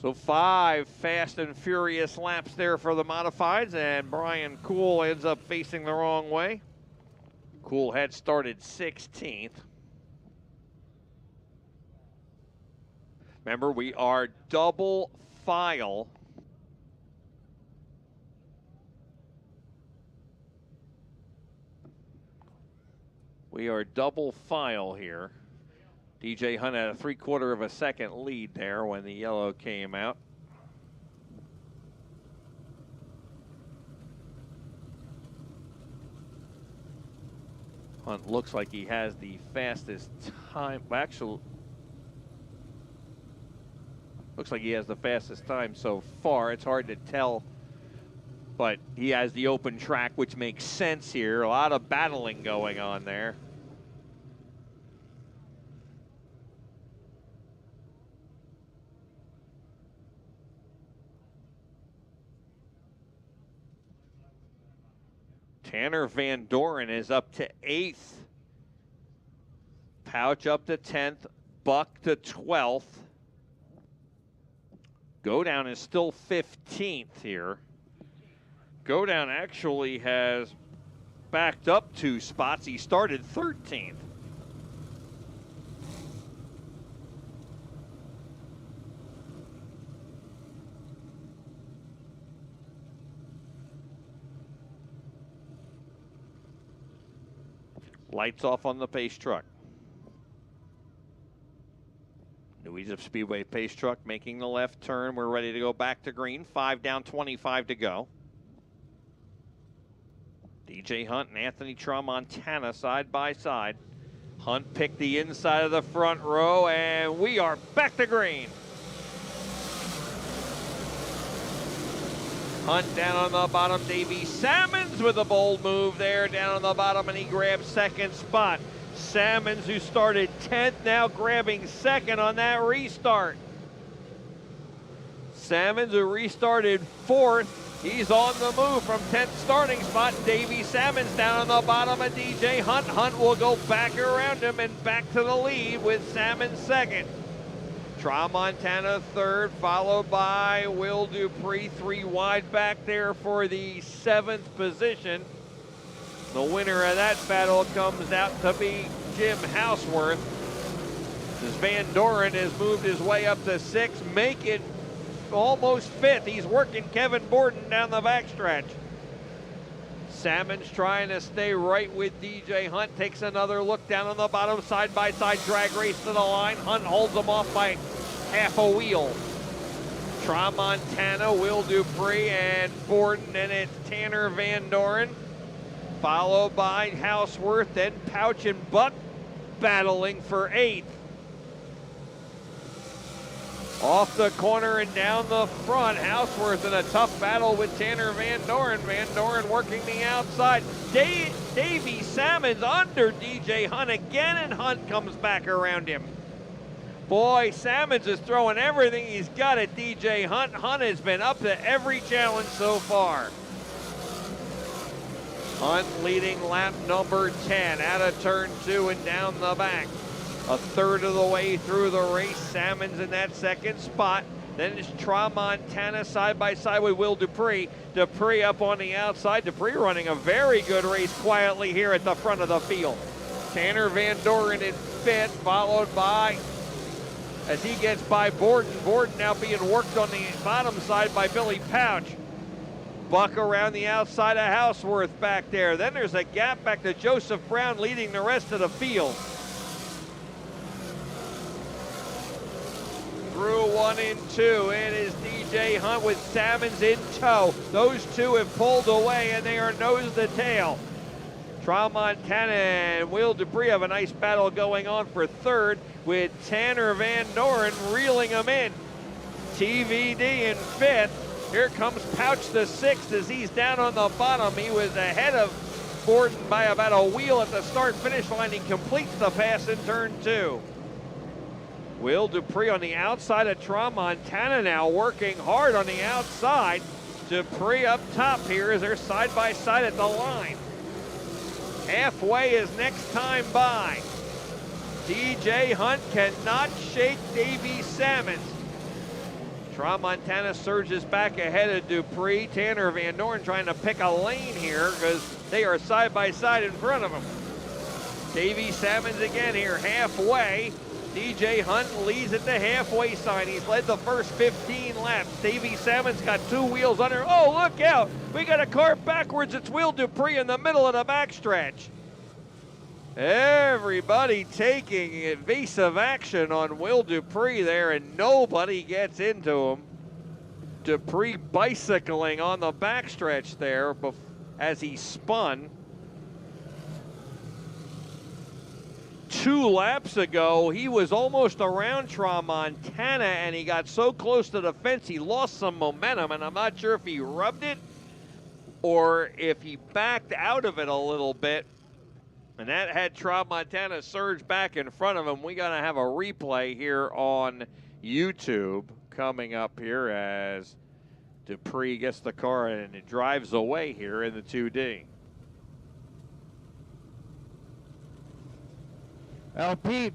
So 5 fast and furious laps there for the modifieds, and Brian Cool ends up facing the wrong way. Cool had started 16th. Remember, we are double file. We are double file here. DJ Hunt had a 3/4 of a second lead there when the yellow came out. Hunt looks like he has the fastest time. Actually, looks like he has the fastest time so far. It's hard to tell, but he has the open track, which makes sense here. A lot of battling going on there. Tanner Van Doren is up to 8th. Pouch up to 10th. Buck to 12th. Go Down is still 15th here. Go Down actually has backed up 2 spots. He started 13th. Lights off on the pace truck. New Egypt Speedway pace truck making the left turn. We're ready to go back to green. 5 down, 25 to go. DJ Hunt and Anthony Tramontana side by side. Hunt picked the inside of the front row, and we are back to green. Hunt down on the bottom. Davey Salmons with a bold move there down on the bottom, and he grabs second spot. Salmons, who started 10th, now grabbing second on that restart. Salmons, who restarted 4th, he's on the move from 10th starting spot. Davey Salmons down on the bottom of DJ Hunt. Hunt will go back around him and back to the lead with Salmons second. Tramontana third, followed by Will Dupree, 3 wide back there for the 7th position. The winner of that battle comes out to be Jim Houseworth. As Van Doren has moved his way up to 6th, making almost 5th. He's working Kevin Borden down the backstretch. Salmons trying to stay right with DJ Hunt. Takes another look down on the bottom, side-by-side drag race to the line. Hunt holds him off by half a wheel. Tramontana, Will Dupree, and Borden, and it's Tanner Van Doren, followed by Houseworth, then Pouch and Buck battling for 8th. Off the corner and down the front, Houseworth in a tough battle with Tanner Van Doren. Van Doren working the outside. Davey Salmons under DJ Hunt again, and Hunt comes back around him. Boy, Salmons is throwing everything he's got at DJ Hunt. Hunt has been up to every challenge so far. Hunt leading lap number 10 out of turn 2 and down the back. A third of the way through the race, Salmons in that second spot. Then it's Tramontana side by side with Will Dupree. Dupree up on the outside. Dupree running a very good race quietly here at the front of the field. Tanner Van Doren in 5th, followed by, as he gets by Borden. Borden now being worked on the bottom side by Billy Pouch. Buck around the outside of Houseworth back there. Then there's a gap back to Joseph Brown leading the rest of the field. Through 1 and 2, it is DJ Hunt with Salmons in tow. Those two have pulled away and they are nose to tail. Tramontana and Will Dupree have a nice battle going on for 3rd with Tanner Van Doren reeling them in. TVD in 5th. Here comes Pouch the 6th as he's down on the bottom. He was ahead of Borden by about a wheel at the start-finish line. He completes the pass in turn 2. Will Dupree on the outside of Tramontana now, working hard on the outside. Dupree up top here as they're side by side at the line. Halfway is next time by. DJ Hunt cannot shake Davey Salmons. Tramontana surges back ahead of Dupree. Tanner Van Doren trying to pick a lane here because they are side by side in front of him. Davey Salmons again here halfway. DJ Hunt leads at the halfway sign. He's led the first 15 laps. Davey Salmons got 2 wheels under. Oh, look out. We got a car backwards. It's Will Dupree in the middle of the backstretch. Everybody taking evasive action on Will Dupree there, and nobody gets into him. Dupree bicycling on the backstretch there as he spun. 2 laps ago, he was almost around Tramontana, and he got so close to the fence, he lost some momentum, and I'm not sure if he rubbed it or if he backed out of it a little bit, and that had Tramontana surge back in front of him. We got to have a replay here on YouTube coming up here as Dupree gets the car and it drives away here in the 2D. Well, Pete,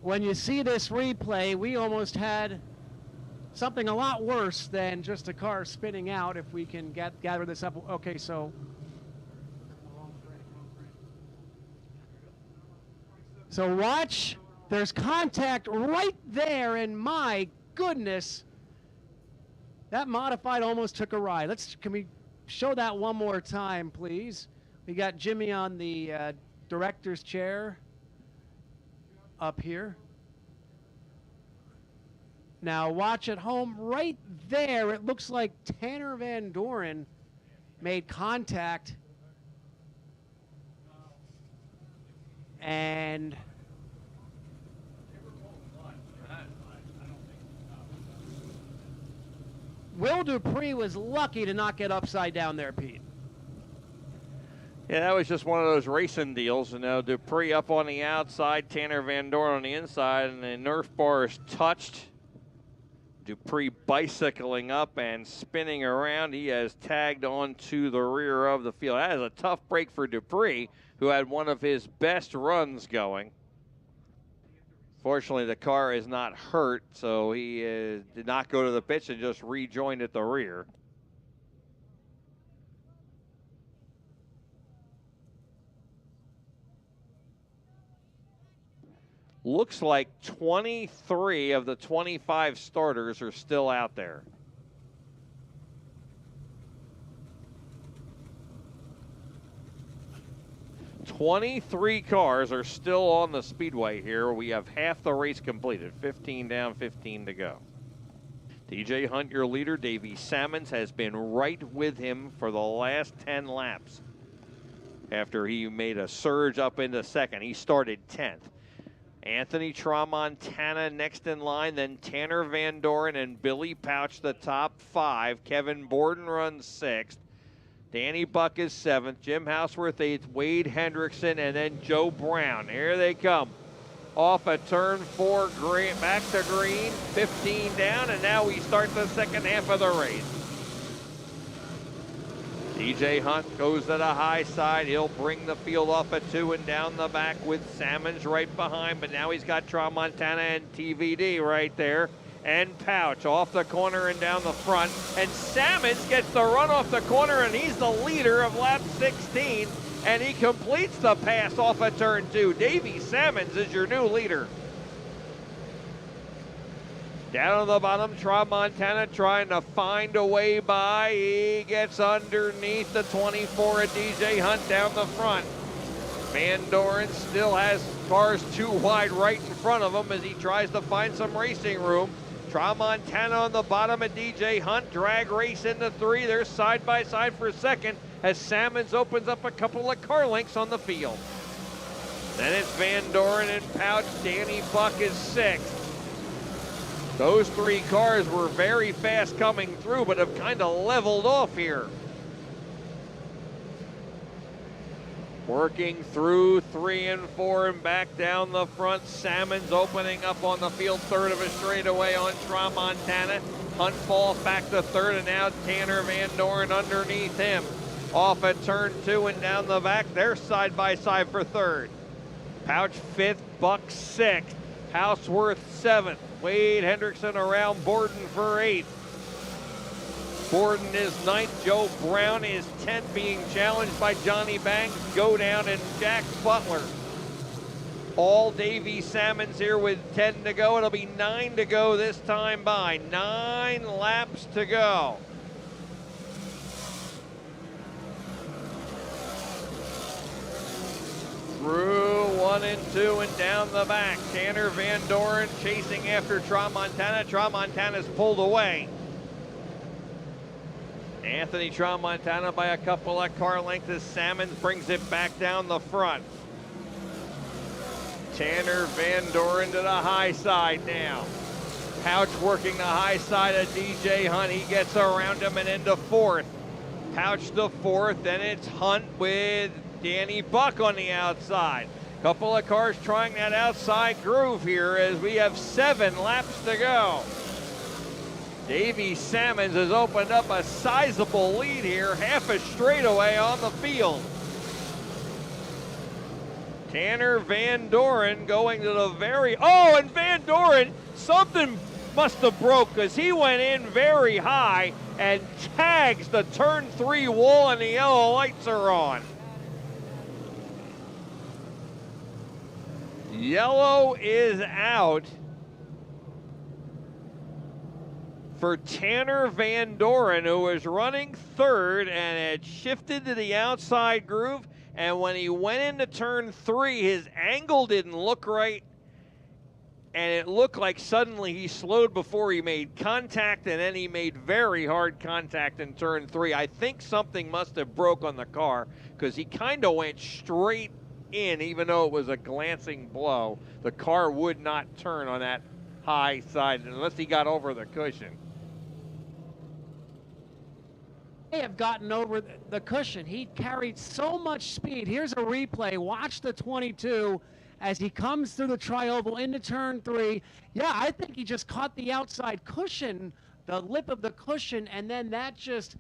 when you see this replay, we almost had something a lot worse than just a car spinning out, if we can gather this up. Okay, so watch. There's contact right there, and my goodness, that modified almost took a ride. Can we show that one more time, please? We got Jimmy on the director's chair up here. Now watch at home right there. It looks like Tanner Van Doren made contact. And Will Dupree was lucky to not get upside down there, Pete. Yeah, that was just one of those racing deals. You know, Dupree up on the outside, Tanner Van Doren on the inside, and the Nerf bar is touched. Dupree bicycling up and spinning around. He has tagged onto the rear of the field. That is a tough break for Dupree, who had one of his best runs going. Fortunately, the car is not hurt, so he did not go to the pits and just rejoined at the rear. Looks like 23 of the 25 starters are still out there. "23 cars are still on the Speedway here. We have half the race completed. 15 down, 15 to go. DJ Hunt, your leader. Davey Sammons has been right with him for the last 10 laps. After he made a surge up into second, he started 10th. Anthony Tramontana next in line, then Tanner Van Doren and Billy Pouch the top 5. Kevin Borden runs 6th. Danny Buck is 7th. Jim Houseworth 8th. Wade Hendrickson, and then Joe Brown. Here they come. Off a turn 4, green, back to green, 15 down, and now we start the second half of the race. DJ Hunt goes to the high side. He'll bring the field off a 2 and down the back with Sammons right behind, but now he's got Tramontana and TVD right there. And Pouch off the corner and down the front. And Sammons gets the run off the corner, and he's the leader of lap 16, and he completes the pass off of turn 2. Davey Sammons is your new leader. Down on the bottom, Tramontana trying to find a way by. He gets underneath the 24 of DJ Hunt down the front. Van Doren still has cars too wide right in front of him as he tries to find some racing room. Tramontana on the bottom of DJ Hunt. Drag race into 3. They're side by side for second as Sammons opens up a couple of car lengths on the field. Then it's Van Doren and Pouch. Danny Buck is 6th. Those 3 cars were very fast coming through, but have kind of leveled off here. Working through 3 and 4 and back down the front. Sammons opening up on the field, 3rd of a straightaway on Tramontana. Hunt falls back to 3rd, and now Tanner Van Doren underneath him. Off at turn 2 and down the back. They're side by side for 3rd. Pouch 5th, Buck 6th. Houseworth 7th. Wade Hendrickson around Borden for 8th. Borden is 9th. Joe Brown is 10th, being challenged by Johnny Banks, Godown, and Jack Butler. All Davey Sammons here with 10 to go. It'll be 9 to go this time by. 9 laps to go. Through 1 and 2 and down the back. Tanner Van Doren chasing after Tramontana. Tramontana's pulled away. Anthony Tramontana by a couple of car lengths as Sammons brings it back down the front. Tanner Van Doren to the high side now. Pouch working the high side of DJ Hunt. He gets around him and into 4th. Pouch to 4th, then it's Hunt with Danny Buck on the outside. Couple of cars trying that outside groove here as we have 7 laps to go. Davey Sammons has opened up a sizable lead here, half a straightaway on the field. Tanner Van Doren going to the and Van Doren, something must have broke because he went in very high and tags the turn 3 wall and the yellow lights are on. Yellow is out for Tanner Van Doren, who was running 3rd and had shifted to the outside groove. And when he went into turn 3, his angle didn't look right. And it looked like suddenly he slowed before he made contact, and then he made very hard contact in turn 3. I think something must have broke on the car because he kind of went straight in, even though it was a glancing blow. The car would not turn on that high side unless he got over the cushion. may have gotten over the cushion. He carried so much speed. Here's a replay. Watch the 22 as he comes through the tri-oval into turn 3. Yeah, I think he just caught the outside cushion, the lip of the cushion, and then that just,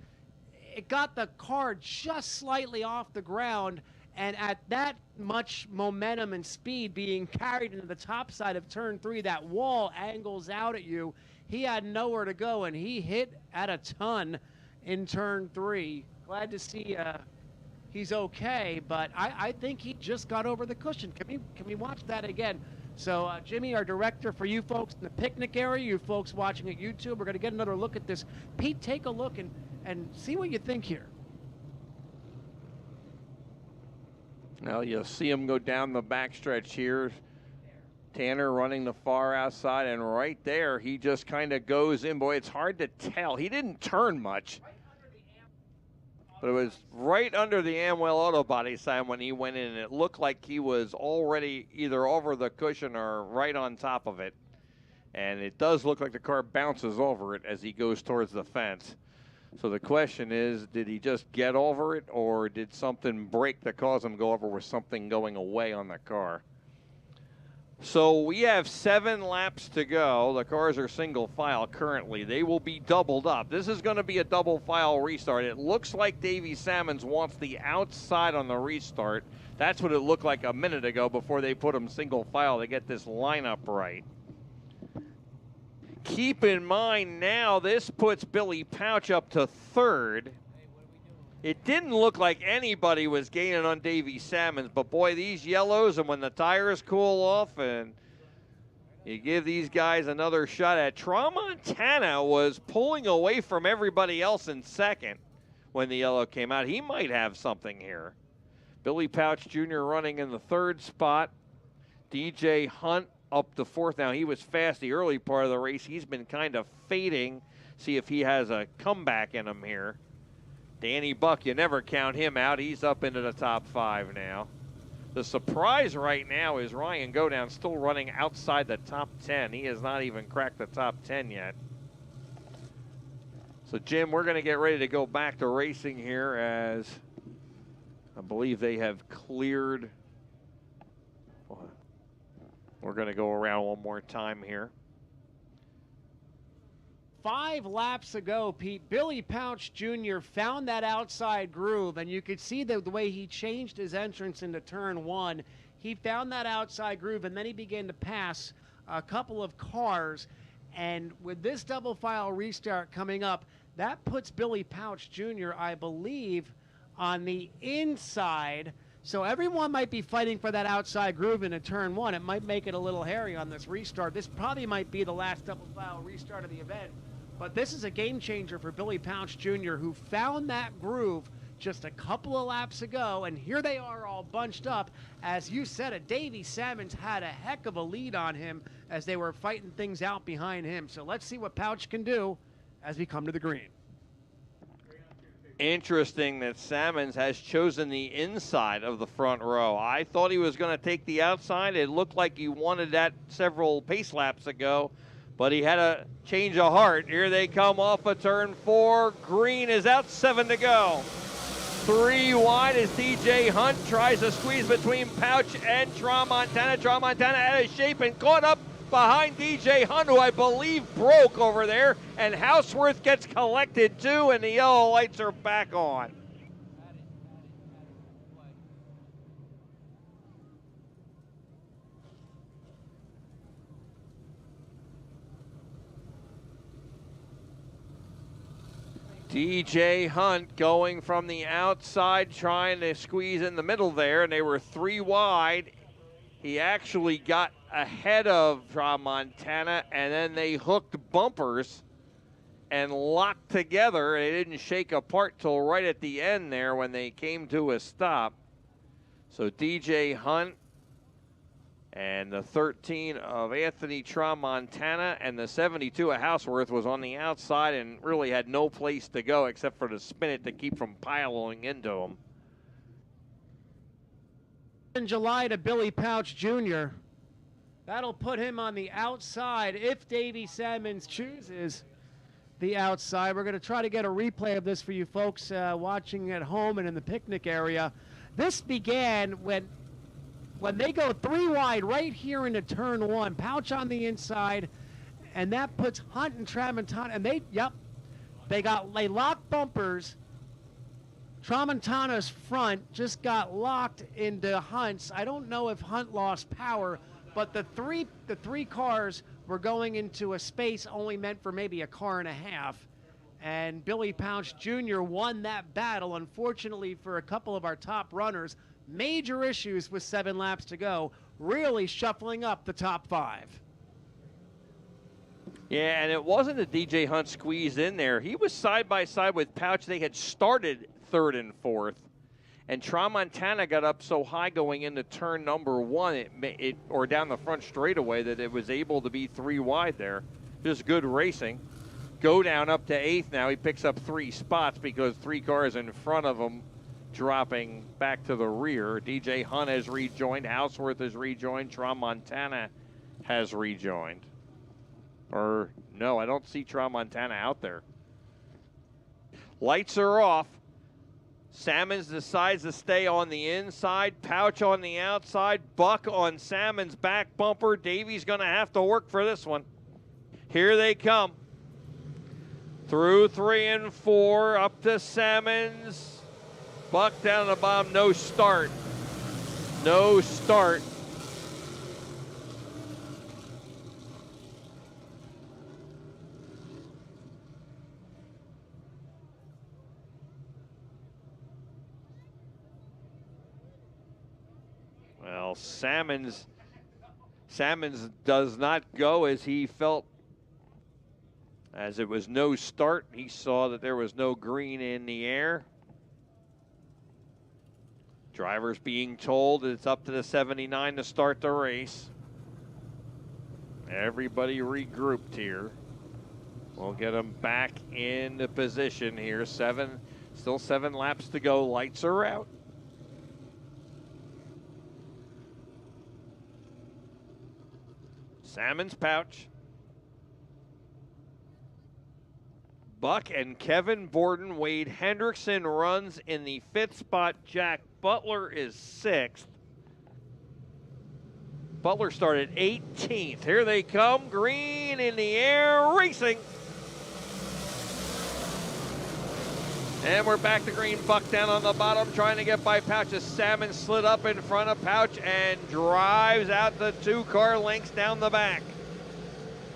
it got the car just slightly off the ground. And at that much momentum and speed being carried into the top side of turn 3, that wall angles out at you. He had nowhere to go, and he hit at a ton in turn 3. Glad to see he's okay, but I think he just got over the cushion. Can we watch that again? So Jimmy, our director, for you folks in the picnic area, you folks watching at YouTube, we're going to get another look at this. Pete, take a look and see what you think here. Now you'll see him go down the backstretch here. Tanner running the far outside, and right there, he just kind of goes in. Boy, it's hard to tell. He didn't turn much, but it was right under the Amwell auto body sign when he went in, and it looked like he was already either over the cushion or right on top of it. And it does look like the car bounces over it as he goes towards the fence. So the question is, did he just get over it, or did something break that caused him to go over with something going away on the car? So we have 7 laps to go. The cars are single file currently. They will be doubled up. This is going to be a double file restart. It looks like Davey Salmons wants the outside on the restart. That's what it looked like a minute ago before they put them single file to get this lineup right. Keep in mind now, this puts Billy Pouch up to 3rd. It didn't look like anybody was gaining on Davey Salmons, but boy, these yellows, and when the tires cool off and you give these guys another shot at Tramontana was pulling away from everybody else in 2nd when the yellow came out. He might have something here. Billy Pouch Jr. running in the 3rd spot. DJ Hunt up to 4th. Now, he was fast the early part of the race. He's been kind of fading. See if he has a comeback in him here. Danny Buck, you never count him out. He's up into the top 5 now. The surprise right now is Ryan Godown still running outside the top 10. He has not even cracked the top 10 yet. So, Jim, we're going to get ready to go back to racing here as I believe they have cleared. We're going to go around one more time here. 5 laps ago, Pete, Billy Pouch Jr. found that outside groove, and you could see the way he changed his entrance into turn 1. He found that outside groove, and then he began to pass a couple of cars. And with this double file restart coming up, that puts Billy Pouch Jr., I believe, on the inside. So everyone might be fighting for that outside groove into turn 1. It might make it a little hairy on this restart. This probably might be the last double file restart of the event. But this is a game changer for Billy Pouch Jr., who found that groove just a couple of laps ago, and here they are all bunched up. As you said it, Davey Salmons had a heck of a lead on him as they were fighting things out behind him. So let's see what Pouch can do as we come to the green. Interesting that Salmons has chosen the inside of the front row. I thought he was going to take the outside. It looked like he wanted that several pace laps ago, but he had a change of heart. Here they come off of turn 4. Green is out, 7 to go. 3 wide as DJ Hunt tries to squeeze between Pouch and Tramontana. Tramontana out of shape and caught up behind DJ Hunt, who I believe broke over there, and Houseworth gets collected too, and the yellow lights are back on. DJ Hunt going from the outside, trying to squeeze in the middle there, and they were 3 wide. He actually got ahead of Tramontana, and then they hooked bumpers and locked together. They didn't shake apart till right at the end there when they came to a stop. So DJ Hunt and the 13 of Anthony Tramontana and the 72 of Houseworth was on the outside and really had no place to go except for to spin it to keep from piling into him. In July to Billy Pouch Jr. That'll put him on the outside if Davey Salmons chooses the outside. We're going to try to get a replay of this for you folks watching at home and in the picnic area. This began when they go 3 wide right here into turn 1. Pouch on the inside, and that puts Hunt and Tramontana, and they locked bumpers. Tramontana's front just got locked into Hunt's. I don't know if Hunt lost power, but the three cars were going into a space only meant for maybe a car and a half. And Billy Pouch Jr. won that battle. Unfortunately for a couple of our top runners, major issues with 7 laps to go, really shuffling up the top 5. Yeah, and it wasn't that DJ Hunt squeezed in there. He was side by side with Pouch. They had started 3rd and 4th. And Tramontana got up so high going into turn number 1 or down the front straightaway that it was able to be 3 wide there. Just good racing. Go down up to 8th now. He picks up 3 spots because 3 cars in front of him dropping back to the rear. DJ Hunt has rejoined. Houseworth has rejoined. Tramontana has rejoined. Or, no, I don't see Tramontana out there. Lights are off. Salmons decides to stay on the inside. Pouch on the outside. Buck on Salmon's back bumper. Davy's going to have to work for this one. Here they come. Through 3 and 4. Up to Salmons. Buck down the bottom. No start. No start. Well, Salmons does not go as he felt. As it was no start, he saw that there was no green in the air. Drivers being told it's up to the 79 to start the race. Everybody regrouped here. We'll get them back into position here. Still 7 laps to go. Lights are out. Salmon's Pouch. Buck and Kevin Borden. Wade Hendrickson runs in the 5th spot. Jack Butler is 6th. Butler started 18th. Here they come. Green in the air, racing. And we're back to green. Buck down on the bottom, trying to get by Pouch. As Salmon slid up in front of Pouch and drives out the 2-car lengths down the back.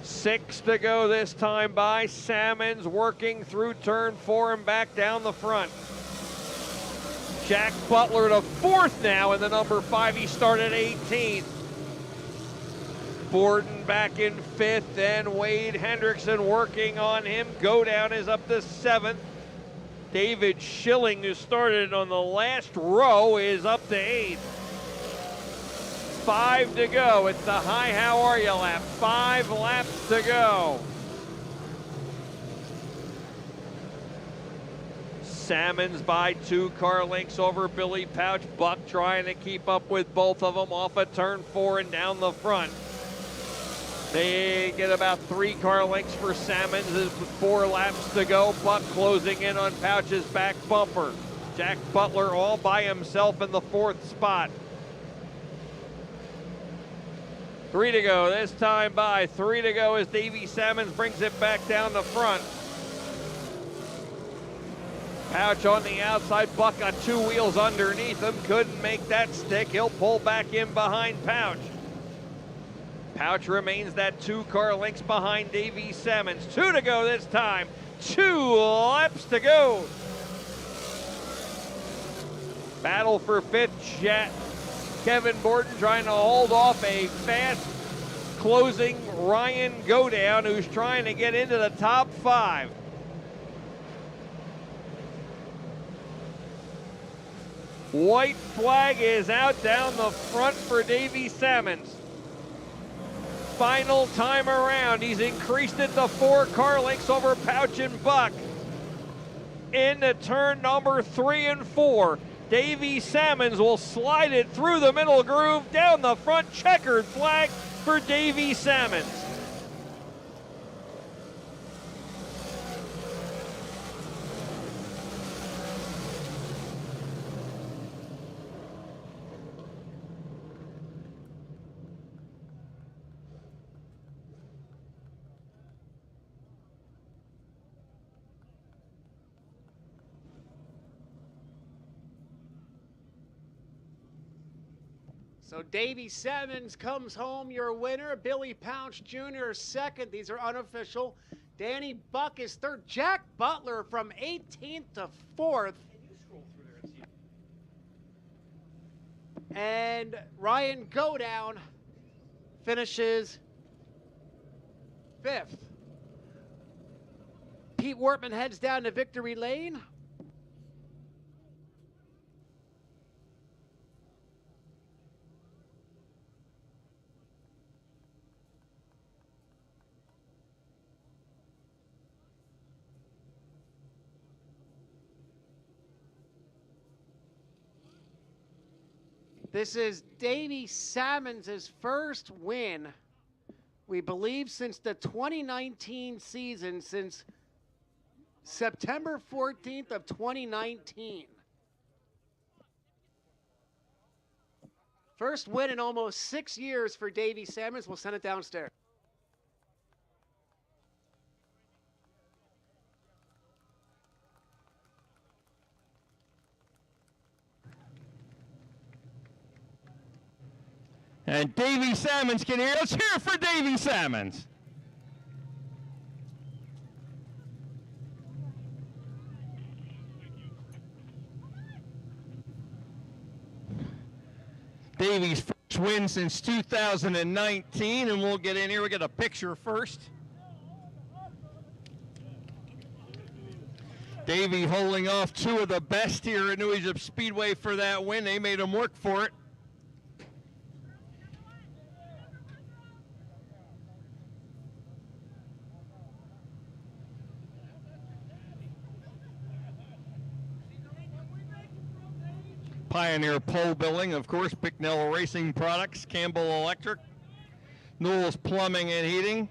6 to go this time by. Salmon's working through turn 4 and back down the front. Jack Butler to 4th now in the number 5. He started 18th. Borden back in 5th, and Wade Hendrickson working on him. Go down is up to 7th. David Schilling, who started on the last row, is up to 8th. 5 to go. It's the Hi, How Are You lap. 5 laps to go. Salmons by 2-car lengths over Billy Pouch. Buck trying to keep up with both of them off of turn 4 and down the front. They get about 3-car lengths for Salmons with 4 laps to go. Buck closing in on Pouch's back bumper. Jack Butler all by himself in the 4th spot. 3 to go this time by. 3 to go as Davey Salmons brings it back down the front. Pouch on the outside. Buck got 2 wheels underneath him. Couldn't make that stick. He'll pull back in behind Pouch. Pouch remains that 2-car lengths behind Davey Salmons. 2 to go this time. 2 laps to go. Battle for 5th. Kevin Borden trying to hold off a fast closing Ryan Godown, who's trying to get into the top 5. White flag is out down the front for Davey Salmons. Final time around, he's increased it to 4-car lengths over Pouch and Buck. Into turn number 3 and 4. Davey Salmons will slide it through the middle groove, down the front, checkered flag for Davey Salmons. So Davey Salmons comes home your winner. Billy Pounce Jr. second. These are unofficial. Danny Buck is third. Jack Butler from 18th to 4th. And Ryan Godown finishes 5th. Pete Wortman heads down to victory lane. This is Davey Salmons' first win, we believe, since the 2019 season, since September 14th of 2019. First win in almost 6 years for Davey Salmons. We'll send it downstairs. And Davey Salmons can hear. Let's hear it for Davey Salmons. Davey's first win since 2019, and we'll get in here. We'll get a picture first. Davey holding off two of the best here at New Egypt Speedway for that win. They made him work for it. Pioneer Pole Building, of course, Bicknell Racing Products, Campbell Electric, Newell's Plumbing and Heating.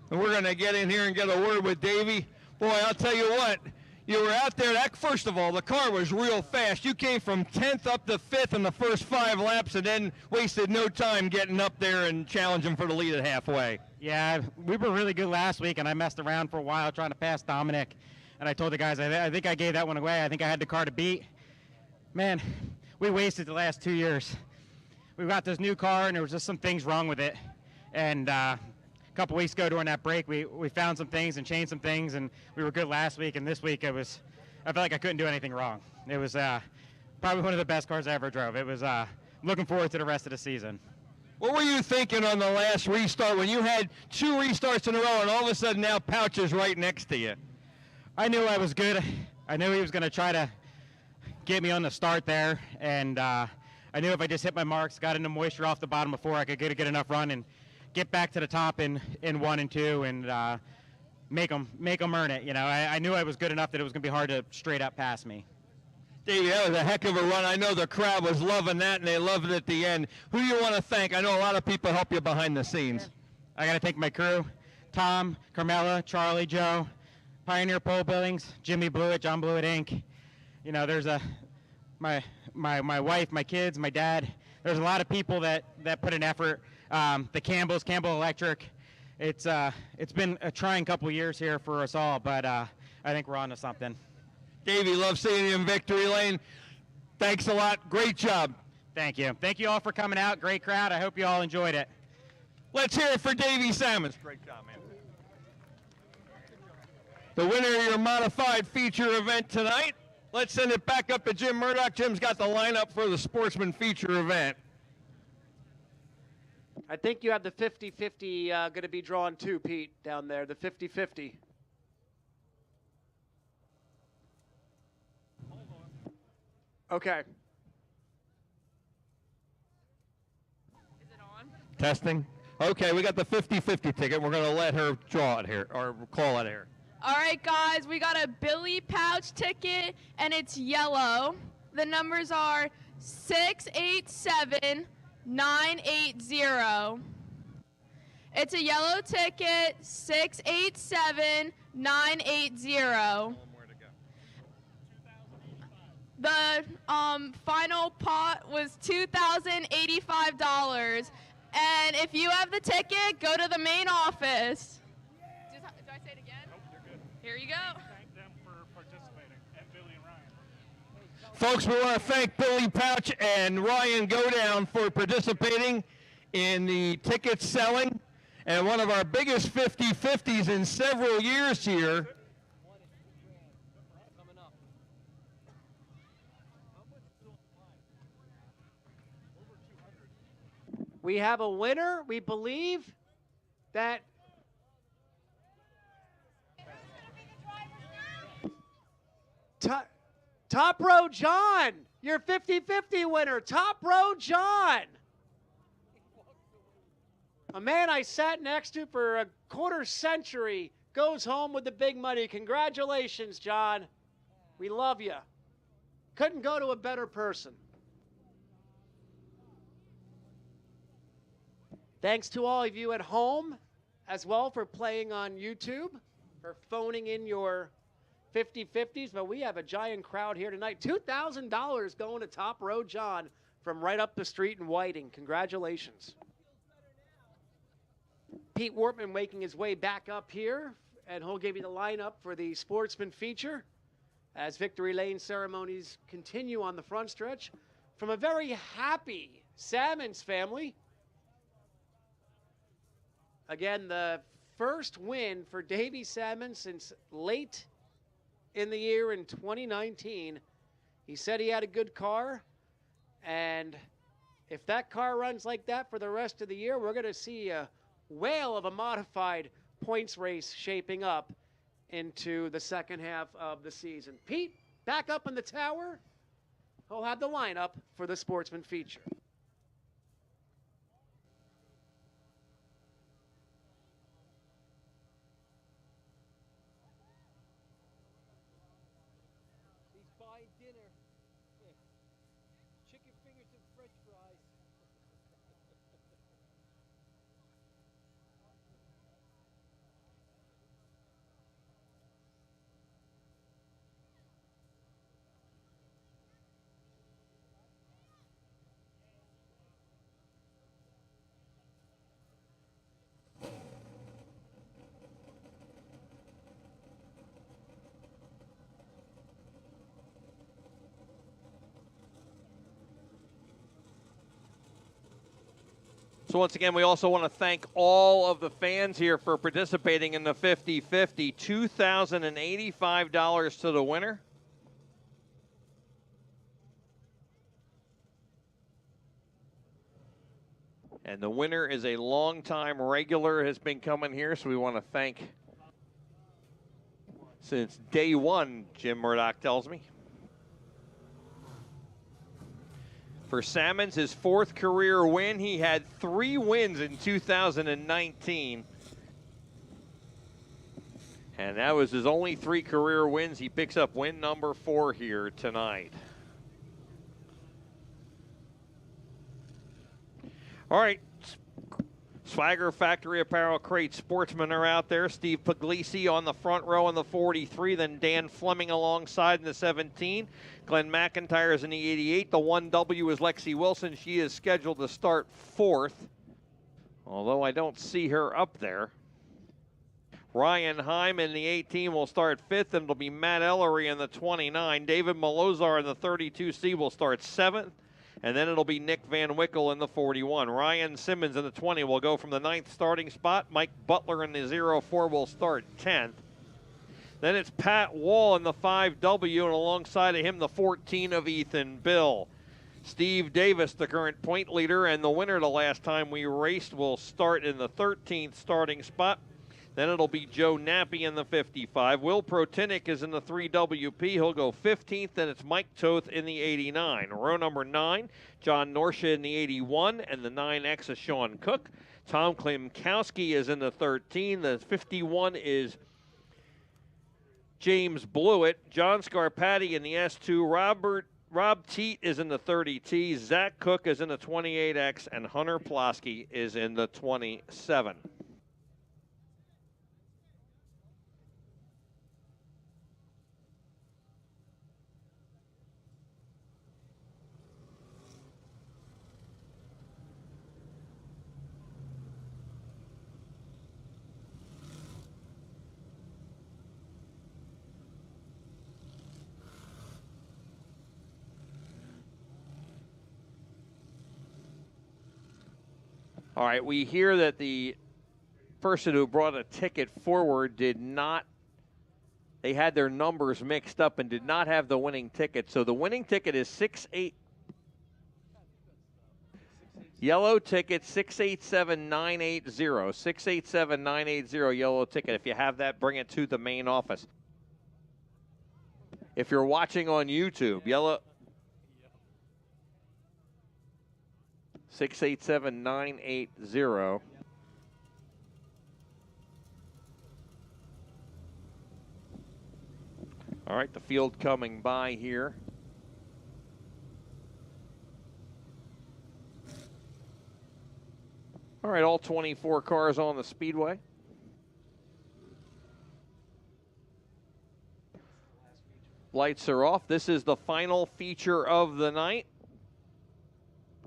And we're going to get in here and get a word with Davey. Boy, I'll tell you what, you were out there, first of all, the car was real fast. You came from 10th up to 5th in the first 5 laps and then wasted no time getting up there and challenging for the lead at halfway. Yeah, we were really good last week, and I messed around for a while trying to pass Dominic. And I told the guys, I think I gave that one away. I think I had the car to beat. Man, we wasted the last 2 years. We got this new car, and there was just some things wrong with it. And a couple weeks ago during that break, we found some things and changed some things, and we were good last week. And this week, I felt like I couldn't do anything wrong. It was probably one of the best cars I ever drove. It was looking forward to the rest of the season. What were you thinking on the last restart when you had 2 restarts in a row and all of a sudden now Pouch is right next to you? I knew I was good. I knew he was going to try to get me on the start there, and I knew if I just hit my marks, got into moisture off the bottom before, I could get a good enough run and get back to the top in 1 and 2 and make them earn it. You know, I knew I was good enough that it was going to be hard to straight up pass me. Davey, that was a heck of a run. I know the crowd was loving that, and they loved it at the end. Who do you want to thank? I know a lot of people help you behind the scenes. I got to thank my crew, Tom, Carmela, Charlie, Joe, Pioneer Pole Buildings, Jimmy Blewett, John Blewett Inc. You know, there's my wife, my kids, my dad. There's a lot of people that put an effort. The Campbell Electric. It's been a trying couple years here for us all, but I think we're on to something. Davey, love seeing you in victory lane. Thanks a lot. Great job. Thank you. Thank you all for coming out. Great crowd. I hope you all enjoyed it. Let's hear it for Davey Salmons. Great job, man. The winner of your modified feature event tonight. Let's send it back up to Jim Murdoch. Jim's got the lineup for the Sportsman feature event. I think you have the 50-50 going to be drawn too, Pete, down there, the 50-50. Okay. Is it on? Testing. Okay, we got the 50-50 ticket. We're going to let her draw it here, or call it here. All right, guys, we got a Billy Pouch ticket, and it's yellow. The numbers are 687980. It's a yellow ticket, 687980. The final pot was $2,085. And if you have the ticket, go to the main office. Do I say it again? Nope, you're good. Here you go. Thank them for participating, and Billy and Ryan. Folks, we want to thank Billy Pouch and Ryan Godown for participating in the ticket selling, and one of our biggest 50-50s in several years here. We have a winner, we believe, that Top Row John, your 50-50 winner, Top Row John. A man I sat next to for a quarter century goes home with the big money. Congratulations, John. We love you. Couldn't go to a better person. Thanks to all of you at home as well for playing on YouTube, for phoning in your 50-50s, but we have a giant crowd here tonight. $2,000 going to Top Row John from right up the street in Whiting. Congratulations. Pete Wortman making his way back up here, and he'll give you the lineup for the Sportsman feature as Victory Lane ceremonies continue on the front stretch. From a very happy Salmons family. Again, the first win for Davey Salmon since late in the year in 2019. He said he had a good car, and if that car runs like that for the rest of the year, we're going to see a whale of a modified points race shaping up into the second half of the season. Pete, back up in the tower. He'll have the lineup for the Sportsman feature. He's buying dinner. Chicken fingers and French fries. So once again, we also want to thank all of the fans here for participating in the 50-50. $2,085 to the winner. And the winner is a longtime regular, has been coming here, so we want to thank since day one, Jim Murdoch tells me. For Salmons, his fourth career win. He had 3 wins in 2019. And that was his only 3 career wins. He picks up win number 4 here tonight. All right. Swagger Factory Apparel Crate Sportsmen are out there. Steve Puglisi on the front row in the 43. Then Dan Fleming alongside in the 17. Glenn McIntyre is in the 88. The 1W is Lexi Wilson. She is scheduled to start 4th, although I don't see her up there. Ryan Heim in the 18 will start 5th, and it'll be Matt Ellery in the 29. David Malozar in the 32C will start 7th, and then it'll be Nick Van Wickel in the 41. Ryan Simmons in the 20 will go from the 9th starting spot. Mike Butler in the 04 will start 10th. Then it's Pat Wall in the 5W, and alongside of him, the 14 of Ethan Bill. Steve Davis, the current point leader, and the winner the last time we raced, will start in the 13th starting spot. Then it'll be Joe Nappy in the 55. Will Protinick is in the 3WP. He'll go 15th, and it's Mike Toth in the 89. Row number 9, John Norcia in the 81, and the 9X is Sean Cook. Tom Klimkowski is in the 13. The 51 is James Blewett. John Scarpati in the S2. Rob Teat is in the 30T. Zach Cook is in the 28X, and Hunter Plosky is in the 27. All right, we hear that the person who brought a ticket forward did not, they had their numbers mixed up and did not have the winning ticket. So the winning ticket is 68. Yellow ticket 687980. 687980 yellow ticket. If you have that, bring it to the main office. If you're watching on YouTube, yellow 687980. All right, the field coming by here. All right, all 24 cars on the Speedway. Lights are off. This is the final feature of the night.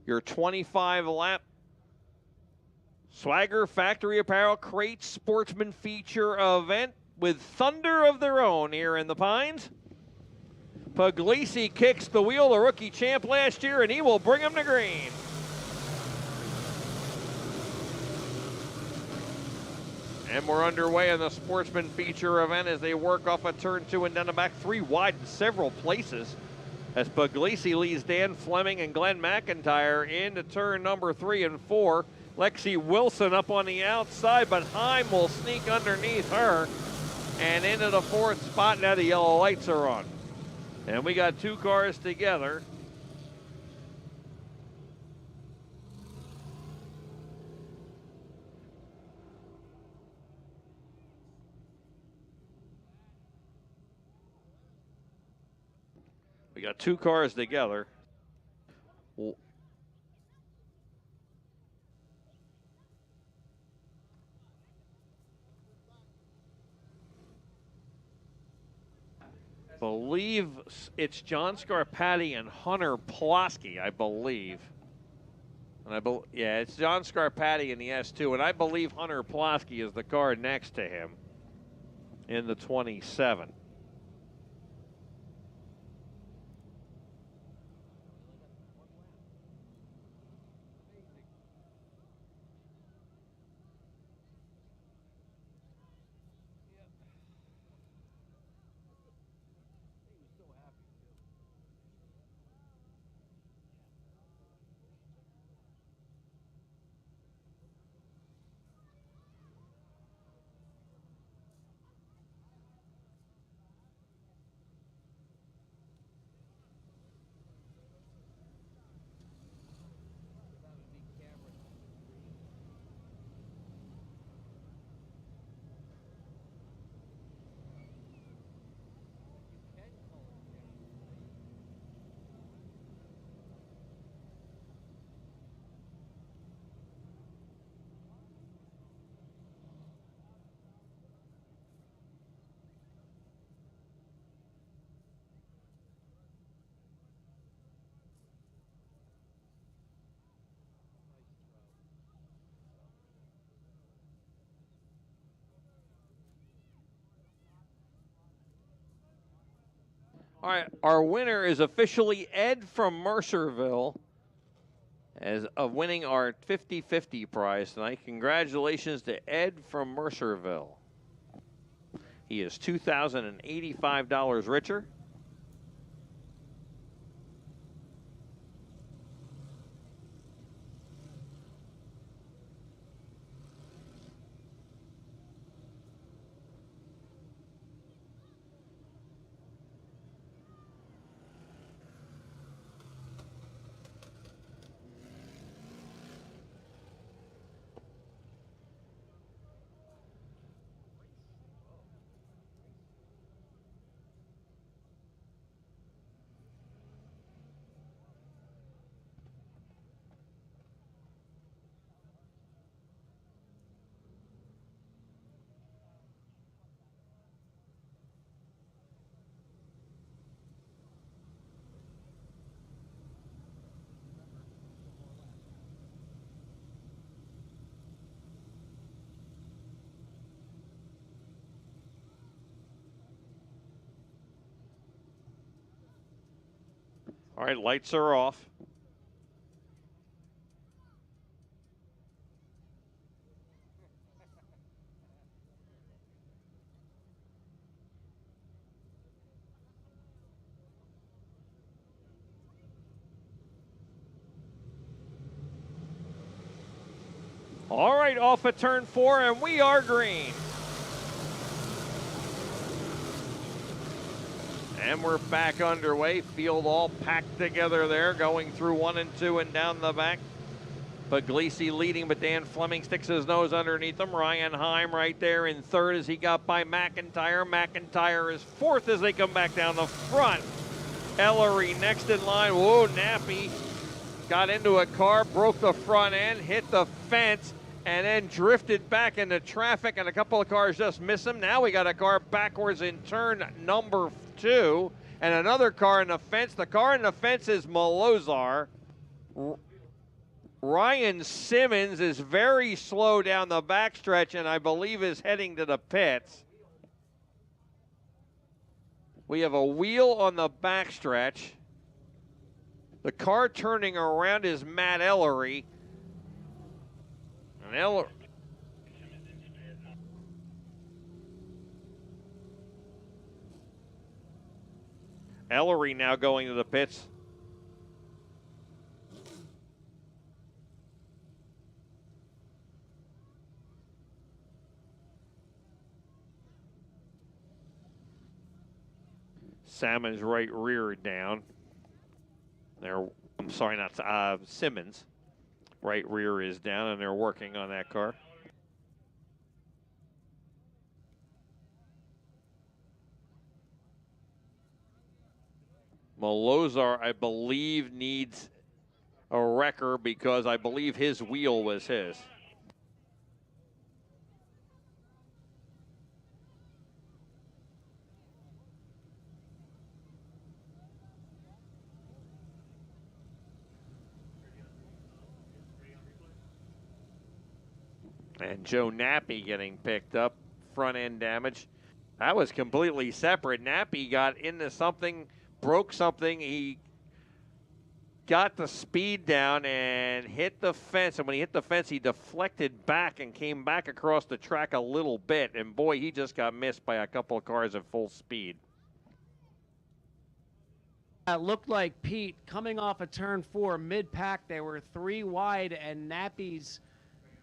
Your 25-lap Swagger Factory Apparel Crate Sportsman feature event with thunder of their own here in the Pines. Puglisi kicks the wheel, the rookie champ last year, and he will bring him to green. And we're underway in the Sportsman feature event as they work off of turn 2 and down the back 3 wide in several places. As Puglisi leads Dan Fleming and Glenn McIntyre into turn number 3 and 4. Lexi Wilson up on the outside, but Heim will sneak underneath her and into the 4th spot. Now the yellow lights are on. And we got 2 cars together. We got 2 cars together. Believe it's John Scarpati and Hunter Ploski, I believe. And yeah, it's John Scarpati in the S2, and I believe Hunter Ploski is the car next to him in the 27. All right, our winner is officially Ed from Mercerville as of winning our 50-50 prize tonight. Congratulations to Ed from Mercerville. He is $2,085 richer. All right, lights are off. All right, off of turn 4, and we are green. And we're back underway. Field all packed together there, going through 1 and 2 and down the back. Puglisi leading, but Dan Fleming sticks his nose underneath him. Ryan Heim right there in third as he got by McIntyre. McIntyre is fourth as they come back down the front. Ellery next in line. Whoa, Nappy got into a car, broke the front end, hit the fence, and then drifted back into traffic, and a couple of cars just miss him. Now we got a car backwards in turn number 2, and another car in the fence. The car in the fence is Malozar. Ryan Simmons is very slow down the backstretch, and I believe is heading to the pits. We have a wheel on the backstretch. The car turning around is Matt Ellery. And Ellery now going to the pits. Salmon's right rear down. There, I'm sorry, not Simmons. Right rear is down, and they're working on that car. Malozar, I believe, needs a wrecker because I believe his wheel was his. And Joe Nappy getting picked up, front end damage. That was completely separate. Nappy got into something, broke something. He got the speed down and hit the fence. And when he hit the fence, he deflected back and came back across the track a little bit. And boy, he just got missed by a couple of cars at full speed. It looked like Pete coming off of turn 4, mid-pack. They were 3 wide, and Nappy's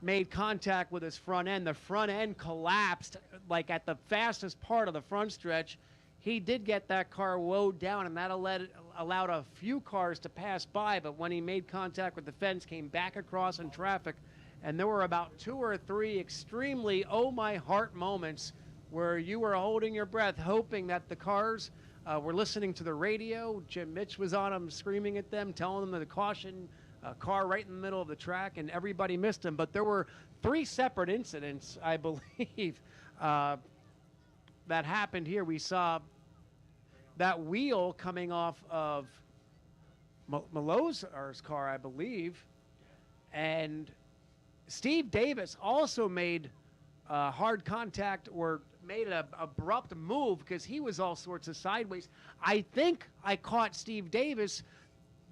made contact with his front end. The front end collapsed like at the fastest part of the front stretch. He did get that car woed down, and that allowed a few cars to pass by, but when he made contact with the fence, came back across in traffic, and there were about 2 or 3 extremely oh my heart moments where you were holding your breath, hoping that the cars were listening to the radio. Jim Mitch was on them, screaming at them, telling them to caution. A car right in the middle of the track, and everybody missed him. But there were 3 separate incidents, I believe, that happened here. We saw that wheel coming off of Malozar's car, I believe, and Steve Davis also made hard contact or made an abrupt move because he was all sorts of sideways. I think I caught Steve Davis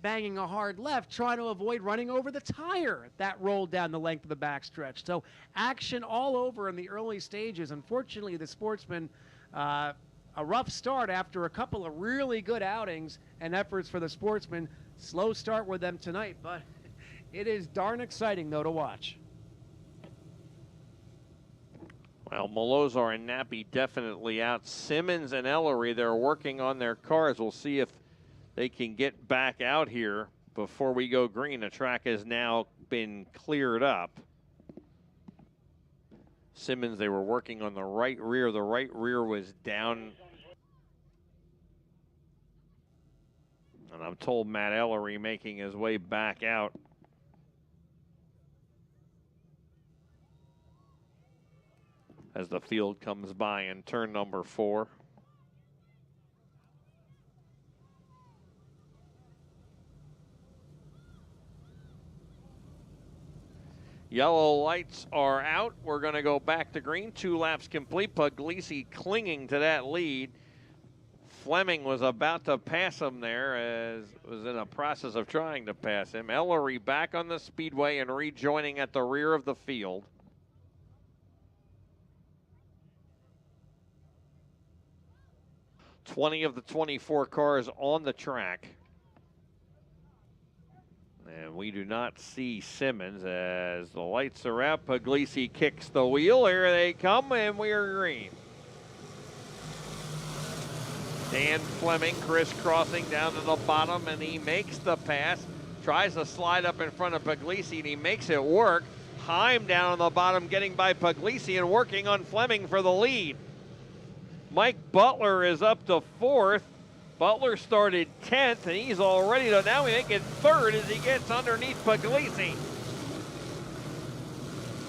banging a hard left, trying to avoid running over the tire that rolled down the length of the backstretch. So action all over in the early stages. Unfortunately, the Sportsman, a rough start after a couple of really good outings and efforts for the Sportsman. Slow start with them tonight, but it is darn exciting, though, to watch. Well, Malozar and Nappy definitely out. Simmons and Ellery, they're working on their cars. We'll see if they can get back out here before we go green. The track has now been cleared up. Simmons, they were working on the right rear. The right rear was down. And I'm told Matt Ellery making his way back out. As the field comes by in turn number 4. Yellow lights are out. We're going to go back to green. 2 laps complete. Puglisi clinging to that lead. Fleming was about to pass him there, as was in a process of trying to pass him. Ellery back on the speedway and rejoining at the rear of the field. (20 of the 24 cars on the track. And we do not see Simmons as the lights are out. Puglisi kicks the wheel. Here they come, and we are green. Dan Fleming crisscrossing down to the bottom, and he makes the pass. Tries to slide up in front of Puglisi, and he makes it work. Heim down on the bottom, getting by Puglisi and working on Fleming for the lead. Mike Butler is up to 4th. Butler started 10th, and he's already to now we make it 3rd as he gets underneath Puglisi.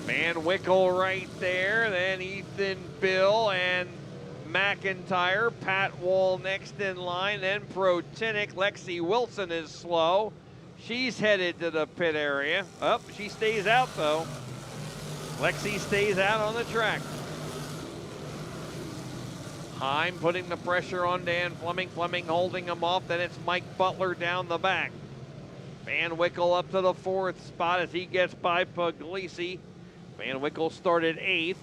Van Wickle right there, then Ethan Bill and McIntyre. Pat Wall next in line, then Protinick. Lexi Wilson is slow. She's headed to the pit area. Oh, she stays out though. Lexi stays out on the track. Heim putting the pressure on Dan Fleming. Fleming holding him off. Then it's Mike Butler down the back. Van Wickle up to the 4th spot as he gets by Puglisi. Van Wickle started 8th.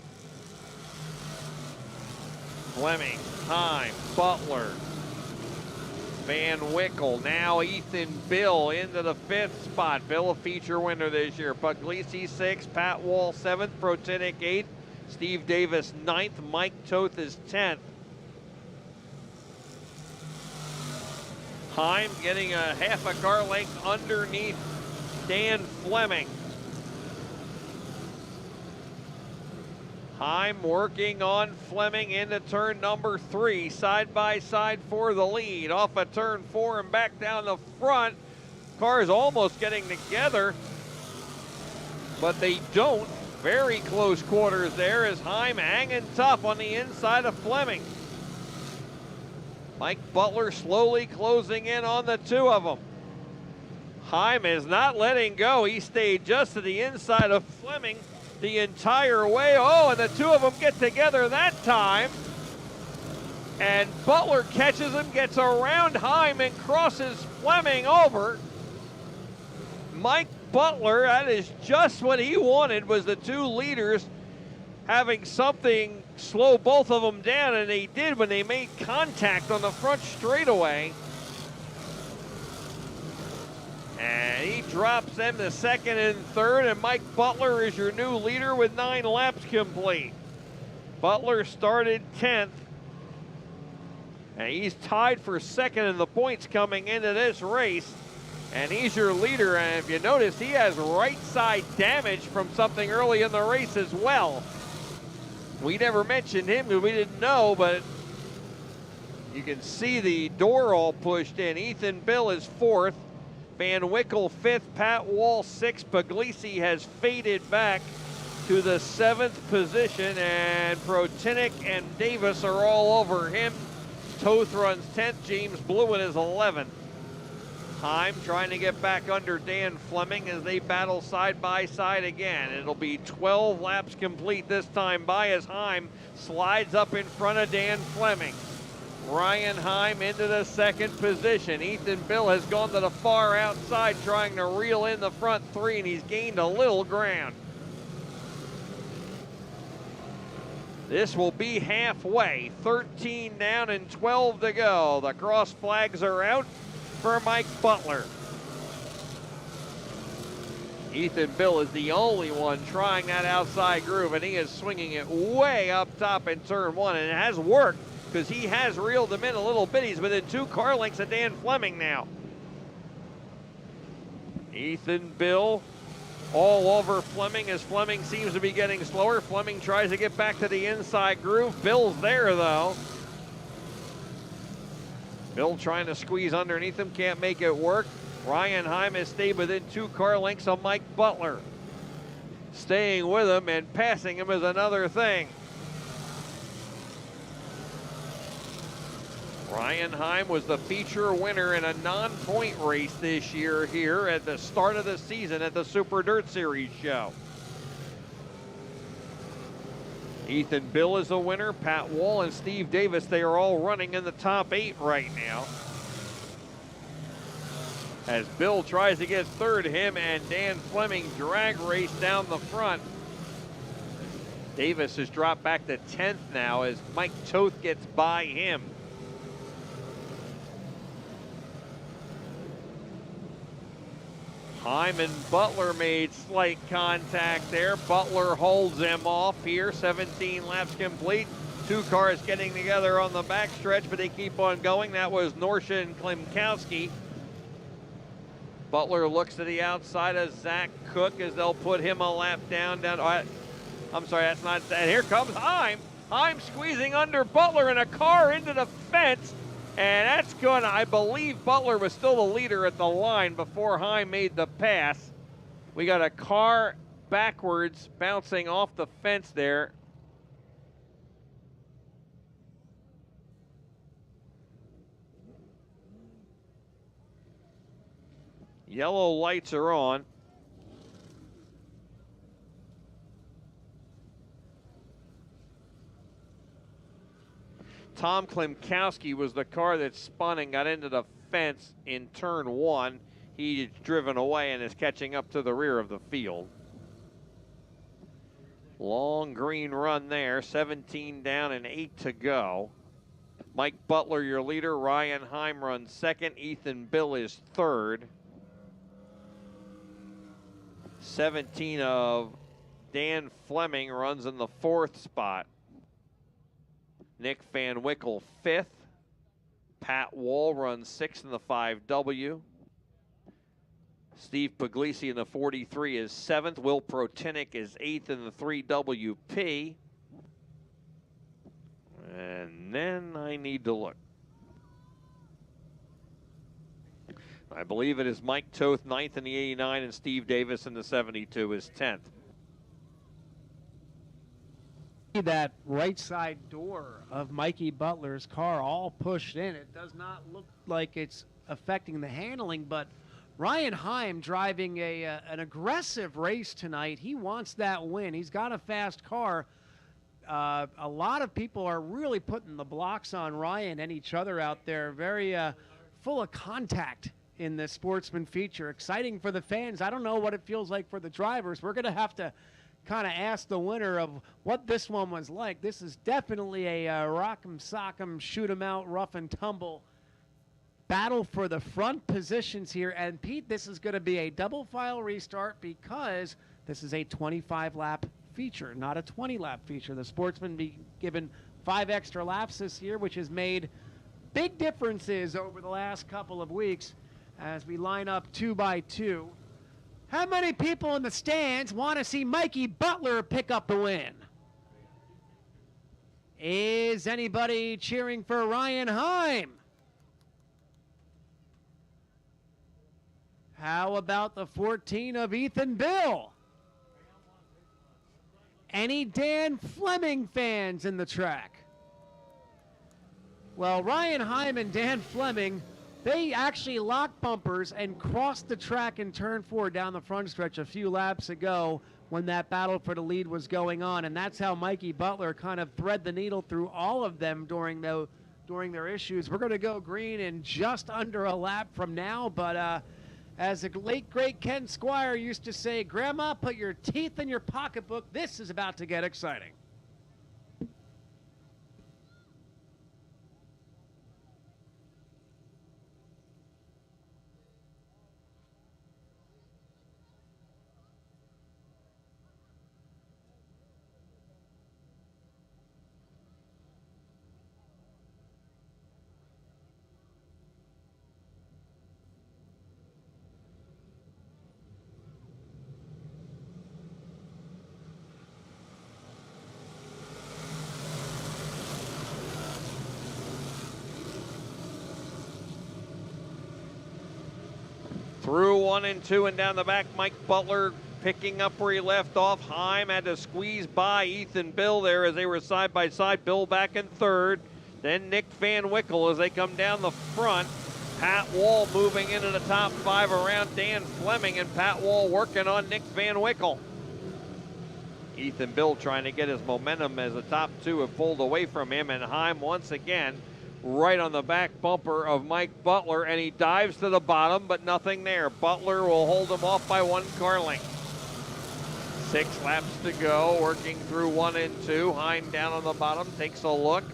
Fleming, Heim, Butler, Van Wickle. Now Ethan Bill into the 5th spot. Bill a feature winner this year. Puglisi 6th, Pat Wall 7th, Protinick 8th, Steve Davis 9th, Mike Toth is 10th. Heim getting a half a car length underneath Dan Fleming. Heim working on Fleming into turn number 3, side by side for the lead. Off of turn 4 and back down the front. Cars almost getting together, but they don't. Very close quarters there as Heim hanging tough on the inside of Fleming. Mike Butler slowly closing in on the 2 of them. Heim is not letting go. He stayed just to the inside of Fleming the entire way. Oh, and the 2 of them get together that time. And Butler catches him, gets around Heim, and crosses Fleming over. Mike Butler, that is just what he wanted, was the 2 leaders having something slow both of them down, and they did when they made contact on the front straightaway. And he drops them to 2nd and 3rd, and Mike Butler is your new leader with 9 laps complete. Butler started 10th, and he's tied for 2nd in the points coming into this race, and he's your leader. And if you notice, he has right side damage from something early in the race as well. We never mentioned him because we didn't know, but you can see the door all pushed in. Ethan Bill is 4th. Van Wickle 5th, Pat Wall 6th. Puglisi has faded back to the 7th position, and Protinick and Davis are all over him. Toth runs 10th, James Blewett is 11th. Heim trying to get back under Dan Fleming as they battle side by side again. It'll be 12 laps complete this time by as Heim slides up in front of Dan Fleming. Ryan Heim into the 2nd position. Ethan Bill has gone to the far outside trying to reel in the front 3, and he's gained a little ground. This will be halfway. 13 down and 12 to go. The cross flags are out for Mike Butler. Ethan Bill is the only one trying that outside groove, and he is swinging it way up top in turn 1, and it has worked because he has reeled them in a little bit. He's within 2 car lengths of Dan Fleming now. Ethan Bill all over Fleming as Fleming seems to be getting slower. Fleming tries to get back to the inside groove. Bill's there though. Bill trying to squeeze underneath him, can't make it work. Ryan Heim has stayed within 2 car lengths of Mike Butler. Staying with him and passing him is another thing. Ryan Heim was the feature winner in a non-point race this year here at the start of the season at the Super Dirt Series show. Ethan Bill is the winner. Pat Wall and Steve Davis, they are all running in the top 8 right now. As Bill tries to get 3rd, him and Dan Fleming drag race down the front. Davis has dropped back to 10th now as Mike Toth gets by him. Heim and Butler made slight contact there. Butler holds him off here. 17 laps complete. Two cars getting together on the backstretch, but they keep on going. That was Norcia and Klimkowski. Butler looks to the outside of Zach Cook as they'll put him a lap down. I'm sorry, that's not that. Here comes Heim. Heim squeezing under Butler and a car into the fence. And that's good. I believe Butler was still the leader at the line before Heim made the pass. We got a car backwards bouncing off the fence there. Yellow lights are on. Tom Klimkowski was the car that spun and got into the fence in turn 1. He's driven away and is catching up to the rear of the field. Long green run there, 17 down and 8 to go. Mike Butler, your leader. Ryan Heim runs second. Ethan Bill is third. 17 of Dan Fleming runs in the 4th spot. Nick Van Wickle 5th. Pat Wall runs 6th in the 5W. Steve Puglisi in the 43 is 7th. Will Protinick is 8th in the 3WP. And then I need to look. I believe it is Mike Toth 9th in the 89 and Steve Davis in the 72 is 10th. That right side door of Mikey Butler's car all pushed in. It does not look like it's affecting the handling, but Ryan Heim driving an aggressive race tonight. He wants that win. He's got a fast car. A lot of people are really putting the blocks on Ryan and each other out there. Very full of contact in this Sportsman feature. Exciting for the fans. I don't know what it feels like for the drivers. We're going to have to kind of ask the winner of what this one was like. This is definitely a rock'em sock'em, shoot 'em out, rough and tumble battle for the front positions here. And Pete, this is going to be a double file restart because this is a 25 lap feature, not a 20 lap feature. The Sportsman be given 5 extra laps this year, which has made big differences over the last couple of weeks as we line up 2 by 2. How many people in the stands want to see Mikey Butler pick up the win? Is anybody cheering for Ryan Heim? How about the 14 of Ethan Bill? Any Dan Fleming fans in the track? Well, Ryan Heim and Dan Fleming, they actually locked bumpers and crossed the track in turn 4 down the front stretch a few laps ago when that battle for the lead was going on. And that's how Mikey Butler kind of thread the needle through all of them during their issues. We're going to go green in just under a lap from now. But as the late, great Ken Squire used to say, Grandma, put your teeth in your pocketbook. This is about to get exciting. Through 1 and 2 and down the back, Mike Butler picking up where he left off. Heim had to squeeze by Ethan Bill there as they were side by side. Bill back in third. Then Nick Van Wickle as they come down the front. Pat Wall moving into the top 5 around Dan Fleming, and Pat Wall working on Nick Van Wickle. Ethan Bill trying to get his momentum as the top 2 have pulled away from him, and Heim once again right on the back bumper of Mike Butler, and he dives to the bottom, but nothing there. Butler will hold him off by 1 car length. 6 laps to go, working through 1 and 2. Heim down on the bottom, takes a look.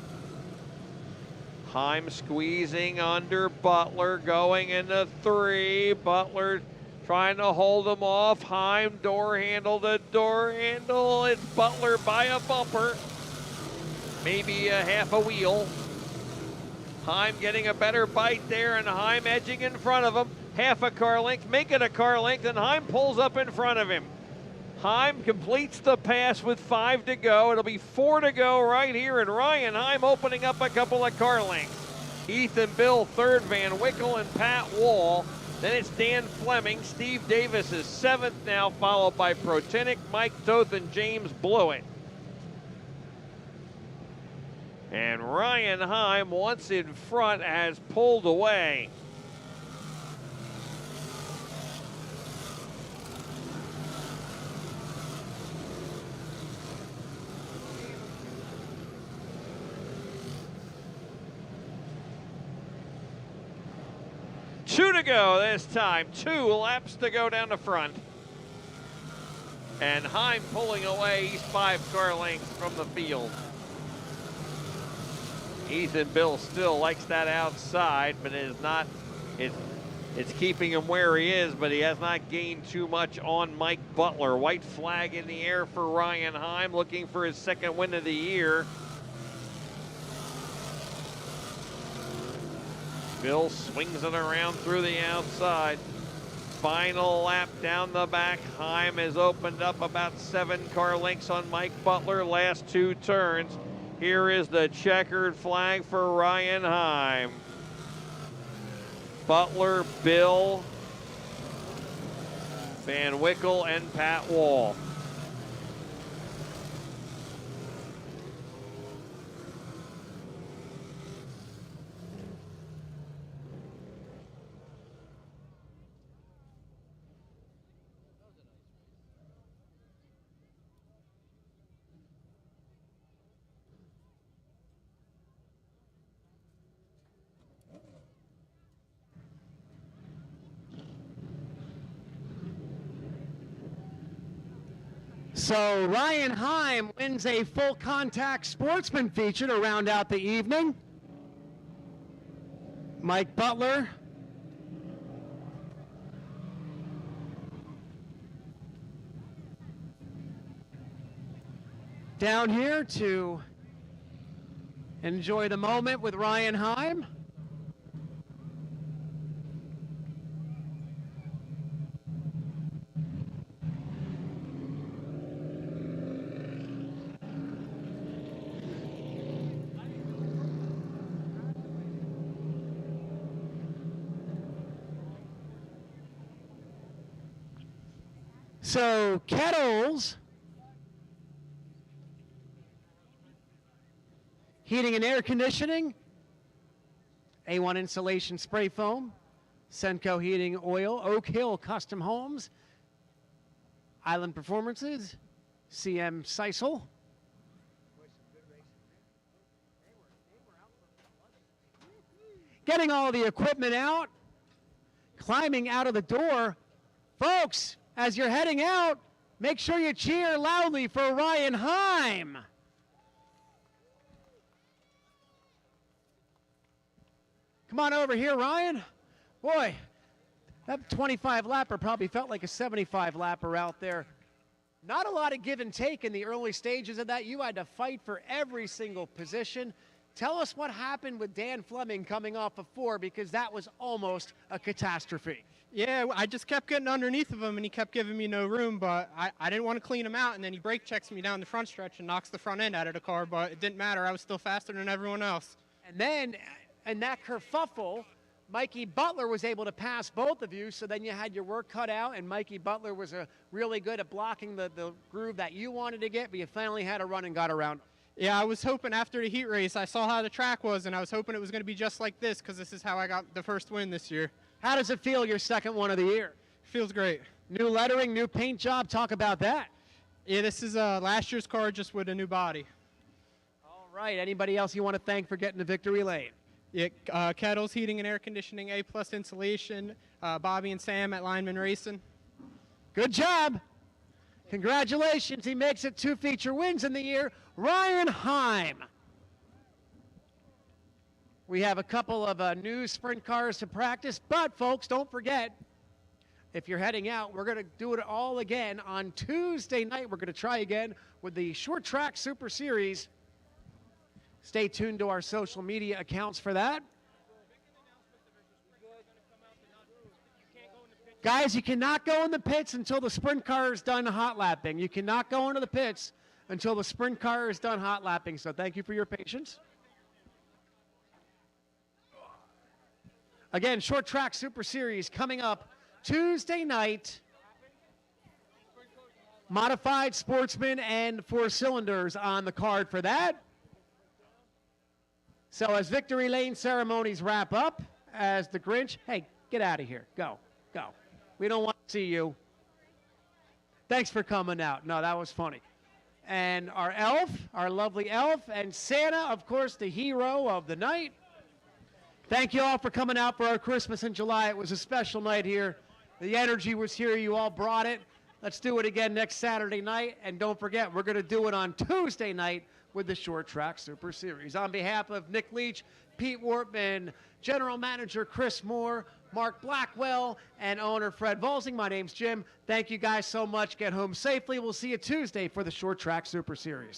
Heim squeezing under Butler, going into 3. Butler Trying to hold him off. Heim, door handle to door handle. It's Butler by a bumper. Maybe a half a wheel. Heim getting a better bite there, and Heim edging in front of him. Half a car length, make it a car length, and Heim pulls up in front of him. Heim completes the pass with 5 to go. It'll be 4 to go right here, and Ryan Heim opening up a couple of car lengths. Ethan Bill third, Van Wickle and Pat Wall. Then it's Dan Fleming. Steve Davis is 7th now, followed by Protinick, Mike Toth, and James Blewett. And Ryan Heim, once in front, has pulled away. Two to go this time. 2 laps to go down the front. And Heim pulling away. He's 5 car lengths from the field. Ethan Bill still likes that outside, but it is not, it's keeping him where he is, but he has not gained too much on Mike Butler. White flag in the air for Ryan Heim, looking for his 2nd win of the year. Bill swings it around through the outside. Final lap down the back. Heim has opened up about 7 car lengths on Mike Butler. Last 2 turns. Here is the checkered flag for Ryan Heim. Butler, Bill, Van Wickle, and Pat Wall. So Ryan Heim wins a full contact Sportsman feature to round out the evening. Mike Butler down here to enjoy the moment with Ryan Heim. So Kettles heating and air conditioning, A1 insulation spray foam, Senco heating oil, Oak Hill Custom Homes, Island Performances, CM Seisel. Getting all the equipment out, climbing out of the door. Folks, as you're heading out, make sure you cheer loudly for Ryan Heim. Come on over here, Ryan. Boy, that 25 lapper probably felt like a 75 lapper out there. Not a lot of give and take in the early stages of that. You had to fight for every single position. Tell us what happened with Dan Fleming coming off of 4, because that was almost a catastrophe. Yeah, I just kept getting underneath of him, and he kept giving me no room, but I didn't want to clean him out, and then he brake checks me down the front stretch and knocks the front end out of the car, but it didn't matter. I was still faster than everyone else. And then, in that kerfuffle, Mikey Butler was able to pass both of you, so then you had your work cut out, and Mikey Butler was really good at blocking the groove that you wanted to get, but you finally had a run and got around. Yeah, I was hoping after the heat race, I saw how the track was, and I was hoping it was going to be just like this, because this is how I got the first win this year. How does it feel, your 2nd one of the year? Feels great. New lettering, new paint job. Talk about that. Yeah, this is last year's car just with a new body. All right. Anybody else you want to thank for getting to victory lane? Yeah, Kettles Heating and Air Conditioning, A+ Insulation, Bobby and Sam at Lineman Racing. Good job. Congratulations. He makes it 2 feature wins in the year. Ryan Heim. We have a couple of new sprint cars to practice, but folks, don't forget, if you're heading out, we're going to do it all again on Tuesday night. We're going to try again with the Short Track Super Series. Stay tuned to our social media accounts for that. Guys, you cannot go in the pits until the sprint car is done hot lapping. You cannot go into the pits until the sprint car is done hot lapping. So thank you for your patience. Again, Short Track Super Series coming up Tuesday night. Modified Sportsman and 4 cylinders on the card for that. So as victory lane ceremonies wrap up, as the Grinch, hey, get out of here. Go, go. We don't want to see you. Thanks for coming out. No, that was funny. And our elf, our lovely elf, and Santa, of course, the hero of the night. Thank you all for coming out for our Christmas in July. It was a special night here. The energy was here. You all brought it. Let's do it again next Saturday night. And don't forget, we're going to do it on Tuesday night with the Short Track Super Series. On behalf of Nick Leach, Pete Wortman, General Manager Chris Moore, Mark Blackwell, and owner Fred Volsing, my name's Jim. Thank you guys so much. Get home safely. We'll see you Tuesday for the Short Track Super Series.